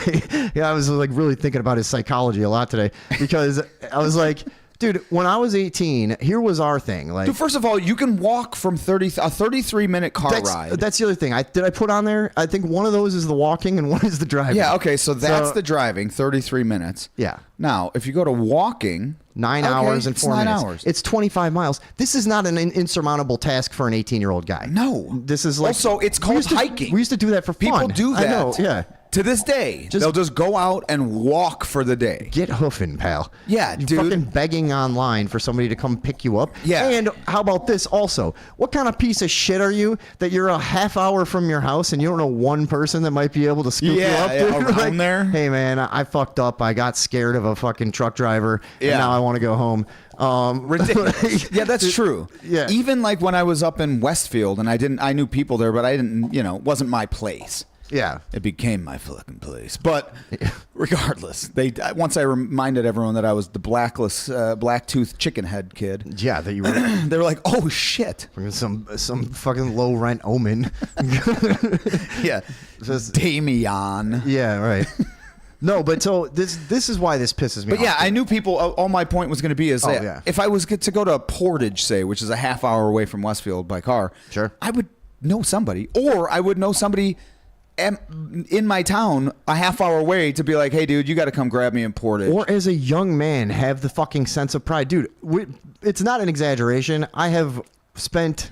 [SPEAKER 2] I was like really thinking about his psychology a lot today because I was like. Dude, when I was 18, here was our thing. Like,
[SPEAKER 5] dude, first of all, you can walk from a 33-minute car ride.
[SPEAKER 2] That's the other thing. Did I put on there? I think one of those is the walking and one is the driving.
[SPEAKER 5] Yeah, okay, so that's the driving, 33 minutes.
[SPEAKER 2] Yeah.
[SPEAKER 5] Now, if you go to walking...
[SPEAKER 2] 9 hours and 4 minutes.
[SPEAKER 5] 9 hours.
[SPEAKER 2] It's 25 miles. This is not an insurmountable task for an 18-year-old guy.
[SPEAKER 5] No.
[SPEAKER 2] This is like...
[SPEAKER 5] Also, it's called hiking.
[SPEAKER 2] We used to do that for fun.
[SPEAKER 5] People do that.
[SPEAKER 2] I know, yeah.
[SPEAKER 5] To this day, they'll just go out and walk for the day.
[SPEAKER 2] Get hoofing, pal.
[SPEAKER 5] Yeah,
[SPEAKER 2] You're
[SPEAKER 5] dude.
[SPEAKER 2] fucking begging online for somebody to come pick you up.
[SPEAKER 5] Yeah.
[SPEAKER 2] And how about this also? What kind of piece of shit are you that you're a half hour from your house and you don't know one person that might be able to scoop you up?
[SPEAKER 5] Yeah,
[SPEAKER 2] dude?
[SPEAKER 5] around there.
[SPEAKER 2] Hey, man, I fucked up. I got scared of a fucking truck driver.
[SPEAKER 5] Yeah.
[SPEAKER 2] And now I want to go home.
[SPEAKER 5] Ridiculous. Yeah, that's true.
[SPEAKER 2] Yeah.
[SPEAKER 5] Even like when I was up in Westfield and I knew people there, but I didn't, it wasn't my place.
[SPEAKER 2] Yeah.
[SPEAKER 5] It became my fucking place. But regardless, once I reminded everyone that I was the black-toothed chicken head kid.
[SPEAKER 2] Yeah, that you were
[SPEAKER 5] They were like, "Oh shit!"
[SPEAKER 2] some fucking low rent omen.
[SPEAKER 5] Yeah, Damien.
[SPEAKER 2] Yeah, right. No, but so this is why this pisses me off.
[SPEAKER 5] But yeah, I knew people. All my point was going to be is that
[SPEAKER 2] yeah.
[SPEAKER 5] if I was to go to Portage, say, which is a half hour away from Westfield by car,
[SPEAKER 2] Sure.
[SPEAKER 5] I would know somebody, or I would know somebody in my town a half hour away to be like, hey, dude, you got to come grab me in Portage.
[SPEAKER 2] Or as a young man, have the fucking sense of pride. Dude, it's not an exaggeration. I have spent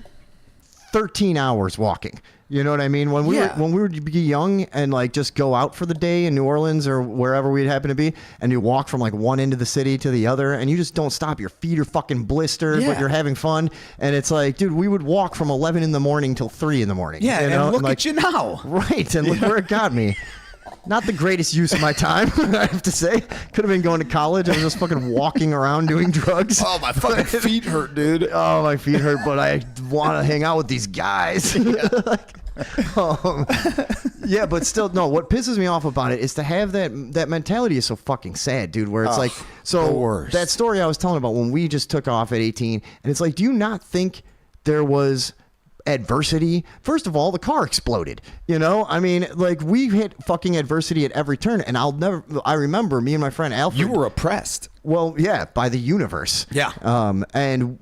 [SPEAKER 2] 13 hours walking. You know what I mean? When we would be young and like just go out for the day in New Orleans or wherever we'd happen to be, and you walk from like one end of the city to the other, and you just don't stop. Your feet are fucking blistered, but you're having fun. And it's like, dude, we would walk from 11 in the morning till 3 in the morning.
[SPEAKER 5] Yeah,
[SPEAKER 2] you know?
[SPEAKER 5] and look
[SPEAKER 2] like,
[SPEAKER 5] at you now.
[SPEAKER 2] Right, and look where it got me. Not the greatest use of my time, I have to say. Could have been going to college. I was just fucking walking around doing drugs.
[SPEAKER 5] Oh, my fucking feet hurt, dude.
[SPEAKER 2] Oh, my feet hurt, but I want to hang out with these guys. Yeah, but still, no. What pisses me off about it is to have that mentality is so fucking sad, dude. Where it's like, so that story I was telling about when we just took off at 18, and it's like, do you not think there was adversity? First of all, the car exploded. You know, I mean, like we hit fucking adversity at every turn, and I remember me and my friend Alfred.
[SPEAKER 5] You were oppressed.
[SPEAKER 2] Well, yeah, by the universe.
[SPEAKER 5] Yeah.
[SPEAKER 2] And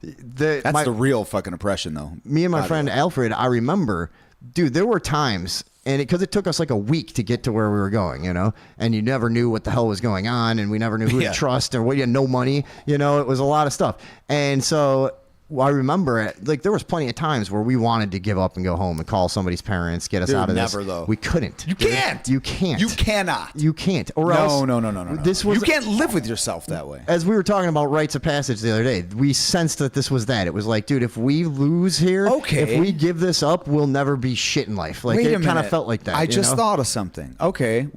[SPEAKER 5] that's the real fucking oppression, though.
[SPEAKER 2] Me and my friend Alfred, I remember, dude, there were times, and because it took us like a week to get to where we were going, you know, and you never knew what the hell was going on, and we never knew who to trust, or we had no money, you know, it was a lot of stuff. And so I remember it, like there was plenty of times where we wanted to give up and go home and call somebody's parents, get us out of this.
[SPEAKER 5] Never though.
[SPEAKER 2] We couldn't.
[SPEAKER 5] You can't.
[SPEAKER 2] You can't.
[SPEAKER 5] You cannot.
[SPEAKER 2] You can't. Or else.
[SPEAKER 5] No.
[SPEAKER 2] This was.
[SPEAKER 5] You can't live with yourself that way.
[SPEAKER 2] As we were talking about rites of passage the other day, we sensed that this was that. It was like, dude, if we lose here, if we give this up, we'll never be shit in life. Like it kind of felt like that.
[SPEAKER 5] I just thought of something. Okay,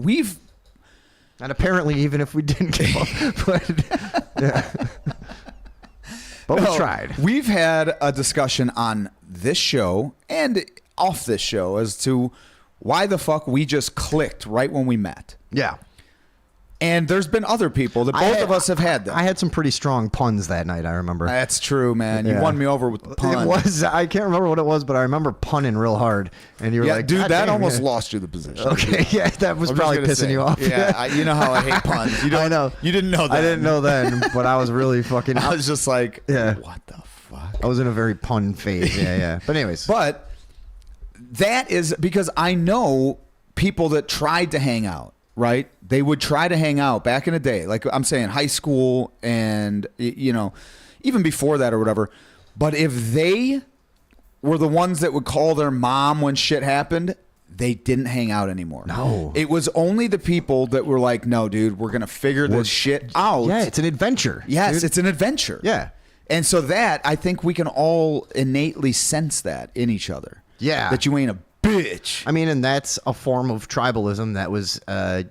[SPEAKER 2] and apparently even if we didn't give up, but yeah. But we tried.
[SPEAKER 5] We've had a discussion on this show and off this show as to why the fuck we just clicked right when we met.
[SPEAKER 2] Yeah.
[SPEAKER 5] And there's been other people that both of us have had them.
[SPEAKER 2] I had some pretty strong puns that night, I remember.
[SPEAKER 5] That's true, man. You won me over with the pun.
[SPEAKER 2] It was, I can't remember what it was, but I remember punning real hard. And you were like,
[SPEAKER 5] dude, that
[SPEAKER 2] damn,
[SPEAKER 5] almost lost you the position.
[SPEAKER 2] Okay, yeah, that was probably pissing you off.
[SPEAKER 5] Yeah, you know how I hate puns.
[SPEAKER 2] I know.
[SPEAKER 5] You didn't know that.
[SPEAKER 2] I didn't know then, but I was really fucking...
[SPEAKER 5] I was just like, what the fuck?
[SPEAKER 2] I was in a very pun phase, yeah. But anyways.
[SPEAKER 5] But that is because I know people that tried to hang out. Right? They would try to hang out back in the day. Like I'm saying, high school and, you know, even before that or whatever. But if they were the ones that would call their mom when shit happened, they didn't hang out anymore.
[SPEAKER 2] No.
[SPEAKER 5] It was only the people that were like, no, dude, we're going to figure this shit out.
[SPEAKER 2] Yeah, it's an adventure.
[SPEAKER 5] Yes,
[SPEAKER 2] dude.
[SPEAKER 5] it's an adventure.
[SPEAKER 2] Yeah.
[SPEAKER 5] And so that, I think we can all innately sense that in each other.
[SPEAKER 2] Yeah.
[SPEAKER 5] That you ain't a bitch.
[SPEAKER 2] I mean, and that's a form of tribalism that was,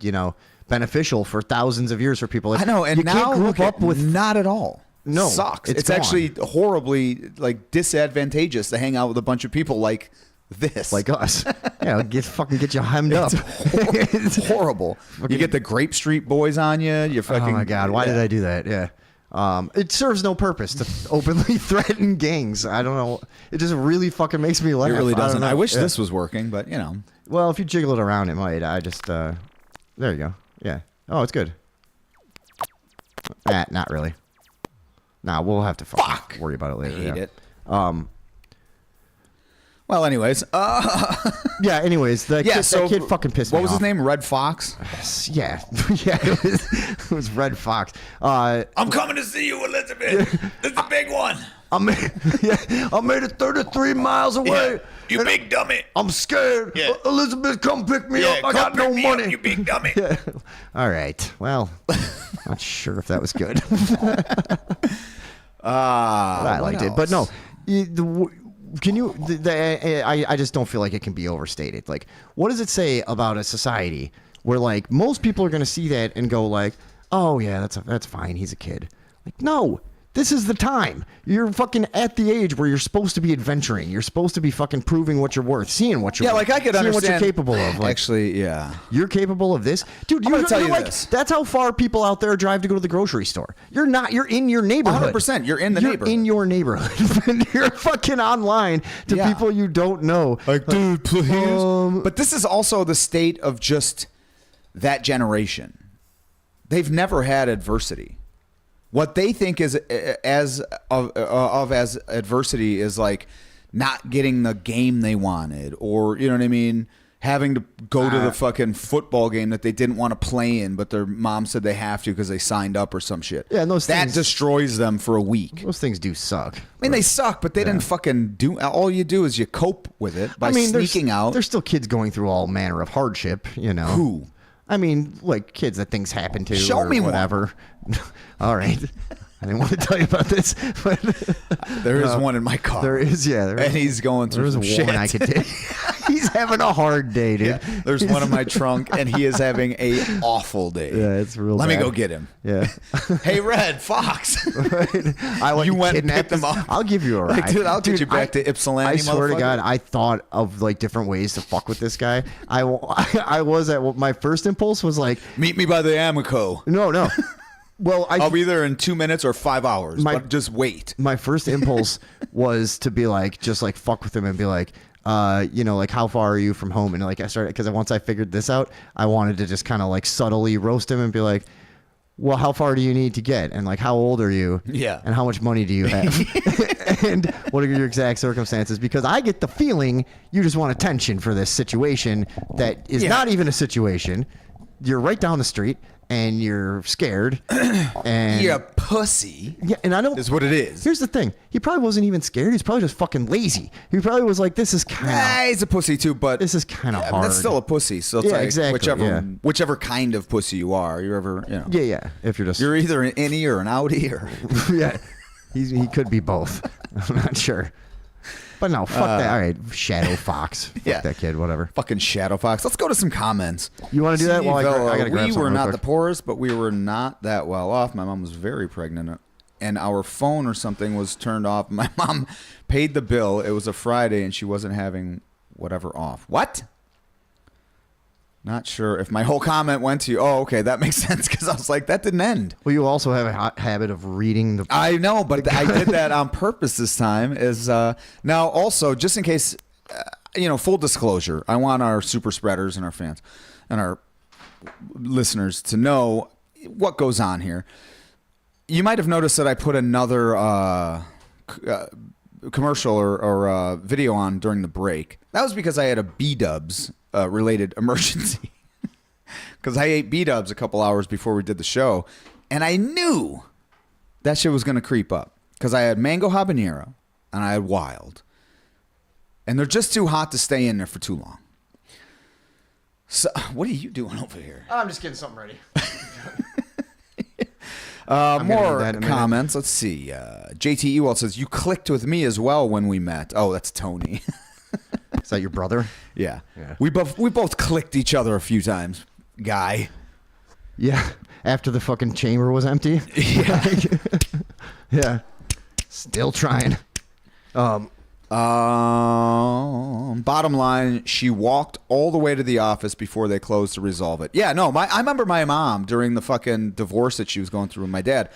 [SPEAKER 2] you know, beneficial for thousands of years for people.
[SPEAKER 5] I know, and
[SPEAKER 2] you
[SPEAKER 5] now
[SPEAKER 2] can't group up with
[SPEAKER 5] not at all.
[SPEAKER 2] No,
[SPEAKER 5] sucks.
[SPEAKER 2] it's
[SPEAKER 5] It's
[SPEAKER 2] gone.
[SPEAKER 5] actually horribly like disadvantageous to hang out with a bunch of people like this,
[SPEAKER 2] like us. Yeah, get you hemmed up.
[SPEAKER 5] It's horrible. You get the Grape Street Boys on you. You're fucking.
[SPEAKER 2] Oh my god, why did I do that? Yeah. It serves no purpose to openly threaten gangs. I don't know. It just really fucking makes me laugh.
[SPEAKER 5] It really doesn't. I wish
[SPEAKER 2] Yeah.
[SPEAKER 5] this was working, but you know.
[SPEAKER 2] Well, if you jiggle it around, it might. I just, there you go. Yeah. Oh, it's good. Not really. Nah, we'll have to worry about it later.
[SPEAKER 5] Hate it.
[SPEAKER 2] Well,
[SPEAKER 5] anyways.
[SPEAKER 2] Yeah, anyways. That kid fucking pissed me off.
[SPEAKER 5] What was his name? Red Fox?
[SPEAKER 2] Yeah. Yeah, it was Red Fox.
[SPEAKER 5] I'm coming to see you, Elizabeth. This is a big one.
[SPEAKER 2] I made it 33 miles away.
[SPEAKER 5] Yeah. You big dummy.
[SPEAKER 2] I'm scared.
[SPEAKER 5] Yeah.
[SPEAKER 2] Elizabeth, come pick me up. I got no money.
[SPEAKER 5] Up, you big dummy.
[SPEAKER 2] Yeah. All right. Well, not sure if that was good. I liked it, but no. Can you? I just don't feel like it can be overstated. Like, what does it say about a society where like most people are going to see that and go like, oh yeah, that's fine. He's a kid. Like, no. This is the time. You're fucking at the age where you're supposed to be adventuring. You're supposed to be fucking proving what you're worth, seeing what you're worth,
[SPEAKER 5] like I could
[SPEAKER 2] seeing
[SPEAKER 5] understand
[SPEAKER 2] what you're capable of. Like,
[SPEAKER 5] actually, yeah.
[SPEAKER 2] you're capable of this, dude.
[SPEAKER 5] I'm gonna tell you
[SPEAKER 2] like,
[SPEAKER 5] this.
[SPEAKER 2] That's how far people out there drive to go to the grocery store. You're not. You're in your neighborhood.
[SPEAKER 5] 100%. You're in the neighborhood.
[SPEAKER 2] In your neighborhood. You're fucking online to people you don't know.
[SPEAKER 5] Like, dude, please.
[SPEAKER 2] Um,
[SPEAKER 5] But this is also the state of just that generation. They've never had adversity. What they think is as adversity is like not getting the game they wanted, or you know what I mean, having to go to the fucking football game that they didn't want to play in, but their mom said they have to because they signed up or some shit.
[SPEAKER 2] Yeah, and those
[SPEAKER 5] that
[SPEAKER 2] things
[SPEAKER 5] destroys them for a week.
[SPEAKER 2] Those things do suck.
[SPEAKER 5] I mean, they suck, but they didn't fucking do. All you do is you cope with it by sneaking out.
[SPEAKER 2] There's still kids going through all manner of hardship. You know
[SPEAKER 5] Who?
[SPEAKER 2] I mean, like kids that things happen to.
[SPEAKER 5] Show
[SPEAKER 2] or
[SPEAKER 5] me one.
[SPEAKER 2] whatever. All right. I didn't want to tell you about this, but
[SPEAKER 5] There is one in my car.
[SPEAKER 2] there is, yeah.
[SPEAKER 5] And he's going through
[SPEAKER 2] There's
[SPEAKER 5] some
[SPEAKER 2] one
[SPEAKER 5] shit.
[SPEAKER 2] I could take. He's having a hard day, dude.
[SPEAKER 5] Yeah, there's one in my trunk, and he is having a awful day.
[SPEAKER 2] Yeah, it's real
[SPEAKER 5] Let me
[SPEAKER 2] bad.
[SPEAKER 5] go get him.
[SPEAKER 2] Yeah.
[SPEAKER 5] Hey, Red Fox.
[SPEAKER 2] I
[SPEAKER 5] You went and picked
[SPEAKER 2] kidnap
[SPEAKER 5] him up.
[SPEAKER 2] I'll give you a ride.
[SPEAKER 5] Like, dude, I'll get you back to Ypsilanti,
[SPEAKER 2] I swear to
[SPEAKER 5] motherfucker.
[SPEAKER 2] God, I thought of like different ways to fuck with this guy. I was at my first impulse was like,
[SPEAKER 5] Meet me by the Amico.
[SPEAKER 2] no. Well,
[SPEAKER 5] I'll be there in 2 minutes or 5 hours. But just wait.
[SPEAKER 2] My first impulse was to be like, just like fuck with him and be like, you know, like how far are you from home? And like I started, because once I figured this out, I wanted to just kind of like subtly roast him and be like, well, how far do you need to get? And like, how old are you?
[SPEAKER 5] Yeah.
[SPEAKER 2] And how much money do you have? And what are your exact circumstances? Because I get the feeling you just want attention for this situation that is not even a situation. You're right down the street and you're scared. And
[SPEAKER 5] You pussy.
[SPEAKER 2] yeah, and I don't.
[SPEAKER 5] Is what it is.
[SPEAKER 2] Here's the thing: he probably wasn't even scared. He's probably just fucking lazy. He probably was like, "This is kind of,
[SPEAKER 5] He's a pussy too, but
[SPEAKER 2] this is kind of
[SPEAKER 5] yeah,
[SPEAKER 2] hard."
[SPEAKER 5] that's still a pussy. So it's
[SPEAKER 2] Yeah,
[SPEAKER 5] like
[SPEAKER 2] exactly,
[SPEAKER 5] whichever kind of pussy you are, you're ever, you know.
[SPEAKER 2] yeah. If you're just,
[SPEAKER 5] You're either an innie or an outie or
[SPEAKER 2] yeah, he could be both. I'm not sure, but no, fuck that. All right, Shadow Fox. Fuck
[SPEAKER 5] Yeah.
[SPEAKER 2] that kid. Whatever.
[SPEAKER 5] fucking Shadow Fox. Let's go to some comments.
[SPEAKER 2] You want to do that? Well, I gotta grab
[SPEAKER 5] we
[SPEAKER 2] something
[SPEAKER 5] were
[SPEAKER 2] real
[SPEAKER 5] not
[SPEAKER 2] quick.
[SPEAKER 5] the poorest, but we were not that well off. My mom was very pregnant, and our phone or something was turned off. My mom paid the bill. It was a Friday, and she wasn't having whatever off. What? Not sure if my whole comment went to you. Oh, okay, that makes sense because I was like, that didn't end.
[SPEAKER 2] Well, you also have a habit of reading the.
[SPEAKER 5] I know, but I did that on purpose this time. Is now also just in case, full disclosure. I want our super spreaders and our fans and our listeners to know what goes on here. You might have noticed that I put another commercial or video on during the break. That was because I had a B-dubs related emergency. Because I ate B-dubs a couple hours before we did the show, and I knew that shit was going to creep up because I had mango habanero and I had wild, and they're just too hot to stay in there for too long. So, what are you doing over here?
[SPEAKER 2] I'm just getting something ready.
[SPEAKER 5] More
[SPEAKER 2] gonna do that in a minute.
[SPEAKER 5] comments. Let's see. JT Ewald says, you clicked with me as well when we met. Oh, that's Tony.
[SPEAKER 2] Is that your brother?
[SPEAKER 5] Yeah.
[SPEAKER 2] Yeah.
[SPEAKER 5] We both clicked each other a few times, guy.
[SPEAKER 2] Yeah. After the fucking chamber was empty.
[SPEAKER 5] Yeah.
[SPEAKER 2] Yeah. Still trying.
[SPEAKER 5] Bottom line, she walked all the way to the office before they closed to resolve it. Yeah, no, I remember my mom during the fucking divorce that she was going through with my dad.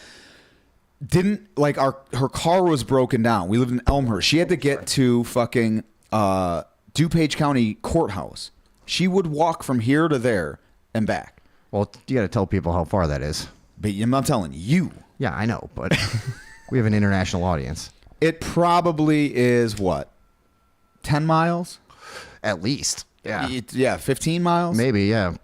[SPEAKER 5] Didn't like her car was broken down. We lived in Elmhurst. She had to get to fucking DuPage County Courthouse. She would walk from here to there and back.
[SPEAKER 2] Well, you got to tell people how far that is.
[SPEAKER 5] But I'm telling you,
[SPEAKER 2] Yeah, I know, but we have an international audience.
[SPEAKER 5] it probably is what, 10 miles?
[SPEAKER 2] At least. Yeah.
[SPEAKER 5] Yeah, 15 miles?
[SPEAKER 2] Maybe, yeah.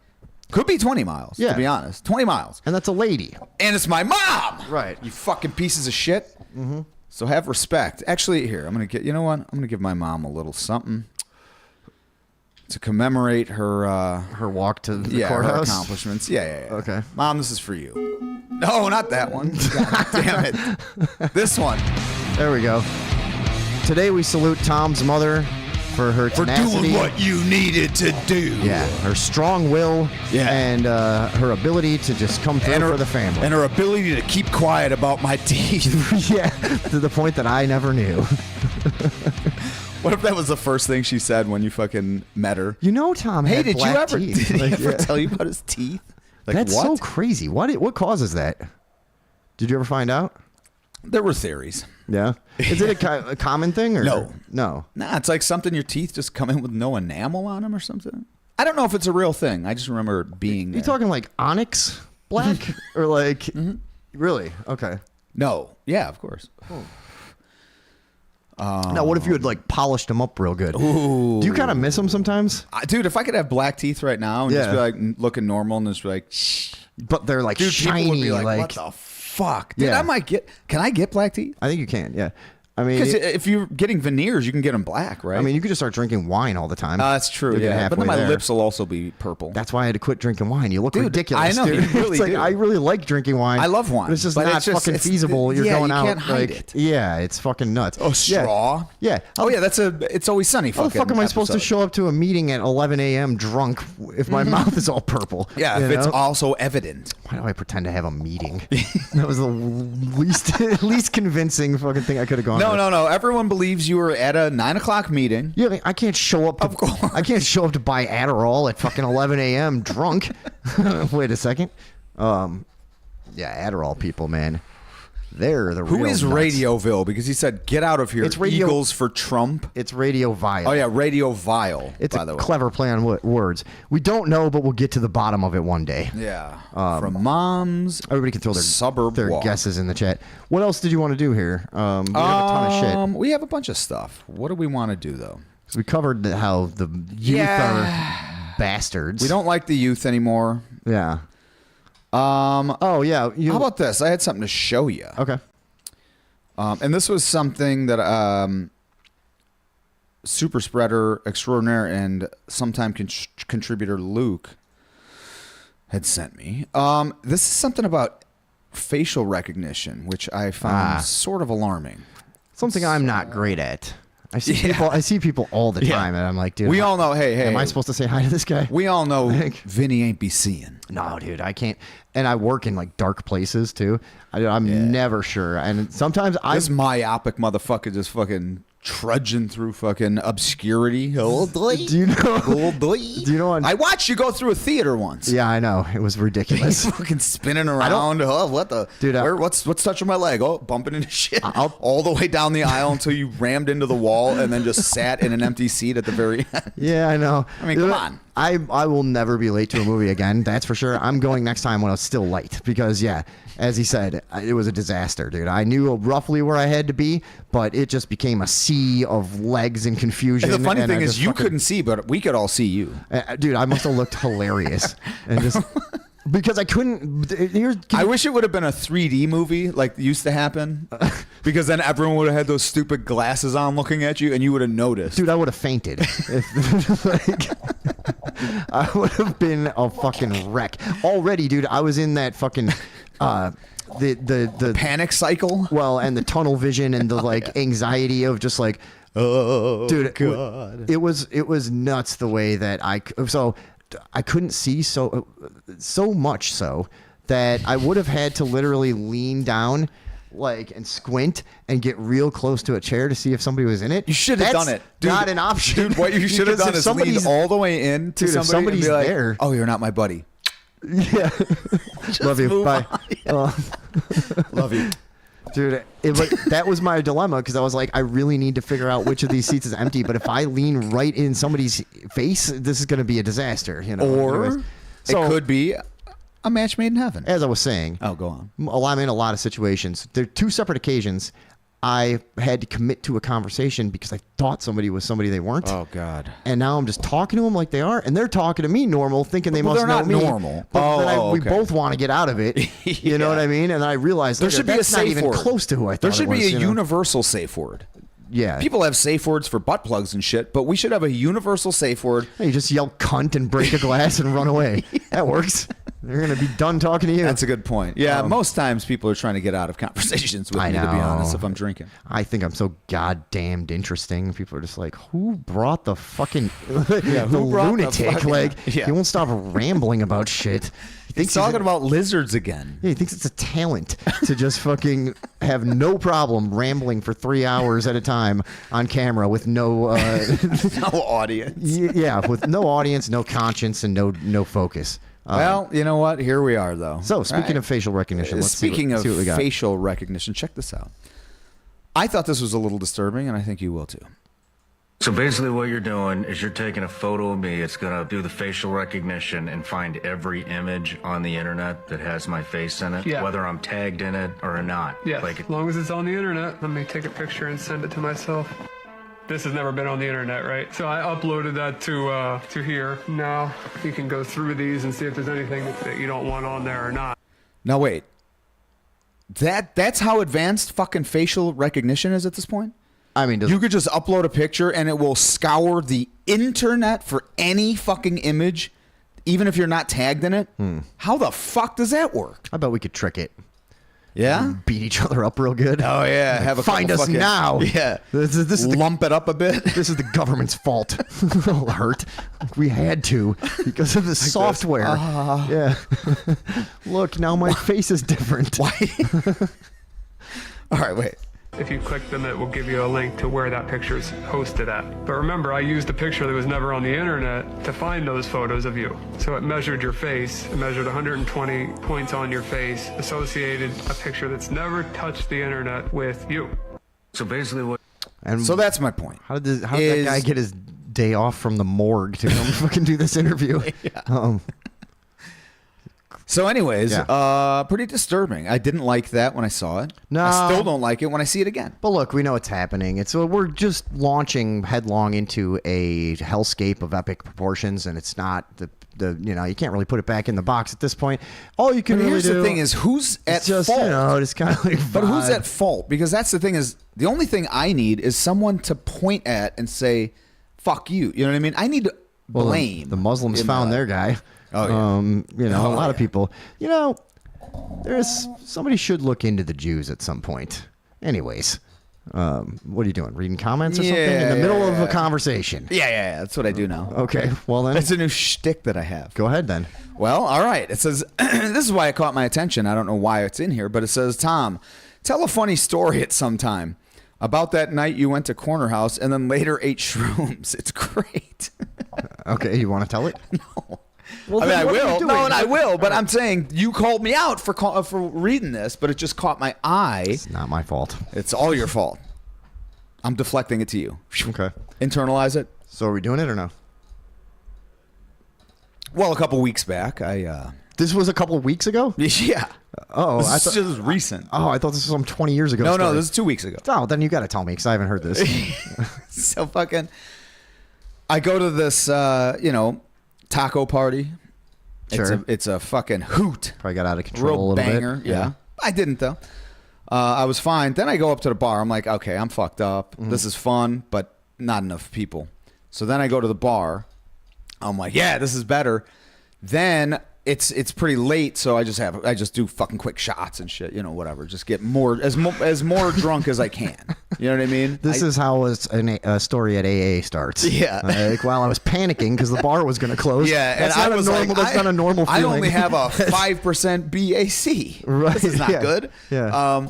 [SPEAKER 5] Could be 20 miles,
[SPEAKER 2] Yeah.
[SPEAKER 5] to be honest. 20 miles.
[SPEAKER 2] And that's a lady.
[SPEAKER 5] And it's my mom!
[SPEAKER 2] Right.
[SPEAKER 5] You fucking pieces of shit. Mm-hmm. So have respect. Actually, here, I'm going to get, you know what? I'm going to give my mom a little something to commemorate her,
[SPEAKER 2] Her walk to the
[SPEAKER 5] her
[SPEAKER 2] courthouse.
[SPEAKER 5] accomplishments. Yeah.
[SPEAKER 2] Okay.
[SPEAKER 5] Mom, this is for you. No, not that one. God damn it. This one.
[SPEAKER 2] There we go. Today we salute Tom's mother, for her tenacity.
[SPEAKER 5] you needed to do.
[SPEAKER 2] Yeah, her strong will.
[SPEAKER 5] Yeah.
[SPEAKER 2] And her ability to just come through for the family.
[SPEAKER 5] And her ability to keep quiet about my teeth.
[SPEAKER 2] Yeah, to the point that I never knew.
[SPEAKER 5] What if that was the first thing she said when you fucking met her?
[SPEAKER 2] You know, Tom.
[SPEAKER 5] Hey,
[SPEAKER 2] had
[SPEAKER 5] did you
[SPEAKER 2] black
[SPEAKER 5] ever?
[SPEAKER 2] teeth.
[SPEAKER 5] Did he
[SPEAKER 2] Like,
[SPEAKER 5] ever
[SPEAKER 2] yeah.
[SPEAKER 5] tell you about his teeth? Like,
[SPEAKER 2] That's
[SPEAKER 5] what?
[SPEAKER 2] so crazy. What causes that? Did you ever find out?
[SPEAKER 5] There were theories.
[SPEAKER 2] Yeah. Is it a common thing or
[SPEAKER 5] No.
[SPEAKER 2] No.
[SPEAKER 5] Nah, it's like something your teeth just come in with no enamel on them or something. I don't know if it's a real thing. I just remember it being there.
[SPEAKER 2] You talking like onyx black or like really? Okay.
[SPEAKER 5] No. Yeah, of course.
[SPEAKER 2] Now, what if you had like polished them up real good?
[SPEAKER 5] Ooh.
[SPEAKER 2] Do you kind of miss them sometimes?
[SPEAKER 5] Dude, if I could have black teeth right now and just
[SPEAKER 2] Yeah.
[SPEAKER 5] be like looking normal and just be like, shh.
[SPEAKER 2] But they're like
[SPEAKER 5] Dude,
[SPEAKER 2] shiny.
[SPEAKER 5] people would be like,
[SPEAKER 2] like
[SPEAKER 5] what the fuck? Dude,
[SPEAKER 2] Yeah.
[SPEAKER 5] can I get black teeth?
[SPEAKER 2] I think you can. Yeah. I mean,
[SPEAKER 5] Because if you're getting veneers, you can get them black, right?
[SPEAKER 2] I mean, you could just start drinking wine all the time.
[SPEAKER 5] That's true,
[SPEAKER 2] You'll get
[SPEAKER 5] yeah. But then
[SPEAKER 2] halfway
[SPEAKER 5] my
[SPEAKER 2] there.
[SPEAKER 5] lips will also be purple.
[SPEAKER 2] That's why I had to quit drinking wine. You look
[SPEAKER 5] Dude,
[SPEAKER 2] ridiculous.
[SPEAKER 5] I know,
[SPEAKER 2] dude.
[SPEAKER 5] you really
[SPEAKER 2] It's like,
[SPEAKER 5] do.
[SPEAKER 2] I really like drinking wine.
[SPEAKER 5] I love wine,
[SPEAKER 2] But it's just
[SPEAKER 5] but
[SPEAKER 2] not
[SPEAKER 5] it's just-
[SPEAKER 2] fucking
[SPEAKER 5] it's-
[SPEAKER 2] feasible. You're
[SPEAKER 5] yeah,
[SPEAKER 2] going
[SPEAKER 5] you
[SPEAKER 2] out.
[SPEAKER 5] can't hide
[SPEAKER 2] like,
[SPEAKER 5] it.
[SPEAKER 2] Yeah, it's fucking nuts.
[SPEAKER 5] Oh, straw?
[SPEAKER 2] Yeah.
[SPEAKER 5] Oh, yeah, that's It's Always Sunny
[SPEAKER 2] How the fuck am I supposed to
[SPEAKER 5] episode.
[SPEAKER 2] show up to a meeting at 11 a.m. drunk if my mouth is all purple?
[SPEAKER 5] Yeah,
[SPEAKER 2] you
[SPEAKER 5] if it's
[SPEAKER 2] know?
[SPEAKER 5] also evident.
[SPEAKER 2] Why do I pretend to have a meeting? That was the least convincing fucking thing I could have gone with.
[SPEAKER 5] No. Everyone believes you were at a 9:00 meeting.
[SPEAKER 2] Yeah, I can't show up. To,
[SPEAKER 5] Of course.
[SPEAKER 2] I can't show up to buy Adderall at fucking 11 a.m. drunk. Wait a second. Yeah, Adderall people, man. They're the
[SPEAKER 5] Who
[SPEAKER 2] real
[SPEAKER 5] is
[SPEAKER 2] nuts.
[SPEAKER 5] Radioville? Because he said, "Get out of here."
[SPEAKER 2] It's Radio-
[SPEAKER 5] Eagles for Trump.
[SPEAKER 2] It's Radio Vile.
[SPEAKER 5] Oh yeah, Radio Vile.
[SPEAKER 2] It's
[SPEAKER 5] by
[SPEAKER 2] a
[SPEAKER 5] the way.
[SPEAKER 2] clever play on words. We don't know, but we'll get to the bottom of it one day.
[SPEAKER 5] Yeah. From Moms.
[SPEAKER 2] Everybody can throw
[SPEAKER 5] Suburb
[SPEAKER 2] their
[SPEAKER 5] Walk.
[SPEAKER 2] guesses in the chat. What else did you want to do here? We have a ton of shit.
[SPEAKER 5] We have a bunch of stuff. What do we want to do though?
[SPEAKER 2] So we covered how the youth are bastards.
[SPEAKER 5] We don't like the youth anymore.
[SPEAKER 2] Yeah. Oh yeah.
[SPEAKER 5] How about this? I had something to show you.
[SPEAKER 2] Okay.
[SPEAKER 5] And this was something that super spreader extraordinaire and sometime contributor Luke had sent me. This is something about facial recognition, which I found sort of alarming.
[SPEAKER 2] Something I'm not great at. I see people all the time, and I'm like, dude.
[SPEAKER 5] We all know. Hey,
[SPEAKER 2] am I supposed to say hi to this guy?
[SPEAKER 5] We all know
[SPEAKER 2] Like-
[SPEAKER 5] Vinny ain't be seeing.
[SPEAKER 2] No, dude, I can't. And I work in like dark places too. I'm never sure. And sometimes
[SPEAKER 5] This myopic motherfucker just fucking trudging through fucking obscurity.
[SPEAKER 2] Do you know? Do you know?
[SPEAKER 5] I watched you go through a theater once.
[SPEAKER 2] Yeah, I know. It was ridiculous.
[SPEAKER 5] Fucking spinning around. Oh, what the?
[SPEAKER 2] Dude,
[SPEAKER 5] what's touching my leg? Oh, bumping into shit.
[SPEAKER 2] I'll-
[SPEAKER 5] all the way down the aisle until you rammed into the wall and then just sat in an empty seat at the very end.
[SPEAKER 2] Yeah, I know.
[SPEAKER 5] I mean, come on.
[SPEAKER 2] I will never be late to a movie again. That's for sure. I'm going next time when I was still late because, yeah, as he said, it was a disaster, dude. I knew roughly where I had to be, but it just became a sea of legs and confusion.
[SPEAKER 5] And the funny
[SPEAKER 2] and
[SPEAKER 5] thing
[SPEAKER 2] I
[SPEAKER 5] is,
[SPEAKER 2] just
[SPEAKER 5] you
[SPEAKER 2] fucking-
[SPEAKER 5] couldn't see, but we could all see you.
[SPEAKER 2] dude, I must have looked hilarious and just because I couldn't.
[SPEAKER 5] I wish it would have been a 3D movie like used to happen, because then everyone would have had those stupid glasses on looking at you, and you would have noticed.
[SPEAKER 2] Dude, I would have fainted. I would have been a fucking wreck. Already, dude, I was in that fucking the
[SPEAKER 5] Panic cycle.
[SPEAKER 2] well, and the tunnel vision and the like anxiety of just like,
[SPEAKER 5] Oh,
[SPEAKER 2] dude,
[SPEAKER 5] God.
[SPEAKER 2] it was nuts the way that I couldn't see so much so that I would have had to literally lean down like and squint and get real close to a chair to see if somebody was in it.
[SPEAKER 5] You should have
[SPEAKER 2] That's
[SPEAKER 5] done it, dude.
[SPEAKER 2] Not an option.
[SPEAKER 5] Dude, what you should have
[SPEAKER 2] Because
[SPEAKER 5] done
[SPEAKER 2] if
[SPEAKER 5] is lean
[SPEAKER 2] somebody's-
[SPEAKER 5] all the way in to
[SPEAKER 2] Dude, if
[SPEAKER 5] somebody and be
[SPEAKER 2] somebody's
[SPEAKER 5] like,
[SPEAKER 2] there-
[SPEAKER 5] "Oh, you're not my buddy.
[SPEAKER 2] Yeah. Love you.
[SPEAKER 5] move
[SPEAKER 2] Bye.
[SPEAKER 5] Love you."
[SPEAKER 2] Dude, that was my dilemma because I was like, I really need to figure out which of these seats is empty. But if I lean right in somebody's face, this is going to be a disaster. You know.
[SPEAKER 5] Or
[SPEAKER 2] Anyways. So,
[SPEAKER 5] it could be a match made in heaven.
[SPEAKER 2] as I was saying,
[SPEAKER 5] Oh, go on.
[SPEAKER 2] I'm in a lot of situations. There are two separate occasions I had to commit to a conversation because I thought somebody was somebody they weren't.
[SPEAKER 5] Oh God.
[SPEAKER 2] And now I'm just talking to them like they are, and they're talking to me normal, thinking they
[SPEAKER 5] Well,
[SPEAKER 2] must
[SPEAKER 5] they're
[SPEAKER 2] know
[SPEAKER 5] not
[SPEAKER 2] me.
[SPEAKER 5] normal.
[SPEAKER 2] But then
[SPEAKER 5] Oh,
[SPEAKER 2] we
[SPEAKER 5] okay.
[SPEAKER 2] both want to get out of it. You know what I mean? And I realized
[SPEAKER 5] There should be a
[SPEAKER 2] that's not
[SPEAKER 5] safe
[SPEAKER 2] even
[SPEAKER 5] word.
[SPEAKER 2] close to who I thought
[SPEAKER 5] There should
[SPEAKER 2] it was,
[SPEAKER 5] be a
[SPEAKER 2] you know?
[SPEAKER 5] universal safe word.
[SPEAKER 2] Yeah.
[SPEAKER 5] People have safe words for butt plugs and shit, but we should have a universal safe word.
[SPEAKER 2] You just yell cunt and break a glass and run away. That works. They're gonna be done talking to you.
[SPEAKER 5] That's a good point. Yeah, most times people are trying to get out of conversations with
[SPEAKER 2] I
[SPEAKER 5] me, to be
[SPEAKER 2] know.
[SPEAKER 5] honest, if I'm drinking.
[SPEAKER 2] I think I'm so goddamned interesting. People are just like, who brought the fucking the
[SPEAKER 5] who brought the
[SPEAKER 2] lunatic?
[SPEAKER 5] fucking-
[SPEAKER 2] Like,
[SPEAKER 5] Yeah.
[SPEAKER 2] he won't stop rambling about shit. He
[SPEAKER 5] He's talking about lizards again.
[SPEAKER 2] Yeah, he thinks it's a talent to just fucking have no problem rambling for 3 hours at a time on camera with no,
[SPEAKER 5] No audience.
[SPEAKER 2] yeah, with no audience, no conscience, and no focus.
[SPEAKER 5] Well, you know what? Here we are, though.
[SPEAKER 2] So, speaking of facial recognition, let's
[SPEAKER 5] speaking
[SPEAKER 2] see what we got.
[SPEAKER 5] facial recognition, check this out. I thought this was a little disturbing, and I think you will too.
[SPEAKER 9] So basically what you're doing is you're taking a photo of me. It's going to do the facial recognition and find every image on the internet that has my face in it, whether I'm tagged in it or not.
[SPEAKER 10] Yeah,
[SPEAKER 9] Like,
[SPEAKER 10] as long as it's on the internet. Let me take a picture and send it to myself. This has never been on the internet, right? So I uploaded that to here. Now you can go through these and see if there's anything that you don't want on there or not.
[SPEAKER 5] Now wait. That's how advanced fucking facial recognition is at this point?
[SPEAKER 2] I mean,
[SPEAKER 5] You could just upload a picture and it will scour the internet for any fucking image, even if you're not tagged in it. How the fuck does that work?
[SPEAKER 2] I bet we could trick it.
[SPEAKER 5] Yeah?
[SPEAKER 2] Beat each other up real good.
[SPEAKER 5] Oh yeah, have a
[SPEAKER 2] Find
[SPEAKER 5] couple
[SPEAKER 2] us
[SPEAKER 5] fucking-
[SPEAKER 2] now.
[SPEAKER 5] Yeah,
[SPEAKER 2] This is the
[SPEAKER 5] lump it up a bit.
[SPEAKER 2] This is the government's fault. It'll hurt. We had to because of the software. Yeah. Look, now my face is different.
[SPEAKER 5] Why? All right, wait.
[SPEAKER 10] If you click them, it will give you a link to where that picture is hosted at. But remember, I used a picture that was never on the internet to find those photos of you. So it measured your face. It measured 120 points on your face, associated a picture that's never touched the internet with you.
[SPEAKER 9] so basically what
[SPEAKER 2] And
[SPEAKER 5] So that's my point.
[SPEAKER 2] how did that guy get his day off from the morgue to come fucking do this interview?
[SPEAKER 5] So, anyways,
[SPEAKER 2] Yeah.
[SPEAKER 5] pretty disturbing. I didn't like that when I saw it.
[SPEAKER 2] No.
[SPEAKER 5] I still don't like it when I see it again.
[SPEAKER 2] But look, we know it's happening. We're just launching headlong into a hellscape of epic proportions, and it's not the you can't really put it back in the box at this point. All you can
[SPEAKER 5] But
[SPEAKER 2] really
[SPEAKER 5] here's
[SPEAKER 2] do.
[SPEAKER 5] the thing: is who's at
[SPEAKER 2] it's just
[SPEAKER 5] fault?
[SPEAKER 2] it's kind of like.
[SPEAKER 5] But who's
[SPEAKER 2] vibe.
[SPEAKER 5] at fault? Because that's the thing is the only thing I need is someone to point at and say, "Fuck you." You know what I mean? I need to
[SPEAKER 2] Well,
[SPEAKER 5] blame.
[SPEAKER 2] the Muslims
[SPEAKER 5] in
[SPEAKER 2] found
[SPEAKER 5] my
[SPEAKER 2] their
[SPEAKER 5] life.
[SPEAKER 2] guy.
[SPEAKER 5] Oh, yeah.
[SPEAKER 2] A lot of people. There's somebody should look into the Jews at some point. Anyways, what are you doing? Reading comments or something in the middle of a conversation?
[SPEAKER 5] Yeah, that's what I do now.
[SPEAKER 2] Okay, well then,
[SPEAKER 5] That's a new shtick that I have.
[SPEAKER 2] go ahead then.
[SPEAKER 5] Well, all right. It says, this is why it caught my attention. I don't know why it's in here, but it says, Tom, tell a funny story at some time about that night you went to Corner House and then later ate shrooms. It's great.
[SPEAKER 2] Okay, you want to tell it?
[SPEAKER 5] No.
[SPEAKER 2] Well,
[SPEAKER 5] I mean,
[SPEAKER 2] then
[SPEAKER 5] I
[SPEAKER 2] what are you
[SPEAKER 5] will.
[SPEAKER 2] doing?
[SPEAKER 5] No, and I will. But I'm saying you called me out for reading this, but it just caught my eye.
[SPEAKER 2] It's not my fault.
[SPEAKER 5] It's all your fault. I'm deflecting it to you.
[SPEAKER 2] Okay.
[SPEAKER 5] Internalize it.
[SPEAKER 2] So are we doing it or no?
[SPEAKER 5] Well, a couple weeks back,
[SPEAKER 2] This was a couple of weeks ago?
[SPEAKER 5] yeah.
[SPEAKER 2] Oh,
[SPEAKER 5] This
[SPEAKER 2] I
[SPEAKER 5] is
[SPEAKER 2] thought.
[SPEAKER 5] just recent.
[SPEAKER 2] Oh, I thought this was some 20 years ago.
[SPEAKER 5] No,
[SPEAKER 2] story.
[SPEAKER 5] this is 2 weeks ago.
[SPEAKER 2] Oh, then you got to tell me because I haven't heard this.
[SPEAKER 5] So fucking. I go to this, taco party.
[SPEAKER 2] Sure.
[SPEAKER 5] It's a fucking hoot.
[SPEAKER 2] Probably got out of control a
[SPEAKER 5] Real
[SPEAKER 2] little
[SPEAKER 5] banger.
[SPEAKER 2] bit.
[SPEAKER 5] Yeah. I didn't though. I was fine. Then I go up to the bar. I'm like, okay, I'm fucked up. This is fun, but not enough people. So then I go to the bar. I'm like, yeah, this is better. Then it's pretty late, so I just do fucking quick shots and shit, whatever. Just get more drunk as I can. You know what I mean?
[SPEAKER 2] This is how a story at AA starts.
[SPEAKER 5] Yeah.
[SPEAKER 2] Like while I was panicking because the bar was going to close.
[SPEAKER 5] Yeah,
[SPEAKER 2] That's
[SPEAKER 5] and
[SPEAKER 2] not
[SPEAKER 5] I was
[SPEAKER 2] a normal.
[SPEAKER 5] like,
[SPEAKER 2] that's not a normal feeling.
[SPEAKER 5] I only have a 5% BAC.
[SPEAKER 2] Right,
[SPEAKER 5] This is not
[SPEAKER 2] yeah,
[SPEAKER 5] good.
[SPEAKER 2] yeah.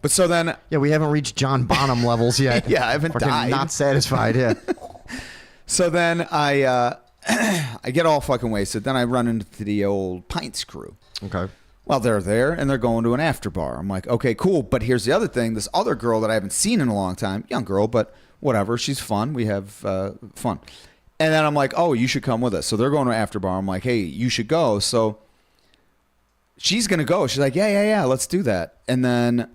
[SPEAKER 5] But so then,
[SPEAKER 2] Yeah, we haven't reached John Bonham levels yet.
[SPEAKER 5] Yeah, I haven't
[SPEAKER 2] Fucking
[SPEAKER 5] died.
[SPEAKER 2] Not satisfied. Yeah.
[SPEAKER 5] so then I get all fucking wasted. Then I run into the old Pints crew.
[SPEAKER 2] Okay.
[SPEAKER 5] Well, they're there and they're going to an after bar. I'm like, okay, cool. But here's the other thing. This other girl that I haven't seen in a long time, young girl, but whatever. She's fun. We have fun. And then I'm like, oh, you should come with us. So they're going to an after bar. I'm like, hey, you should go. So she's going to go. She's like, yeah, let's do that. And then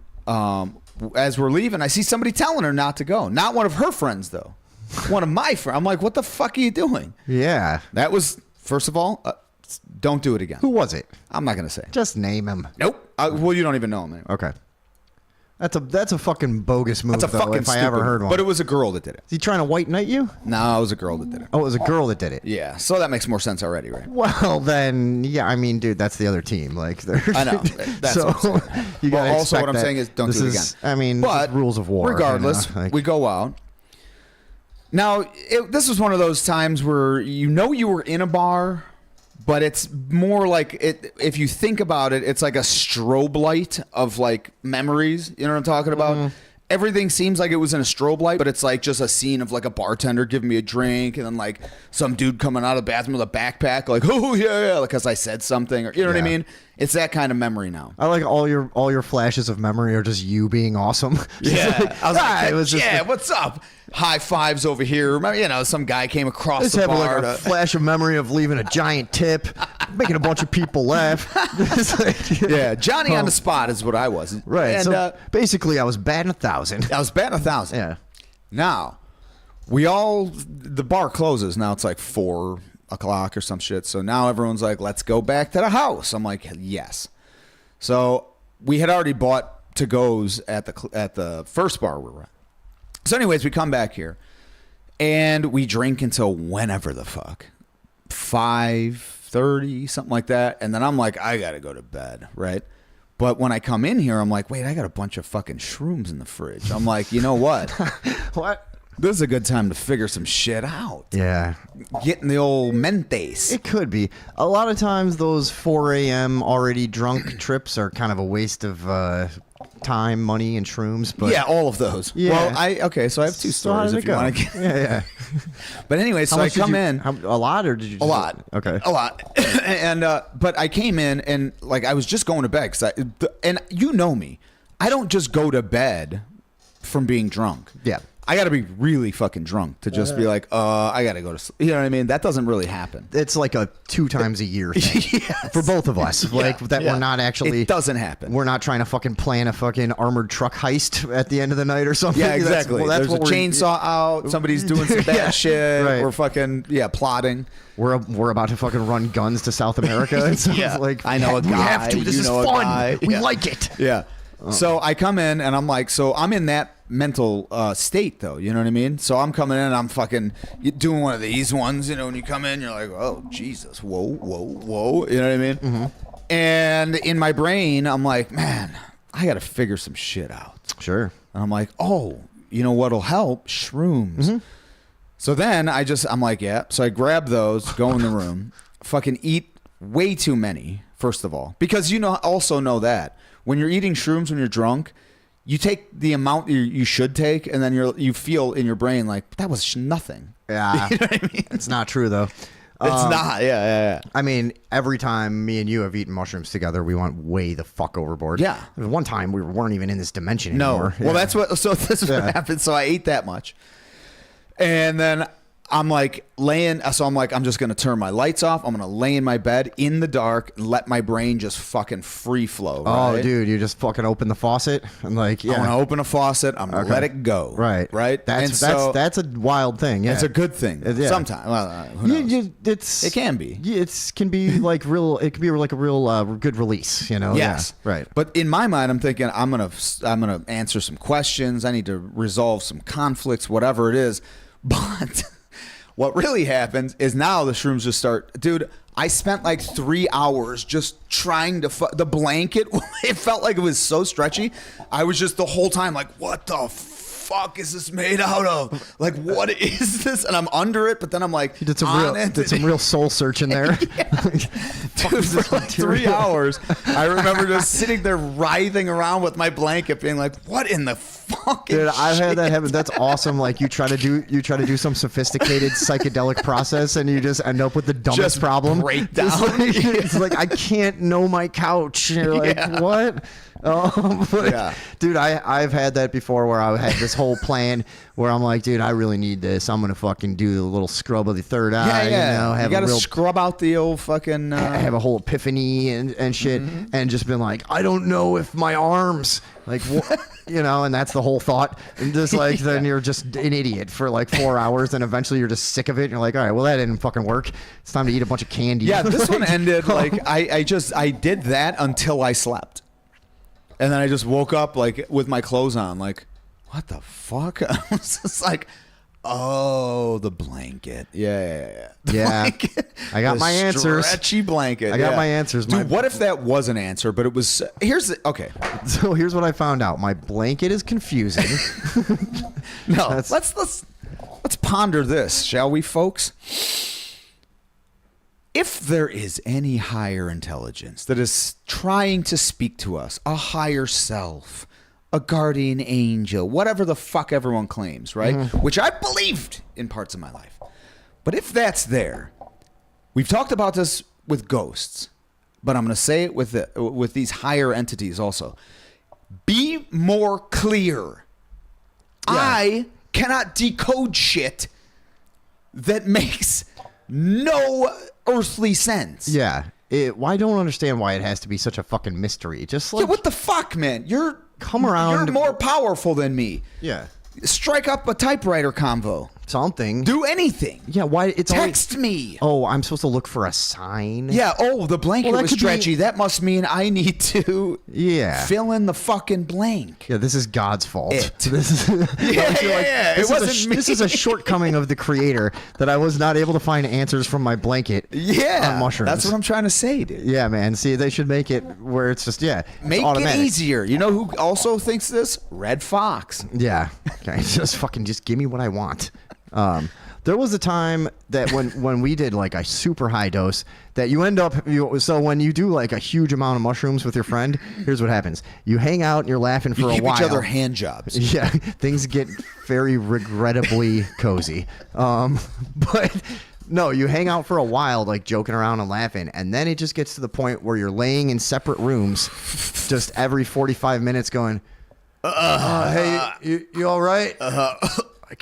[SPEAKER 5] as we're leaving, I see somebody telling her not to go. Not one of her friends, though. One of my friends. I'm like, what the fuck are you doing?
[SPEAKER 2] Yeah.
[SPEAKER 5] That was, first of all, don't do it again.
[SPEAKER 2] Who was it?
[SPEAKER 5] I'm not going to say.
[SPEAKER 2] Just name him.
[SPEAKER 5] Nope. Well, you don't even know him anymore.
[SPEAKER 2] Okay. That's a fucking bogus move.
[SPEAKER 5] That's a
[SPEAKER 2] though,
[SPEAKER 5] fucking
[SPEAKER 2] if I ever
[SPEAKER 5] stupid
[SPEAKER 2] heard
[SPEAKER 5] move.
[SPEAKER 2] one.
[SPEAKER 5] But it was a girl that did it.
[SPEAKER 2] Is he trying to white knight you?
[SPEAKER 5] No, it was a girl that did it.
[SPEAKER 2] Oh, it was a girl that did it.
[SPEAKER 5] Yeah, so that makes more sense already, right?
[SPEAKER 2] Well, then, yeah, I mean, dude, that's the other team. Like,
[SPEAKER 5] I know. That's
[SPEAKER 2] so
[SPEAKER 5] what I'm saying.
[SPEAKER 2] you gotta
[SPEAKER 5] also,
[SPEAKER 2] expect
[SPEAKER 5] what I'm
[SPEAKER 2] that
[SPEAKER 5] saying is don't
[SPEAKER 2] this
[SPEAKER 5] do it
[SPEAKER 2] is-
[SPEAKER 5] again.
[SPEAKER 2] I mean, this
[SPEAKER 5] but
[SPEAKER 2] is rules of war.
[SPEAKER 5] regardless,
[SPEAKER 2] you know? Like,
[SPEAKER 5] we go out. Now, this was one of those times where you were in a bar, but it's more like it. If you think about it, it's like a strobe light of like memories. You know what I'm talking about? Everything seems like it was in a strobe light, but it's like just a scene of like a bartender giving me a drink, and then like some dude coming out of the bathroom with a backpack, like, oh yeah, because I said something, or you know what I mean? It's that kind of memory now.
[SPEAKER 2] I like all your flashes of memory are just you being awesome.
[SPEAKER 5] Yeah, I was like,
[SPEAKER 2] it was just
[SPEAKER 5] yeah, what's up? High fives over here. Remember, some guy came across
[SPEAKER 2] just
[SPEAKER 5] the
[SPEAKER 2] having
[SPEAKER 5] bar.
[SPEAKER 2] like a flash of memory of leaving a giant tip, making a bunch of people laugh. It's like,
[SPEAKER 5] yeah, Johnny on the spot is what I was.
[SPEAKER 2] Right.
[SPEAKER 5] And
[SPEAKER 2] So basically, I was batting 1,000.
[SPEAKER 5] I was batting 1,000.
[SPEAKER 2] Yeah.
[SPEAKER 5] Now, the bar closes. Now it's like 4 o'clock or some shit. So now everyone's like, let's go back to the house. I'm like, yes. So we had already bought to-goes at the first bar we were at. So anyways, we come back here and we drink until whenever the fuck. 5:30, something like that. And then I'm like, I got to go to bed, right? But when I come in here, I'm like, wait, I got a bunch of fucking shrooms in the fridge. I'm like, you know what?
[SPEAKER 2] What?
[SPEAKER 5] This is a good time to figure some shit out.
[SPEAKER 2] Yeah.
[SPEAKER 5] Getting the old mentes.
[SPEAKER 2] It could be. A lot of times those 4 a.m. already drunk trips are kind of a waste of time, money, and shrooms. But
[SPEAKER 5] yeah, all of those.
[SPEAKER 2] Yeah.
[SPEAKER 5] Well, so I have 2
[SPEAKER 2] So how
[SPEAKER 5] stories
[SPEAKER 2] did
[SPEAKER 5] if
[SPEAKER 2] it
[SPEAKER 5] you
[SPEAKER 2] go?
[SPEAKER 5] want to get.
[SPEAKER 2] Yeah.
[SPEAKER 5] But anyway, so I come in.
[SPEAKER 2] A lot, or did you?
[SPEAKER 5] A lot.
[SPEAKER 2] Okay.
[SPEAKER 5] A lot. And but I came in and like I was just going to bed and you know me, I don't just go to bed from being drunk.
[SPEAKER 2] Yeah.
[SPEAKER 5] I got to be really fucking drunk to just be like, I got to go to sleep. You know what I mean? That doesn't really happen.
[SPEAKER 2] It's like a 2 times a year thing for both of us. Like that we're not actually.
[SPEAKER 5] It doesn't happen.
[SPEAKER 2] We're not trying to fucking plan a fucking armored truck heist at the end of the night or something.
[SPEAKER 5] Yeah, exactly.
[SPEAKER 2] That's
[SPEAKER 5] There's a chainsaw out. Somebody's doing some bad
[SPEAKER 2] Yeah,
[SPEAKER 5] shit.
[SPEAKER 2] right.
[SPEAKER 5] We're fucking plotting.
[SPEAKER 2] We're about to fucking run guns to South America. It sounds like
[SPEAKER 5] I know a guy.
[SPEAKER 2] We have to. This
[SPEAKER 5] you
[SPEAKER 2] is
[SPEAKER 5] know a
[SPEAKER 2] fun.
[SPEAKER 5] guy.
[SPEAKER 2] We
[SPEAKER 5] Yeah.
[SPEAKER 2] like it.
[SPEAKER 5] Yeah. So I come in and I'm like, so I'm in that mental state though. You know what I mean? So I'm coming in and I'm fucking doing one of these ones. You know, when you come in, you're like, oh Jesus, whoa, whoa, whoa. You know what I mean? Mm-hmm. And in my brain, I'm like, man, I got to figure some shit out.
[SPEAKER 2] Sure.
[SPEAKER 5] And I'm like, oh, you know what'll help? Shrooms.
[SPEAKER 2] Mm-hmm.
[SPEAKER 5] So then I'm like, yeah. So I grab those, go in the room, fucking eat way too many, first of all. Because also know that when you're eating shrooms when you're drunk, you take the amount you should take, and then you feel in your brain like, that was nothing.
[SPEAKER 2] Yeah.
[SPEAKER 5] You know what I mean?
[SPEAKER 2] It's not true though.
[SPEAKER 5] It's not. Yeah.
[SPEAKER 2] I mean, every time me and you have eaten mushrooms together, we went way the fuck overboard.
[SPEAKER 5] Yeah.
[SPEAKER 2] One time we weren't even in this dimension
[SPEAKER 5] No.
[SPEAKER 2] anymore.
[SPEAKER 5] Well,
[SPEAKER 2] Yeah.
[SPEAKER 5] this is what happened. So I ate that much. And then I'm like I'm just going to turn my lights off. I'm going to lay in my bed in the dark and let my brain just fucking free flow.
[SPEAKER 2] Oh,
[SPEAKER 5] right?
[SPEAKER 2] dude, you just fucking open the faucet and like,
[SPEAKER 5] I'm going to open a faucet. I'm going to let it go.
[SPEAKER 2] Right.
[SPEAKER 5] Right.
[SPEAKER 2] That's a wild thing. Yeah.
[SPEAKER 5] It's a good thing.
[SPEAKER 2] Yeah.
[SPEAKER 5] Sometimes. Well, who knows?
[SPEAKER 2] It
[SPEAKER 5] can be.
[SPEAKER 2] It can be like real. It can be like a real good release. You know.
[SPEAKER 5] Yes.
[SPEAKER 2] Yeah, right.
[SPEAKER 5] But in my mind, I'm thinking I'm gonna answer some questions. I need to resolve some conflicts, whatever it is. But what really happens is now the shrooms just start. Dude, I spent like 3 hours just trying to the blanket. It felt like it was so stretchy. I was just the whole time like, what the fuck is this made out of? Like, what is this? And I'm under it, but then I'm like,
[SPEAKER 2] You did some real soul searching there.
[SPEAKER 5] Dude, for like 3 hours, I remember just sitting there writhing around with my blanket, being like, "What in the fucking?"
[SPEAKER 2] Dude, I've had that
[SPEAKER 5] shit?"
[SPEAKER 2] happen. That's awesome. Like you try to do some sophisticated psychedelic process, and you just end up with the dumbest
[SPEAKER 5] Just
[SPEAKER 2] problem.
[SPEAKER 5] break down.
[SPEAKER 2] It's like I can't know my couch. You're like, what? Dude, I've had that before where I had this whole plan where I'm like, dude, I really need this. I'm gonna fucking do the little scrub of the third eye. You know,
[SPEAKER 5] you gotta scrub out the old fucking.
[SPEAKER 2] Have a whole epiphany and shit, and just been like, I don't know if my arms, like, you know, and that's the whole thought. And just like, then you're just an idiot for like 4 hours, and eventually you're just sick of it. And you're like, all right, well, that didn't fucking work. It's time to eat a bunch of candy.
[SPEAKER 5] Yeah, this one ended like I did that until I slept. And then I just woke up like with my clothes on, like, what the fuck? I was just like, oh, the blanket. Yeah. The blanket.
[SPEAKER 2] I got
[SPEAKER 5] The
[SPEAKER 2] my answers.
[SPEAKER 5] Stretchy blanket.
[SPEAKER 2] I got my answers.
[SPEAKER 5] Dude, what if that was an answer, but it was, okay.
[SPEAKER 2] So here's what I found out. My blanket is confusing.
[SPEAKER 5] No, let's ponder this, shall we, folks? If there is any higher intelligence that is trying to speak to us, a higher self, a guardian angel, whatever the fuck everyone claims, right?
[SPEAKER 2] Mm-hmm.
[SPEAKER 5] Which I believed in parts of my life. But if that's there, we've talked about this with ghosts, but I'm going to say it with these higher entities also. Be more clear. Yeah. I cannot decode shit that makes no earthly sense.
[SPEAKER 2] Yeah. I don't understand why it has to be such a fucking mystery. Just like,
[SPEAKER 5] yeah, what the fuck, man? You're
[SPEAKER 2] around.
[SPEAKER 5] You're more powerful than me.
[SPEAKER 2] Yeah.
[SPEAKER 5] Strike up a typewriter convo.
[SPEAKER 2] Something.
[SPEAKER 5] Do anything.
[SPEAKER 2] Yeah, why? It's
[SPEAKER 5] Text me.
[SPEAKER 2] Oh, I'm supposed to look for a sign?
[SPEAKER 5] Yeah, the blanket was stretchy. That must mean I need to fill in the fucking blank.
[SPEAKER 2] Yeah, this is God's fault.
[SPEAKER 5] This is It wasn't me.
[SPEAKER 2] This is a shortcoming of the creator that I was not able to find answers from my blanket on mushrooms.
[SPEAKER 5] That's what I'm trying to say, dude.
[SPEAKER 2] Yeah, man. See, they should make it where it's just,
[SPEAKER 5] make it easier. You know who also thinks this? Red Fox.
[SPEAKER 2] Yeah. Okay, just give me what I want. There was a time that when we did like a super high dose that you end up, so when you do like a huge amount of mushrooms with your friend, here's what happens. You hang out and you're laughing for a while.
[SPEAKER 5] You give each other hand jobs.
[SPEAKER 2] Yeah, things get very regrettably cozy. But no, you hang out for a while, like joking around and laughing, and then it just gets to the point where you're laying in separate rooms just every 45 minutes going, hey, you all right?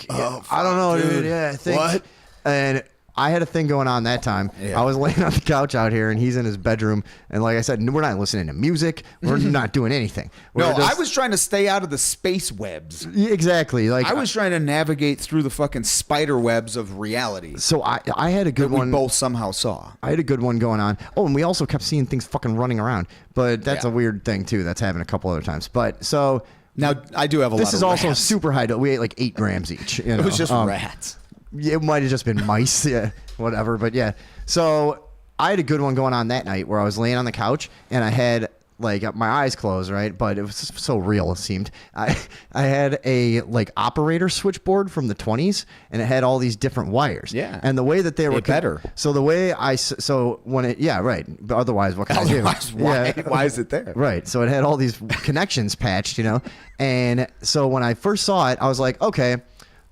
[SPEAKER 2] I don't know, dude. Yeah, I think. What? And I had a thing going on that time. Yeah. I was laying on the couch out here, and he's in his bedroom. And like I said, we're not listening to music. We're not doing anything.
[SPEAKER 5] I was trying to stay out of the space webs.
[SPEAKER 2] Exactly. Like
[SPEAKER 5] I was trying to navigate through the fucking spider webs of reality.
[SPEAKER 2] So I had a good one.
[SPEAKER 5] We both somehow saw.
[SPEAKER 2] I had a good one going on. Oh, and we also kept seeing things fucking running around. But that's a weird thing too. That's happened a couple other times. But so.
[SPEAKER 5] Now, I do have a lot of rats.
[SPEAKER 2] This is also super high. We ate like 8 grams each. You know?
[SPEAKER 5] It was just rats.
[SPEAKER 2] It might have just been mice. Yeah, whatever. But yeah. So I had a good one going on that night where I was laying on the couch and I had like my eyes closed, right? But it was so real, it seemed. I had a like operator switchboard from the 20s and it had all these different wires.
[SPEAKER 5] Yeah.
[SPEAKER 2] And the way that they were
[SPEAKER 5] better.
[SPEAKER 2] So the way when it, yeah, right. But otherwise, what can I do?
[SPEAKER 5] Why is it there?
[SPEAKER 2] Right. So it had all these connections patched, you know? And so when I first saw it, I was like, okay,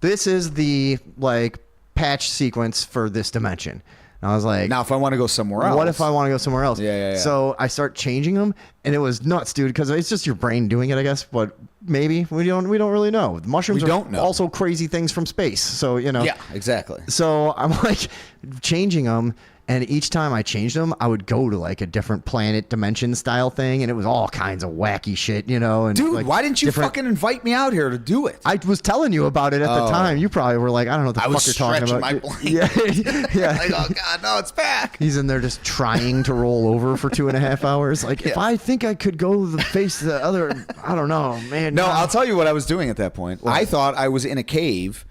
[SPEAKER 2] this is the like patch sequence for this dimension. And I was like,
[SPEAKER 5] now if I want to go somewhere else.
[SPEAKER 2] What if I want to go somewhere else?
[SPEAKER 5] Yeah.
[SPEAKER 2] So I start changing them, and it was nuts, dude, because it's just your brain doing it, I guess. But maybe we don't really know. The mushrooms are also crazy things from space, so you know.
[SPEAKER 5] Yeah, exactly.
[SPEAKER 2] So I'm like changing them. And each time I changed them, I would go to like a different planet dimension style thing, and it was all kinds of wacky shit, you know. And
[SPEAKER 5] dude,
[SPEAKER 2] like
[SPEAKER 5] why didn't you fucking invite me out here to do it?
[SPEAKER 2] I was telling you about it at the time. You probably were like, I don't know what the fuck you're talking about.
[SPEAKER 5] I was stretching my blanket.
[SPEAKER 2] Yeah.
[SPEAKER 5] Like, oh god, no, it's back.
[SPEAKER 2] He's in there just trying to roll over for 2.5 hours. Like, if I think I could go face the other, I don't know, man.
[SPEAKER 5] No, I'll tell you what I was doing at that point. I thought I was in a cave.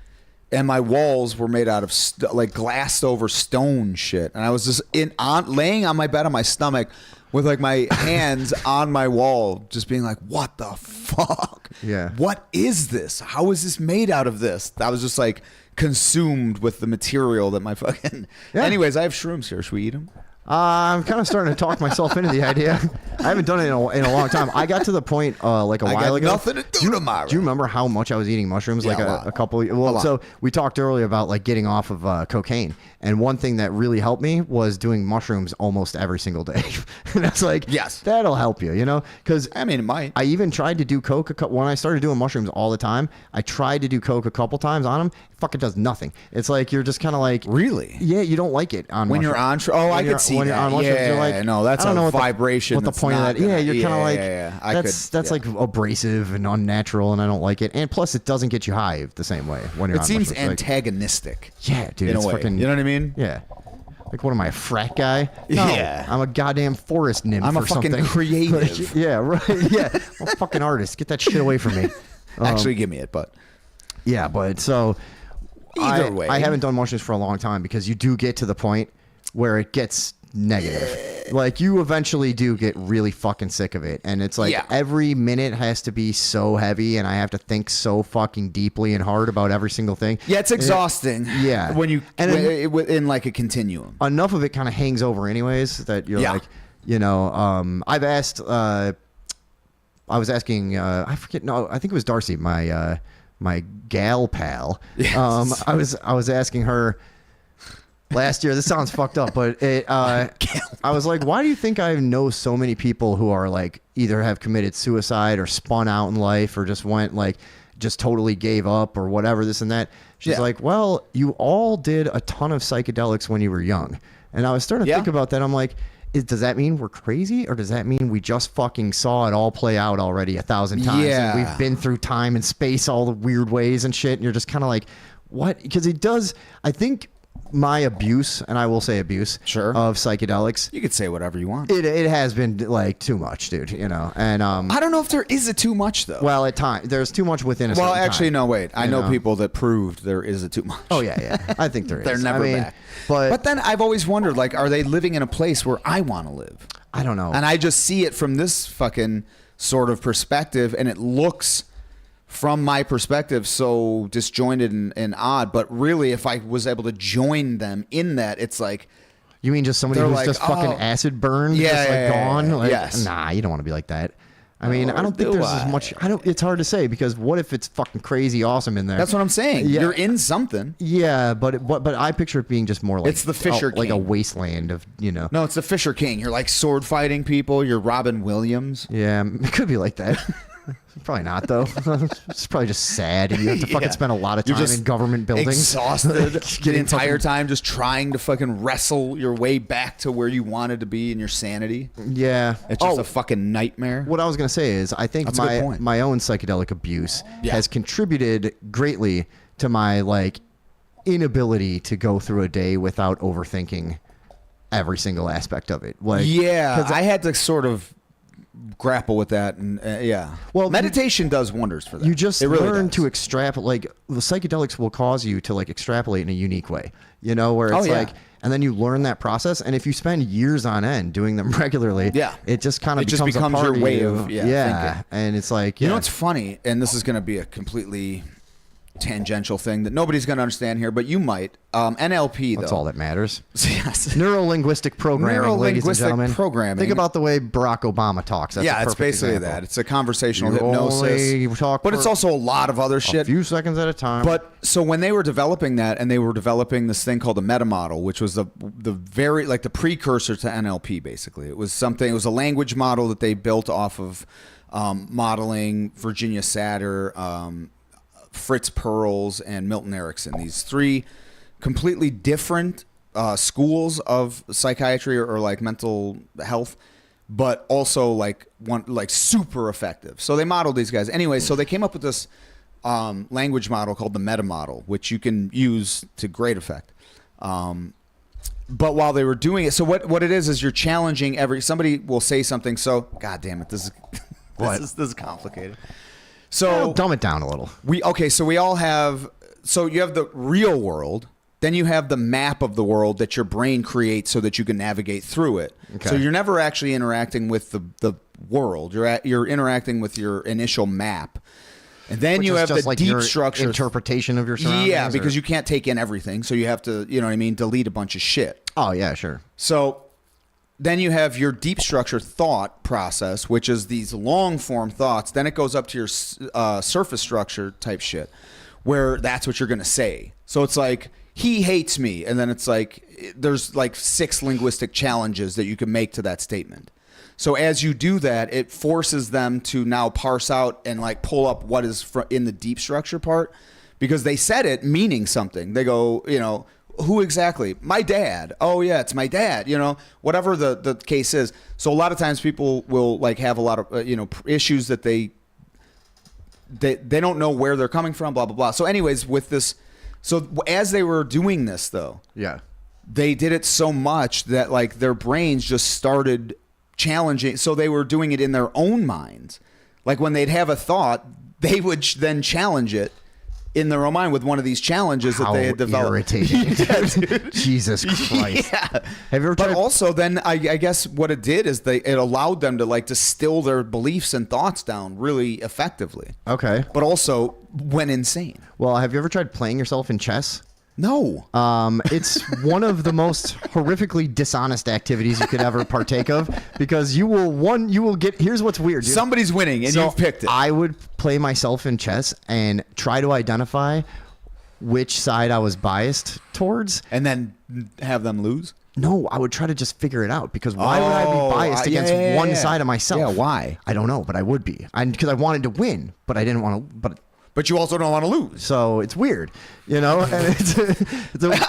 [SPEAKER 5] And my walls were made out of like glassed over stone shit, and I was just laying on my bed on my stomach with like my hands on my wall, just being like, "What the fuck?
[SPEAKER 2] Yeah,
[SPEAKER 5] what is this? How is this made out of this?" I was just like consumed with the material that my fucking. Yeah. Anyways, I have shrooms here. Should we eat them?
[SPEAKER 2] I'm kind of starting to talk myself into the idea. I haven't done it in a long time. I got to the point like a while ago.
[SPEAKER 5] Nothing to do tomorrow.
[SPEAKER 2] Do you remember how much I was eating mushrooms? Like a couple. Well, so we talked earlier about like getting off of cocaine, and one thing that really helped me was doing mushrooms almost every single day. And I was like,
[SPEAKER 5] yes,
[SPEAKER 2] that'll help you, you know? Because
[SPEAKER 5] I mean, it might.
[SPEAKER 2] I even tried to do coke when I started doing mushrooms all the time. I tried to do coke a couple times on them. It fucking does nothing. It's like you're just kind of like,
[SPEAKER 5] really?
[SPEAKER 2] Yeah, you don't like it on
[SPEAKER 5] when
[SPEAKER 2] mushrooms.
[SPEAKER 5] You're on. I could see
[SPEAKER 2] when
[SPEAKER 5] that.
[SPEAKER 2] You're on mushrooms, you're like,
[SPEAKER 5] no, that's a vibration.
[SPEAKER 2] What the point of that? Yeah, you're kind of like, that's
[SPEAKER 5] yeah.
[SPEAKER 2] like abrasive and unnatural, and I don't like it. And plus, it doesn't get you high the same way when you're on mushrooms.
[SPEAKER 5] It seems antagonistic.
[SPEAKER 2] Yeah, dude.
[SPEAKER 5] In
[SPEAKER 2] it's
[SPEAKER 5] a way.
[SPEAKER 2] Fucking,
[SPEAKER 5] you know what I mean?
[SPEAKER 2] Yeah. Like, what am I, a frat guy? No,
[SPEAKER 5] Yeah.
[SPEAKER 2] I'm a goddamn forest nymph.
[SPEAKER 5] I'm a
[SPEAKER 2] or
[SPEAKER 5] fucking
[SPEAKER 2] something.
[SPEAKER 5] creative.
[SPEAKER 2] Like, yeah, right. Yeah, I'm a fucking artist. Get that shit away from me.
[SPEAKER 5] Actually, give me it, but
[SPEAKER 2] Yeah, but so
[SPEAKER 5] Either way.
[SPEAKER 2] I haven't done mushrooms for a long time because you do get to the point where it gets negative. Like, you eventually do get really fucking sick of it, and it's like every minute has to be so heavy, and I have to think so fucking deeply and hard about every single thing.
[SPEAKER 5] yeah, it's exhausting.
[SPEAKER 2] Yeah.
[SPEAKER 5] when you
[SPEAKER 2] And then-
[SPEAKER 5] in like a continuum.
[SPEAKER 2] Enough of it kind of hangs over anyways that you're like, you know, I've asked I was asking I forget, no, I think it was Darcy, my my gal pal.
[SPEAKER 5] Yes.
[SPEAKER 2] I was asking her last year, this sounds fucked up, but I was like, why do you think I know so many people who are like either have committed suicide or spun out in life or just went like just totally gave up or whatever, this and that? She's like, well, you all did a ton of psychedelics when you were young. And I was starting to think about that. I'm like, does that mean we're crazy, or does that mean we just fucking saw it all play out already 1,000 times?
[SPEAKER 5] Yeah.
[SPEAKER 2] And we've been through time and space all the weird ways and shit. And you're just kind of like, what? Because it does, I think my abuse, and I will say abuse, of psychedelics.
[SPEAKER 5] You could say whatever you want.
[SPEAKER 2] It has been like too much, dude, you know. And
[SPEAKER 5] I don't know if there is a too much though.
[SPEAKER 2] well, at times there's too much within a certain
[SPEAKER 5] Well, actually,
[SPEAKER 2] time,
[SPEAKER 5] no. Wait, I
[SPEAKER 2] you
[SPEAKER 5] know people that proved there is a too much.
[SPEAKER 2] Oh yeah. I think there is.
[SPEAKER 5] They're never back. But then I've always wondered, like, are they living in a place where I want to live?
[SPEAKER 2] I don't know.
[SPEAKER 5] And I just see it from this fucking sort of perspective, and it looks, from my perspective, so disjointed and odd. But really, if I was able to join them in that, it's like,
[SPEAKER 2] you mean just somebody
[SPEAKER 5] they're
[SPEAKER 2] who's
[SPEAKER 5] like,
[SPEAKER 2] just fucking
[SPEAKER 5] oh.
[SPEAKER 2] acid burned,
[SPEAKER 5] Yeah,
[SPEAKER 2] just like
[SPEAKER 5] yeah, yeah,
[SPEAKER 2] gone?
[SPEAKER 5] yeah.
[SPEAKER 2] Like,
[SPEAKER 5] Yes.
[SPEAKER 2] Nah, you don't want to be like that. I mean, I don't think
[SPEAKER 5] do
[SPEAKER 2] there's
[SPEAKER 5] I?
[SPEAKER 2] as much. It's hard to say, because what if it's fucking crazy awesome in there?
[SPEAKER 5] that's what I'm saying.
[SPEAKER 2] Yeah.
[SPEAKER 5] You're in something.
[SPEAKER 2] Yeah, but I picture it being just more like
[SPEAKER 5] It's the Fisher
[SPEAKER 2] like a
[SPEAKER 5] King.
[SPEAKER 2] wasteland of, you know.
[SPEAKER 5] No, it's the Fisher King. You're like sword fighting people. You're Robin Williams.
[SPEAKER 2] Yeah, it could be like that. Probably not, though. It's probably just sad, and you have to fucking spend a lot of
[SPEAKER 5] You're
[SPEAKER 2] time
[SPEAKER 5] just
[SPEAKER 2] in government buildings.
[SPEAKER 5] exhausted the
[SPEAKER 2] Getting
[SPEAKER 5] entire
[SPEAKER 2] fucking-
[SPEAKER 5] time, just trying to fucking wrestle your way back to where you wanted to be in your sanity.
[SPEAKER 2] Yeah.
[SPEAKER 5] It's just a fucking nightmare.
[SPEAKER 2] What I was going to say is I think
[SPEAKER 5] That's a good point.
[SPEAKER 2] my own psychedelic abuse
[SPEAKER 5] Yeah.
[SPEAKER 2] has contributed greatly to my like inability to go through a day without overthinking every single aspect of it. Like,
[SPEAKER 5] Yeah,
[SPEAKER 2] 'cause
[SPEAKER 5] I had to sort of grapple with that, and
[SPEAKER 2] Well,
[SPEAKER 5] meditation does wonders for that.
[SPEAKER 2] you just
[SPEAKER 5] It really
[SPEAKER 2] learn
[SPEAKER 5] does.
[SPEAKER 2] to extrapolate. Like, the psychedelics will cause you to like extrapolate in a unique way, you know, where
[SPEAKER 5] Oh,
[SPEAKER 2] it's
[SPEAKER 5] yeah.
[SPEAKER 2] like, and then you learn that process. And if you spend years on end doing them regularly, it just kind of
[SPEAKER 5] It just
[SPEAKER 2] becomes a
[SPEAKER 5] becomes
[SPEAKER 2] part
[SPEAKER 5] your way
[SPEAKER 2] you.
[SPEAKER 5] of thinking.
[SPEAKER 2] And it's like,
[SPEAKER 5] You know what's funny, and this is going to be a completely tangential thing that nobody's going to understand here, but you might. NLP,
[SPEAKER 2] That's
[SPEAKER 5] though.
[SPEAKER 2] all that matters.
[SPEAKER 5] Yes.
[SPEAKER 2] Neuro-linguistic programming, ladies and
[SPEAKER 5] Neuro-linguistic
[SPEAKER 2] gentlemen.
[SPEAKER 5] programming.
[SPEAKER 2] Think about the way Barack Obama talks. That's a
[SPEAKER 5] Yeah, it's
[SPEAKER 2] perfect
[SPEAKER 5] basically
[SPEAKER 2] example.
[SPEAKER 5] that. It's a conversational
[SPEAKER 2] You
[SPEAKER 5] hypnosis.
[SPEAKER 2] only talk
[SPEAKER 5] But
[SPEAKER 2] for
[SPEAKER 5] it's also a lot of other
[SPEAKER 2] a
[SPEAKER 5] shit.
[SPEAKER 2] few seconds at a time.
[SPEAKER 5] But so when they were developing that, and they were developing this thing called the meta model, which was the very like the precursor to NLP. Basically, it was something. It was a language model that they built off of modeling Virginia Satter, Fritz Perls, and Milton Erickson. These three completely different schools of psychiatry or like mental health, but also like super effective. So they modeled these guys anyway. So they came up with this language model called the meta model, which you can use to great effect. But while they were doing it, so what it is you're challenging somebody will say something. So God damn it, this is complicated. So
[SPEAKER 2] dumb it down a little.
[SPEAKER 5] So we all have. So you have the real world. Then you have the map of the world that your brain creates so that you can navigate through it.
[SPEAKER 2] Okay.
[SPEAKER 5] So you're never actually interacting with the world. You're interacting with your initial map. And then
[SPEAKER 2] Which
[SPEAKER 5] you
[SPEAKER 2] is
[SPEAKER 5] have
[SPEAKER 2] just
[SPEAKER 5] the
[SPEAKER 2] like
[SPEAKER 5] deep
[SPEAKER 2] your
[SPEAKER 5] structure
[SPEAKER 2] interpretation of your surroundings.
[SPEAKER 5] Yeah, because
[SPEAKER 2] or-
[SPEAKER 5] you can't take in everything. So you have to, you know what I mean, delete a bunch of shit.
[SPEAKER 2] Oh yeah, sure.
[SPEAKER 5] So then you have your deep structure thought process, which is these long form thoughts. Then it goes up to your surface structure type shit, where that's what you're going to say. So it's like, he hates me. And then it's like, there's like 6 linguistic challenges that you can make to that statement. So as you do that, it forces them to now parse out and like pull up what is in the deep structure part, because they said it meaning something. They go, you know, who exactly? My dad. Oh yeah, it's my dad. You know, whatever the case is. So a lot of times people will like have a lot of issues that they don't know where they're coming from. Blah blah blah. So anyways, with this, so as they were doing this though,
[SPEAKER 2] yeah,
[SPEAKER 5] they did it so much that like their brains just started challenging. So they were doing it in their own minds. Like when they'd have a thought, they would then challenge it in their own mind with one of these challenges that they had developed.
[SPEAKER 2] Irritating. Jesus Christ.
[SPEAKER 5] Yeah.
[SPEAKER 2] Have you ever tried?
[SPEAKER 5] But also then I guess what it did is it allowed them to like distill their beliefs and thoughts down really effectively.
[SPEAKER 2] Okay.
[SPEAKER 5] But also went insane.
[SPEAKER 2] Well, have you ever tried playing yourself in chess?
[SPEAKER 5] No.
[SPEAKER 2] It's one of the most horrifically dishonest activities you could ever partake of, because you will get, here's what's weird. Dude.
[SPEAKER 5] Somebody's winning and you've picked it.
[SPEAKER 2] I would play myself in chess and try to identify which side I was biased towards.
[SPEAKER 5] And then have them lose?
[SPEAKER 2] No, I would try to just figure it out, because why would I be biased against one side of myself?
[SPEAKER 5] Yeah, why?
[SPEAKER 2] I don't know, but I would be. Because I wanted to win, but I didn't want to,
[SPEAKER 5] But you also don't want to lose.
[SPEAKER 2] So it's weird, you know? And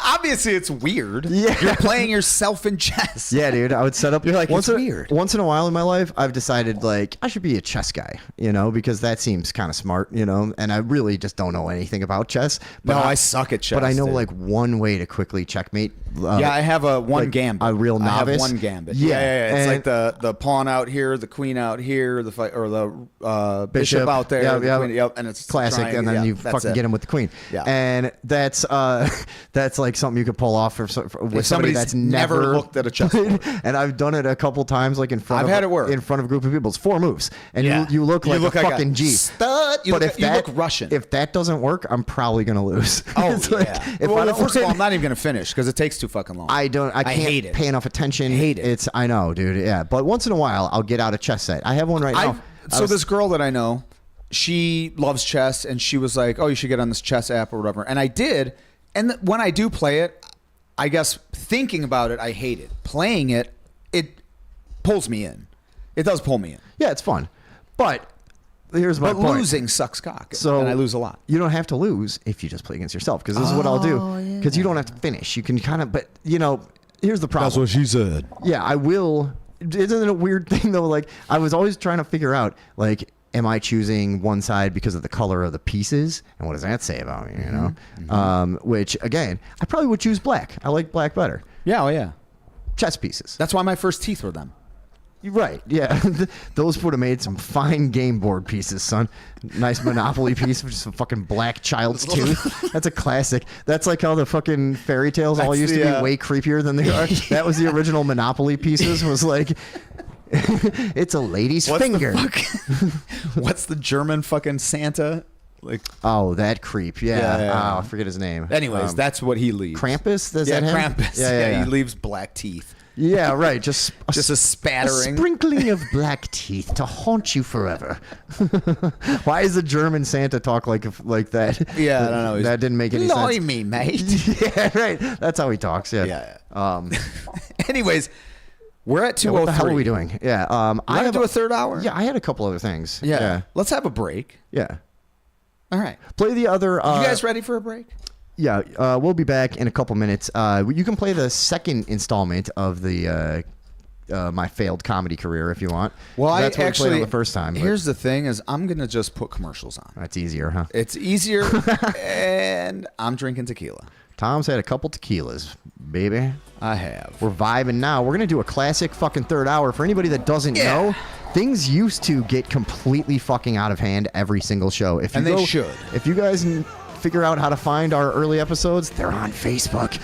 [SPEAKER 5] obviously it's weird.
[SPEAKER 2] Yeah.
[SPEAKER 5] You're playing yourself in chess.
[SPEAKER 2] Yeah, dude. I would set up.
[SPEAKER 5] You're like,
[SPEAKER 2] once
[SPEAKER 5] it's weird.
[SPEAKER 2] Once in a while in my life, I've decided like I should be a chess guy, you know, because that seems kind of smart, you know. And I really just don't know anything about chess.
[SPEAKER 5] But I suck at chess.
[SPEAKER 2] But I know
[SPEAKER 5] dude.
[SPEAKER 2] like one way to quickly checkmate.
[SPEAKER 5] Yeah, I have one gambit.
[SPEAKER 2] A real novice.
[SPEAKER 5] I have one gambit.
[SPEAKER 2] Yeah.
[SPEAKER 5] It's like the pawn out here, the queen out here, the fight or the bishop out there.
[SPEAKER 2] Yeah,
[SPEAKER 5] queen, yep, and it's
[SPEAKER 2] classic. And then you fucking get him with the queen.
[SPEAKER 5] Yeah.
[SPEAKER 2] And that's like something you could pull off with somebody that's never
[SPEAKER 5] looked at a chessboard.
[SPEAKER 2] And I've done it a couple times, like in front.
[SPEAKER 5] I've had it work
[SPEAKER 2] in front of a group of people. It's 4 moves, and you look like a fucking G.
[SPEAKER 5] Stud. You look Russian.
[SPEAKER 2] If that doesn't work, I'm probably gonna lose.
[SPEAKER 5] Oh
[SPEAKER 2] It's
[SPEAKER 5] yeah.
[SPEAKER 2] If
[SPEAKER 5] well,
[SPEAKER 2] I don't
[SPEAKER 5] first of all,
[SPEAKER 2] win-
[SPEAKER 5] I'm not even gonna finish because it takes too fucking long.
[SPEAKER 2] I can't
[SPEAKER 5] hate it.
[SPEAKER 2] pay enough attention.
[SPEAKER 5] Hate it.
[SPEAKER 2] I know, dude. Yeah, but once in a while, I'll get out a chess set. I have one right now.
[SPEAKER 5] This girl that I know, she loves chess, and she was like, "Oh, you should get on this chess app or whatever." And I did. And when I do play it, I guess thinking about it, I hate it. Playing it, it pulls me in. It does pull me in.
[SPEAKER 2] Yeah, it's fun, but here's my point.
[SPEAKER 5] Losing sucks cock.
[SPEAKER 2] So
[SPEAKER 5] and I lose a lot.
[SPEAKER 2] You don't have to lose if you just play against yourself, because this is what I'll do. Because you don't have to finish. You can kind of, but you know, here's the problem.
[SPEAKER 5] That's what she said.
[SPEAKER 2] Yeah, I will. Isn't it a weird thing though? Like I was always trying to figure out, like, am I choosing one side because of the color of the pieces, and what does that say about me? You know, which again, I probably would choose black. I like black better.
[SPEAKER 5] Yeah, oh yeah.
[SPEAKER 2] Chess pieces.
[SPEAKER 5] That's why my first teeth were them.
[SPEAKER 2] You're right. Yeah, those would have made some fine game board pieces, son. Nice Monopoly piece with just a fucking black child's tooth. That's a classic. That's like how the fucking fairy tales all used to be way creepier than they are. That was the original Monopoly pieces. Was like, it's a lady's finger.
[SPEAKER 5] What's the German fucking Santa? Like,
[SPEAKER 2] oh, that creep. Yeah.
[SPEAKER 5] Yeah.
[SPEAKER 2] Oh, I forget his name.
[SPEAKER 5] Anyways, that's what he leaves.
[SPEAKER 2] Krampus? Is that him?
[SPEAKER 5] Krampus.
[SPEAKER 2] Yeah.
[SPEAKER 5] He leaves black teeth.
[SPEAKER 2] Yeah, right. Just
[SPEAKER 5] a spattering.
[SPEAKER 2] A sprinkling of black teeth to haunt you forever. Why does the German Santa talk like that?
[SPEAKER 5] Yeah, I don't know.
[SPEAKER 2] That didn't make any sense.
[SPEAKER 5] Me, mate.
[SPEAKER 2] Yeah, right. That's how he talks. Yeah.
[SPEAKER 5] Anyways, we're at 2:03.
[SPEAKER 2] What the hell are we doing? Yeah.
[SPEAKER 5] I have to do a third hour.
[SPEAKER 2] Yeah, I had a couple other things.
[SPEAKER 5] Yeah. Let's have a break.
[SPEAKER 2] Yeah.
[SPEAKER 5] All right.
[SPEAKER 2] Play the other.
[SPEAKER 5] You guys ready for a break?
[SPEAKER 2] Yeah, we'll be back in a couple minutes. You can play the second installment of the my failed comedy career if you want.
[SPEAKER 5] Well,
[SPEAKER 2] that's what
[SPEAKER 5] I
[SPEAKER 2] we
[SPEAKER 5] actually
[SPEAKER 2] played on the first time.
[SPEAKER 5] Here's the thing: is I'm gonna just put commercials on.
[SPEAKER 2] That's easier, huh?
[SPEAKER 5] It's easier, and I'm drinking tequila.
[SPEAKER 2] Tom's had a couple tequilas, baby.
[SPEAKER 5] I have.
[SPEAKER 2] We're vibing now. We're gonna do a classic fucking third hour. For anybody that doesn't know, things used to get completely fucking out of hand every single show.
[SPEAKER 5] They should.
[SPEAKER 2] If you guys figure out how to find our early episodes, they're on Facebook.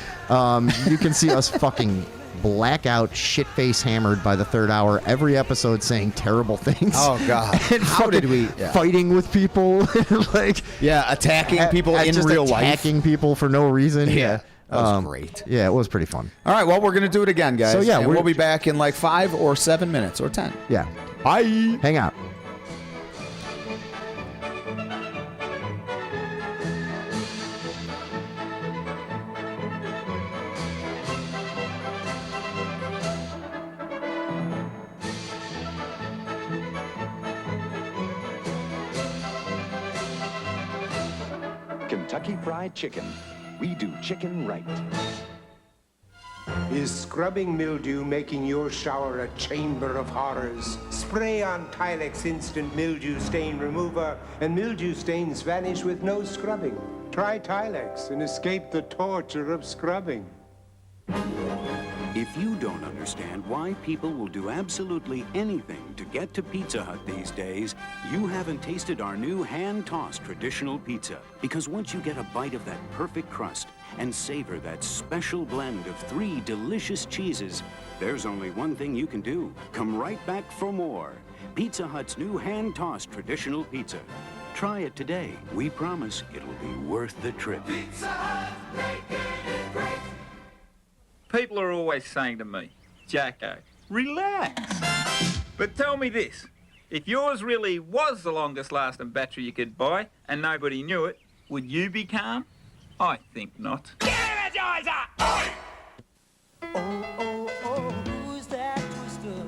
[SPEAKER 2] You can see us fucking blackout, shit face hammered by the third hour. Every episode saying terrible things.
[SPEAKER 5] Oh God!
[SPEAKER 2] And
[SPEAKER 5] How did we
[SPEAKER 2] fighting with people? Like
[SPEAKER 5] attacking people in real life,
[SPEAKER 2] attacking people for no reason.
[SPEAKER 5] Yeah. That was great.
[SPEAKER 2] Yeah, it was pretty fun.
[SPEAKER 5] All right, well, we're going to do it again, guys.
[SPEAKER 2] So, yeah,
[SPEAKER 5] and we'll be back in like 5 or 7 minutes or 10.
[SPEAKER 2] Yeah.
[SPEAKER 5] Bye.
[SPEAKER 2] Hang out.
[SPEAKER 11] Kentucky Fried Chicken. We do chicken right.
[SPEAKER 12] Is scrubbing mildew making your shower a chamber of horrors? Spray on Tilex Instant Mildew Stain Remover, and mildew stains vanish with no scrubbing. Try Tilex and escape the torture of scrubbing.
[SPEAKER 13] If you don't understand why people will do absolutely anything to get to Pizza Hut these days, you haven't tasted our new hand-tossed traditional pizza. Because once you get a bite of that perfect crust and savor that special blend of 3 delicious cheeses, there's only one thing you can do. Come right back for more. Pizza Hut's new hand-tossed traditional pizza. Try it today. We promise it'll be worth the trip.
[SPEAKER 14] Pizza Hut, making it great. People are always saying to me, Jacko, relax. But tell me this, if yours really was the longest lasting battery you could buy and nobody knew it, would you be calm? I think not. Energizer!
[SPEAKER 1] Oh, oh, oh, who's that twister?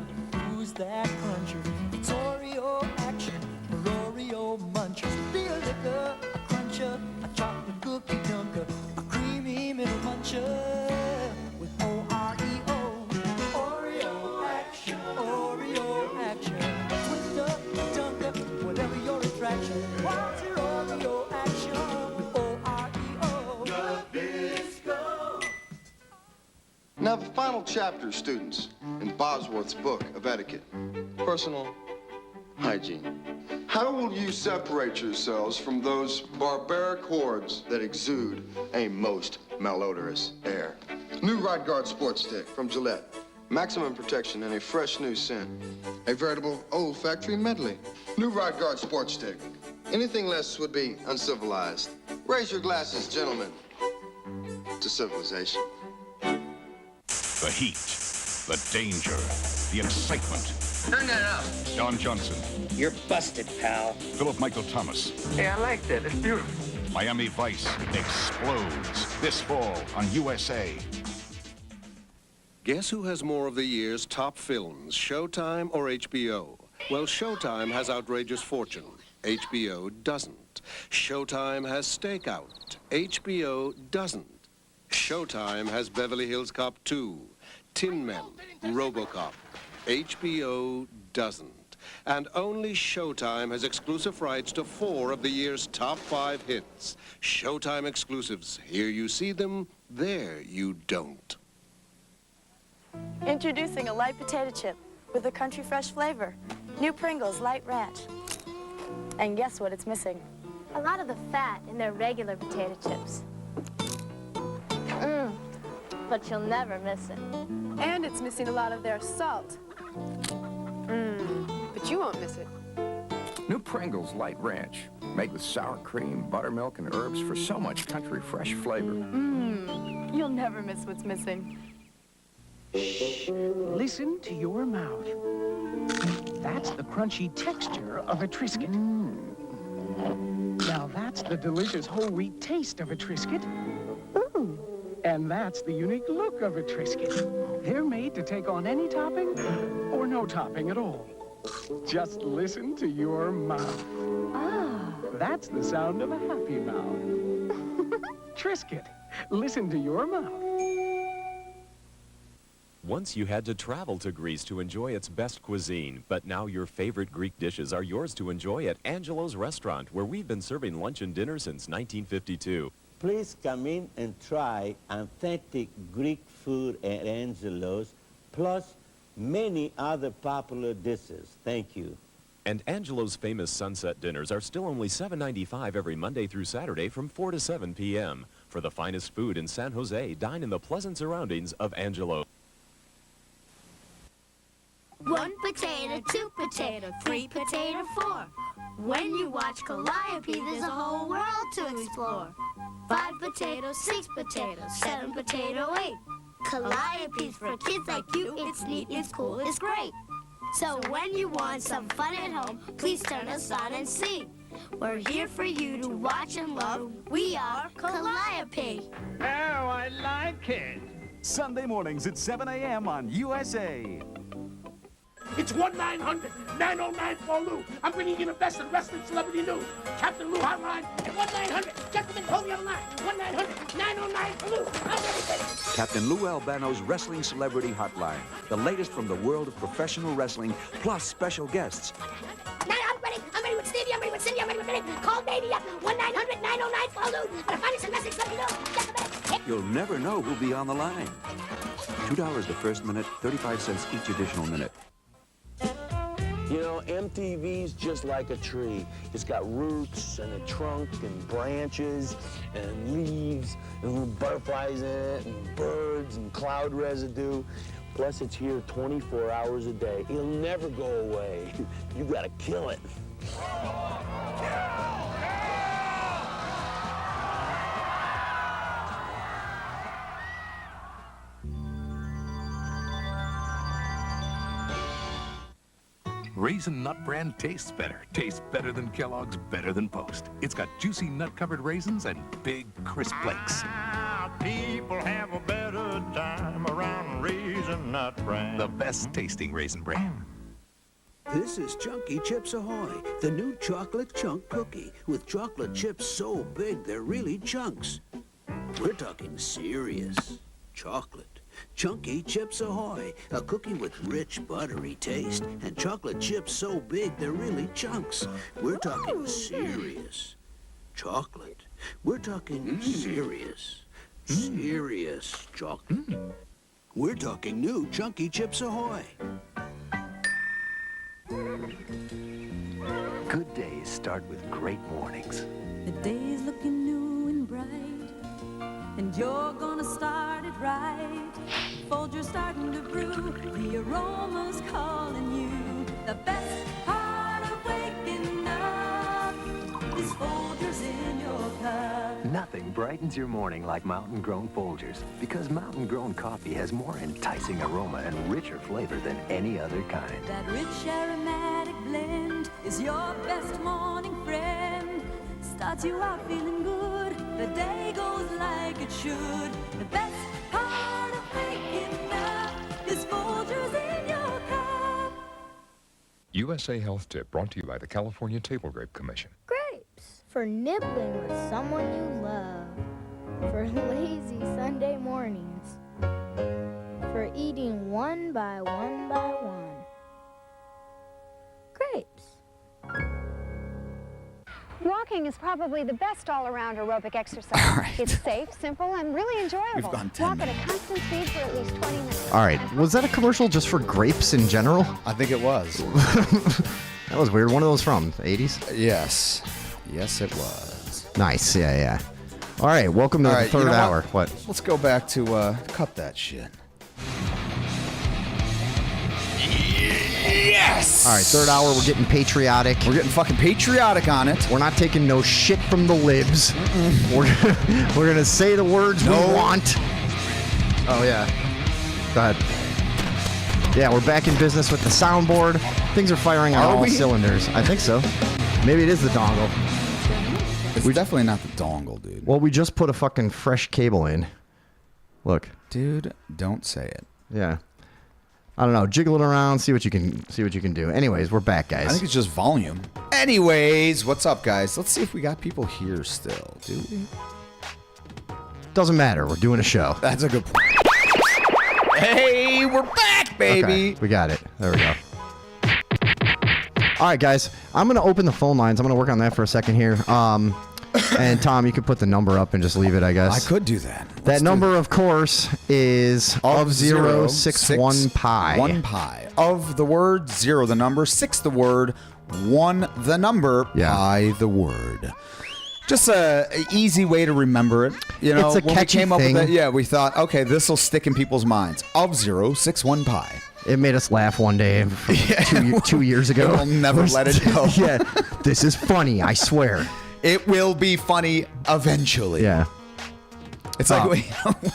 [SPEAKER 1] Who's that cruncher? It's Oreo action for Oreo munchers. Be a liquor, a cruncher, a chocolate cookie dunker, a creamy middle muncher.
[SPEAKER 15] Now, the final chapter, students, in Bosworth's book of etiquette, personal hygiene. How will you separate yourselves from those barbaric hordes that exude a most malodorous air? New Ride Guard Sports Stick from Gillette. Maximum protection and a fresh new scent. A veritable olfactory medley. New Ride Guard Sports Stick. Anything less would be uncivilized. Raise your glasses, gentlemen, to civilization.
[SPEAKER 16] The heat, the danger, the excitement.
[SPEAKER 17] Turn that up.
[SPEAKER 16] Don Johnson.
[SPEAKER 17] You're busted, pal.
[SPEAKER 16] Philip Michael Thomas.
[SPEAKER 17] Hey, I like that. It's beautiful.
[SPEAKER 16] Miami Vice explodes this fall on USA.
[SPEAKER 18] Guess who has more of the year's top films, Showtime or HBO? Well, Showtime has Outrageous Fortune. HBO doesn't. Showtime has Stakeout. HBO doesn't. Showtime has Beverly Hills Cop 2, Tin Men, RoboCop. HBO doesn't. And only Showtime has exclusive rights to 4 of the year's top 5 hits. Showtime exclusives. Here you see them, there you don't.
[SPEAKER 19] Introducing a light potato chip with a country fresh flavor. New Pringles Light Ranch. And guess what it's missing?
[SPEAKER 20] A lot of the fat in their regular potato chips. But you'll never miss it.
[SPEAKER 21] And it's missing a lot of their salt. But you won't miss it.
[SPEAKER 22] New Pringles Light Ranch, made with sour cream, buttermilk, and herbs for so much country fresh flavor.
[SPEAKER 19] You'll never miss what's missing.
[SPEAKER 23] Shh. Listen to your mouth. That's the crunchy texture of a Triscuit. Now that's the delicious whole wheat taste of a Triscuit. And that's the unique look of a Triscuit. They're made to take on any topping or no topping at all. Just listen to your mouth. That's the sound of a happy mouth. Triscuit, listen to your mouth.
[SPEAKER 24] Once you had to travel to Greece to enjoy its best cuisine, but now your favorite Greek dishes are yours to enjoy at Angelo's Restaurant, where we've been serving lunch and dinner since 1952.
[SPEAKER 6] Please come in and try authentic Greek food at Angelo's, plus many other popular dishes. Thank you.
[SPEAKER 24] And Angelo's famous sunset dinners are still only $7.95 every Monday through Saturday from 4 to 7 p.m. For the finest food in San Jose, dine in the pleasant surroundings of Angelo.
[SPEAKER 20] 1 potato, 2 potato, 3 potato, 4. When you watch Calliope, there's a whole world to explore. 5 potatoes, 6 potatoes, 7 potato, 8. Calliope's for kids like you. It's neat, it's cool, it's great. So when you want some fun at home, please turn us on and see. We're here for you to watch and love. We are Calliope.
[SPEAKER 25] Oh, I like it. Sunday mornings at 7 a.m. on USA.
[SPEAKER 26] It's 1-900-909-4-LOU. I'm bringing you the best of wrestling celebrity news. Captain Lou Hotline at 1-900. Gentlemen, hold the other line. 1-900-909-4-LOU. I'm everything.
[SPEAKER 27] Captain Lou Albano's Wrestling Celebrity Hotline. The latest from the world of professional wrestling, plus special guests.
[SPEAKER 20] Now, I'm ready. I'm ready with Stevie. I'm ready with Cindy. I'm ready with Billy. Call baby up. 1-900-909-4-LOU. And the finest in wrestling celebrity news. Gentlemen,
[SPEAKER 27] You'll never know who'll be on the line. $2 the first minute, 35 cents each additional minute.
[SPEAKER 3] You know, MTV's just like a tree. It's got roots and a trunk and branches and leaves and little butterflies in it and birds and cloud residue. Plus, it's here 24 hours a day. It'll never go away. You gotta kill it.
[SPEAKER 4] Raisin Nut Bran tastes better. Tastes better than Kellogg's, better than Post. It's got juicy nut-covered raisins and big, crisp flakes.
[SPEAKER 5] People have a better time around Raisin Nut Bran.
[SPEAKER 4] The best tasting Raisin Bran.
[SPEAKER 7] This is Chunky Chips Ahoy, the new chocolate chunk cookie with chocolate chips so big they're really chunks. We're talking serious chocolate. Chunky Chips Ahoy, a cookie with rich, buttery taste and chocolate chips so big they're really chunks. We're talking serious chocolate. We're talking serious chocolate. We're talking new Chunky Chips Ahoy.
[SPEAKER 27] Good days start with great mornings.
[SPEAKER 8] The day's looking new and bright, and you're gonna start it right. Folgers starting to brew, the aroma's calling you. The best part of waking up is Folgers in your cup.
[SPEAKER 27] Nothing brightens your morning like Mountain Grown Folgers, because Mountain Grown coffee has more enticing aroma and richer flavor than any other kind.
[SPEAKER 8] That rich aromatic blend is your best morning friend. Starts you out feeling good, the day goes like it should. The best part of waking up is Folgers in your cup.
[SPEAKER 9] USA Health Tip brought to you by the California Table Grape Commission.
[SPEAKER 10] Grapes for nibbling with someone you love, for lazy Sunday mornings, for eating one by one by one. Grapes.
[SPEAKER 28] Walking is probably the best all-around aerobic exercise. It's safe, simple, and really enjoyable.
[SPEAKER 2] We've gone 10
[SPEAKER 28] Walk at a constant speed for at least 20 minutes.
[SPEAKER 2] All right, was that a commercial just for grapes in general?
[SPEAKER 29] I think it was.
[SPEAKER 2] That was weird. One of those from the 80s?
[SPEAKER 29] Yes. Yes, it was.
[SPEAKER 2] Nice, yeah. All right, welcome to the third hour. What?
[SPEAKER 29] Let's go back to cut that shit. Yes!
[SPEAKER 2] All right, third hour, we're getting patriotic.
[SPEAKER 29] We're getting fucking patriotic on it.
[SPEAKER 2] We're not taking no shit from the libs. We're gonna say the words we want. Oh, yeah. Go ahead. Yeah, we're back in business with the soundboard. Things are firing on all cylinders. I think so. Maybe it is the dongle.
[SPEAKER 29] It's definitely not the dongle, dude.
[SPEAKER 2] Well, we just put a fucking fresh cable in. Look.
[SPEAKER 29] Dude, don't say it.
[SPEAKER 2] Yeah. I don't know. Jiggle it around. See what you can do. Anyways, we're back, guys.
[SPEAKER 29] I think it's just volume. Anyways, what's up, guys? Let's see if we got people here still. Do we?
[SPEAKER 2] Doesn't matter. We're doing a show.
[SPEAKER 29] That's a good point. Hey, we're back, baby.
[SPEAKER 2] Okay, we got it. There we go. All right, guys. I'm going to open the phone lines. I'm going to work on that for a second here. And Tom, you could put the number up and just leave it, I guess.
[SPEAKER 29] I could do that.
[SPEAKER 2] That number, of course, is of 061 pi.
[SPEAKER 29] 1 pi. Of the word, 0 the number, 6 the word, 1 the number, pi the word. Just a easy way to remember it. You know,
[SPEAKER 2] it's a
[SPEAKER 29] when
[SPEAKER 2] catchy
[SPEAKER 29] we came up
[SPEAKER 2] thing.
[SPEAKER 29] with it, we thought, okay, this will stick in people's minds. Of 061 pi.
[SPEAKER 2] It made us laugh one day from 2 years ago.
[SPEAKER 29] We'll never let it go.
[SPEAKER 2] Yeah, this is funny, I swear.
[SPEAKER 29] It will be funny eventually.
[SPEAKER 2] Yeah.
[SPEAKER 29] It's like when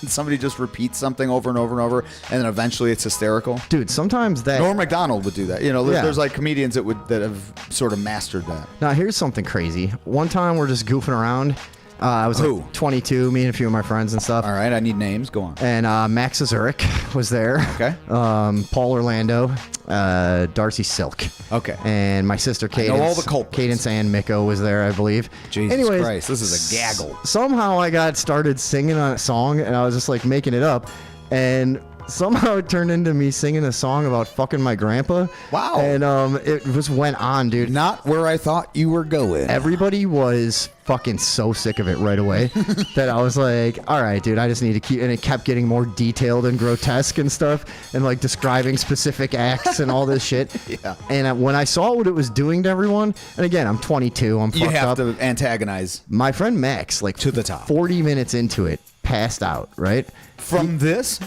[SPEAKER 29] somebody just repeats something over and over and over, and then eventually it's hysterical.
[SPEAKER 2] Dude, sometimes that...
[SPEAKER 29] Norm Macdonald would do that. You know, there's like comedians that have sort of mastered that.
[SPEAKER 2] Now, here's something crazy. One time we're just goofing around. I was like 22, me and a few of my friends and stuff.
[SPEAKER 29] All right, I need names. Go on.
[SPEAKER 2] And Max Zurich was there.
[SPEAKER 29] Okay.
[SPEAKER 2] Paul Orlando, Darcy Silk.
[SPEAKER 29] Okay.
[SPEAKER 2] And my sister Cadence.
[SPEAKER 29] I know all the culprits.
[SPEAKER 2] Cadence Ann Micko was there, I believe.
[SPEAKER 29] Jesus Christ, this is a gaggle.
[SPEAKER 2] Somehow I got started singing on a song, and I was just like making it up. And somehow it turned into me singing a song about fucking my grandpa.
[SPEAKER 29] Wow.
[SPEAKER 2] And it just went on, dude.
[SPEAKER 29] Not where I thought you were going.
[SPEAKER 2] Everybody was fucking so sick of it right away that I was like, all right, dude, I just need to keep. And it kept getting more detailed and grotesque and stuff, and like describing specific acts and all this shit.
[SPEAKER 29] Yeah.
[SPEAKER 2] And when I saw what it was doing to everyone, and again, I'm 22, I'm fucked
[SPEAKER 29] You have
[SPEAKER 2] up.
[SPEAKER 29] to antagonize.
[SPEAKER 2] My friend Max, like
[SPEAKER 29] to the top,
[SPEAKER 2] 40 minutes into it, passed out. Right.
[SPEAKER 29] From this?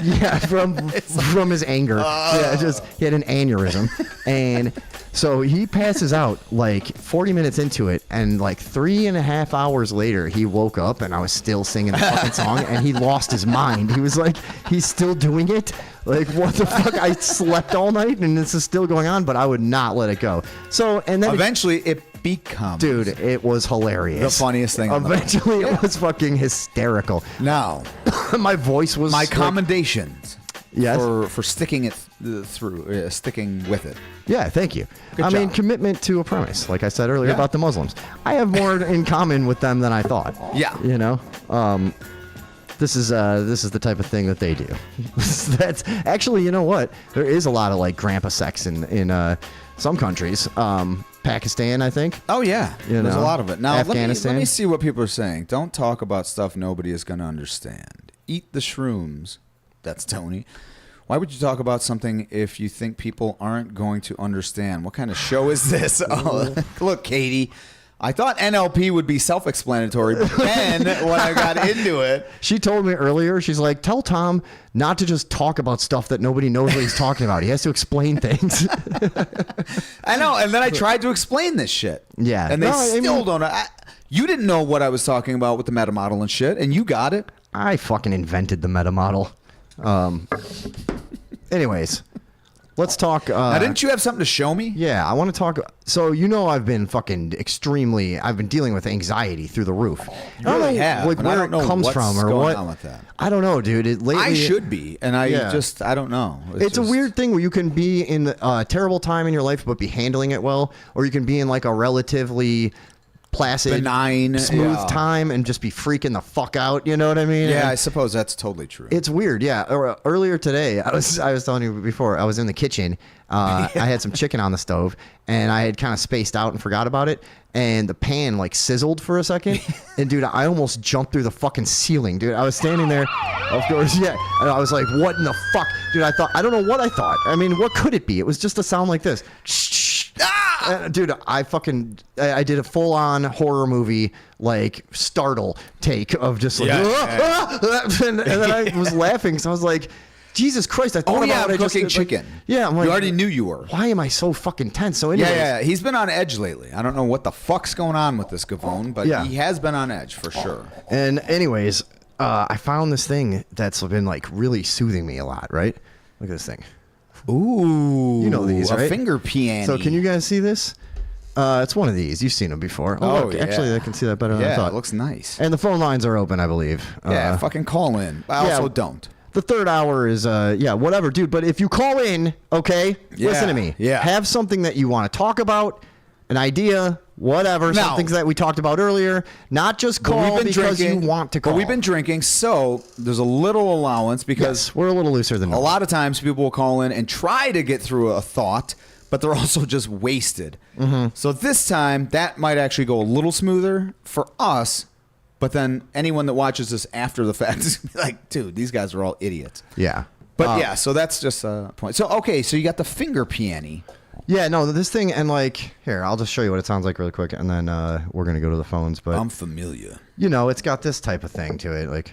[SPEAKER 2] Yeah, from his anger. Yeah, just he had an aneurysm, and so he passes out like 40 minutes into it, and like 3.5 hours later, he woke up, and I was still singing the fucking song, and he lost his mind. He was like, he's still doing it. Like, what the fuck? I slept all night, and this is still going on, but I would not let it go. So, and then
[SPEAKER 29] eventually it becomes,
[SPEAKER 2] dude, it was hilarious.
[SPEAKER 29] The funniest thing.
[SPEAKER 2] Eventually, it was fucking hysterical.
[SPEAKER 29] Now,
[SPEAKER 2] my voice was
[SPEAKER 29] my
[SPEAKER 2] like,
[SPEAKER 29] commendations.
[SPEAKER 2] Yes?
[SPEAKER 29] For sticking it through, sticking with it.
[SPEAKER 2] Yeah, thank you.
[SPEAKER 29] Good
[SPEAKER 2] I
[SPEAKER 29] job.
[SPEAKER 2] mean, commitment to a premise, like I said earlier about the Muslims. I have more in common with them than I thought.
[SPEAKER 29] Yeah.
[SPEAKER 2] You know, this is the type of thing that they do. That's actually, you know what? There is a lot of like grandpa sex in some countries. Pakistan, I think.
[SPEAKER 29] Oh yeah,
[SPEAKER 2] You
[SPEAKER 29] there's a
[SPEAKER 2] know,
[SPEAKER 29] lot of it. Now
[SPEAKER 2] Afghanistan.
[SPEAKER 29] let me see what people are saying. Don't talk about stuff nobody is going to understand. Eat the shrooms. That's Tony. Why would you talk about something if you think people aren't going to understand? What kind of show is this? Oh, look, Katie. I thought NLP would be self-explanatory, but then when I got into it,
[SPEAKER 2] She told me earlier, she's like, tell Tom not to just talk about stuff that nobody knows what he's talking about. He has to explain things.
[SPEAKER 29] I know, and then I tried to explain this shit.
[SPEAKER 2] Yeah.
[SPEAKER 29] And they
[SPEAKER 2] No, I
[SPEAKER 29] still
[SPEAKER 2] mean-
[SPEAKER 29] don't know. You didn't know what I was talking about with the meta model and shit, and you got it.
[SPEAKER 2] I fucking invented the meta model. Anyways, let's talk.
[SPEAKER 29] Now, didn't you have something to show me?
[SPEAKER 2] Yeah, I want to talk. So, you know, I've been I've been dealing with anxiety through the roof.
[SPEAKER 29] You really have,
[SPEAKER 2] like
[SPEAKER 29] and I
[SPEAKER 2] where
[SPEAKER 29] don't know
[SPEAKER 2] it comes
[SPEAKER 29] what's
[SPEAKER 2] from or
[SPEAKER 29] going
[SPEAKER 2] what.
[SPEAKER 29] on with that.
[SPEAKER 2] I don't know, dude. Lately,
[SPEAKER 29] I should be, and I
[SPEAKER 2] Yeah.
[SPEAKER 29] I don't know.
[SPEAKER 2] It's a
[SPEAKER 29] just-
[SPEAKER 2] weird thing where you can be in a terrible time in your life but be handling it well, or you can be in like a relatively placid,
[SPEAKER 29] benign,
[SPEAKER 2] smooth
[SPEAKER 29] yeah.
[SPEAKER 2] time and just be freaking the fuck out. You know what I mean?
[SPEAKER 29] Yeah,
[SPEAKER 2] And
[SPEAKER 29] I suppose that's totally true.
[SPEAKER 2] it's weird. Yeah. Earlier today, I was telling you before, I was in the kitchen. I had some chicken on the stove, and I had kind of spaced out and forgot about it. And the pan like sizzled for a second, and dude, I almost jumped through the fucking ceiling, dude. I was standing there, of course, yeah. And I was like, "What in the fuck, dude?" I don't know what I thought. I mean, what could it be? It was just a sound like this. Dude, I did a full-on horror movie like startle take of just like, and then I was laughing, so I was like, Jesus Christ! I thought
[SPEAKER 29] Oh
[SPEAKER 2] about
[SPEAKER 29] yeah,
[SPEAKER 2] what I just
[SPEAKER 29] cooking
[SPEAKER 2] did, like-
[SPEAKER 29] chicken.
[SPEAKER 2] yeah, I'm like,
[SPEAKER 29] you already knew you were.
[SPEAKER 2] Why am I so fucking tense? So anyways,
[SPEAKER 29] Yeah, he's been on edge lately. I don't know what the fuck's going on with this Gavone, but
[SPEAKER 2] Yeah.
[SPEAKER 29] he has been on edge for sure.
[SPEAKER 2] And anyways, I found this thing that's been like really soothing me a lot. Right? Look at this thing.
[SPEAKER 29] Ooh,
[SPEAKER 2] You know these,
[SPEAKER 29] a
[SPEAKER 2] right?
[SPEAKER 29] finger piano.
[SPEAKER 2] So can you guys see this? It's one of these. You've seen them before.
[SPEAKER 29] Oh,
[SPEAKER 2] look,
[SPEAKER 29] yeah.
[SPEAKER 2] actually, I can see that better than I
[SPEAKER 29] Yeah,
[SPEAKER 2] thought.
[SPEAKER 29] it looks nice.
[SPEAKER 2] And the phone lines are open, I believe.
[SPEAKER 29] Yeah, fucking call in. I
[SPEAKER 2] yeah.
[SPEAKER 29] also don't.
[SPEAKER 2] The third hour is, whatever, dude. But if you call in, okay, listen to me.
[SPEAKER 29] yeah.
[SPEAKER 2] Have something that you want to talk about, an idea, whatever,
[SPEAKER 29] Now-
[SPEAKER 2] some things that we talked about earlier. Not just call because you want to call.
[SPEAKER 29] But we've been drinking, so there's a little allowance because
[SPEAKER 2] Yes, we're a little looser than
[SPEAKER 29] a lot of times people will call in and try to get through a thought, but they're also just wasted.
[SPEAKER 2] Mm-hmm.
[SPEAKER 29] So this time, that might actually go a little smoother for us, but then anyone that watches this after the fact is gonna be like, dude, these guys are all idiots.
[SPEAKER 2] Yeah.
[SPEAKER 29] But yeah, so that's just a point. So, okay, so you got the finger piano.
[SPEAKER 2] Yeah, no, this thing, and like, here, I'll just show you what it sounds like really quick, and then we're going to go to the phones. But
[SPEAKER 29] I'm familiar.
[SPEAKER 2] You know, it's got this type of thing to it. Like,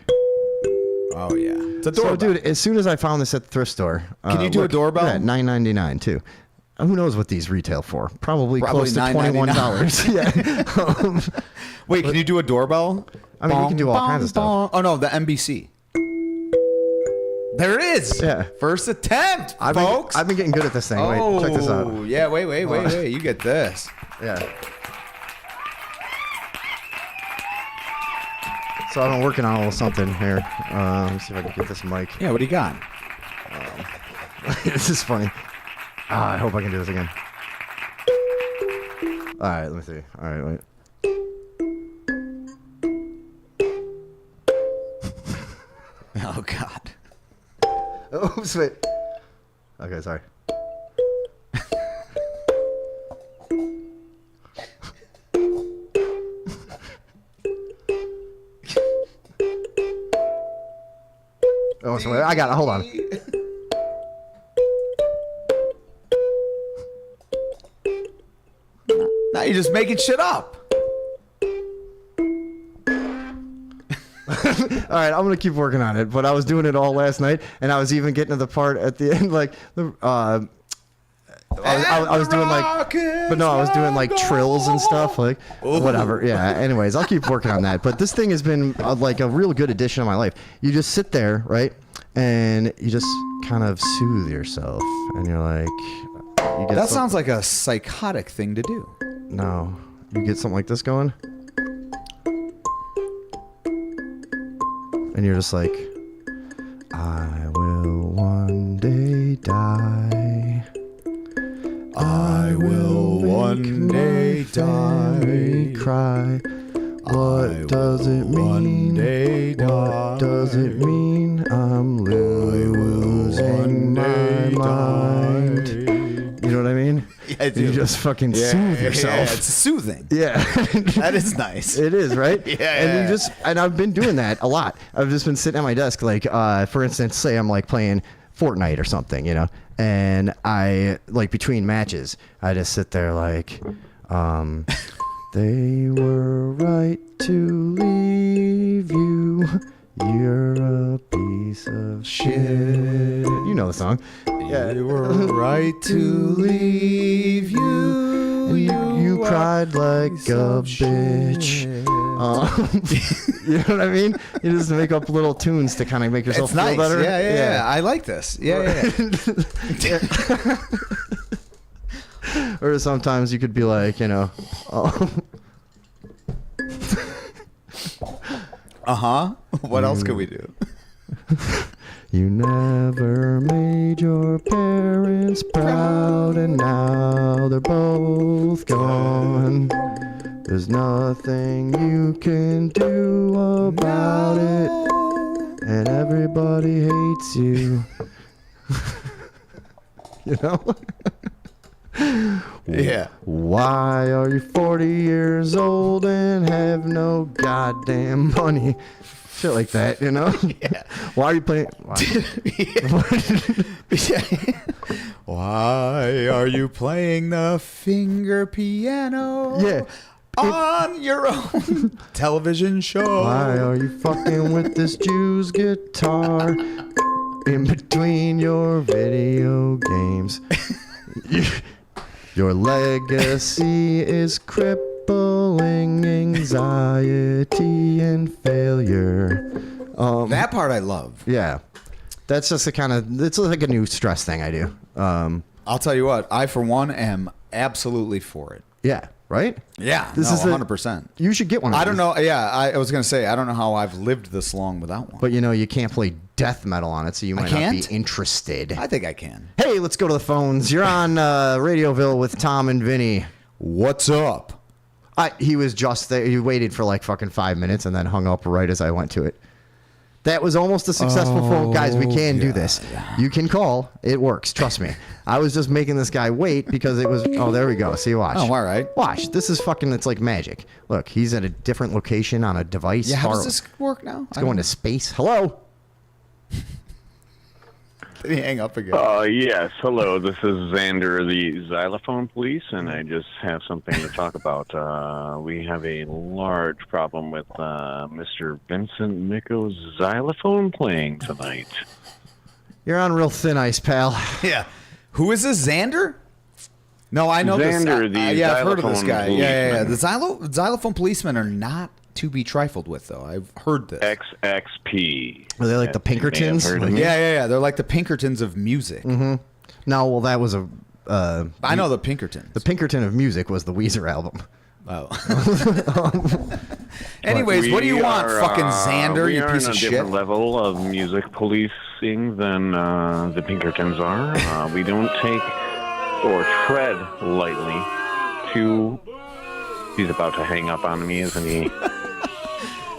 [SPEAKER 29] oh, yeah. It's a
[SPEAKER 2] so,
[SPEAKER 29] doorbell.
[SPEAKER 2] dude, as soon as I found this at the thrift store.
[SPEAKER 29] Can you do a doorbell?
[SPEAKER 2] Yeah, $9.99 too. Who knows what these retail for? Probably close to
[SPEAKER 29] $9.99.
[SPEAKER 2] $21. Yeah.
[SPEAKER 29] Wait, can you do a doorbell?
[SPEAKER 2] I mean, we can do all kinds of stuff.
[SPEAKER 29] Oh, no, the NBC. There it is.
[SPEAKER 2] Yeah.
[SPEAKER 29] First attempt, folks.
[SPEAKER 2] I've been getting good at this thing. Wait, check this out.
[SPEAKER 29] Oh, yeah, wait. You get this.
[SPEAKER 2] Yeah. So I've been working on a little something here. Let me see if I can get this mic.
[SPEAKER 29] Yeah, what do you got?
[SPEAKER 2] This is funny. I hope I can do this again. All right, let me see. All right, wait.
[SPEAKER 29] Oh, God.
[SPEAKER 2] Oops, wait. Okay, sorry. Oh, so I got it. Hold on.
[SPEAKER 29] Now you're just making shit up.
[SPEAKER 2] All right, I'm gonna keep working on it. But I was doing it all last night, and I was even getting to the part at the end, like the. I was doing like, but no, I was doing like trills and stuff, like whatever. Yeah. Anyways, I'll keep working on that. But this thing has been like a real good addition to my life. You just sit there, right, and you just kind of soothe yourself, and you're like, you get
[SPEAKER 29] That sounds like a psychotic thing to do.
[SPEAKER 2] No, you get something like this going, and you're just like, I will one day die.
[SPEAKER 29] I will one day die.
[SPEAKER 2] Cry. What does it mean? What does it mean? I'm losing my mind. You know what I mean?
[SPEAKER 29] Yeah, I do.
[SPEAKER 2] You just fucking soothe yourself.
[SPEAKER 29] Yeah, it's soothing.
[SPEAKER 2] Yeah.
[SPEAKER 29] That is nice.
[SPEAKER 2] It is, right?
[SPEAKER 29] Yeah.
[SPEAKER 2] And and I've been doing that a lot. I've just been sitting at my desk, like, for instance, say I'm like playing Fortnite or something, you know, and I, like, between matches, I just sit there like, they were right to leave you. You're a piece of shit. You know the song. Yeah.
[SPEAKER 29] You were right to leave you.
[SPEAKER 2] And you cried like a bitch. You know what I mean? You just make up little tunes to kind of make yourself
[SPEAKER 29] It's
[SPEAKER 2] feel
[SPEAKER 29] nice.
[SPEAKER 2] better.
[SPEAKER 29] Yeah. I like this. Yeah.
[SPEAKER 2] Or sometimes you could be like, you know,
[SPEAKER 29] What else could we do?
[SPEAKER 2] You never made your parents proud, and now they're both gone. There's nothing you can do about it, and everybody hates you. You know?
[SPEAKER 29] Yeah.
[SPEAKER 2] Why are you 40 years old and have no goddamn money? Shit like that, you know?
[SPEAKER 29] Yeah.
[SPEAKER 2] Why are you playing?
[SPEAKER 29] Why are you playing the finger piano?
[SPEAKER 2] Yeah.
[SPEAKER 29] On your own television show.
[SPEAKER 2] Why are you fucking with this Jew's guitar in between your video games? Your legacy is crippling anxiety and failure.
[SPEAKER 29] That part I love.
[SPEAKER 2] Yeah. That's just it's like a new stress thing I do.
[SPEAKER 29] I'll tell you what, I for one am absolutely for it.
[SPEAKER 2] Yeah. Right?
[SPEAKER 29] Yeah.
[SPEAKER 2] This is
[SPEAKER 29] 100%.
[SPEAKER 2] You should get one of
[SPEAKER 29] I
[SPEAKER 2] these.
[SPEAKER 29] don't know. Yeah, I was going to say, I don't know how I've lived this long without one.
[SPEAKER 2] But you know, you can't play death metal on it, so you might not be interested.
[SPEAKER 29] I think I can.
[SPEAKER 2] Hey, let's go to the phones. You're on Radioville with Tom and Vinny.
[SPEAKER 29] What's up?
[SPEAKER 2] He was just there. He waited for like fucking 5 minutes and then hung up right as I went to it. That was almost a successful phone. Guys, we can do this. You can call. It works. Trust me. I was just making this guy wait because it was... Oh, there we go. See, watch.
[SPEAKER 29] Oh, all right.
[SPEAKER 2] Watch. This is fucking... It's like magic. Look, he's at a different location on a device.
[SPEAKER 29] Yeah, how does this work now?
[SPEAKER 2] It's going to space. Hello?
[SPEAKER 29] Did he hang up again?
[SPEAKER 1] Yes. Hello. This is Xander, the Xylophone Police, and I just have something to talk about. We have a large problem with Mr. Vincent Micco's xylophone playing tonight.
[SPEAKER 2] You're on real thin ice, pal.
[SPEAKER 29] Yeah. Who is this, Xander? No, I know
[SPEAKER 1] Xander,
[SPEAKER 29] this.
[SPEAKER 1] the
[SPEAKER 29] I've heard of this
[SPEAKER 1] xylophone
[SPEAKER 29] guy. Yeah.
[SPEAKER 1] policeman.
[SPEAKER 29] The xylophone policemen are not to be trifled with, though. I've heard this.
[SPEAKER 1] XXP.
[SPEAKER 2] Are they like the Pinkertons?
[SPEAKER 29] Yeah. They're like the Pinkertons of music.
[SPEAKER 2] Mm-hmm. No, well, that was a...
[SPEAKER 29] I know the Pinkertons.
[SPEAKER 2] The Pinkerton of music was the Weezer album.
[SPEAKER 29] Oh. Anyways, what do you want, fucking Xander, you piece of
[SPEAKER 1] We are on a
[SPEAKER 29] shit?
[SPEAKER 1] different level of music policing than the Pinkertons are. We don't take or tread lightly to... He's about to hang up on me, isn't he?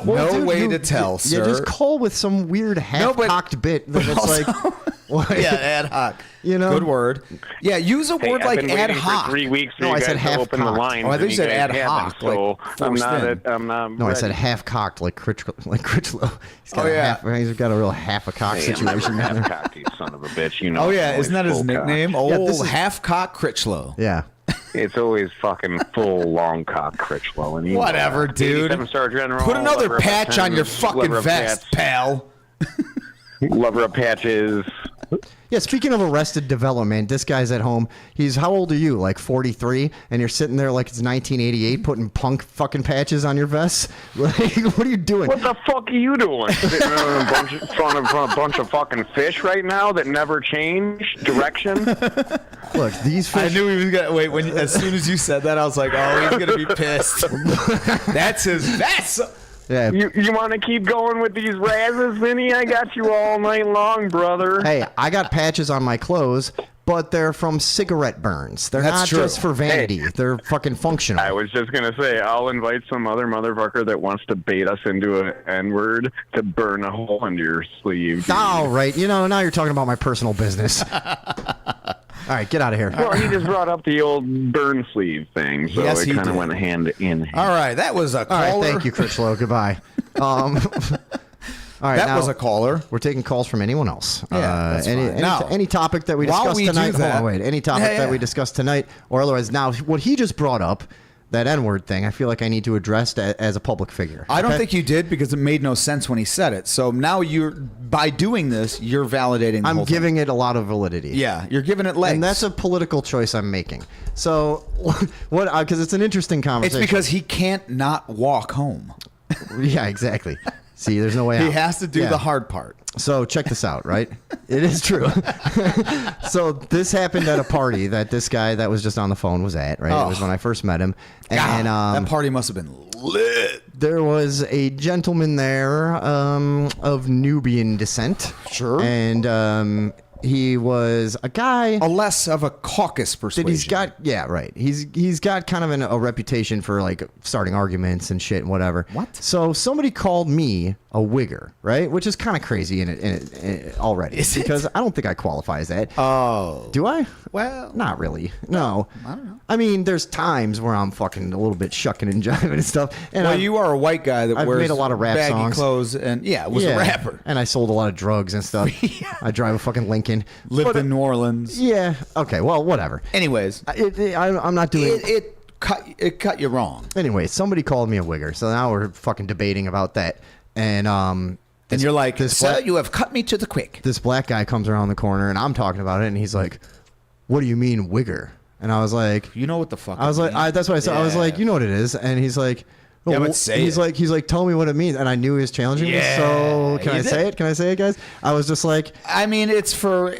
[SPEAKER 29] No way to tell, sir.
[SPEAKER 2] Yeah, just call with some weird half-cocked bit that it's like...
[SPEAKER 29] Yeah, ad hoc.
[SPEAKER 2] You know,
[SPEAKER 29] good word. Yeah, use a word like
[SPEAKER 1] I've been
[SPEAKER 29] ad
[SPEAKER 1] waiting
[SPEAKER 29] hoc.
[SPEAKER 1] for 3 weeks for
[SPEAKER 2] No,
[SPEAKER 1] you
[SPEAKER 2] I
[SPEAKER 1] guys
[SPEAKER 2] said
[SPEAKER 1] to
[SPEAKER 2] half
[SPEAKER 1] open the
[SPEAKER 2] cocked.
[SPEAKER 1] lines.
[SPEAKER 29] Oh, I thought
[SPEAKER 1] and
[SPEAKER 29] you said
[SPEAKER 1] guys
[SPEAKER 29] ad
[SPEAKER 1] haven't,
[SPEAKER 29] hoc,
[SPEAKER 1] So
[SPEAKER 29] like
[SPEAKER 1] I'm
[SPEAKER 29] forced
[SPEAKER 1] not.
[SPEAKER 29] in.
[SPEAKER 1] I'm not.
[SPEAKER 2] No, I said
[SPEAKER 1] ready.
[SPEAKER 2] half cocked like Critchlow. He's got
[SPEAKER 29] Oh,
[SPEAKER 2] a
[SPEAKER 29] yeah.
[SPEAKER 2] he's got a real half a cock
[SPEAKER 1] Hey, I'm
[SPEAKER 2] situation
[SPEAKER 1] never
[SPEAKER 2] down there.
[SPEAKER 1] half cocked, you son of a bitch. You know.
[SPEAKER 29] Oh yeah,
[SPEAKER 1] I'm
[SPEAKER 29] isn't that
[SPEAKER 1] always
[SPEAKER 29] his
[SPEAKER 1] full cocked.
[SPEAKER 29] nickname?
[SPEAKER 2] Yeah, this
[SPEAKER 29] Old
[SPEAKER 2] is-
[SPEAKER 29] half-cock Critchlow.
[SPEAKER 2] Yeah.
[SPEAKER 1] It's always fucking full long cock Critchlow. And you know
[SPEAKER 29] Whatever,
[SPEAKER 1] that.
[SPEAKER 29] dude.
[SPEAKER 1] 87 Star General.
[SPEAKER 29] Put another
[SPEAKER 1] lover of
[SPEAKER 29] patch on your
[SPEAKER 1] Tens,
[SPEAKER 29] fucking
[SPEAKER 1] lover of
[SPEAKER 29] vest,
[SPEAKER 1] cats,
[SPEAKER 29] pal.
[SPEAKER 1] Lover of patches.
[SPEAKER 2] Yeah, speaking of Arrested Development, this guy's at home. He's, how old are you? Like 43? And you're sitting there like it's 1988 putting punk fucking patches on your vest? Like, what are you doing?
[SPEAKER 1] What the fuck are you doing? Sitting in front of a bunch of fucking fish right now that never change direction?
[SPEAKER 2] Look, these fish...
[SPEAKER 29] I knew he was gonna wait. As soon as you said that, I was like, "Oh, he's gonna be pissed." That's his vest.
[SPEAKER 2] Yeah.
[SPEAKER 1] You want to keep going with these razzes, Vinny? I got you all night long, brother.
[SPEAKER 2] Hey, I got patches on my clothes, but they're from cigarette burns. They're
[SPEAKER 29] That's
[SPEAKER 2] not
[SPEAKER 29] true.
[SPEAKER 2] just for vanity. They're fucking functional.
[SPEAKER 1] I was just going to say, I'll invite some other motherfucker that wants to bait us into an N-word to burn a hole under your sleeve.
[SPEAKER 2] All right. You know, now you're talking about my personal business. All right, get out of here.
[SPEAKER 1] Well, he just brought up the old burn sleeve thing, so
[SPEAKER 29] Yes,
[SPEAKER 1] it
[SPEAKER 29] he
[SPEAKER 1] kind of
[SPEAKER 29] did.
[SPEAKER 1] went hand in hand.
[SPEAKER 29] All right, that was a
[SPEAKER 2] All
[SPEAKER 29] caller.
[SPEAKER 2] right, thank you, Critchlow. Goodbye. All right,
[SPEAKER 29] That
[SPEAKER 2] now
[SPEAKER 29] was a caller.
[SPEAKER 2] We're taking calls from anyone else.
[SPEAKER 29] Yeah, that's fine. Now,
[SPEAKER 2] any topic that we
[SPEAKER 29] while
[SPEAKER 2] discussed
[SPEAKER 29] we do
[SPEAKER 2] tonight.
[SPEAKER 29] that-
[SPEAKER 2] Hold on, wait. Any topic
[SPEAKER 29] Yeah, yeah.
[SPEAKER 2] that we discussed tonight, or otherwise. Now, what he just brought up, that N-word thing, I feel like I need to address as a public figure.
[SPEAKER 29] I don't
[SPEAKER 2] okay?
[SPEAKER 29] think you did because it made no sense when he said it. So now by doing this, you're validating the
[SPEAKER 2] I'm
[SPEAKER 29] whole thing.
[SPEAKER 2] giving it a lot of validity.
[SPEAKER 29] Yeah, you're giving it legs.
[SPEAKER 2] And that's a political choice I'm making. So, what? Because it's an interesting
[SPEAKER 29] It's
[SPEAKER 2] conversation.
[SPEAKER 29] because he can't not walk home.
[SPEAKER 2] Yeah, exactly. See, there's no way out.
[SPEAKER 29] He has to do
[SPEAKER 2] Yeah.
[SPEAKER 29] the hard part.
[SPEAKER 2] So check this out, right? It is true. So this happened at a party that this guy that was just on the phone was at, right?
[SPEAKER 29] Oh.
[SPEAKER 2] It was when I first met him.
[SPEAKER 29] God,
[SPEAKER 2] And
[SPEAKER 29] that party must have been lit.
[SPEAKER 2] there was a gentleman there of Nubian descent.
[SPEAKER 29] Sure.
[SPEAKER 2] And he was a guy
[SPEAKER 29] A less of a caucus persuasion.
[SPEAKER 2] that he's got, yeah, right. He's got kind of a reputation for like starting arguments and shit and whatever.
[SPEAKER 29] What?
[SPEAKER 2] So somebody called me a wigger, right? Which is kind of crazy in it already.
[SPEAKER 29] Is it?
[SPEAKER 2] Because I don't think I qualify as that.
[SPEAKER 29] Oh.
[SPEAKER 2] Do I?
[SPEAKER 29] Well,
[SPEAKER 2] Not really. No.
[SPEAKER 29] I don't know.
[SPEAKER 2] I mean, there's times where I'm fucking a little bit shucking and jiving and stuff. And
[SPEAKER 29] Well,
[SPEAKER 2] I've-
[SPEAKER 29] you are a white guy that
[SPEAKER 2] I've
[SPEAKER 29] wears
[SPEAKER 2] made a lot of rap
[SPEAKER 29] baggy
[SPEAKER 2] songs.
[SPEAKER 29] clothes and was a rapper.
[SPEAKER 2] And I sold a lot of drugs and stuff. I drive a fucking Lincoln.
[SPEAKER 29] Lived
[SPEAKER 2] But,
[SPEAKER 29] in New Orleans.
[SPEAKER 2] Yeah. Okay. Well, whatever.
[SPEAKER 29] Anyways,
[SPEAKER 2] I'm not doing.
[SPEAKER 29] it cut you wrong.
[SPEAKER 2] Anyway, somebody called me a wigger, so now we're fucking debating about that. And
[SPEAKER 29] And you're like,
[SPEAKER 2] this
[SPEAKER 29] sir,
[SPEAKER 2] black,
[SPEAKER 29] you have cut me to the quick.
[SPEAKER 2] this black guy comes around the corner, and I'm talking about it, and he's like, "What do you mean wigger?" And I was like,
[SPEAKER 29] You know what the fuck
[SPEAKER 2] I was
[SPEAKER 29] it
[SPEAKER 2] like,
[SPEAKER 29] means.
[SPEAKER 2] that's what I said. I was
[SPEAKER 29] Yeah.
[SPEAKER 2] like, you know what it is, and he's like.
[SPEAKER 29] Yeah, but
[SPEAKER 2] well,
[SPEAKER 29] say
[SPEAKER 2] he's
[SPEAKER 29] it.
[SPEAKER 2] like, tell me what it means, and I knew he was challenging me. So can
[SPEAKER 29] you
[SPEAKER 2] I
[SPEAKER 29] did.
[SPEAKER 2] say it? Can I say it, guys? I was just like,
[SPEAKER 29] I mean, it's for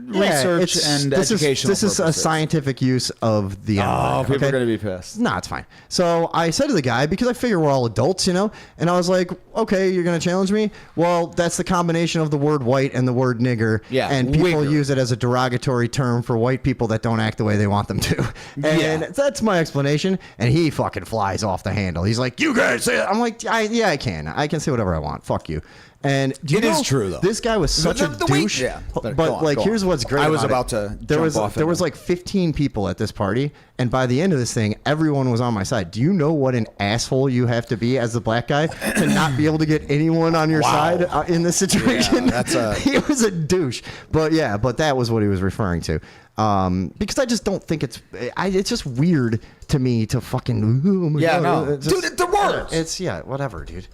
[SPEAKER 29] research and educational
[SPEAKER 2] This is a
[SPEAKER 29] purposes.
[SPEAKER 2] scientific use of the.
[SPEAKER 29] Oh,
[SPEAKER 2] N-word,
[SPEAKER 29] people
[SPEAKER 2] okay?
[SPEAKER 29] are going to be pissed.
[SPEAKER 2] No, it's fine. So I said to the guy, because I figure we're all adults, you know, and I was like, okay, you're going to challenge me? Well, that's the combination of the word white and the word nigger.
[SPEAKER 29] Yeah,
[SPEAKER 2] And people
[SPEAKER 29] wigger.
[SPEAKER 2] use it as a derogatory term for white people that don't act the way they want them to. And
[SPEAKER 29] Yeah.
[SPEAKER 2] that's my explanation. And he fucking flies off the handle. He's like, you guys say that. I'm like, yeah, I can. I can say whatever I want. Fuck you. And do you
[SPEAKER 29] It is
[SPEAKER 2] know,
[SPEAKER 29] true, though.
[SPEAKER 2] This guy was such a
[SPEAKER 29] The week-
[SPEAKER 2] douche.
[SPEAKER 29] Yeah,
[SPEAKER 2] But
[SPEAKER 29] go on,
[SPEAKER 2] like,
[SPEAKER 29] go
[SPEAKER 2] here's
[SPEAKER 29] on.
[SPEAKER 2] what's great.
[SPEAKER 29] I was
[SPEAKER 2] about
[SPEAKER 29] about
[SPEAKER 2] it.
[SPEAKER 29] to
[SPEAKER 2] There
[SPEAKER 29] jump
[SPEAKER 2] was
[SPEAKER 29] off
[SPEAKER 2] there
[SPEAKER 29] it.
[SPEAKER 2] was like 15 people at this party, and by the end of this thing, everyone was on my side. Do you know what an asshole you have to be as the black guy to not be able to get anyone on your side in this situation?
[SPEAKER 29] Yeah, that's a-
[SPEAKER 2] he was a douche. But yeah, but that was what he was referring to. Because I just don't think it's just weird to me to fucking oh my
[SPEAKER 29] Yeah,
[SPEAKER 2] God.
[SPEAKER 29] no.
[SPEAKER 2] It's just-
[SPEAKER 29] Dude, the words.
[SPEAKER 2] It's whatever, dude.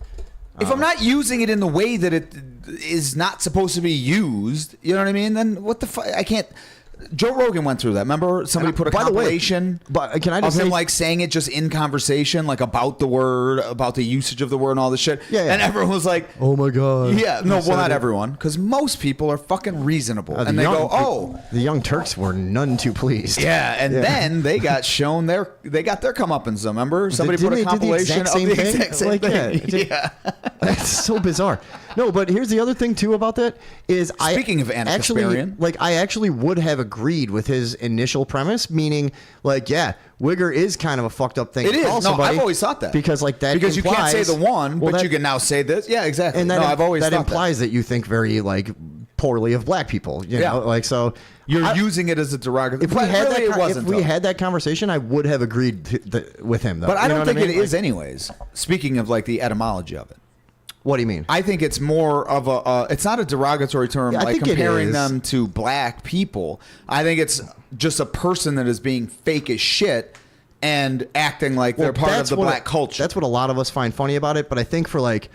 [SPEAKER 29] If I'm not using it in the way that it is not supposed to be used, you know what I mean? Then what the fuck? I can't. Joe Rogan went through that. Remember, somebody put a
[SPEAKER 2] by the way,
[SPEAKER 29] compilation
[SPEAKER 2] but can I just
[SPEAKER 29] of him
[SPEAKER 2] say-
[SPEAKER 29] like saying it just in conversation, like about the word, about the usage of the word, and all this shit.
[SPEAKER 2] Yeah, yeah.
[SPEAKER 29] And everyone was like,
[SPEAKER 2] Oh my God.
[SPEAKER 29] "Yeah,
[SPEAKER 2] You
[SPEAKER 29] no,
[SPEAKER 2] said
[SPEAKER 29] well, not
[SPEAKER 2] it.
[SPEAKER 29] everyone, because most people are fucking reasonable."
[SPEAKER 2] The
[SPEAKER 29] and they
[SPEAKER 2] young-
[SPEAKER 29] go, "Oh,
[SPEAKER 2] the Young Turks were none too pleased.
[SPEAKER 29] yeah," and then they got shown they got their comeuppance. Remember, somebody
[SPEAKER 2] Didn't
[SPEAKER 29] put a
[SPEAKER 2] they do the
[SPEAKER 29] compilation
[SPEAKER 2] exact
[SPEAKER 29] of
[SPEAKER 2] same
[SPEAKER 29] the
[SPEAKER 2] thing?
[SPEAKER 29] exact same
[SPEAKER 2] Like, yeah,
[SPEAKER 29] thing.
[SPEAKER 2] it did-
[SPEAKER 29] Yeah.
[SPEAKER 2] That's so bizarre. No, but here's the other thing too about that is
[SPEAKER 29] Speaking of Anna
[SPEAKER 2] actually
[SPEAKER 29] Kasparian.
[SPEAKER 2] I actually would have agreed with his initial premise, meaning like wigger is kind of a fucked up thing.
[SPEAKER 29] It
[SPEAKER 2] to
[SPEAKER 29] is.
[SPEAKER 2] call
[SPEAKER 29] No,
[SPEAKER 2] somebody
[SPEAKER 29] I've always thought that.
[SPEAKER 2] because like that
[SPEAKER 29] Because you can't say
[SPEAKER 2] implies-
[SPEAKER 29] the one,
[SPEAKER 2] well,
[SPEAKER 29] but
[SPEAKER 2] that-
[SPEAKER 29] you can now say this. Yeah, exactly.
[SPEAKER 2] and that
[SPEAKER 29] no, I've always
[SPEAKER 2] that
[SPEAKER 29] thought
[SPEAKER 2] implies that you think very like poorly of black people. You know, like so.
[SPEAKER 29] You're using it as a derogatory.
[SPEAKER 2] If we had that conversation, I would have agreed with him. Though.
[SPEAKER 29] But I don't think
[SPEAKER 2] it
[SPEAKER 29] is anyways. Speaking of like the etymology of it.
[SPEAKER 2] What do you mean?
[SPEAKER 29] I think it's more of a. It's not a derogatory term, like comparing them to black people. I think it's just a person that is being fake as shit and acting like they're part of the black culture.
[SPEAKER 2] That's what a lot of us find funny about it. But I think for like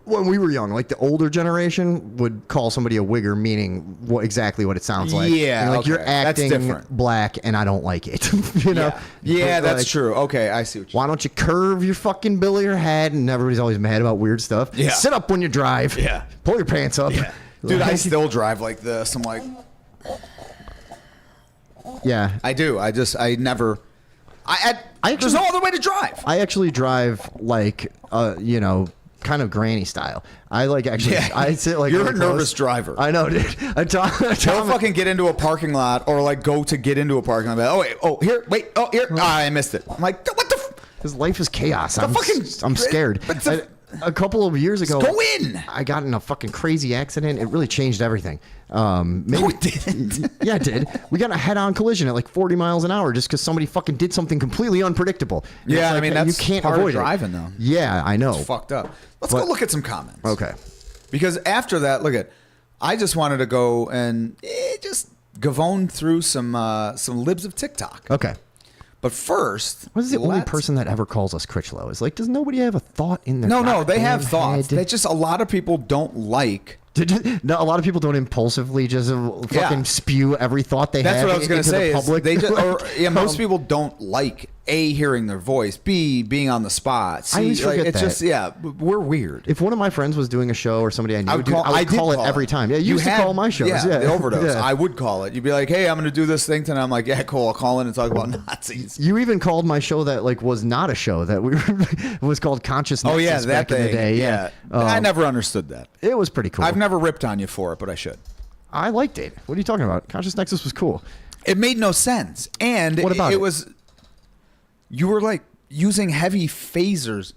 [SPEAKER 2] when we were young, like the older generation would call somebody a wigger, meaning exactly what it sounds like.
[SPEAKER 29] Yeah,
[SPEAKER 2] like you're acting black, and I don't like it. You know?
[SPEAKER 29] Yeah, that's true. Okay, I see what
[SPEAKER 2] why don't you curve your fucking bill of your head? And everybody's always mad about weird stuff.
[SPEAKER 29] Yeah.
[SPEAKER 2] Sit up when you drive.
[SPEAKER 29] Yeah.
[SPEAKER 2] Pull your pants up.
[SPEAKER 29] Yeah. Dude, I still drive like this. I'm like,
[SPEAKER 2] yeah,
[SPEAKER 29] I do. I never. There's no other way to drive.
[SPEAKER 2] I actually drive like, kind of granny style. I like actually.
[SPEAKER 29] Yeah.
[SPEAKER 2] I sit like
[SPEAKER 29] you're
[SPEAKER 2] really
[SPEAKER 29] a nervous driver.
[SPEAKER 2] I know, dude.
[SPEAKER 29] Don't fucking get into a parking lot or like go to get into a parking lot. I missed it. I'm like, what the?
[SPEAKER 2] His life is chaos. I'm scared. A couple of years ago,
[SPEAKER 29] go in.
[SPEAKER 2] I got in a fucking crazy accident. It really changed everything.
[SPEAKER 29] No, it didn't.
[SPEAKER 2] Yeah, it did. We got in a head-on collision at like 40 miles an hour just because somebody fucking did something completely unpredictable. And
[SPEAKER 29] yeah,
[SPEAKER 2] like,
[SPEAKER 29] I mean that's
[SPEAKER 2] you can't
[SPEAKER 29] part
[SPEAKER 2] avoid
[SPEAKER 29] of driving though.
[SPEAKER 2] Yeah, I know.
[SPEAKER 29] It's fucked up. Let's go look at some comments.
[SPEAKER 2] Okay.
[SPEAKER 29] Because after that, I just wanted to go and just gavone through some libs of TikTok.
[SPEAKER 2] Okay.
[SPEAKER 29] But first,
[SPEAKER 2] what is the only person that ever calls us Critchlow? Is like, does nobody have a thought in their
[SPEAKER 29] No, they have
[SPEAKER 2] head?
[SPEAKER 29] thoughts. They just a lot of people don't like.
[SPEAKER 2] No, a lot of people don't impulsively just fucking spew every thought they have.
[SPEAKER 29] That's what I was going to say.
[SPEAKER 2] The public.
[SPEAKER 29] They just, most people don't like A, hearing their voice, B, being on the spot. C,
[SPEAKER 2] I always forget
[SPEAKER 29] it's
[SPEAKER 2] that.
[SPEAKER 29] just we're weird.
[SPEAKER 2] If one of my friends was doing a show or somebody I knew,
[SPEAKER 29] I would
[SPEAKER 2] call it every time. Yeah, you used to call my shows.
[SPEAKER 29] Yeah,
[SPEAKER 2] Yeah,
[SPEAKER 29] the Overdose.
[SPEAKER 2] Yeah.
[SPEAKER 29] I would call it. You'd be like, "Hey, I'm going to do this thing tonight." I'm like, "Yeah, cool. I'll call in and talk about Nazis."
[SPEAKER 2] You even called my show that like was not a show that we was called Conscious Nexus.
[SPEAKER 29] Oh yeah, that
[SPEAKER 2] back
[SPEAKER 29] thing.
[SPEAKER 2] in the day. Yeah,
[SPEAKER 29] I never understood that.
[SPEAKER 2] It was pretty cool.
[SPEAKER 29] I've never ripped on you for it, but I should.
[SPEAKER 2] I liked it. What are you talking about? Conscious Nexus was cool.
[SPEAKER 29] It made no sense. And
[SPEAKER 2] what about it?
[SPEAKER 29] Was you were like using heavy phasers.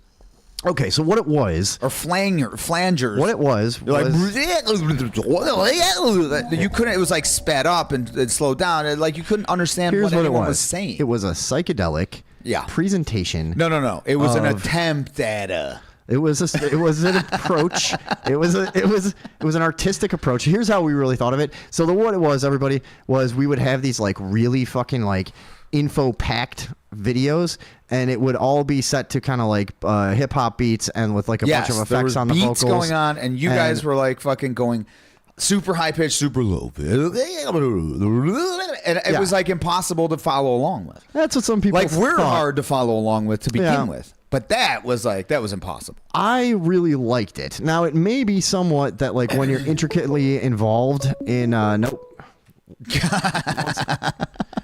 [SPEAKER 2] Okay, so what it was,
[SPEAKER 29] or flangers.
[SPEAKER 2] What it was,
[SPEAKER 29] you couldn't. It was like sped up and slowed down. Like you couldn't understand what anyone was saying.
[SPEAKER 2] It was a psychedelic presentation.
[SPEAKER 29] No. It was an attempt at a.
[SPEAKER 2] It was an approach. It was an artistic approach. Here's how we really thought of it. So what it was, everybody, was we would have these like really fucking like info packed videos, and it would all be set to kind of like hip hop beats and with like a bunch of effects on the vocals
[SPEAKER 29] going on, and you guys were like fucking going super high pitched, super low, and it was like impossible to follow along with.
[SPEAKER 2] That's what some people
[SPEAKER 29] we're
[SPEAKER 2] thought.
[SPEAKER 29] hard to follow along with to begin with. But that was impossible.
[SPEAKER 2] I really liked it. Now it may be somewhat that like when you're intricately involved in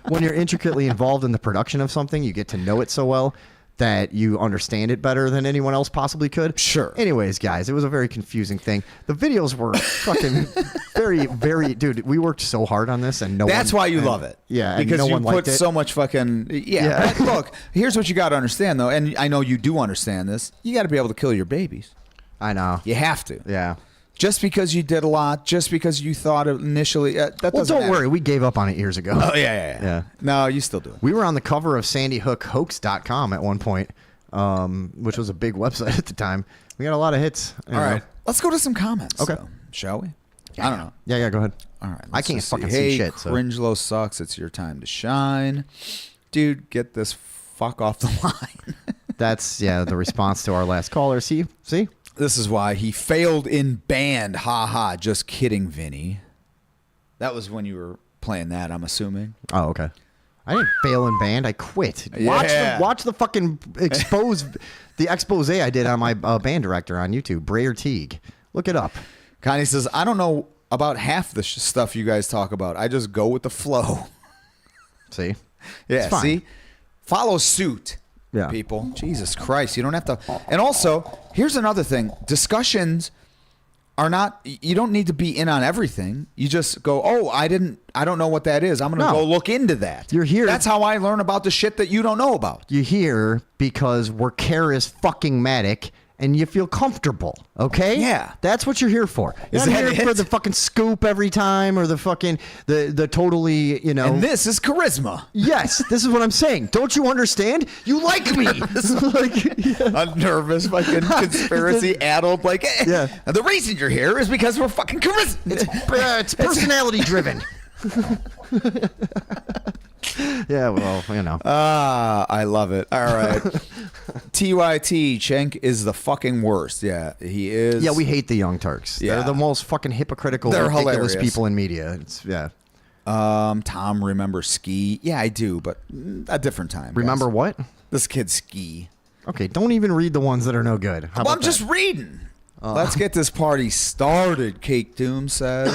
[SPEAKER 2] when you're intricately involved in the production of something, you get to know it so well that you understand it better than anyone else possibly could.
[SPEAKER 29] Sure.
[SPEAKER 2] Anyways, guys, it was a very confusing thing. The videos were fucking very, very, dude, we worked so hard on this and
[SPEAKER 29] That's why you love it.
[SPEAKER 2] Yeah.
[SPEAKER 29] Because
[SPEAKER 2] no
[SPEAKER 29] you
[SPEAKER 2] one
[SPEAKER 29] put
[SPEAKER 2] liked it.
[SPEAKER 29] so much fucking, But look, here's what you got to understand though. And I know you do understand this. You got to be able to kill your babies.
[SPEAKER 2] I know.
[SPEAKER 29] You have to.
[SPEAKER 2] Yeah.
[SPEAKER 29] Just because you did a lot, just because you thought initially, that doesn't
[SPEAKER 2] don't
[SPEAKER 29] matter.
[SPEAKER 2] worry. We gave up on it years ago.
[SPEAKER 29] Oh, yeah. No, you still do it.
[SPEAKER 2] We were on the cover of SandyHookHoax.com at one point, which was a big website at the time. We got a lot of hits.
[SPEAKER 29] All right. Let's go to some comments.
[SPEAKER 2] Okay.
[SPEAKER 29] Though, shall we? I don't know.
[SPEAKER 2] Yeah, go ahead.
[SPEAKER 29] All right.
[SPEAKER 2] I can't fucking
[SPEAKER 29] see
[SPEAKER 2] see shit. So.
[SPEAKER 29] Cringelo sucks. It's your time to shine. Dude, get this fuck off the line.
[SPEAKER 2] That's, the response to our last caller. See?
[SPEAKER 29] This is why he failed in band. Ha ha. Just kidding, Vinny. That was when you were playing that, I'm assuming.
[SPEAKER 2] Oh, okay. I didn't fail in band. I quit.
[SPEAKER 29] Yeah.
[SPEAKER 2] Watch the fucking the expose I did on my band director on YouTube, Brayer Teague. Look it up.
[SPEAKER 29] Connie says, I don't know about half the stuff you guys talk about. I just go with the flow.
[SPEAKER 2] See?
[SPEAKER 29] Yeah, see? Follow suit.
[SPEAKER 2] Yeah.
[SPEAKER 29] People. Jesus Christ. You don't have to. And also, here's another thing. Discussions are not, you don't need to be in on everything. You just go, I don't know what that is. I'm going to go look into that.
[SPEAKER 2] You're here.
[SPEAKER 29] That's how I learn about the shit that you don't know about.
[SPEAKER 2] You're here because we're charismatic and you feel comfortable, okay?
[SPEAKER 29] Yeah.
[SPEAKER 2] That's what you're here for. You're
[SPEAKER 29] Is
[SPEAKER 2] not
[SPEAKER 29] that
[SPEAKER 2] here for
[SPEAKER 29] it?
[SPEAKER 2] the fucking scoop every time or the fucking, the totally, you know.
[SPEAKER 29] And this is charisma.
[SPEAKER 2] Yes, this is what I'm saying. Don't you understand? You like me.
[SPEAKER 29] A nervous fucking conspiracy-addled, like, the reason you're here is because we're fucking charisma.
[SPEAKER 2] It's personality driven. Yeah, well, you know.
[SPEAKER 29] I love it. All right. TYT, Cenk is the fucking worst. Yeah, he is.
[SPEAKER 2] Yeah, we hate the Young Turks.
[SPEAKER 29] Yeah.
[SPEAKER 2] They're the most fucking hypocritical,
[SPEAKER 29] They're
[SPEAKER 2] ridiculous
[SPEAKER 29] hilarious.
[SPEAKER 2] people in media. It's
[SPEAKER 29] Tom, remember Ski? Yeah, I do, but a different time.
[SPEAKER 2] Remember
[SPEAKER 29] guys.
[SPEAKER 2] what?
[SPEAKER 29] This kid Ski.
[SPEAKER 2] Okay, don't even read the ones that are no good. How
[SPEAKER 29] Well,
[SPEAKER 2] about
[SPEAKER 29] I'm just reading. Let's get this party started, Cake Doom says.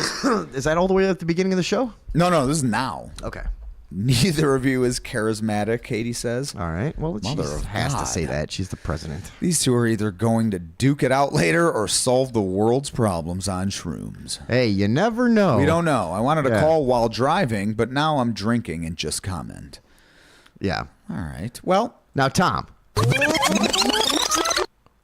[SPEAKER 2] Is that all the way at the beginning of the show?
[SPEAKER 29] No, this is now.
[SPEAKER 2] Okay.
[SPEAKER 29] Neither of you is charismatic, Katie says.
[SPEAKER 2] All right. Well, she
[SPEAKER 29] Mother of
[SPEAKER 2] has
[SPEAKER 29] God.
[SPEAKER 2] to say that. She's the president.
[SPEAKER 29] These two are either going to duke it out later or solve the world's problems on shrooms.
[SPEAKER 2] Hey, you never know.
[SPEAKER 29] We don't know. I wanted to
[SPEAKER 2] Yeah.
[SPEAKER 29] call while driving, but now I'm drinking and just comment.
[SPEAKER 2] Yeah.
[SPEAKER 29] All right. Well,
[SPEAKER 2] now, Tom,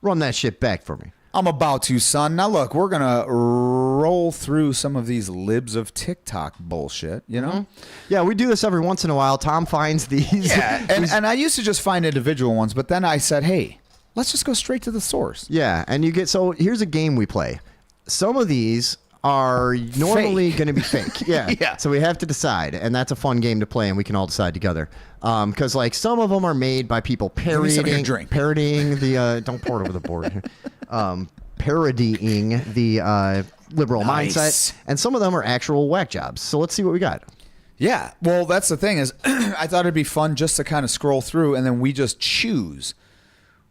[SPEAKER 2] run that shit back for me.
[SPEAKER 29] I'm about to, son. Now, look, we're going to roll through some of these libs of TikTok bullshit, you know?
[SPEAKER 2] Yeah, we do this every once in a while. Tom finds these.
[SPEAKER 29] Yeah, and I used to just find individual ones, but then I said, hey, let's just go straight to the source.
[SPEAKER 2] Yeah, and you get, so here's a game we play. Some of these are normally going to be fake. Yeah.
[SPEAKER 29] Yeah.
[SPEAKER 2] So we have to decide, and that's a fun game to play, and we can all decide together. Because like some of them are made by people
[SPEAKER 29] me some of your
[SPEAKER 2] parodying
[SPEAKER 29] drink.
[SPEAKER 2] the don't pour it over the board here. Parodying the liberal
[SPEAKER 29] Nice.
[SPEAKER 2] mindset, and some of them are actual whack jobs. So let's see what we got.
[SPEAKER 29] Yeah. Well, that's the thing is I thought it'd be fun just to kind of scroll through and then we just choose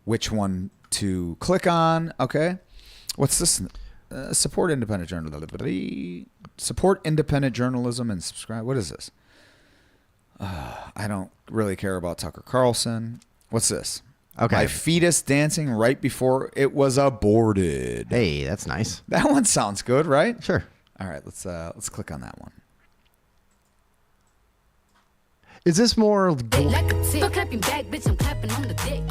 [SPEAKER 29] which one to click on. Okay. What's this? Support independent journalism. Support independent journalism and subscribe. What is this? I don't really care about Tucker Carlson. What's this?
[SPEAKER 2] Okay.
[SPEAKER 29] My fetus dancing right before it was aborted.
[SPEAKER 2] Hey, that's nice.
[SPEAKER 29] That one sounds good, right?
[SPEAKER 2] Sure.
[SPEAKER 29] All right, let's click on that one.
[SPEAKER 2] Is this more?
[SPEAKER 20] Clapping back, bitch, I'm clapping on the dick.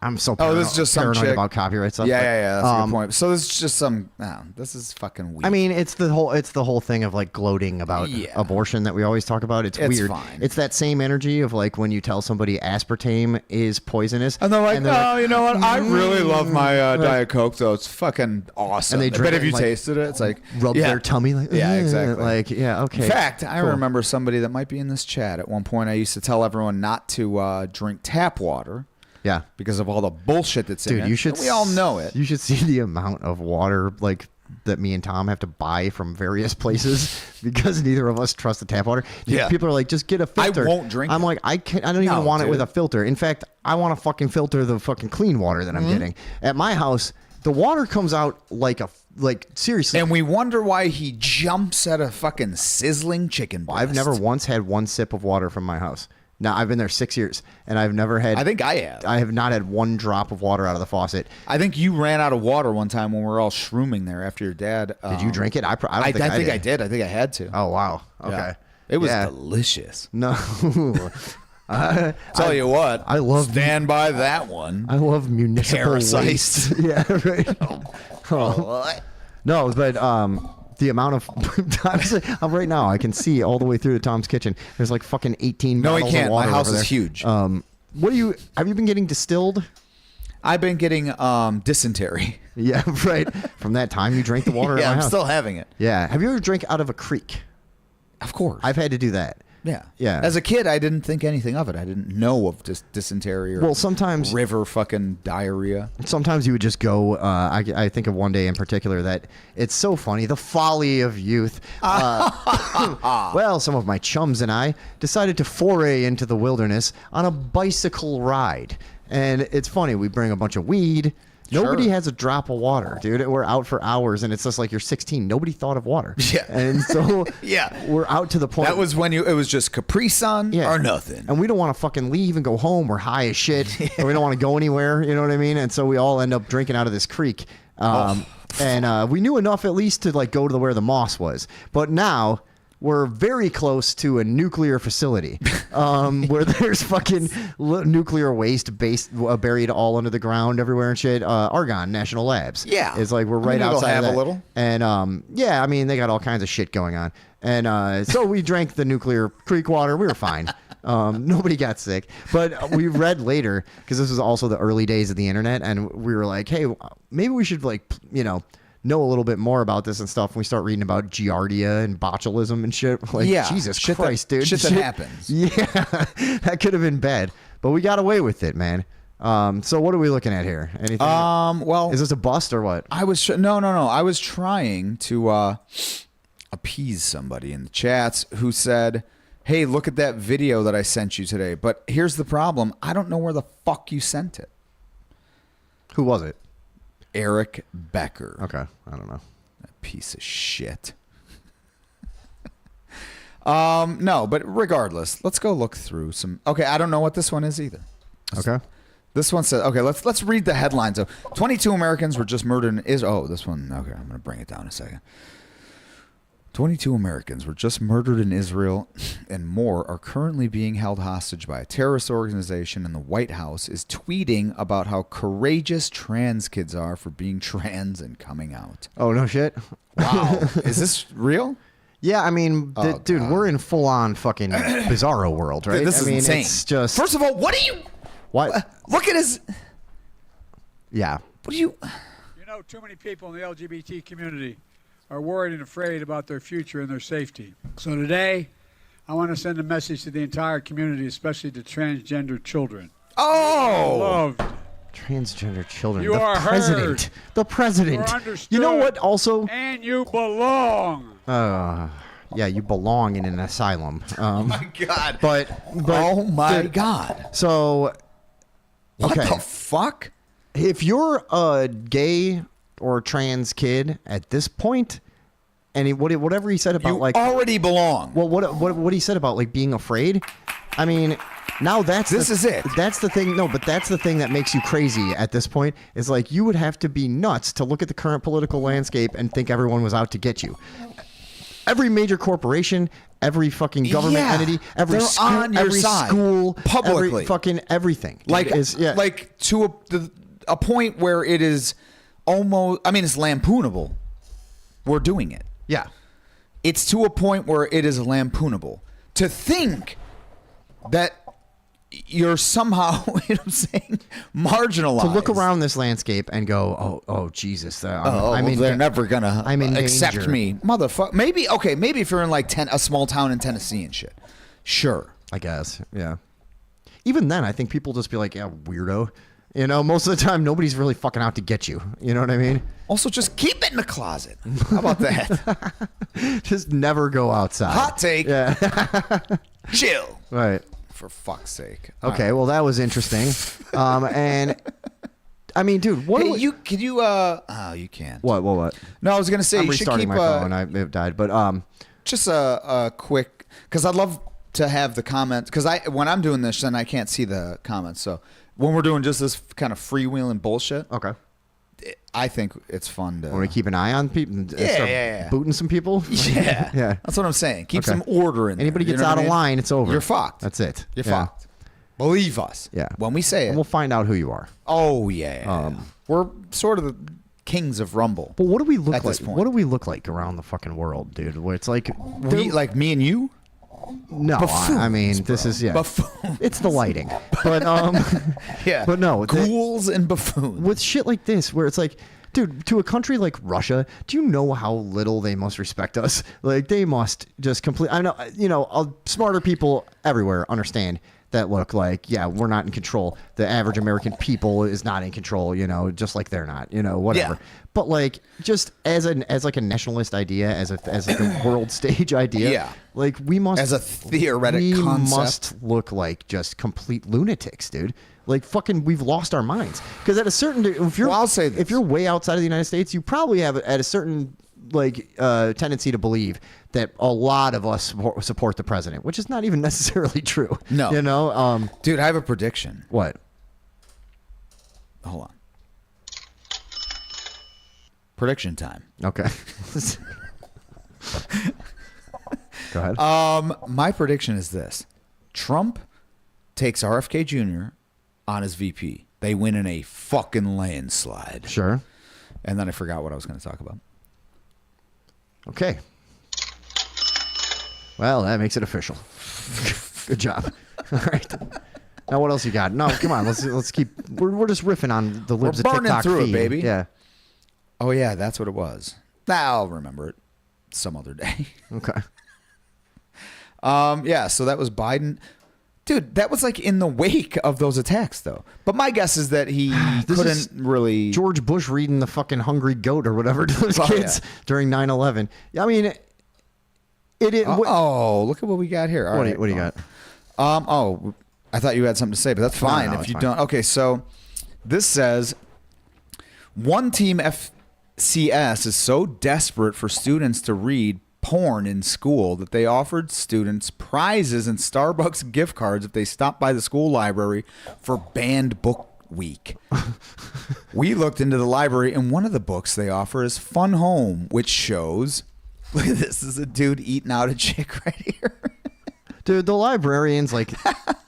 [SPEAKER 2] I'm so
[SPEAKER 29] Oh, this is just some
[SPEAKER 2] paranoid
[SPEAKER 29] chick.
[SPEAKER 2] about copyright stuff.
[SPEAKER 29] Yeah,
[SPEAKER 2] but,
[SPEAKER 29] that's a good point. So this is just some. This is fucking weird.
[SPEAKER 2] I mean, it's the whole thing of like gloating about abortion that we always talk about. It's weird.
[SPEAKER 29] Fine.
[SPEAKER 2] It's that same energy of like when you tell somebody aspartame is poisonous,
[SPEAKER 29] And they're like, oh, you know what? I really love my
[SPEAKER 2] Right.
[SPEAKER 29] Diet Coke, though. It's fucking awesome.
[SPEAKER 2] And they drink
[SPEAKER 29] but
[SPEAKER 2] it
[SPEAKER 29] if you
[SPEAKER 2] and, like,
[SPEAKER 29] tasted it, it's like
[SPEAKER 2] rub their tummy like,
[SPEAKER 29] yeah, exactly.
[SPEAKER 2] like okay.
[SPEAKER 29] In fact, I
[SPEAKER 2] cool.
[SPEAKER 29] remember somebody that might be in this chat. At one point, I used to tell everyone not to drink tap water.
[SPEAKER 2] Yeah,
[SPEAKER 29] because of all the bullshit that's in
[SPEAKER 2] dude,
[SPEAKER 29] it.
[SPEAKER 2] you should.
[SPEAKER 29] And we all know it.
[SPEAKER 2] You should see the amount of water like that me and Tom have to buy from various places because neither of us trust the tap water.
[SPEAKER 29] Yeah.
[SPEAKER 2] People are like, just get a filter.
[SPEAKER 29] I won't drink
[SPEAKER 2] I'm
[SPEAKER 29] it.
[SPEAKER 2] like, I don't even
[SPEAKER 29] No,
[SPEAKER 2] want it with
[SPEAKER 29] dude.
[SPEAKER 2] a filter. In fact, I want to fucking filter the fucking clean water that I'm getting. At my house, the water comes out like seriously.
[SPEAKER 29] And we wonder why he jumps at a fucking sizzling chicken breast.
[SPEAKER 2] I've never once had one sip of water from my house. Now, I've been there 6 years, and I've never had...
[SPEAKER 29] I think I have.
[SPEAKER 2] I have not had one drop of water out of the faucet.
[SPEAKER 29] I think you ran out of water one time when we were all shrooming there after your dad.
[SPEAKER 2] Did you drink it? I don't think
[SPEAKER 29] I
[SPEAKER 2] I
[SPEAKER 29] think
[SPEAKER 2] did.
[SPEAKER 29] I did. I think I had to.
[SPEAKER 2] Oh, wow. Okay.
[SPEAKER 29] Yeah. It was
[SPEAKER 2] Yeah.
[SPEAKER 29] delicious.
[SPEAKER 2] No.
[SPEAKER 29] Tell you what,
[SPEAKER 2] I love
[SPEAKER 29] stand by that one.
[SPEAKER 2] I love municipal
[SPEAKER 29] Parasites.
[SPEAKER 2] waste. Yeah, right. No, but the amount of right now, I can see all the way through to Tom's kitchen. There's like fucking 18
[SPEAKER 29] No, he
[SPEAKER 2] bottles
[SPEAKER 29] can't.
[SPEAKER 2] of water
[SPEAKER 29] My house
[SPEAKER 2] over
[SPEAKER 29] is
[SPEAKER 2] there.
[SPEAKER 29] huge.
[SPEAKER 2] What do you have you been getting distilled?
[SPEAKER 29] I've been getting dysentery.
[SPEAKER 2] Yeah, right. From that time you drank the water
[SPEAKER 29] Yeah,
[SPEAKER 2] at my
[SPEAKER 29] I'm
[SPEAKER 2] house.
[SPEAKER 29] still having it.
[SPEAKER 2] Yeah. Have you ever drank out of a creek?
[SPEAKER 29] Of course.
[SPEAKER 2] I've had to do that.
[SPEAKER 29] Yeah.
[SPEAKER 2] Yeah.
[SPEAKER 29] As a kid, I didn't think anything of it. I didn't know of dysentery or
[SPEAKER 2] Well, sometimes
[SPEAKER 29] river fucking diarrhea.
[SPEAKER 2] Sometimes you would just go. I think of one day in particular that it's so funny, the folly of youth. Well, some of my chums and I decided to foray into the wilderness on a bicycle ride, and it's funny. We bring a bunch of weed. Nobody
[SPEAKER 29] Sure.
[SPEAKER 2] has a drop of water, dude. We're out for hours, and it's just like you're 16. Nobody thought of water.
[SPEAKER 29] Yeah.
[SPEAKER 2] And so
[SPEAKER 29] Yeah.
[SPEAKER 2] we're out to the point.
[SPEAKER 29] That was when it was just Capri Sun or nothing.
[SPEAKER 2] And we don't want to fucking leave and go home. We're high as shit. And we don't want to go anywhere. You know what I mean? And so we all end up drinking out of this creek. And we knew enough at least to like go to where the moss was. But now we're very close to a nuclear facility where there's fucking nuclear waste buried all under the ground everywhere and shit. Argonne National Labs.
[SPEAKER 29] Yeah.
[SPEAKER 2] It's like we're right outside
[SPEAKER 29] have
[SPEAKER 2] of that.
[SPEAKER 29] a little.
[SPEAKER 2] And yeah, I mean, they got all kinds of shit going on. And so we drank the nuclear creek water. We were fine. Nobody got sick. But we read later, because this was also the early days of the internet, and we were like, hey, maybe we should, like, know a little bit more about this and stuff. And we start reading about Giardia and botulism and shit. Like, Jesus Christ, dude.
[SPEAKER 29] Shit that happens.
[SPEAKER 2] Yeah, that could have been bad. But we got away with it, man. So what are we looking at here? Anything?
[SPEAKER 29] Well,
[SPEAKER 2] is this a bust or what?
[SPEAKER 29] I was no. I was trying to appease somebody in the chats who said, hey, look at that video that I sent you today. But here's the problem. I don't know where the fuck you sent it.
[SPEAKER 2] Who was it?
[SPEAKER 29] Eric Becker.
[SPEAKER 2] Okay. I don't know.
[SPEAKER 29] That piece of shit. No, but regardless, let's go look through some. Okay, I don't know what this one is either.
[SPEAKER 2] Okay.
[SPEAKER 29] This one says, okay, let's read the headlines. 22 Americans were just murdered in Israel. Oh, this one, okay, I'm going to bring it down a second. 22 Americans were just murdered in Israel, and more are currently being held hostage by a terrorist organization, and the White House is tweeting about how courageous trans kids are for being trans and coming out.
[SPEAKER 2] Oh, no shit?
[SPEAKER 29] Wow. Is this real?
[SPEAKER 2] Yeah, I mean, dude, we're in full-on fucking bizarro world, right?
[SPEAKER 29] This is insane.
[SPEAKER 2] It's just...
[SPEAKER 29] First of all, what do you...
[SPEAKER 2] What?
[SPEAKER 29] Look at his...
[SPEAKER 2] Yeah.
[SPEAKER 29] What do you...
[SPEAKER 11] You know, too many people in the LGBT community are worried and afraid about their future and their safety. So today, I want to send a message to the entire community, especially to transgender children.
[SPEAKER 29] Oh!
[SPEAKER 11] Loved.
[SPEAKER 2] Transgender children.
[SPEAKER 11] You are
[SPEAKER 2] president.
[SPEAKER 11] heard.
[SPEAKER 2] The president.
[SPEAKER 11] You are understood.
[SPEAKER 2] You know what also?
[SPEAKER 11] And you belong.
[SPEAKER 2] Yeah, you belong in an asylum.
[SPEAKER 29] Oh my God.
[SPEAKER 2] But
[SPEAKER 29] oh my God.
[SPEAKER 2] So,
[SPEAKER 29] okay.
[SPEAKER 2] What
[SPEAKER 29] the fuck?
[SPEAKER 2] If you're a gay or trans kid at this point, and whatever he said about
[SPEAKER 29] you already belong.
[SPEAKER 2] Well, what he said about like being afraid, I mean, now this is it. That's the thing. No, but that's the thing that makes you crazy at this point. Is like you would have to be nuts to look at the current political landscape and think everyone was out to get you. Every major corporation, every fucking government entity, every
[SPEAKER 29] they're
[SPEAKER 2] school,
[SPEAKER 29] on your
[SPEAKER 2] every
[SPEAKER 29] side,
[SPEAKER 2] school,
[SPEAKER 29] publicly,
[SPEAKER 2] every fucking everything.
[SPEAKER 29] Like
[SPEAKER 2] is
[SPEAKER 29] like to a point where it is almost. I mean, it's lampoonable. We're doing it.
[SPEAKER 2] Yeah,
[SPEAKER 29] it's to a point where it is lampoonable. To think that you're somehow, you know what I'm saying, marginalized.
[SPEAKER 2] To look around this landscape and go, oh, Jesus.
[SPEAKER 29] I mean, they're never gonna accept
[SPEAKER 2] danger.
[SPEAKER 29] me, motherfucker. Maybe if you're in like a small town in Tennessee and shit, sure,
[SPEAKER 2] I guess, yeah. Even then, I think people just be like, yeah, weirdo. You know, most of the time, nobody's really fucking out to get you. You know what I mean?
[SPEAKER 29] Also, just keep it in the closet. How about that?
[SPEAKER 2] Just never go outside.
[SPEAKER 29] Hot take.
[SPEAKER 2] Yeah.
[SPEAKER 29] Chill.
[SPEAKER 2] Right.
[SPEAKER 29] For fuck's sake.
[SPEAKER 2] Okay, well, that was interesting. And I mean, dude, what?
[SPEAKER 29] Hey,
[SPEAKER 2] you
[SPEAKER 29] can't.
[SPEAKER 2] What?
[SPEAKER 29] No, I was gonna say
[SPEAKER 2] I'm
[SPEAKER 29] you should
[SPEAKER 2] restarting
[SPEAKER 29] keep.
[SPEAKER 2] my phone. It died, but
[SPEAKER 29] just a quick, because I'd love to have the comments. Because when I'm doing this, then I can't see the comments. So when we're doing just this kind of freewheeling bullshit,
[SPEAKER 2] okay,
[SPEAKER 29] I think it's fun to.
[SPEAKER 2] Want to keep an eye on people? And
[SPEAKER 29] Yeah,
[SPEAKER 2] start
[SPEAKER 29] yeah.
[SPEAKER 2] booting some people.
[SPEAKER 29] Yeah,
[SPEAKER 2] yeah.
[SPEAKER 29] That's what I'm saying. Keep
[SPEAKER 2] Okay.
[SPEAKER 29] some order in there.
[SPEAKER 2] Anybody
[SPEAKER 29] You
[SPEAKER 2] gets
[SPEAKER 29] know
[SPEAKER 2] out
[SPEAKER 29] what I
[SPEAKER 2] of
[SPEAKER 29] mean?
[SPEAKER 2] line, it's over.
[SPEAKER 29] You're fucked.
[SPEAKER 2] That's it.
[SPEAKER 29] You're
[SPEAKER 2] Yeah.
[SPEAKER 29] fucked. Believe us.
[SPEAKER 2] Yeah.
[SPEAKER 29] When we say it,
[SPEAKER 2] And we'll find out who you are.
[SPEAKER 29] oh yeah. We're sort of the kings of Rumble.
[SPEAKER 2] But what do we look
[SPEAKER 29] At this
[SPEAKER 2] like?
[SPEAKER 29] point.
[SPEAKER 2] What do we look like around the fucking world, dude? Where it's like,
[SPEAKER 29] Like me and you?
[SPEAKER 2] no, I mean, this is
[SPEAKER 29] Buffoons.
[SPEAKER 2] It's the lighting, but
[SPEAKER 29] Yeah.
[SPEAKER 2] but no,
[SPEAKER 29] Ghouls and buffoons.
[SPEAKER 2] with shit like this, where it's like, dude, to a country like Russia, do you know how little they must respect us? Like, they must just I know, smarter people everywhere understand that. Look, like, yeah, we're not in control. The average American people is not in control, just like they're not, whatever.
[SPEAKER 29] Yeah.
[SPEAKER 2] But like, just as like a nationalist idea, as like a world stage idea,
[SPEAKER 29] Yeah.
[SPEAKER 2] like we must,
[SPEAKER 29] As a theoretic
[SPEAKER 2] we
[SPEAKER 29] concept.
[SPEAKER 2] must look like just complete lunatics, dude. Like fucking, we've lost our minds. Because at a certain, if you're way outside of the United States, you probably have at a certain tendency to believe that a lot of us support the president, which is not even necessarily true.
[SPEAKER 29] No. Dude, I have a prediction.
[SPEAKER 2] What?
[SPEAKER 29] Hold on. Prediction time.
[SPEAKER 2] Okay. Go ahead.
[SPEAKER 29] My prediction is this: Trump takes RFK Jr. on as VP. They win in a fucking landslide.
[SPEAKER 2] Sure.
[SPEAKER 29] And then I forgot what I was going to talk about.
[SPEAKER 2] Okay. Well, that makes it official. Good job. All right. Now, what else you got? No, come on. Let's keep. We're just riffing on the libs of
[SPEAKER 29] burning
[SPEAKER 2] TikTok
[SPEAKER 29] through
[SPEAKER 2] feed.
[SPEAKER 29] it, baby.
[SPEAKER 2] Yeah.
[SPEAKER 29] Oh yeah, that's what it was. I'll remember it some other day.
[SPEAKER 2] Okay.
[SPEAKER 29] Yeah. So that was Biden. Dude, that was like in the wake of those attacks, though. But my guess is that he couldn't really.
[SPEAKER 2] George Bush reading the fucking Hungry Goat or whatever to those kids during 9/11. I mean,
[SPEAKER 29] oh, look at what we got here. All right.
[SPEAKER 2] What do you got?
[SPEAKER 29] Oh, I thought you had something to say, but that's fine if you don't. Okay, so this says one team FCS is so desperate for students to read porn in school that they offered students prizes and Starbucks gift cards if they stopped by the school library for banned book week. We looked into the library, and one of the books they offer is Fun Home, which shows, look at this is a dude eating out a chick right here.
[SPEAKER 2] Dude, the librarians, like,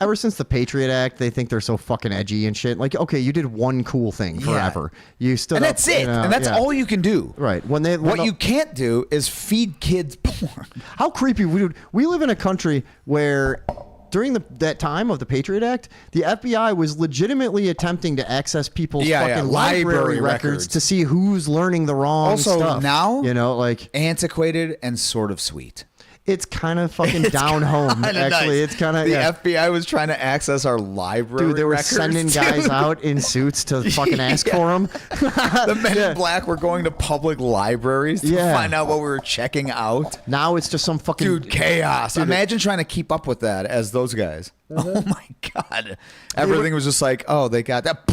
[SPEAKER 2] ever since the Patriot Act, they think they're so fucking edgy and shit. Like, okay, you did one cool thing forever. You stood
[SPEAKER 29] and
[SPEAKER 2] up,
[SPEAKER 29] that's it.
[SPEAKER 2] you know,
[SPEAKER 29] and that's all you can do.
[SPEAKER 2] Right.
[SPEAKER 29] What you can't do is feed kids porn.
[SPEAKER 2] How creepy. We live in a country where during that time of the Patriot Act, the FBI was legitimately attempting to access people's fucking library records to see who's learning the wrong stuff.
[SPEAKER 29] Also, now,
[SPEAKER 2] you know, like,
[SPEAKER 29] antiquated and sort of sweet.
[SPEAKER 2] It's kind of fucking down home, actually.
[SPEAKER 29] Nice.
[SPEAKER 2] It's kind of
[SPEAKER 29] the FBI was trying to access our library.
[SPEAKER 2] Dude, they were
[SPEAKER 29] records,
[SPEAKER 2] sending guys out in suits to fucking ask for them.
[SPEAKER 29] The men in black were going to public libraries to find out what we were checking out.
[SPEAKER 2] Now it's just some fucking
[SPEAKER 29] chaos.
[SPEAKER 2] Dude,
[SPEAKER 29] imagine trying to keep up with that as those guys. Oh my god, everything was just like, oh, they got that.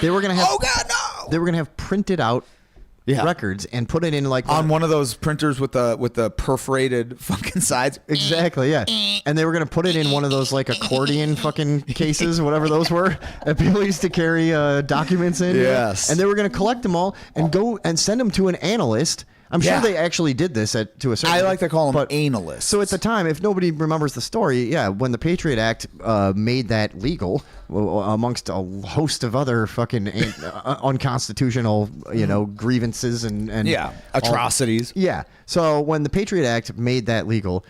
[SPEAKER 2] They were gonna have.
[SPEAKER 29] Oh god, no!
[SPEAKER 2] They were gonna have printed out. Records and put it in like
[SPEAKER 29] on one of those printers with the perforated fucking sides.
[SPEAKER 2] Exactly, yeah. And they were gonna put it in one of those like accordion fucking cases, whatever those were, that people used to carry documents in.
[SPEAKER 29] Yes.
[SPEAKER 2] And they were gonna collect them all and go and send them to an analyst. I'm sure they actually did this to a certain.
[SPEAKER 29] I like to call them analysts.
[SPEAKER 2] So at the time, if nobody remembers the story, when the Patriot Act made that legal, amongst a host of other fucking unconstitutional, grievances and
[SPEAKER 29] atrocities.
[SPEAKER 2] So when the Patriot Act made that legal,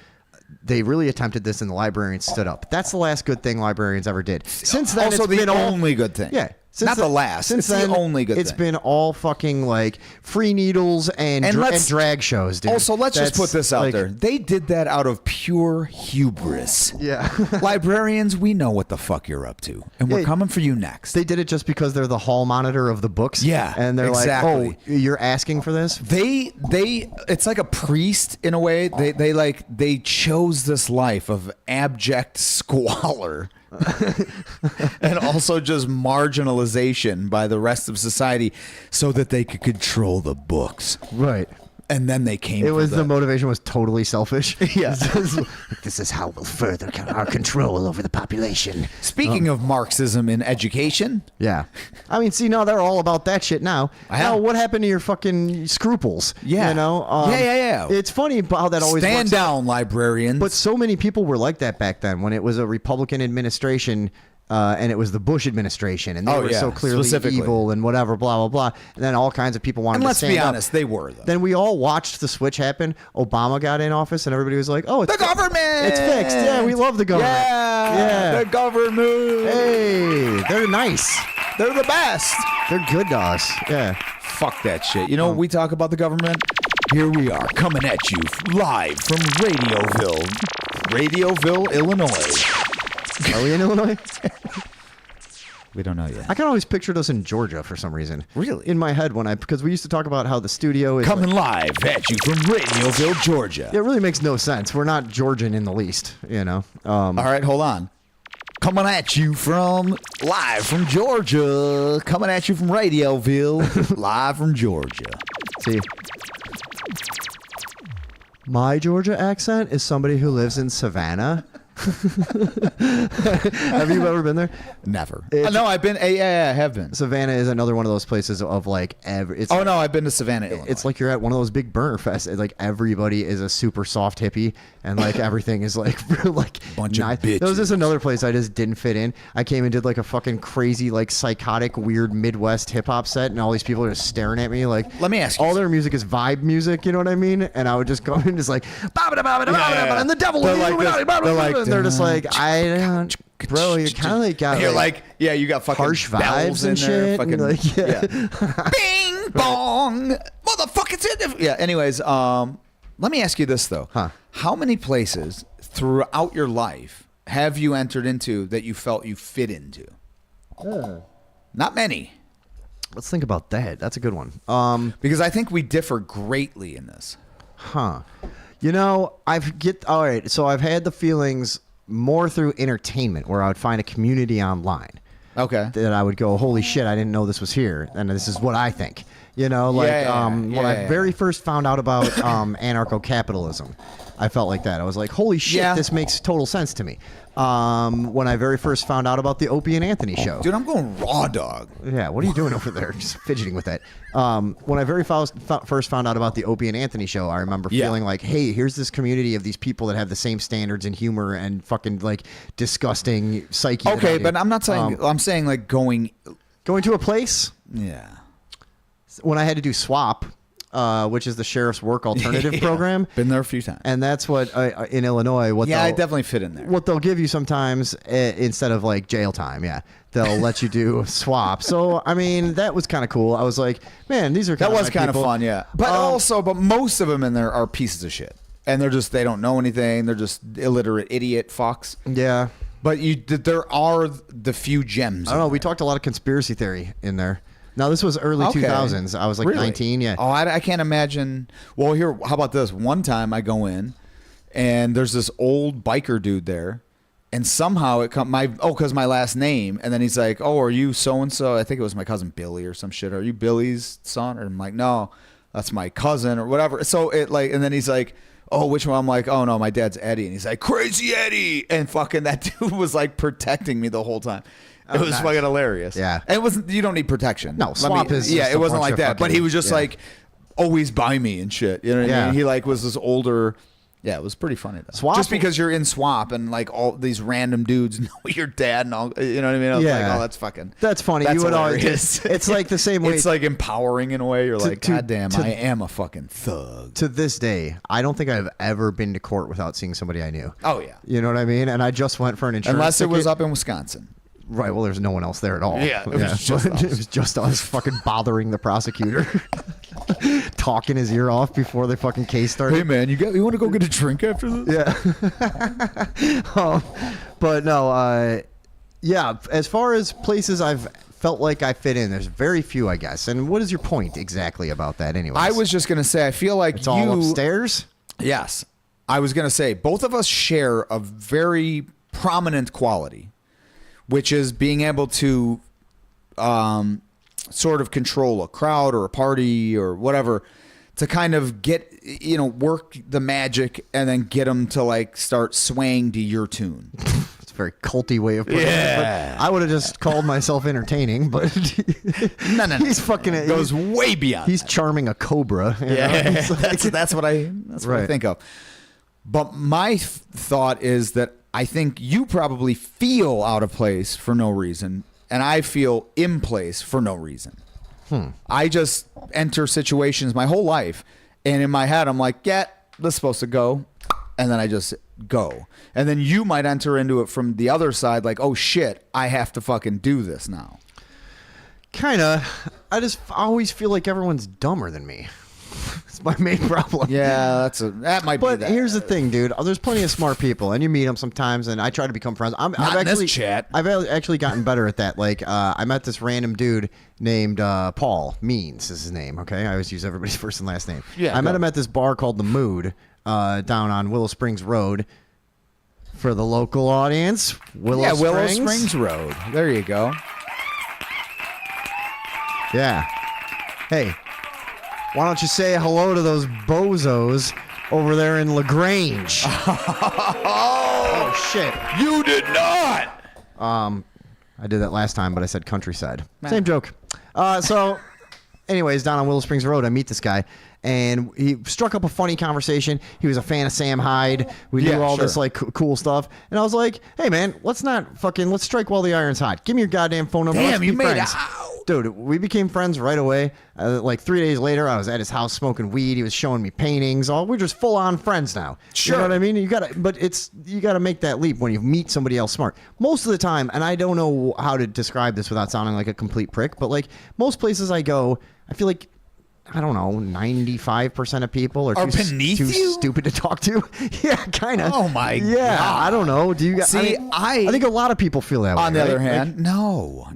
[SPEAKER 2] they really attempted this, and the librarians stood up. That's the last good thing librarians ever did. Since then,
[SPEAKER 29] also
[SPEAKER 2] it's been
[SPEAKER 29] only good thing.
[SPEAKER 2] Yeah.
[SPEAKER 29] Not the last.
[SPEAKER 2] Since
[SPEAKER 29] it's
[SPEAKER 2] then,
[SPEAKER 29] the only good
[SPEAKER 2] it's
[SPEAKER 29] thing.
[SPEAKER 2] been all fucking like free needles and drag shows, dude.
[SPEAKER 29] Also, let's just put this out there. They did that out of pure hubris.
[SPEAKER 2] Yeah.
[SPEAKER 29] Librarians, we know what the fuck you're up to, and we're coming for you next.
[SPEAKER 2] They did it just because they're the hall monitor of the books.
[SPEAKER 29] Yeah,
[SPEAKER 2] and they're like, oh, you're asking for this?
[SPEAKER 29] They it's like a priest in a way. They chose this life of abject squalor. And also just marginalization by the rest of society so that they could control the books.
[SPEAKER 2] Right.
[SPEAKER 29] And then they came.
[SPEAKER 2] The motivation was totally selfish.
[SPEAKER 29] Yeah.
[SPEAKER 2] This is how we'll further our control over the population.
[SPEAKER 29] Speaking of Marxism in education.
[SPEAKER 2] Yeah. I mean, see, no, they're all about that shit now. Now, what happened to your fucking scruples?
[SPEAKER 29] Yeah.
[SPEAKER 2] You know?
[SPEAKER 29] Yeah.
[SPEAKER 2] It's funny how that always
[SPEAKER 29] Stand
[SPEAKER 2] works
[SPEAKER 29] down,
[SPEAKER 2] out.
[SPEAKER 29] librarians.
[SPEAKER 2] But so many people were like that back then when it was a Republican administration. And it was the Bush administration, and they were so clearly evil and whatever, blah, blah, blah. And then all kinds of people wanted to stand up.
[SPEAKER 29] And let's be honest, they were, though.
[SPEAKER 2] Then we all watched the switch happen. Obama got in office, and everybody was like, oh, it's
[SPEAKER 29] the government!
[SPEAKER 2] It's fixed. Yeah, we love the government.
[SPEAKER 29] Yeah, the government.
[SPEAKER 2] Hey, they're nice.
[SPEAKER 29] They're the best.
[SPEAKER 2] They're good to us. Yeah.
[SPEAKER 29] Fuck that shit. You know, we talk about the government. Here we are, coming at you live from Radioville, Illinois.
[SPEAKER 2] Are we in Illinois?
[SPEAKER 29] We don't know yet.
[SPEAKER 2] I kind of always pictured us in Georgia for some reason.
[SPEAKER 29] Really?
[SPEAKER 2] In my head because we used to talk about how the studio is
[SPEAKER 29] coming live at you from Radioville, Georgia.
[SPEAKER 2] It really makes no sense. We're not Georgian in the least, you know.
[SPEAKER 29] All right, hold on. Coming at you live from Georgia. Coming at you from Radioville, live from Georgia.
[SPEAKER 2] See, my Georgia accent is somebody who lives in Savannah. Have you ever been there?
[SPEAKER 29] Never. No, I've been. Yeah, I have been.
[SPEAKER 2] Savannah is another one of those places of like it's.
[SPEAKER 29] Oh no, I've been to Savannah, Illinois.
[SPEAKER 2] It's like you're at one of those big burner fests. It's like everybody is a super soft hippie, and like everything is like
[SPEAKER 29] bunch of bitches.
[SPEAKER 2] There was just another place I just didn't fit in. I came and did like a fucking crazy, like psychotic, weird Midwest hip hop set, and all these people are just staring at me. Like,
[SPEAKER 29] let me ask you,
[SPEAKER 2] all their music is vibe music. You know what I mean? And I would just go and just like, and the devil, and they're just like, I don't, bro, you're kind of like got.
[SPEAKER 29] You're like, yeah, you got fucking
[SPEAKER 2] harsh vibes and shit.
[SPEAKER 29] Fucking,
[SPEAKER 2] and like,
[SPEAKER 29] Bing bong, motherfuckers. Yeah. Anyways, let me ask you this though. How many places throughout your life have you entered into that you felt you fit into? Not many.
[SPEAKER 2] Let's think about that. That's a good one.
[SPEAKER 29] Because I think we differ greatly in this.
[SPEAKER 2] You know, all right. So I've had the feelings more through entertainment, where I would find a community online.
[SPEAKER 29] Okay.
[SPEAKER 2] That I would go, holy shit, I didn't know this was here, and this is what I think. You know, like when I very first found out about anarcho-capitalism, I felt like that. I was like, holy shit, this makes total sense to me. When I very first found out about the Opie and Anthony show.
[SPEAKER 29] Dude, I'm going raw dog.
[SPEAKER 2] Yeah, what are you doing over there? Just fidgeting with that. When I very first found out about the Opie and Anthony show, I remember feeling like, hey, here's this community of these people that have the same standards and humor and fucking like disgusting psyche.
[SPEAKER 29] Okay, but I'm not saying, I'm saying like going
[SPEAKER 2] to a place.
[SPEAKER 29] Yeah.
[SPEAKER 2] When I had to do SWAP, which is the Sheriff's Work Alternative Program.
[SPEAKER 29] Been there a few times.
[SPEAKER 2] And that's what, in Illinois,
[SPEAKER 29] I definitely fit in there.
[SPEAKER 2] What they'll give you sometimes, instead of like jail time, they'll let you do SWAP. So, I mean, that was kind of cool. I was like, man, these are kind of
[SPEAKER 29] That was kind of fun, yeah. But but most of them in there are pieces of shit. And they don't know anything. They're just illiterate idiot fucks.
[SPEAKER 2] Yeah.
[SPEAKER 29] But there are the few gems.
[SPEAKER 2] I don't know. We talked a lot of conspiracy theory in there. Now, this was early 2000s. I was like 19, yeah.
[SPEAKER 29] Oh, I can't imagine. Well, here, how about this? One time I go in, and there's this old biker dude there, and somehow it come because my last name, and then he's like, oh, are you so-and-so? I think it was my cousin Billy or some shit. Are you Billy's son? Or I'm like, no, that's my cousin or whatever. So and then he's like, oh, which one? I'm like, oh, no, my dad's Eddie. And he's like, Crazy Eddie. And fucking that dude was like protecting me the whole time. It was fucking hilarious.
[SPEAKER 2] Yeah.
[SPEAKER 29] And it wasn't, you don't need protection.
[SPEAKER 2] No, SWAP is.
[SPEAKER 29] Yeah, it wasn't like that. But he was just like always by me and shit. You know what I mean? He like was this older. Yeah, it was pretty funny though.
[SPEAKER 2] SWAP,
[SPEAKER 29] just because you're in SWAP and like all these random dudes know your dad and all, you know what I mean? I was like, oh, that's fucking.
[SPEAKER 2] That's funny.
[SPEAKER 29] That's
[SPEAKER 2] you would
[SPEAKER 29] hilarious.
[SPEAKER 2] always. It's like the same way.
[SPEAKER 29] It's like empowering in a way. You're like, God damn, I am a fucking thug.
[SPEAKER 2] To this day, I don't think I've ever been to court without seeing somebody I knew.
[SPEAKER 29] Oh yeah.
[SPEAKER 2] You know what I mean? And I just went for an insurance.
[SPEAKER 29] Unless it
[SPEAKER 2] ticket.
[SPEAKER 29] was up in Wisconsin.
[SPEAKER 2] Right, well, there's no one else there at all.
[SPEAKER 29] Yeah, it was
[SPEAKER 2] just us fucking bothering the prosecutor, talking his ear off before the fucking case started.
[SPEAKER 29] Hey, man, you want to go get a drink after this?
[SPEAKER 2] Yeah. But no, as far as places I've felt like I fit in, there's very few, I guess. And what is your point exactly about that anyway?
[SPEAKER 29] I was just going to say, I feel like
[SPEAKER 2] it's all upstairs?
[SPEAKER 29] Yes. I was going to say, both of us share a very prominent quality, which is being able to sort of control a crowd or a party or whatever to kind of get, work the magic and then get them to like start swaying to your tune.
[SPEAKER 2] It's a very culty way of putting it. But I would have just called myself entertaining, but
[SPEAKER 29] no.
[SPEAKER 2] He's fucking
[SPEAKER 29] it goes way beyond.
[SPEAKER 2] He's charming a cobra.
[SPEAKER 29] Yeah, that's what I think of. But my thought is that I think you probably feel out of place for no reason, and I feel in place for no reason. I just enter situations my whole life, and in my head, I'm like, yeah, this is supposed to go, and then I just go. And then you might enter into it from the other side, like, oh, shit, I have to fucking do this now.
[SPEAKER 2] Kind of. I always feel like everyone's dumber than me. It's my main problem.
[SPEAKER 29] Yeah, that might be that.
[SPEAKER 2] But here's the thing, dude. There's plenty of smart people, and you meet them sometimes, and I try to become friends. I've actually gotten better at that. Like, I met this random dude named Paul Means is his name, okay? I always use everybody's first and last name.
[SPEAKER 29] Yeah,
[SPEAKER 2] I met him at this bar called The Mood down on Willow Springs Road. For the local audience, Willow
[SPEAKER 29] Springs Road. There you go.
[SPEAKER 2] Yeah. Hey. Why don't you say hello to those bozos over there in LaGrange. Oh shit!
[SPEAKER 29] You did not.
[SPEAKER 2] I did that last time, but I said countryside. Same joke. So, anyways, down on Willow Springs Road, I meet this guy, and he struck up a funny conversation. He was a fan of Sam Hyde. We knew all this like cool stuff, and I was like, "Hey, man, let's strike while the iron's hot. Give me your goddamn phone number.
[SPEAKER 29] Damn,
[SPEAKER 2] let's
[SPEAKER 29] you
[SPEAKER 2] be
[SPEAKER 29] made
[SPEAKER 2] friends."
[SPEAKER 29] out.
[SPEAKER 2] Dude, we became friends right away. Like 3 days later, I was at his house smoking weed. He was showing me paintings. We're just full on friends now.
[SPEAKER 29] Sure.
[SPEAKER 2] You know what I mean? You gotta make that leap when you meet somebody else smart. Most of the time, and I don't know how to describe this without sounding like a complete prick, but like most places I go, I feel like, I don't know, 95% of people are too stupid to talk to. Yeah, kind of.
[SPEAKER 29] Oh my God.
[SPEAKER 2] Yeah, I don't know. Do you guys?
[SPEAKER 29] See,
[SPEAKER 2] I think a lot of people feel that way.
[SPEAKER 29] On the
[SPEAKER 2] right?
[SPEAKER 29] other hand,
[SPEAKER 2] Like,
[SPEAKER 29] no.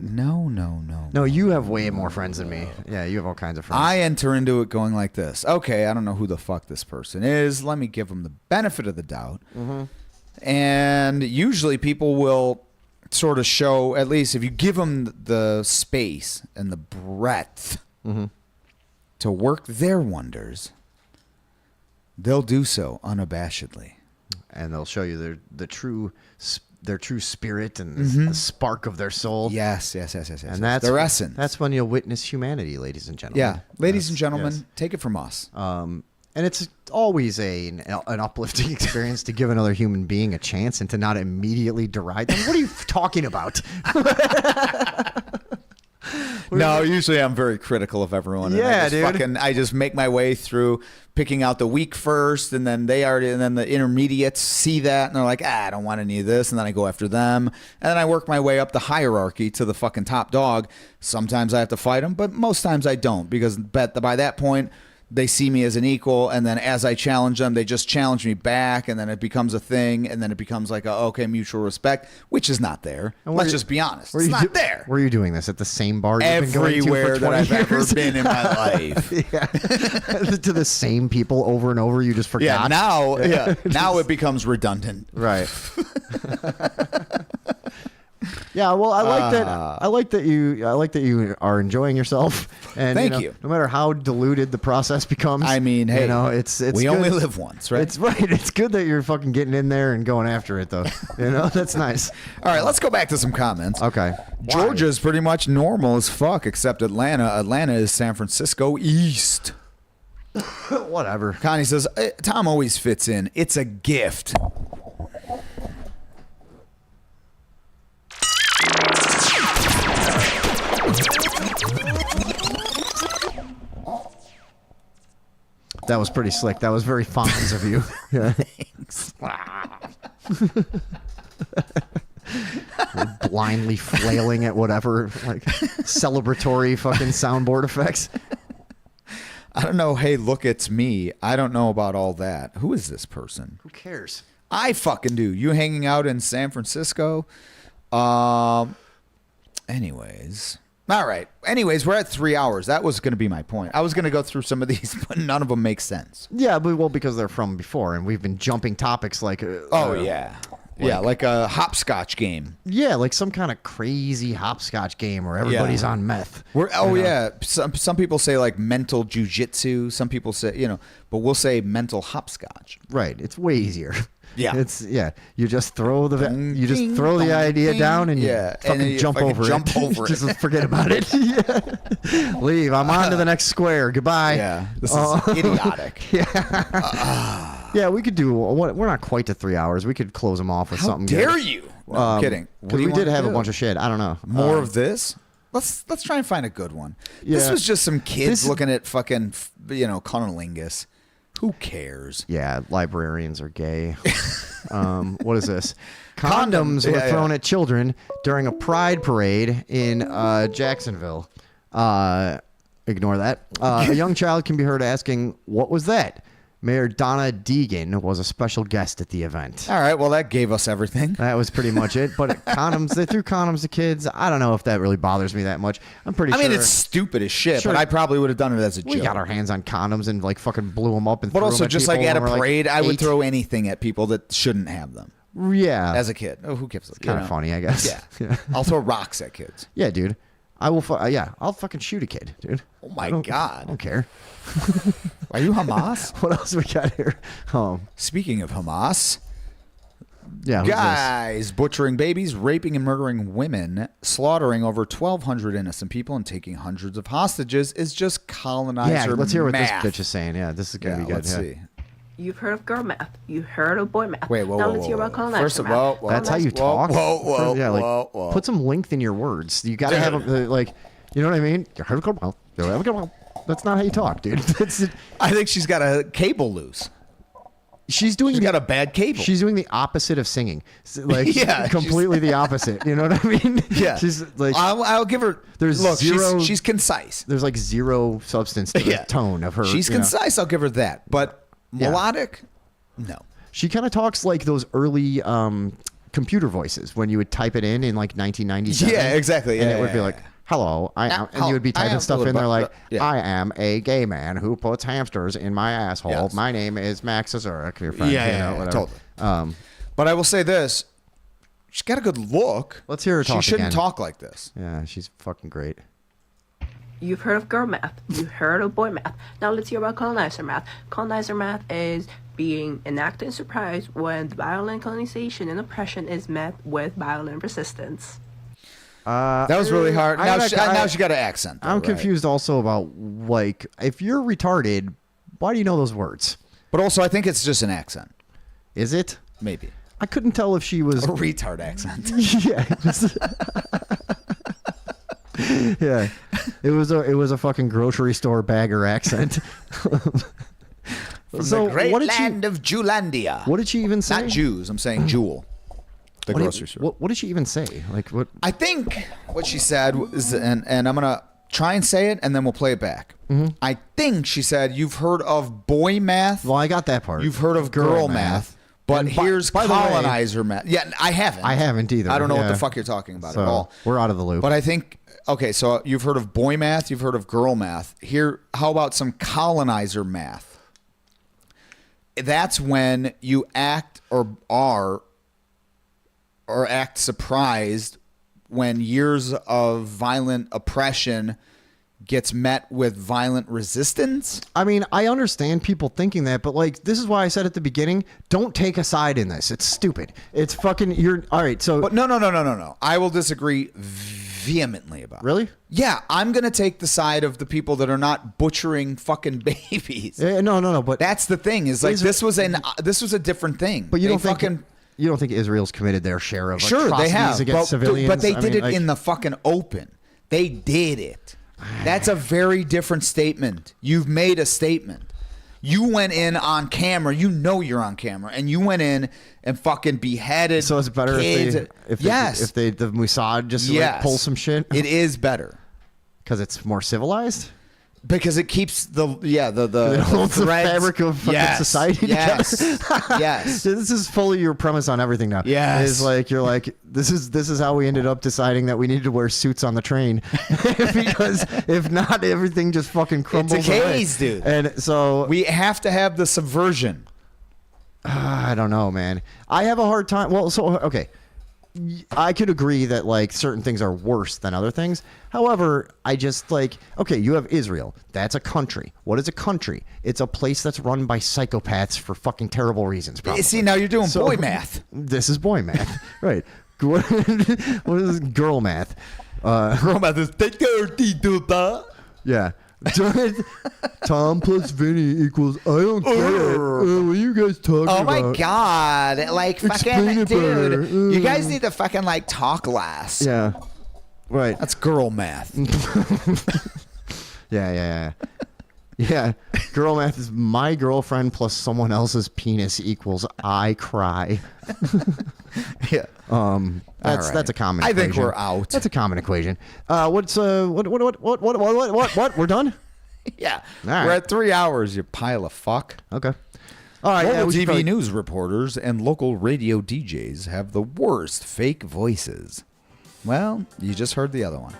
[SPEAKER 2] no, you have way more friends than me. Yeah, you have all kinds of friends.
[SPEAKER 29] I enter into it going like this. Okay, I don't know who the fuck this person is. Let me give them the benefit of the doubt.
[SPEAKER 2] Mm-hmm.
[SPEAKER 29] And usually people will sort of show, at least if you give them the space and the breadth to work their wonders, they'll do so unabashedly.
[SPEAKER 2] And they'll show you their true spirit and the spark of their soul.
[SPEAKER 29] Yes.
[SPEAKER 2] And that's
[SPEAKER 29] their essence.
[SPEAKER 2] That's when you'll witness humanity, ladies and gentlemen.
[SPEAKER 29] Yeah, ladies and gentlemen, take it from us.
[SPEAKER 2] And it's always an uplifting experience to give another human being a chance and to not immediately deride them. What are you talking about?
[SPEAKER 29] No, usually I'm very critical of everyone.
[SPEAKER 2] Yeah,
[SPEAKER 29] dude. I just make my way through picking out the weak first, and then and then the intermediates see that, and they're like, I don't want any of this, and then I go after them, and then I work my way up the hierarchy to the fucking top dog. Sometimes I have to fight them, but most times I don't, because by that point, they see me as an equal, and then as I challenge them, they just challenge me back, and then it becomes a thing, and then it becomes like mutual respect, which is not there. Let's just be honest. It's not there.
[SPEAKER 2] Were you doing this at the same bar you've been going to
[SPEAKER 29] everywhere
[SPEAKER 2] for
[SPEAKER 29] that
[SPEAKER 2] 20
[SPEAKER 29] I've ever
[SPEAKER 2] years?
[SPEAKER 29] been in my life?
[SPEAKER 2] Yeah. To the same people over and over, you just forgot.
[SPEAKER 29] Now it becomes redundant.
[SPEAKER 2] Right. Yeah, well, I like that you are enjoying yourself. And
[SPEAKER 29] Thank you.
[SPEAKER 2] No matter how diluted the process becomes.
[SPEAKER 29] I mean, hey,
[SPEAKER 2] it's
[SPEAKER 29] we
[SPEAKER 2] good.
[SPEAKER 29] only live once, right?
[SPEAKER 2] It's right. It's good that you're fucking getting in there and going after it, though. That's nice.
[SPEAKER 29] All right, let's go back to some comments.
[SPEAKER 2] Okay.
[SPEAKER 29] Georgia's pretty much normal as fuck, except Atlanta. Atlanta is San Francisco East.
[SPEAKER 2] Whatever.
[SPEAKER 29] Connie says, Tom always fits in. It's a gift.
[SPEAKER 2] That was pretty slick. That was very Fonz of you. Yeah.
[SPEAKER 29] Thanks.
[SPEAKER 2] Blindly flailing at whatever, like celebratory fucking soundboard effects.
[SPEAKER 29] I don't know. Hey, look, it's me. I don't know about all that. Who is this person?
[SPEAKER 2] Who cares?
[SPEAKER 29] I fucking do. You hanging out in San Francisco? Anyways. All right. Anyways, we're at 3 hours. That was going to be my point. I was going to go through some of these, but none of them make sense.
[SPEAKER 2] Yeah, but because they're from before, and we've been jumping topics like...
[SPEAKER 29] like a hopscotch game.
[SPEAKER 2] Yeah, like some kind of crazy hopscotch game where everybody's on meth.
[SPEAKER 29] Some people say like mental jujitsu. Some people say, but we'll say mental hopscotch.
[SPEAKER 2] Right. It's way easier.
[SPEAKER 29] Yeah.
[SPEAKER 2] You just throw the idea down and you fucking jump over it. Just forget about it. Yeah. Leave. I'm on to the next square. Goodbye.
[SPEAKER 29] Yeah. This is idiotic.
[SPEAKER 2] Yeah. Yeah, we could do. We're not quite to 3 hours. We could close them off with something.
[SPEAKER 29] How dare
[SPEAKER 2] good.
[SPEAKER 29] you? No, I'm kidding.
[SPEAKER 2] Because we did have a bunch of shit. I don't know.
[SPEAKER 29] More of this? Let's try and find a good one.
[SPEAKER 2] Yeah.
[SPEAKER 29] This was just some kids looking at fucking cunnilingus. Who cares?
[SPEAKER 2] Yeah, librarians are gay. What is this? Condoms were thrown at children during a pride parade in Jacksonville. Ignore that. A young child can be heard asking, "What was that?" Mayor Donna Deegan was a special guest at the event.
[SPEAKER 29] All right, well, that gave us everything.
[SPEAKER 2] That was pretty much it. But condoms, they threw condoms to kids. I don't know if that really bothers me that much. I'm pretty sure.
[SPEAKER 29] I mean, it's stupid as shit, but I probably would have done it as a joke.
[SPEAKER 2] We got our hands on condoms and like fucking blew them up. And
[SPEAKER 29] but
[SPEAKER 2] threw
[SPEAKER 29] also,
[SPEAKER 2] them at
[SPEAKER 29] just like
[SPEAKER 2] people
[SPEAKER 29] at a
[SPEAKER 2] when we're,
[SPEAKER 29] parade,
[SPEAKER 2] like,
[SPEAKER 29] I would
[SPEAKER 2] 8.
[SPEAKER 29] throw anything at people that shouldn't have them.
[SPEAKER 2] Yeah.
[SPEAKER 29] As a kid. Oh, who gives a
[SPEAKER 2] Kind of funny, I guess.
[SPEAKER 29] Yeah. I'll throw rocks at kids.
[SPEAKER 2] Yeah, dude. I will. I'll fucking shoot a kid, dude.
[SPEAKER 29] Oh my God.
[SPEAKER 2] I don't care.
[SPEAKER 29] Are you Hamas?
[SPEAKER 2] What else we got here?
[SPEAKER 29] Speaking of Hamas,
[SPEAKER 2] yeah,
[SPEAKER 29] guys butchering babies, raping and murdering women, slaughtering over 1,200 innocent people, and taking hundreds of hostages is just colonizer math.
[SPEAKER 2] Yeah, let's hear what this bitch is saying. Yeah, this is gonna be good.
[SPEAKER 29] Let's see.
[SPEAKER 12] You've heard of girl math. You've heard of boy math.
[SPEAKER 29] Wait, whoa,
[SPEAKER 12] now
[SPEAKER 29] whoa,
[SPEAKER 12] let's hear about colonizer
[SPEAKER 29] First of
[SPEAKER 12] math.
[SPEAKER 29] all,
[SPEAKER 2] That's how you talk.
[SPEAKER 29] Whoa,
[SPEAKER 2] Yeah, like
[SPEAKER 29] whoa.
[SPEAKER 2] put some length in your words. You gotta have like, you know what I mean? That's not how you talk, dude.
[SPEAKER 29] I think she's got a cable loose.
[SPEAKER 2] She's got
[SPEAKER 29] a bad cable.
[SPEAKER 2] She's doing the opposite of singing, like
[SPEAKER 29] Yeah,
[SPEAKER 2] completely the opposite. You know what I mean?
[SPEAKER 29] Yeah.
[SPEAKER 2] She's like,
[SPEAKER 29] I'll give her.
[SPEAKER 2] There's
[SPEAKER 29] look,
[SPEAKER 2] zero.
[SPEAKER 29] She's concise.
[SPEAKER 2] There's like zero substance to the tone of her.
[SPEAKER 29] She's
[SPEAKER 2] you know?
[SPEAKER 29] concise. I'll give her that. But melodic, no.
[SPEAKER 2] She kind of talks like those early computer voices when you would type it in like 1997.
[SPEAKER 29] Yeah, exactly.
[SPEAKER 2] And
[SPEAKER 29] Yeah,
[SPEAKER 2] it would be
[SPEAKER 29] yeah,
[SPEAKER 2] like, hello, and you would be typing stuff in there like, I am a gay man who puts hamsters in my asshole.
[SPEAKER 29] Yes.
[SPEAKER 2] My name is Max Azurek, your friend. Whatever.
[SPEAKER 29] Totally. But I will say this. She's got a good look.
[SPEAKER 2] Let's hear her talk
[SPEAKER 29] She shouldn't
[SPEAKER 2] again.
[SPEAKER 29] talk like this.
[SPEAKER 2] Yeah, she's fucking great.
[SPEAKER 12] You've heard of girl math. You've heard of boy math. Now let's hear about colonizer math. Colonizer math is being enacted in surprise when violent colonization and oppression is met with violent resistance.
[SPEAKER 29] That was really hard. Now she got an accent.
[SPEAKER 2] I'm confused also about, like, if you're retarded, why do you know those words?
[SPEAKER 29] But also, I think it's just an accent.
[SPEAKER 2] Is it?
[SPEAKER 29] Maybe.
[SPEAKER 2] I couldn't tell if she was...
[SPEAKER 29] A retard accent.
[SPEAKER 2] Yeah. Yeah. It was a fucking grocery store bagger accent.
[SPEAKER 29] From the great land of Jewlandia.
[SPEAKER 2] What did she even say?
[SPEAKER 29] Not Jews. I'm saying Jewel. The grocery store.
[SPEAKER 2] What did she even say? Like what?
[SPEAKER 29] I think what she said was, and I'm gonna try and say it, and then we'll play it back.
[SPEAKER 2] Mm-hmm.
[SPEAKER 29] I think she said, "You've heard of boy math."
[SPEAKER 2] Well, I got that part.
[SPEAKER 29] You've heard of girl math. But
[SPEAKER 2] And
[SPEAKER 29] here's
[SPEAKER 2] by the way-
[SPEAKER 29] colonizer math. Yeah, I haven't.
[SPEAKER 2] I haven't either.
[SPEAKER 29] I don't know what
[SPEAKER 2] Yeah.
[SPEAKER 29] the fuck you're talking about
[SPEAKER 2] So,
[SPEAKER 29] at all.
[SPEAKER 2] we're out of the loop.
[SPEAKER 29] But I think, okay, so you've heard of boy math, you've heard of girl math. Here, how about some colonizer math? That's when you act or act surprised when years of violent oppression gets met with violent resistance.
[SPEAKER 2] I mean, I understand people thinking that, but like, this is why I said at the beginning, don't take a side in this. It's stupid. It's fucking, all right, so.
[SPEAKER 29] But no. I will disagree vehemently about it.
[SPEAKER 2] Really?
[SPEAKER 29] Yeah, I'm going to take the side of the people that are not butchering fucking babies.
[SPEAKER 2] No, but.
[SPEAKER 29] That's the thing, is like, this was a different thing.
[SPEAKER 2] But you don't
[SPEAKER 29] fucking,
[SPEAKER 2] think. You don't think Israel's committed their share of
[SPEAKER 29] sure, they
[SPEAKER 2] atrocities
[SPEAKER 29] have,
[SPEAKER 2] against civilians?
[SPEAKER 29] but they
[SPEAKER 2] I
[SPEAKER 29] did
[SPEAKER 2] mean,
[SPEAKER 29] it
[SPEAKER 2] like-
[SPEAKER 29] in the fucking open. They did it. That's a very different statement. You've made a statement. You went in on camera. You know you're on camera, and you went in and fucking beheaded.
[SPEAKER 2] So it's better
[SPEAKER 29] kids.
[SPEAKER 2] if the Mossad just like, pull some shit.
[SPEAKER 29] It is better
[SPEAKER 2] because it's more civilized.
[SPEAKER 29] Because it keeps the
[SPEAKER 2] It holds the
[SPEAKER 29] threads.
[SPEAKER 2] fabric of fucking society
[SPEAKER 29] Yes.
[SPEAKER 2] together.
[SPEAKER 29] Yes.
[SPEAKER 2] This is fully your premise on everything now.
[SPEAKER 29] Yes.
[SPEAKER 2] Is like you're like this is how we ended up deciding that we needed to wear suits on the train because if not, everything just fucking crumbles.
[SPEAKER 29] It decays,
[SPEAKER 2] away.
[SPEAKER 29] dude.
[SPEAKER 2] And so
[SPEAKER 29] we have to have the subversion.
[SPEAKER 2] I don't know, man. I have a hard time. Well, so okay. I could agree that like certain things are worse than other things. However, I just like, okay, you have Israel. That's a country. What is a country? It's a place that's run by psychopaths for fucking terrible reasons. Probably.
[SPEAKER 29] See, now you're doing boy math.
[SPEAKER 2] This is boy math, right? What is girl math?
[SPEAKER 29] Girl math is
[SPEAKER 2] yeah. Tom plus Vinny equals I don't care. What are you guys talking about?
[SPEAKER 29] Oh my god! Like
[SPEAKER 2] It's
[SPEAKER 29] fucking
[SPEAKER 2] peanut butter.
[SPEAKER 29] dude, you guys need to fucking like talk less.
[SPEAKER 2] Yeah. Right.
[SPEAKER 29] That's girl math.
[SPEAKER 2] Yeah. Girl math is my girlfriend plus someone else's penis equals I cry.
[SPEAKER 29] Yeah.
[SPEAKER 2] That's a common.
[SPEAKER 29] I
[SPEAKER 2] equation.
[SPEAKER 29] think we're out.
[SPEAKER 2] That's a common equation. What? We're done.
[SPEAKER 29] Yeah.
[SPEAKER 2] All right.
[SPEAKER 29] We're at 3 hours. You pile of fuck.
[SPEAKER 2] Okay. All right.
[SPEAKER 29] Local
[SPEAKER 2] we should
[SPEAKER 29] TV
[SPEAKER 2] probably-
[SPEAKER 29] news reporters and local radio DJs have the worst fake voices. Well, you just heard the other one.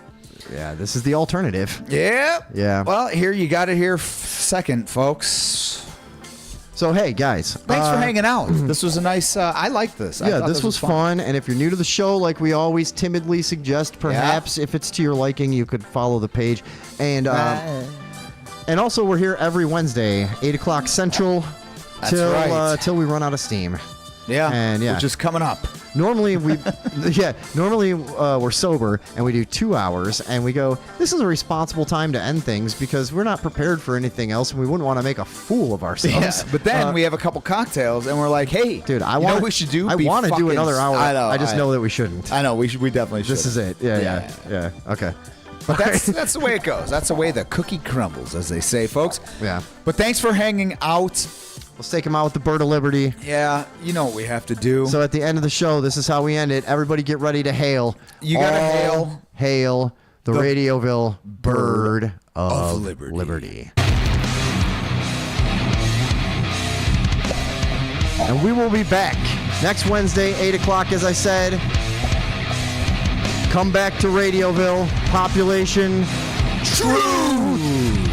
[SPEAKER 2] Yeah, this is the alternative.
[SPEAKER 29] Yeah.
[SPEAKER 2] Yeah.
[SPEAKER 29] Well, here you got it here second, folks.
[SPEAKER 2] So, hey, guys.
[SPEAKER 29] Thanks for hanging out. This was a nice, I like this. I
[SPEAKER 2] Yeah,
[SPEAKER 29] thought
[SPEAKER 2] this was fun. And if you're new to the show, like we always timidly suggest, perhaps if it's to your liking, you could follow the page. And also, we're here every Wednesday, 8 o'clock Central, till we run out of steam.
[SPEAKER 29] Yeah,
[SPEAKER 2] and
[SPEAKER 29] which is coming up.
[SPEAKER 2] Normally we're sober and we do 2 hours and we go, this is a responsible time to end things because we're not prepared for anything else and we wouldn't want to make a fool of ourselves.
[SPEAKER 29] Yeah, but then we have a couple cocktails and we're like, hey,
[SPEAKER 2] dude,
[SPEAKER 29] I want we should do.
[SPEAKER 2] I want to do another hour.
[SPEAKER 29] I know.
[SPEAKER 2] I just know that we shouldn't.
[SPEAKER 29] I know we definitely should.
[SPEAKER 2] This is it. Yeah. Okay.
[SPEAKER 29] But that's the way it goes. That's the way the cookie crumbles, as they say, folks.
[SPEAKER 2] Yeah.
[SPEAKER 29] But thanks for hanging out.
[SPEAKER 2] Let's take him out with the Bird of Liberty.
[SPEAKER 29] Yeah, you know what we have to do.
[SPEAKER 2] So at the end of the show, this is how we end it. Everybody get ready to hail.
[SPEAKER 29] You got to
[SPEAKER 2] hail the Radioville Bird of Liberty. And we will be back next Wednesday, 8 o'clock, as I said. Come back to Radioville. Population True.